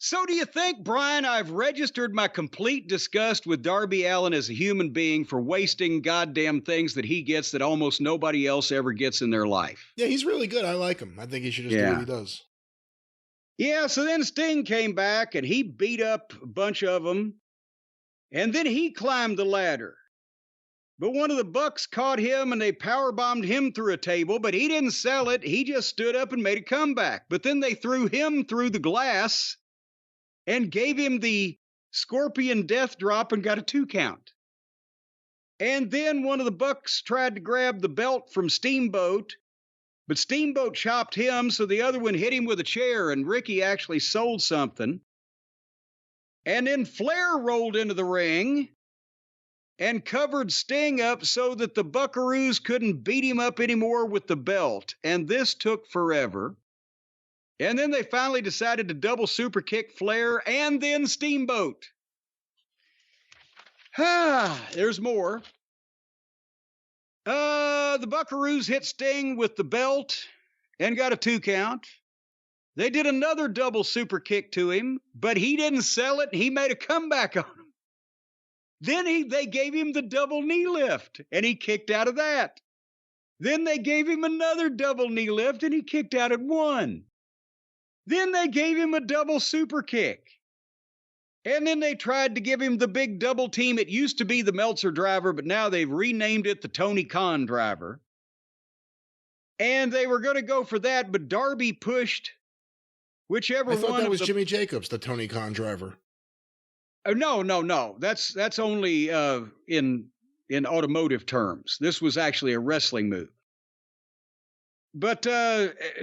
So do you think, Brian, I've registered my complete disgust with Darby Allin as a human being for wasting goddamn things that he gets that almost nobody else ever gets in their life? Yeah, he's really good. I like him. I think he should just do what he does. Yeah, so then Sting came back and he beat up a bunch of them. And then he climbed the ladder. But one of the Bucks caught him and they powerbombed him through a table, but he didn't sell it. He just stood up and made a comeback. But then they threw him through the glass and gave him the scorpion death drop and got a 2 count. And then one of the Bucks tried to grab the belt from Steamboat, but Steamboat chopped him, so the other one hit him with a chair, and Ricky actually sold something. And then Flair rolled into the ring and covered Sting up so that the Buckaroos couldn't beat him up anymore with the belt. And this took forever. And then they finally decided to double super kick Flair and then Steamboat. There's more. The Buckaroos hit Sting with the belt and got a 2 count. They did another double super kick to him, but he didn't sell it. He made a comeback on him. Then they gave him the double knee lift, and he kicked out of that. Then they gave him another double knee lift, and he kicked out at 1. Then they gave him a double super kick. And then they tried to give him the big double team. It used to be the Meltzer driver, but now they've renamed it the Tony Khan driver. And they were going to go for that, but Darby pushed whichever one. I thought that was Jimmy Jacobs, the Tony Khan driver. No. That's only in automotive terms. This was actually a wrestling move. But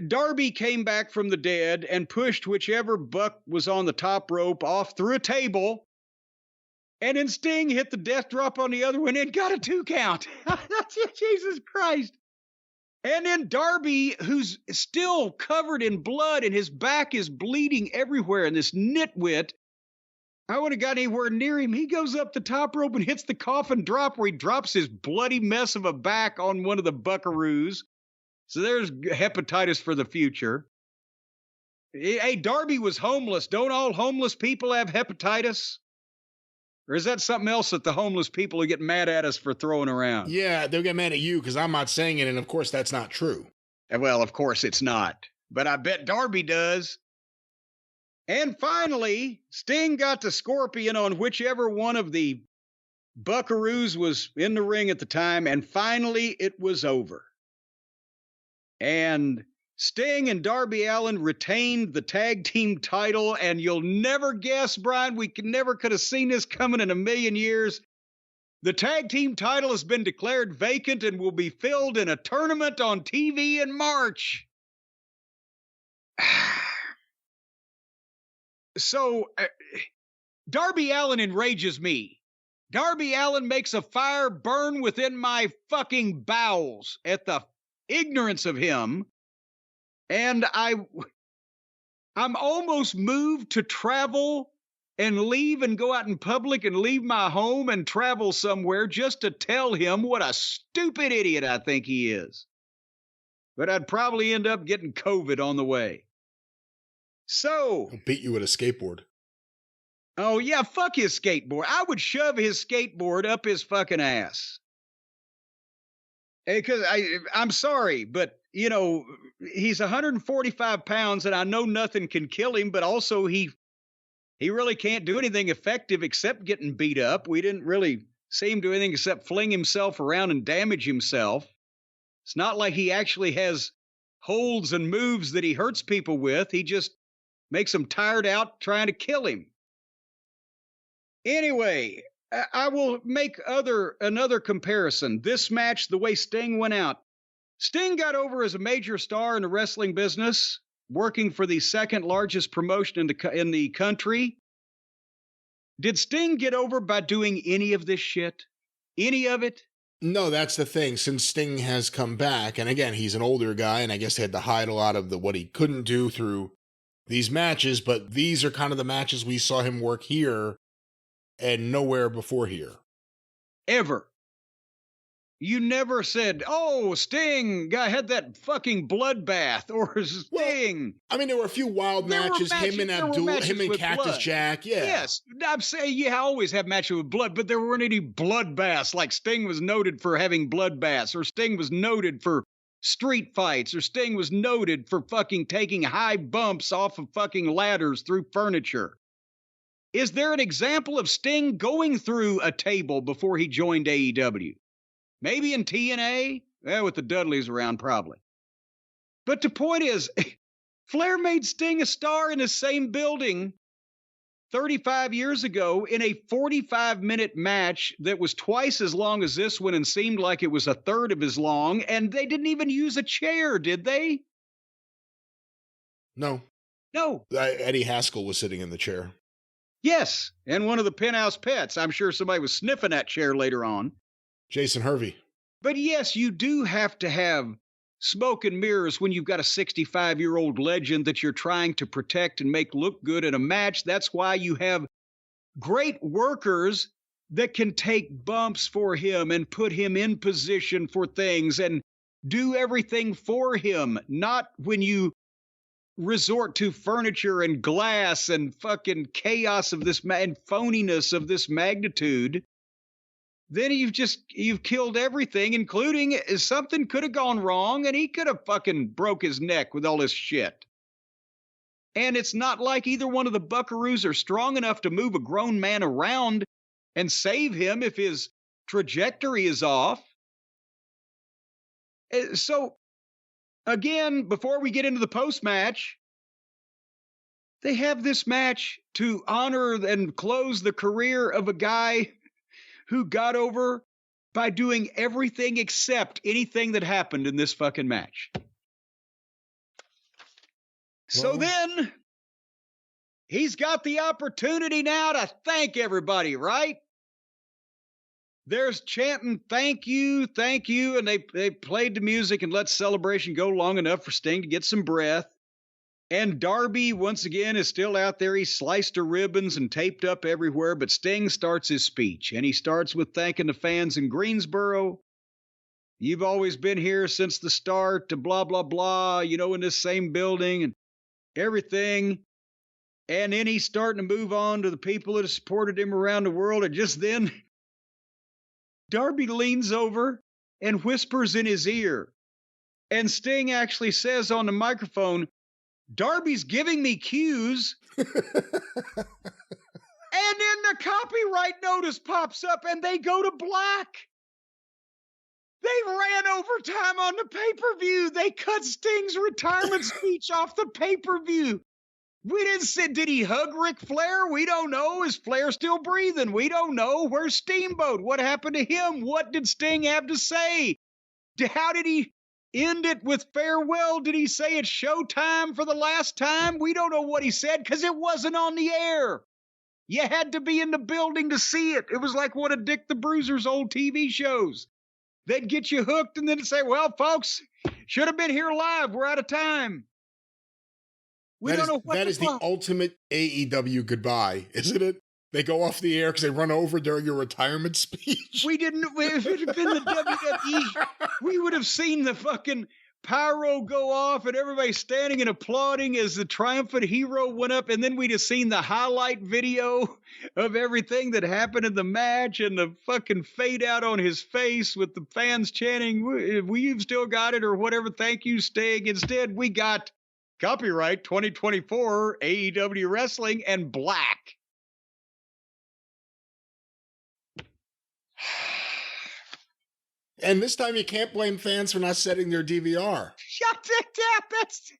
Darby came back from the dead and pushed whichever Buck was on the top rope off through a table. And then Sting hit the death drop on the other one and got a 2 count. Jesus Christ. And then Darby, who's still covered in blood and his back is bleeding everywhere, and this nitwit, I would have got anywhere near him. He goes up the top rope and hits the coffin drop where he drops his bloody mess of a back on one of the Buckaroos. So there's hepatitis for the future. Hey, Darby was homeless. Don't all homeless people have hepatitis? Or is that something else that the homeless people will get mad at us for throwing around? Yeah, they'll get mad at you because I'm not saying it, and of course that's not true. Well, of course it's not. But I bet Darby does. And finally, Sting got the scorpion on whichever one of the Buckaroos was in the ring at the time, and finally it was over. And Sting and Darby Allin retained the tag team title, and you'll never guess, Brian, we never could have seen this coming in a million years. The tag team title has been declared vacant and will be filled in a tournament on TV in March. So, Darby Allin enrages me. Darby Allin makes a fire burn within my fucking bowels at the ignorance of him. And I'm almost moved to travel and leave and go out in public and leave my home and travel somewhere just to tell him what a stupid idiot I think he is. But I'd probably end up getting COVID on the way. So. He'll beat you with a skateboard. Oh, yeah, fuck his skateboard. I would shove his skateboard up his fucking ass. Because I'm sorry, but, you know, he's 145 pounds, and I know nothing can kill him, but also he really can't do anything effective except getting beat up. We didn't really see him do anything except fling himself around and damage himself. It's not like he actually has holds and moves that he hurts people with. He just makes them tired out trying to kill him. Anyway, I will make another comparison. This match, the way Sting went out. Sting got over as a major star in the wrestling business, working for the second largest promotion in the country. Did Sting get over by doing any of this shit? Any of it? No, that's the thing. Since Sting has come back, and again, he's an older guy, and I guess they had to hide a lot of what he couldn't do through these matches, but these are kind of the matches we saw him work here and nowhere before here. Ever. You never said, oh, Sting had that fucking bloodbath, or Sting. Well, I mean, there were a few wild matches, him and Cactus blood. Jack, yeah. Yes, I'm saying you always have matches with blood, but there weren't any bloodbaths, like Sting was noted for having bloodbaths, or Sting was noted for street fights, or Sting was noted for fucking taking high bumps off of fucking ladders through furniture. Is there an example of Sting going through a table before he joined AEW? Maybe in TNA? With the Dudleys around, probably. But the point is, Flair made Sting a star in the same building 35 years ago in a 45-minute match that was twice as long as this one and seemed like it was a third of as long, and they didn't even use a chair, did they? No. No. Eddie Haskell was sitting in the chair. Yes, and one of the penthouse pets. I'm sure somebody was sniffing that chair later on. Jason Hervey. But yes, you do have to have smoke and mirrors when you've got a 65-year-old legend that you're trying to protect and make look good in a match. That's why you have great workers that can take bumps for him and put him in position for things and do everything for him, not when you resort to furniture and glass and fucking chaos of this and phoniness of this magnitude. Then you've killed everything, including something could have gone wrong and he could have fucking broke his neck with all this shit. And it's not like either one of the buckaroos are strong enough to move a grown man around and save him if his trajectory is off. So, again, before we get into the post-match, they have this match to honor and close the career of a guy who got over by doing everything except anything that happened in this fucking match. So then, he's got the opportunity now to thank everybody, right? There's chanting, thank you, and they played the music and let celebration go long enough for Sting to get some breath. And Darby, once again, is still out there. He's sliced her ribbons and taped up everywhere, but Sting starts his speech, and he starts with thanking the fans in Greensboro. You've always been here since the start to blah, blah, blah, in this same building and everything. And then he's starting to move on to the people that have supported him around the world, and just then, Darby leans over and whispers in his ear. And Sting actually says on the microphone, Darby's giving me cues. And then the copyright notice pops up and they go to black. They ran overtime on the pay-per-view. They cut Sting's retirement speech off the pay-per-view. We didn't say, did he hug Ric Flair? We don't know. Is Flair still breathing? We don't know. Where's Steamboat? What happened to him? What did Sting have to say? How did he end it with farewell? Did he say it's showtime for the last time? We don't know what he said because it wasn't on the air. You had to be in the building to see it. It was like one of Dick the Bruiser's old TV shows. They'd get you hooked and then say, well, folks, should have been here live. We're out of time. That is the ultimate AEW goodbye, isn't it? They go off the air because they run over during your retirement speech. If it had been the WWE, we would have seen the fucking pyro go off and everybody standing and applauding as the triumphant hero went up, and then we'd have seen the highlight video of everything that happened in the match and the fucking fade out on his face with the fans chanting, we've still got it, or whatever, thank you, Sting. Instead, we got copyright 2024 AEW Wrestling and black. And this time you can't blame fans for not setting their DVR. Shut it down. That's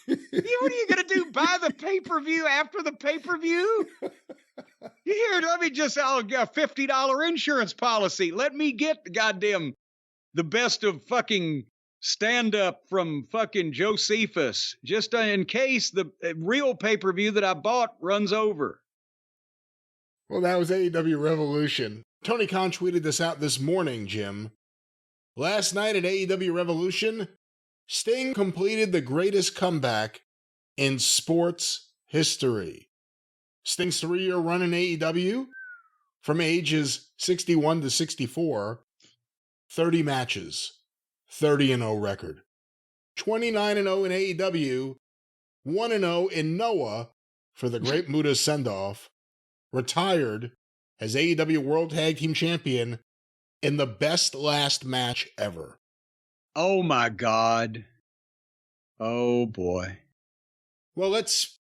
what are you going to do? Buy the pay-per-view after the pay-per-view? Here, let me just, I'll get a $50 insurance policy. Let me get the best of fucking stand-up from fucking Josephus, just in case the real pay-per-view that I bought runs over. Well, that was AEW Revolution. Tony Khan tweeted this out this morning, Jim. Last night at AEW Revolution, Sting completed the greatest comeback in sports history. Sting's 3-year run in AEW, from ages 61 to 64, 30 matches, 30-0 record, 29-0 in AEW, 1-0 in Noah for the Great Muta send-off, retired as AEW World Tag Team Champion in the best last match ever. Oh my God. Oh boy. Well, let's,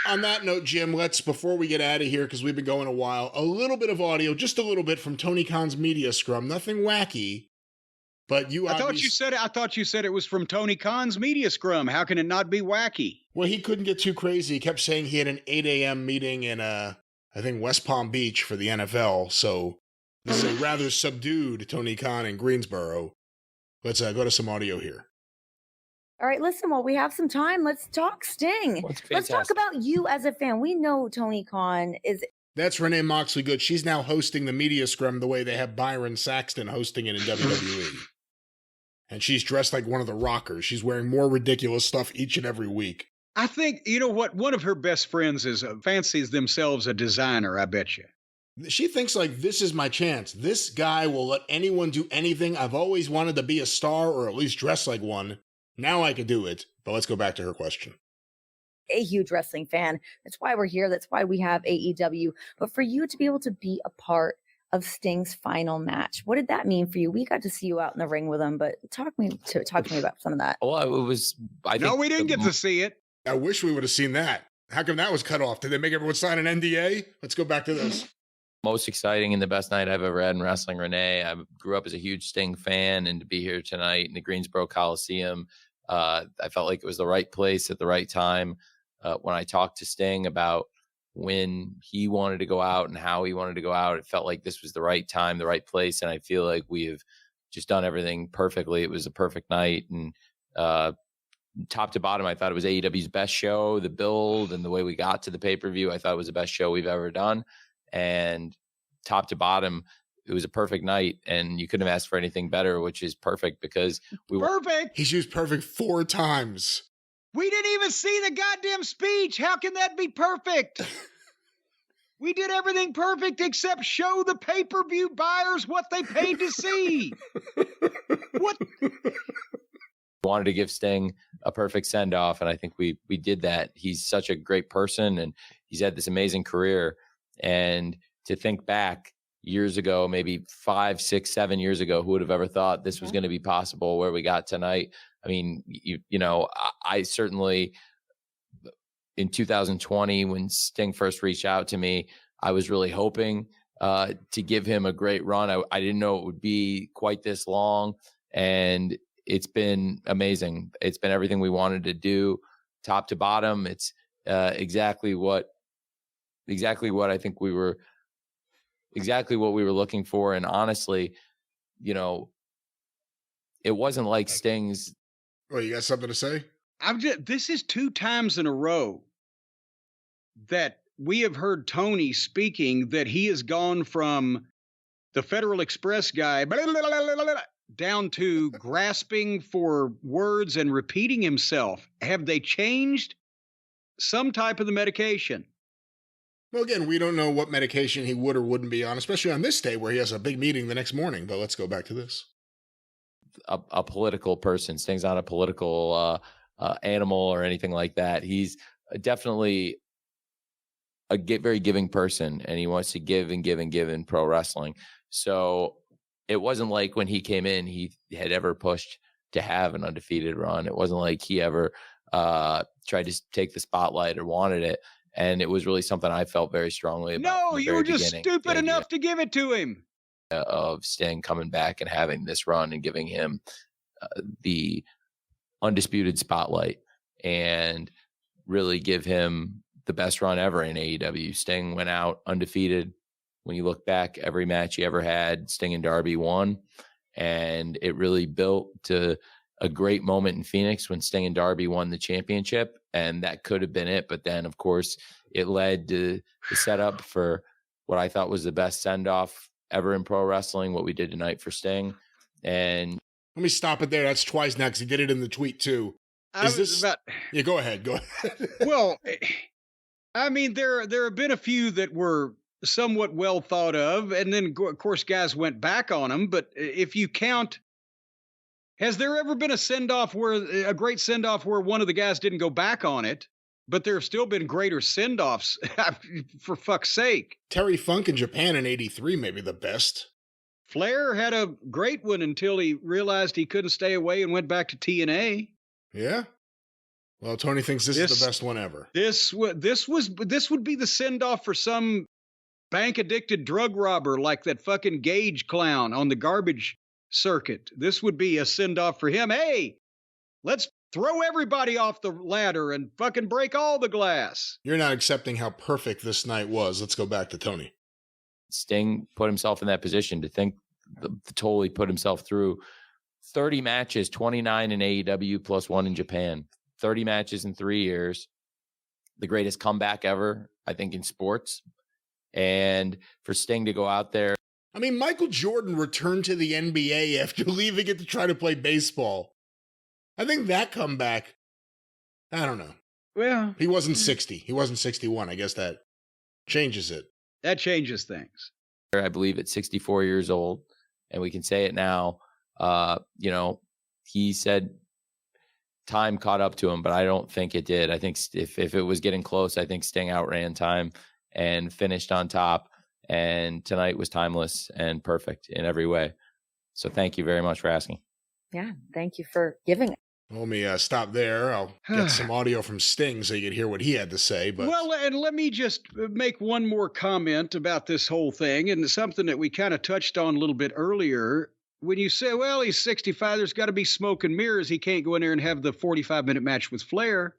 on that note, Jim, let's, before we get out of here, because we've been going a while, a little bit of audio, just a little bit from Tony Khan's media scrum. Nothing wacky, but I thought you said it was from Tony Khan's media scrum. How can it not be wacky? Well, he couldn't get too crazy. He kept saying he had an 8 a.m. meeting in, I think, West Palm Beach for the NFL. So this is a rather subdued Tony Khan in Greensboro. Let's go to some audio here. All right, listen, while we have some time, let's talk Sting. Let's talk about you as a fan. We know Tony Khan is... That's Renee Moxley Good. She's now hosting the media scrum the way they have Byron Saxton hosting it in WWE. And she's dressed like one of the Rockers. She's wearing more ridiculous stuff each and every week. I think, you know what? One of her best friends fancies themselves a designer, I bet you. She thinks like, this is my chance. This guy will let anyone do anything. I've always wanted to be a star or at least dress like one. Now I could do it. But let's go back to her question. A huge wrestling fan. That's why we're here. That's why we have AEW. But for you to be able to be a part of Sting's final match, what did that mean for you? We got to see you out in the ring with him, but talk to me about some of that. Well, it was... No, we didn't get to see it. I wish we would have seen that. How come that was cut off? Did they make everyone sign an NDA? Let's go back to this. Most exciting and the best night I've ever had in wrestling, Renee. I grew up as a huge Sting fan, and to be here tonight in the Greensboro Coliseum, I felt like it was the right place at the right time. When I talked to Sting about when he wanted to go out and how he wanted to go out, it felt like this was the right time, the right place, and I feel like we have just done everything perfectly. It was a perfect night, and top to bottom, I thought it was AEW's best show. The build and the way we got to the pay-per-view, I thought it was the best show we've ever done. And top to bottom, it was a perfect night, and you couldn't have asked for anything better, which is perfect because we were perfect. He's used perfect 4 times. We didn't even see the goddamn speech. How can that be perfect? We did everything perfect except show the pay-per-view buyers what they paid to see. What? Wanted to give Sting a perfect send-off, and I think we did that. He's such a great person, and he's had this amazing career. And to think back years ago, maybe 5, 6, 7 years ago, who would have ever thought this was going to be possible where we got tonight? I mean, you know, I certainly, in 2020, when Sting first reached out to me, I was really hoping to give him a great run. I didn't know it would be quite this long, and it's been amazing. It's been everything we wanted to do, top to bottom. It's exactly what I think we were looking for. And honestly, you know, it wasn't like Sting's. Oh, you got something to say? This is 2 times in a row that we have heard Tony speaking that he has gone from the Federal Express guy down to grasping for words and repeating himself. Have they changed some type of the medication? Well, again, we don't know what medication he would or wouldn't be on, especially on this day where he has a big meeting the next morning. But let's go back to this. A political person. Sting's not a political animal or anything like that. He's definitely a very giving person, and he wants to give and give and give in pro wrestling. So it wasn't like when he came in, he had ever pushed to have an undefeated run. It wasn't like he ever tried to take the spotlight or wanted it. And it was really something I felt very strongly about. No, you were just stupid enough to give it to him. of Sting coming back and having this run and giving him the undisputed spotlight and really give him the best run ever in AEW. Sting went out undefeated. When you look back, every match he ever had, Sting and Darby won. And it really built to a great moment in Phoenix when Sting and Darby won the championship. And that could have been it. But then, of course, it led to the setup for what I thought was the best send-off ever in pro wrestling, what we did tonight for Sting. And let me stop it there. That's twice now because he did it in the tweet too. Yeah, go ahead. Well, I mean, there have been a few that were somewhat well thought of, and then of course guys went back on them. But if you count, has there ever been a great send off where one of the guys didn't go back on it? But there have still been greater send offs, for fuck's sake. Terry Funk in Japan in '83, maybe the best. Flair had a great one until he realized he couldn't stay away and went back to TNA. Yeah. Well, Tony thinks this is the best one ever. This would be the send off for some bank addicted drug robber like that fucking Gage clown on the garbage circuit. This would be a send off for him. Hey, let's throw everybody off the ladder and fucking break all the glass. You're not accepting how perfect this night was. Let's go back to Tony. Sting put himself in that position to totally put himself through 30 matches, 29 in AEW plus 1 in Japan, 30 matches in 3 years, the greatest comeback ever, I think, in sports. And for Sting to go out there. I mean, Michael Jordan returned to the NBA after leaving it to try to play baseball. I think that comeback, I don't know. Well, he wasn't 60. He wasn't 61. I guess that changes it. That changes things. I believe at 64 years old, and we can say it now, he said time caught up to him, but I don't think it did. I think if it was getting close, I think Sting outran time and finished on top. And tonight was timeless and perfect in every way. So thank you very much for asking. Yeah, thank you for giving it. Let me stop there. I'll get some audio from Sting so you can hear what he had to say. But well, and let me just make one more comment about this whole thing, and something that we kind of touched on a little bit earlier. When you say, well, he's 65, there's got to be smoke and mirrors. He can't go in there and have the 45-minute match with Flair.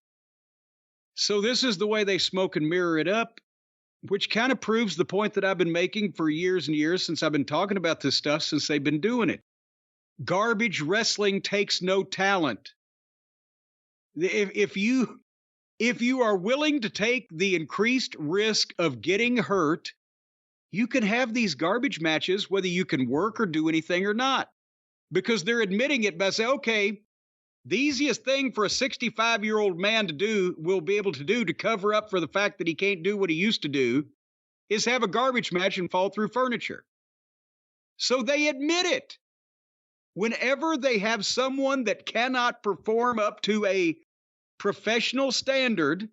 So this is the way they smoke and mirror it up, which kind of proves the point that I've been making for years and years since I've been talking about this stuff since they've been doing it. Garbage wrestling takes no talent. If you are willing to take the increased risk of getting hurt, you can have these garbage matches, whether you can work or do anything or not, because they're admitting it by saying, okay, the easiest thing for a 65-year-old man will be able to do to cover up for the fact that he can't do what he used to do is have a garbage match and fall through furniture. So they admit it. Whenever they have someone that cannot perform up to a professional standard,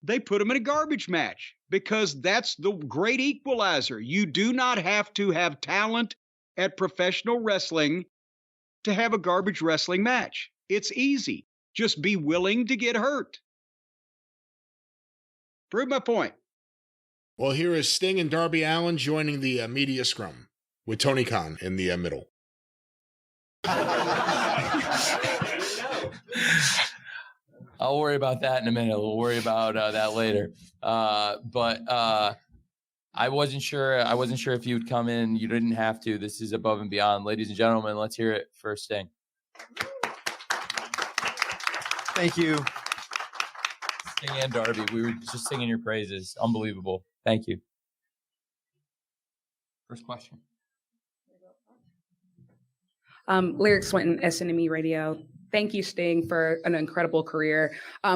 they put them in a garbage match because that's the great equalizer. You do not have to have talent at professional wrestling to have a garbage wrestling match. It's easy. Just be willing to get hurt. Prove my point. Well, here is Sting and Darby Allin joining the media scrum with Tony Khan in the middle. I'll worry about that in a minute. We'll worry about that later. But I wasn't sure. I wasn't sure if you'd come in. You didn't have to. This is above and beyond. Ladies and gentlemen, let's hear it for Sting. Thank you. Sting and Darby. We were just singing your praises. Unbelievable. Thank you. First question. Lyric Swinton, SNME Radio. Thank you, Sting, for an incredible career.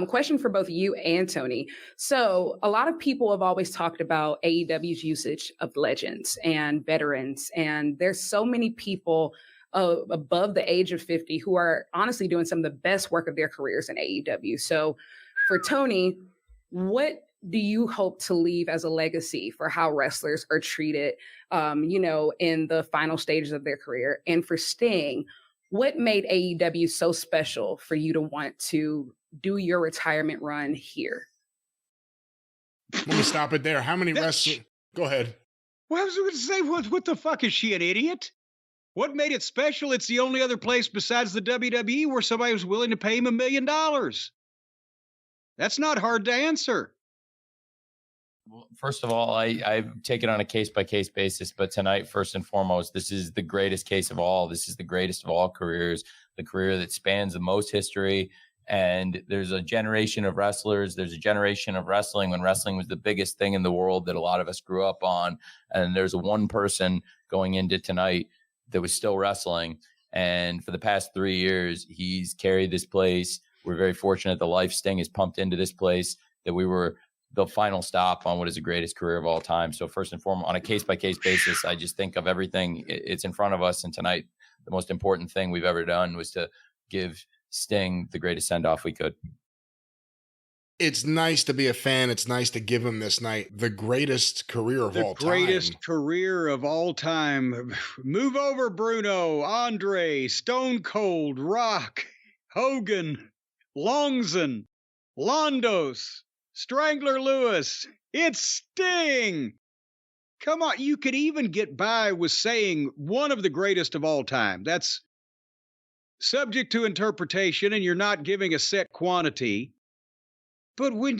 Question for both you and Tony. So a lot of people have always talked about AEW's usage of legends and veterans, and there's so many people above the age of 50 who are honestly doing some of the best work of their careers in AEW. So for Tony, what do you hope to leave as a legacy for how wrestlers are treated, in the final stages of their career? And for Sting, what made AEW so special for you to want to do your retirement run here? Let me stop it there. How many wrestlers? Go ahead. Well, I was going to say, what the fuck? Is she an idiot? What made it special? It's the only other place besides the WWE where somebody was willing to pay him $1 million. That's not hard to answer. Well, first of all, I take it on a case-by-case basis, but tonight, first and foremost, this is the greatest case of all. This is the greatest of all careers, the career that spans the most history. And there's a generation of wrestlers. There's a generation of wrestling when wrestling was the biggest thing in the world that a lot of us grew up on. And there's one person going into tonight that was still wrestling. And for the past 3 years, he's carried this place. We're very fortunate the life Sting is pumped into this place, that we were the final stop on what is the greatest career of all time. So first and foremost, on a case-by-case basis, I just think of everything. It's in front of us. And tonight, the most important thing we've ever done was to give Sting the greatest send-off we could. It's nice to be a fan. It's nice to give him this night the greatest career of all time. The greatest career of all time. Move over, Bruno, Andre, Stone Cold, Rock, Hogan, Longzon, Londos, Strangler Lewis. It's Sting. Come on, you could even get by with saying one of the greatest of all time. That's subject to interpretation, and you're not giving a set quantity. But when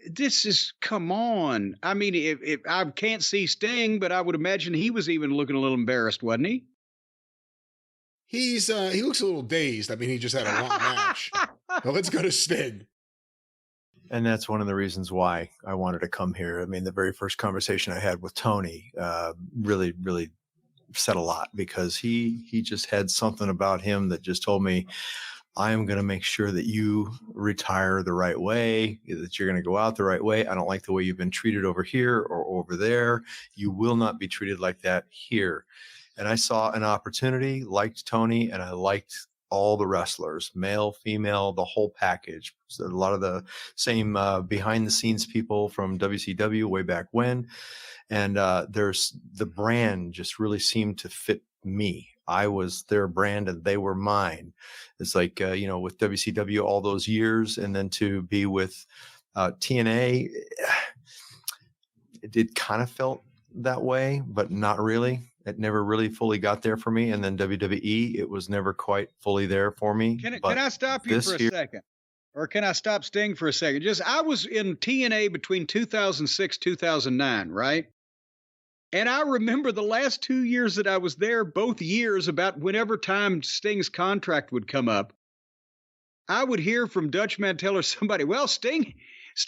this is, come on. I mean, if I can't see Sting, but I would imagine he was even looking a little embarrassed, wasn't he? He looks a little dazed. I mean, he just had a long match. Well, let's go to Sting. And that's one of the reasons why I wanted to come here. I mean, the very first conversation I had with Tony really, really said a lot, because he just had something about him that just told me, I am going to make sure that you retire the right way, that you're going to go out the right way. I don't like the way you've been treated over here or over there. You will not be treated like that here. And I saw an opportunity, liked Tony, and I liked all the wrestlers, male, female, the whole package. So a lot of the same behind the scenes people from WCW way back when. And there's the brand just really seemed to fit me. I was their brand and they were mine. It's like, with WCW all those years, and then to be with TNA, it kind of felt that way, but not really. It never really fully got there for me. And then WWE, it was never quite fully there for me. Can I stop you for a second? Or can I stop Sting for a second? I was in TNA between 2006, 2009, right? And I remember the last 2 years that I was there, both years, about whenever time Sting's contract would come up, I would hear from Dutch Mantell or somebody, well, Sting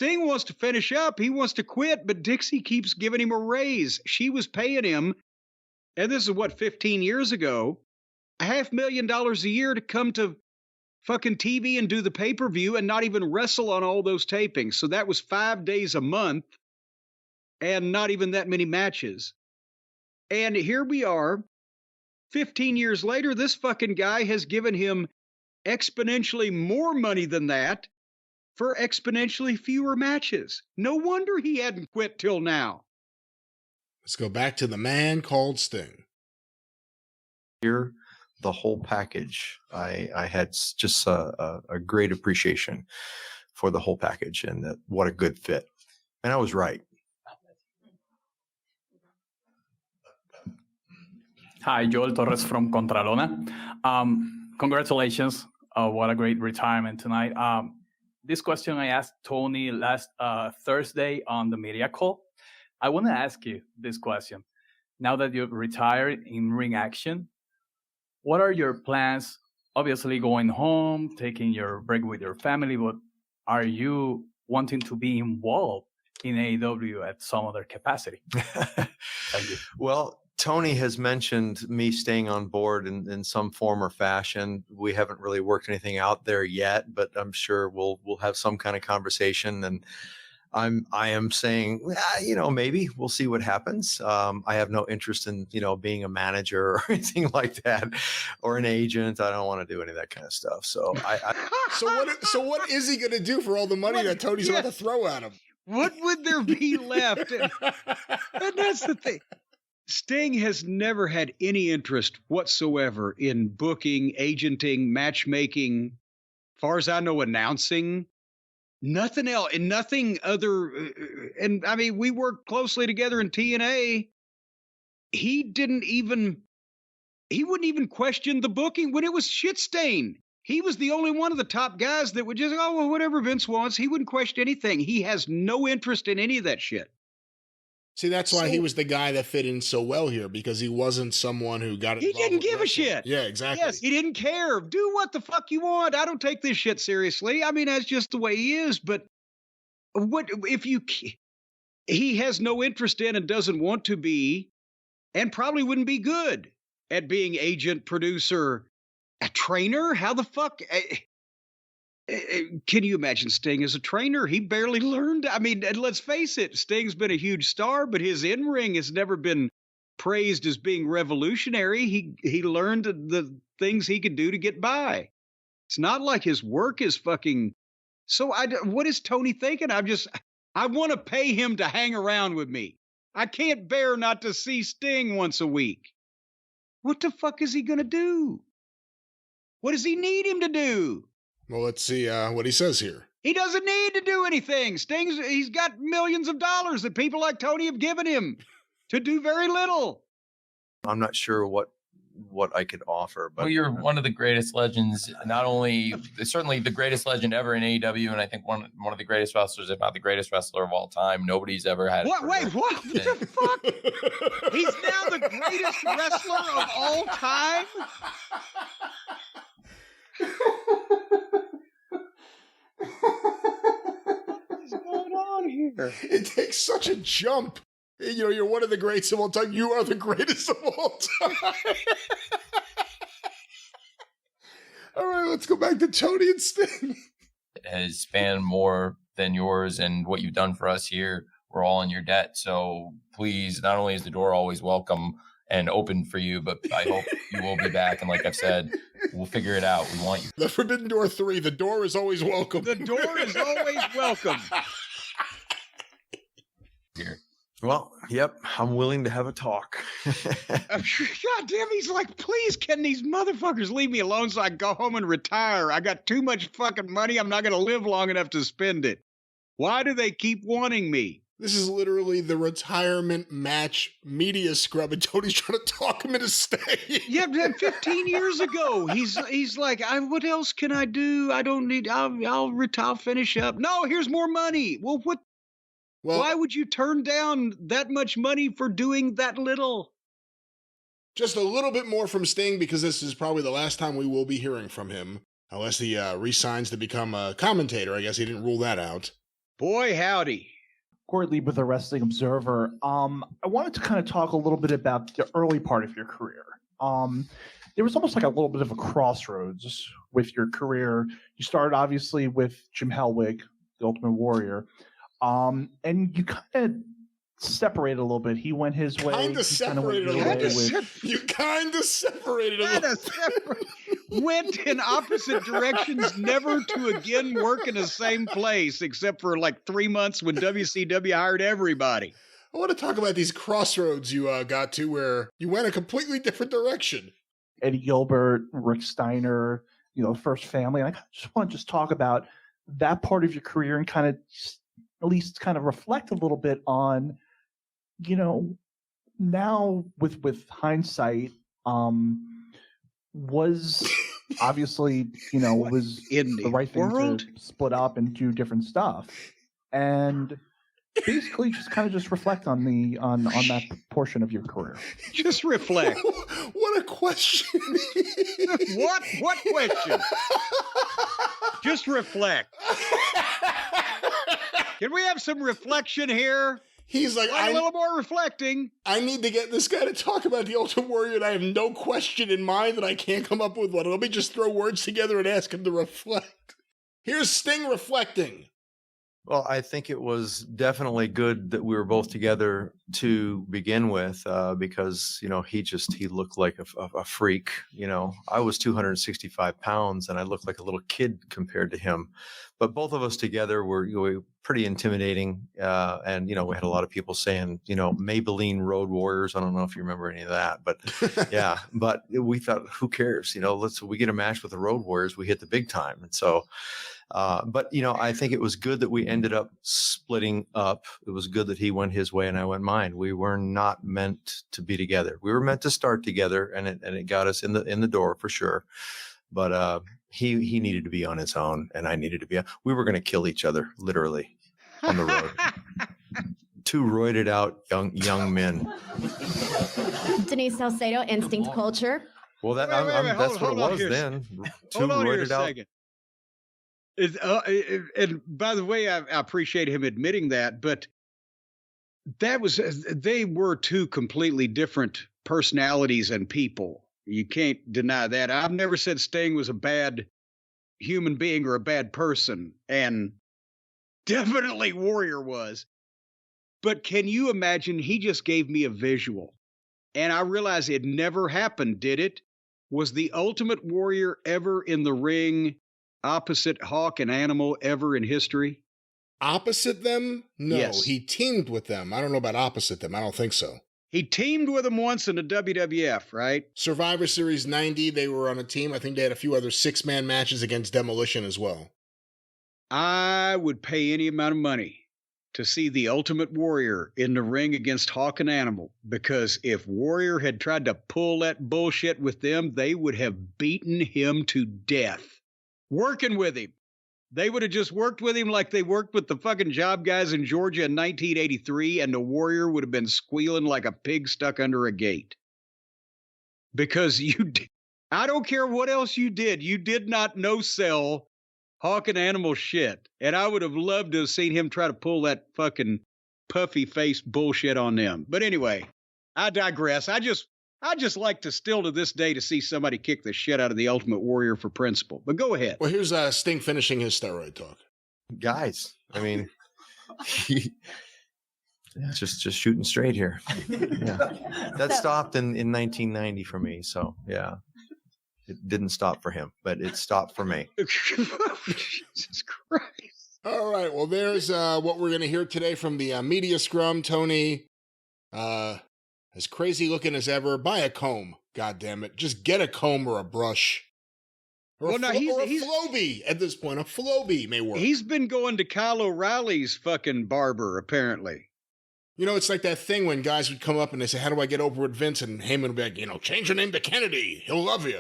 wants to finish up. He wants to quit, but Dixie keeps giving him a raise. She was paying him, and this is 15 years ago, $500,000 a year to come to fucking TV and do the pay-per-view and not even wrestle on all those tapings. So that was 5 days a month and not even that many matches. And here we are, 15 years later, this fucking guy has given him exponentially more money than that for exponentially fewer matches. No wonder he hadn't quit till now. Let's go back to the man called Sting. Here, the whole package. I had just a great appreciation for the whole package, and what a good fit. And I was right. Hi, Joel Torres from Contralona. Congratulations. What a great retirement tonight. This question I asked Tony last Thursday on the media call. I want to ask you this question. Now that you've retired in ring action, what are your plans? Obviously going home, taking your break with your family, but are you wanting to be involved in AEW at some other capacity? Thank you. Well, Tony has mentioned me staying on board in some form or fashion. We haven't really worked anything out there yet, but I'm sure we'll have some kind of conversation. And I am saying, maybe we'll see what happens. I have no interest in, being a manager or anything like that, or an agent. I don't want to do any of that kind of stuff. So So what is he going to do for all the money that Tony's about to throw at him? What would there be left? And that's the thing. Sting has never had any interest whatsoever in booking, agenting, matchmaking, far as I know, announcing, nothing else, and nothing other. And I mean, we worked closely together in TNA, he wouldn't even question the booking when it was shit stain. He was the only one of the top guys that would just, oh, well, whatever Vince wants. He wouldn't question anything. He has no interest in any of that shit. See, that's why he was the guy that fit in so well here, because he wasn't someone who got it. He didn't give a shit. Yeah, exactly. Yes, he didn't care. Do what the fuck you want. I don't take this shit seriously. I mean, that's just the way he is. But what if he has no interest in and doesn't want to be, and probably wouldn't be good at being agent, producer, a trainer? How the fuck? Can you imagine Sting as a trainer? He barely learned. I mean, and let's face it, Sting's been a huge star, but his in-ring has never been praised as being revolutionary. He learned the things he could do to get by. It's not like his work is fucking. So what is Tony thinking? I want to pay him to hang around with me. I can't bear not to see Sting once a week. What the fuck is he going to do? What does he need him to do? Well, let's see what he says here. He doesn't need to do anything. He's got millions of dollars that people like Tony have given him to do very little. I'm not sure what I could offer, but well, you're one of the greatest legends, not only certainly the greatest legend ever in AEW, and I think one of the greatest wrestlers, if not the greatest wrestler of all time. Nobody's ever had. What? Wait, what the fuck? He's now the greatest wrestler of all time? What's going on here? It takes such a jump. You know, you're one of the greats of all time. You are the greatest of all time. All right, let's go back to Tony and Sting. It has spanned more than yours, and what you've done for us here, we're all in your debt. So please, not only is the door always welcome and open for you, but I hope you will be back. And like I've said, we'll figure it out. We want you. The Forbidden Door 3, the door is always welcome. The door is always welcome. Here. Well, yep, I'm willing to have a talk. God damn, he's like, please, can these motherfuckers leave me alone so I can go home and retire? I got too much fucking money. I'm not going to live long enough to spend it. Why do they keep wanting me? This is literally the retirement match media scrub, and Tony's trying to talk him into staying. Yeah, 15 years ago, he's like, what else can I do? I don't need. I'll finish up. No, here's more money. Well, what? Well, why would you turn down that much money for doing that little? Just a little bit more from Sting, because this is probably the last time we will be hearing from him, unless he resigns to become a commentator. I guess he didn't rule that out. Boy, howdy. Corey Lee with the Wrestling Observer. I wanted to kind of talk a little bit about the early part of your career. There was almost like a little bit of a crossroads with your career. You started obviously with Jim Hellwig, the Ultimate Warrior, and you kind of separated a little bit. He went his way. Kind of separated a little bit. You kind of separated a little bit. Went in opposite directions, never to again work in the same place, except for like 3 months when WCW hired everybody. I want to talk about these crossroads you got to where you went a completely different direction. Eddie Gilbert, Rick Steiner, the First Family. And I just want to talk about that part of your career and kind of at least kind of reflect a little bit on, now with hindsight, was obviously, was in the right thing to split up and do different stuff. And basically just reflect on that portion of your career. Just reflect. What a question. What question? Just reflect. Can we have some reflection here? He's like, a little more reflecting. I need to get this guy to talk about the Ultimate Warrior, and I have no question in mind that I can't come up with one. Let me just throw words together and ask him to reflect. Here's Sting reflecting. Well, I think it was definitely good that we were both together to begin with, because, he looked like a freak. I was 265 pounds and I looked like a little kid compared to him. But both of us together were pretty intimidating. And, we had a lot of people saying, Maybelline Road Warriors. I don't know if you remember any of that, but yeah, but we thought, who cares? We get a match with the Road Warriors, we hit the big time. And so But, you know, I think it was good that we ended up splitting up. It was good that he went his way and I went mine. We were not meant to be together. We were meant to start together, and it got us in the door for sure. But he needed to be on his own, and I needed to be. We were going to kill each other, literally, on the road. Two roided out young men. Denise Salcedo, Instinct Culture. Well, that's what it was then. Two roided out. And by the way, I appreciate him admitting that, but they were two completely different personalities and people. You can't deny that. I've never said Sting was a bad human being or a bad person, and definitely Warrior was. But can you imagine, he just gave me a visual, and I realized it never happened, did it? Was the Ultimate Warrior ever in the ring opposite Hawk and Animal ever in history? Opposite them? No, Yes. He teamed with them. I don't know about opposite them. I don't think so. He teamed with them once in the WWF, right? Survivor Series 90, they were on a team. I think they had a few other 6-man matches against Demolition as well. I would pay any amount of money to see the Ultimate Warrior in the ring against Hawk and Animal, because if Warrior had tried to pull that bullshit with them, they would have beaten him to death. Working with him. They would have just worked with him like they worked with the fucking job guys in Georgia in 1983, and the Warrior would have been squealing like a pig stuck under a gate. Because I don't care what else you did not no-sell Hawk and Animal shit. And I would have loved to have seen him try to pull that fucking puffy face bullshit on them. But anyway, I digress. I just like to still to this day to see somebody kick the shit out of the Ultimate Warrior for principle. But go ahead. Well, here's Sting finishing his steroid talk. Guys, I mean, just shooting straight here. Yeah. That stopped in 1990 for me. So, yeah, it didn't stop for him, but it stopped for me. Jesus Christ. All right. Well, there's what we're going to hear today from the media scrum. Tony, as crazy looking as ever. Buy a comb. God damn it. Just get a comb or a brush. Or a Flowbee at this point. A Flowbee may work. He's been going to Kyle O'Reilly's fucking barber, apparently. You know, it's like that thing when guys would come up and they say, how do I get over with Vince? And Heyman would be like, change your name to Kennedy. He'll love you.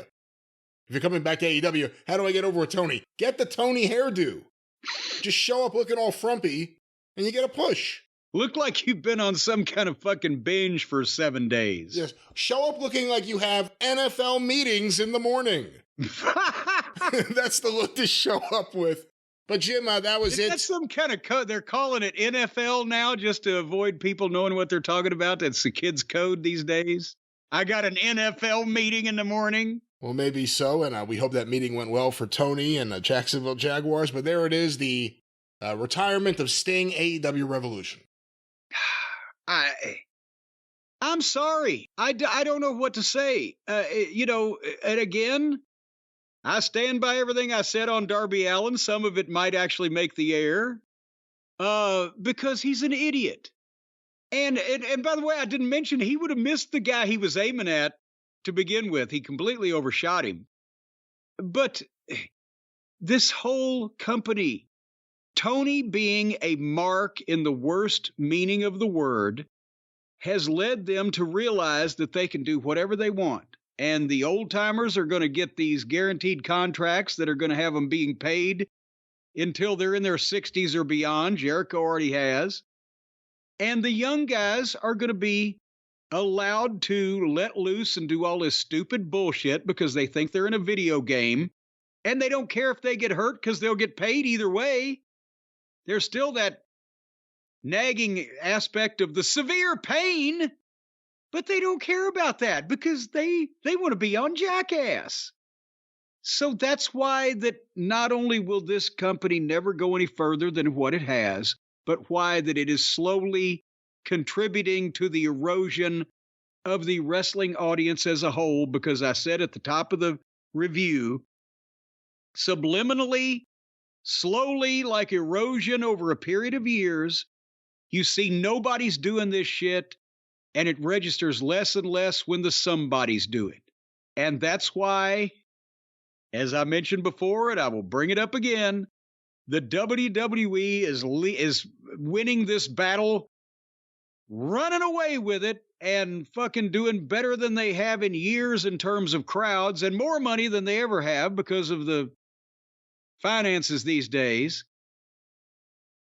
If you're coming back to AEW, how do I get over with Tony? Get the Tony hairdo. Just show up looking all frumpy and you get a push. Look like you've been on some kind of fucking binge for 7 days. Yes. Show up looking like you have NFL meetings in the morning. That's the look to show up with. But Jim, that was it. That's some kind of code. They're calling it NFL now just to avoid people knowing what they're talking about. That's the kids' code these days. I got an NFL meeting in the morning. Well, maybe so. And we hope that meeting went well for Tony and the Jacksonville Jaguars. But there it is, the retirement of Sting, AEW Revolution. I'm sorry. I don't know what to say. And again, I stand by everything I said on Darby Allin. Some of it might actually make the air because he's an idiot. And by the way, I didn't mention he would have missed the guy he was aiming at to begin with. He completely overshot him. But this whole company, Tony being a mark in the worst meaning of the word, has led them to realize that they can do whatever they want. And the old timers are going to get these guaranteed contracts that are going to have them being paid until they're in their 60s or beyond. Jericho already has. And the young guys are going to be allowed to let loose and do all this stupid bullshit because they think they're in a video game. And they don't care if they get hurt because they'll get paid either way. There's still that nagging aspect of the severe pain, but they don't care about that because they want to be on Jackass. So that's why that not only will this company never go any further than what it has, but why that it is slowly contributing to the erosion of the wrestling audience as a whole, because I said at the top of the review, subliminally, slowly, like erosion over a period of years, you see nobody's doing this shit, and it registers less and less when the somebodies do it. And that's why, as I mentioned before, and I will bring it up again, The WWE is winning this battle, running away with it, and fucking doing better than they have in years in terms of crowds and more money than they ever have because of the finances these days.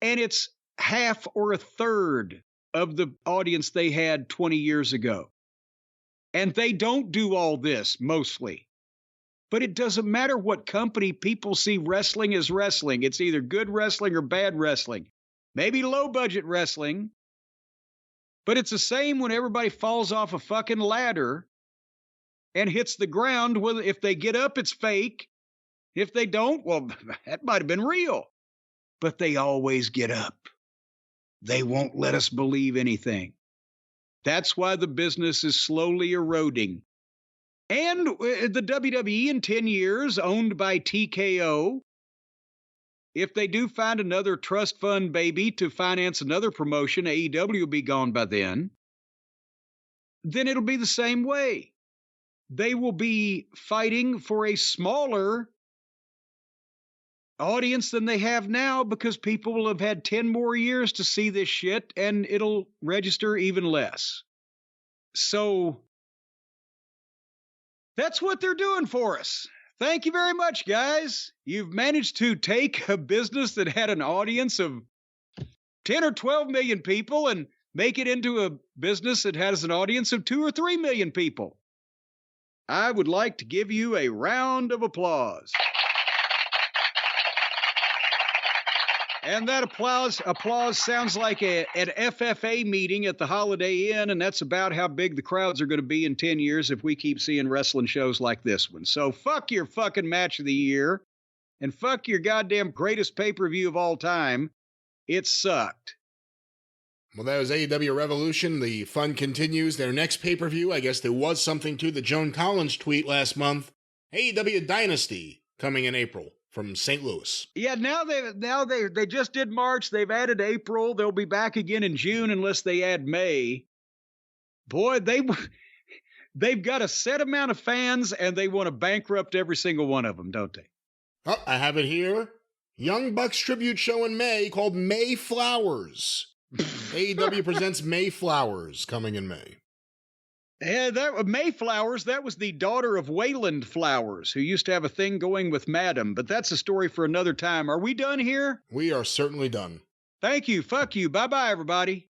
And it's half or a third of the audience they had 20 years ago. And they don't do all this mostly. But it doesn't matter what company people see wrestling as wrestling. It's either good wrestling or bad wrestling. Maybe low budget wrestling. But it's the same when everybody falls off a fucking ladder and hits the ground. Well, if they get up, it's fake. If they don't, well, that might have been real. But they always get up. They won't let us believe anything. That's why the business is slowly eroding. And the WWE in 10 years, owned by TKO, if they do find another trust fund baby to finance another promotion, AEW will be gone by then it'll be the same way. They will be fighting for a smaller audience than they have now because people will have had 10 more years to see this shit and it'll register even less. So that's what they're doing for us. Thank you very much, guys. You've managed to take a business that had an audience of 10 or 12 million people and make it into a business that has an audience of 2 or 3 million people. I would like to give you a round of applause. And that applause sounds like an FFA meeting at the Holiday Inn, and that's about how big the crowds are going to be in 10 years if we keep seeing wrestling shows like this one. So fuck your fucking match of the year, and fuck your goddamn greatest pay-per-view of all time. It sucked. Well, that was AEW Revolution. The fun continues. Their next pay-per-view, I guess there was something to the Joan Collins tweet last month. AEW Dynasty coming in April. From St. Louis. Yeah, now they just did March. They've added April. They'll be back again in June unless they add May. Boy, they've got a set amount of fans and they want to bankrupt every single one of them, don't they? Oh, I have it here. Young Bucks tribute show in May called Mayflowers. AEW presents Mayflowers coming in May. Yeah, Mayflowers, that was the daughter of Wayland Flowers, who used to have a thing going with Madam, but that's a story for another time. Are we done here? We are certainly done. Thank you. Fuck you. Bye-bye, everybody.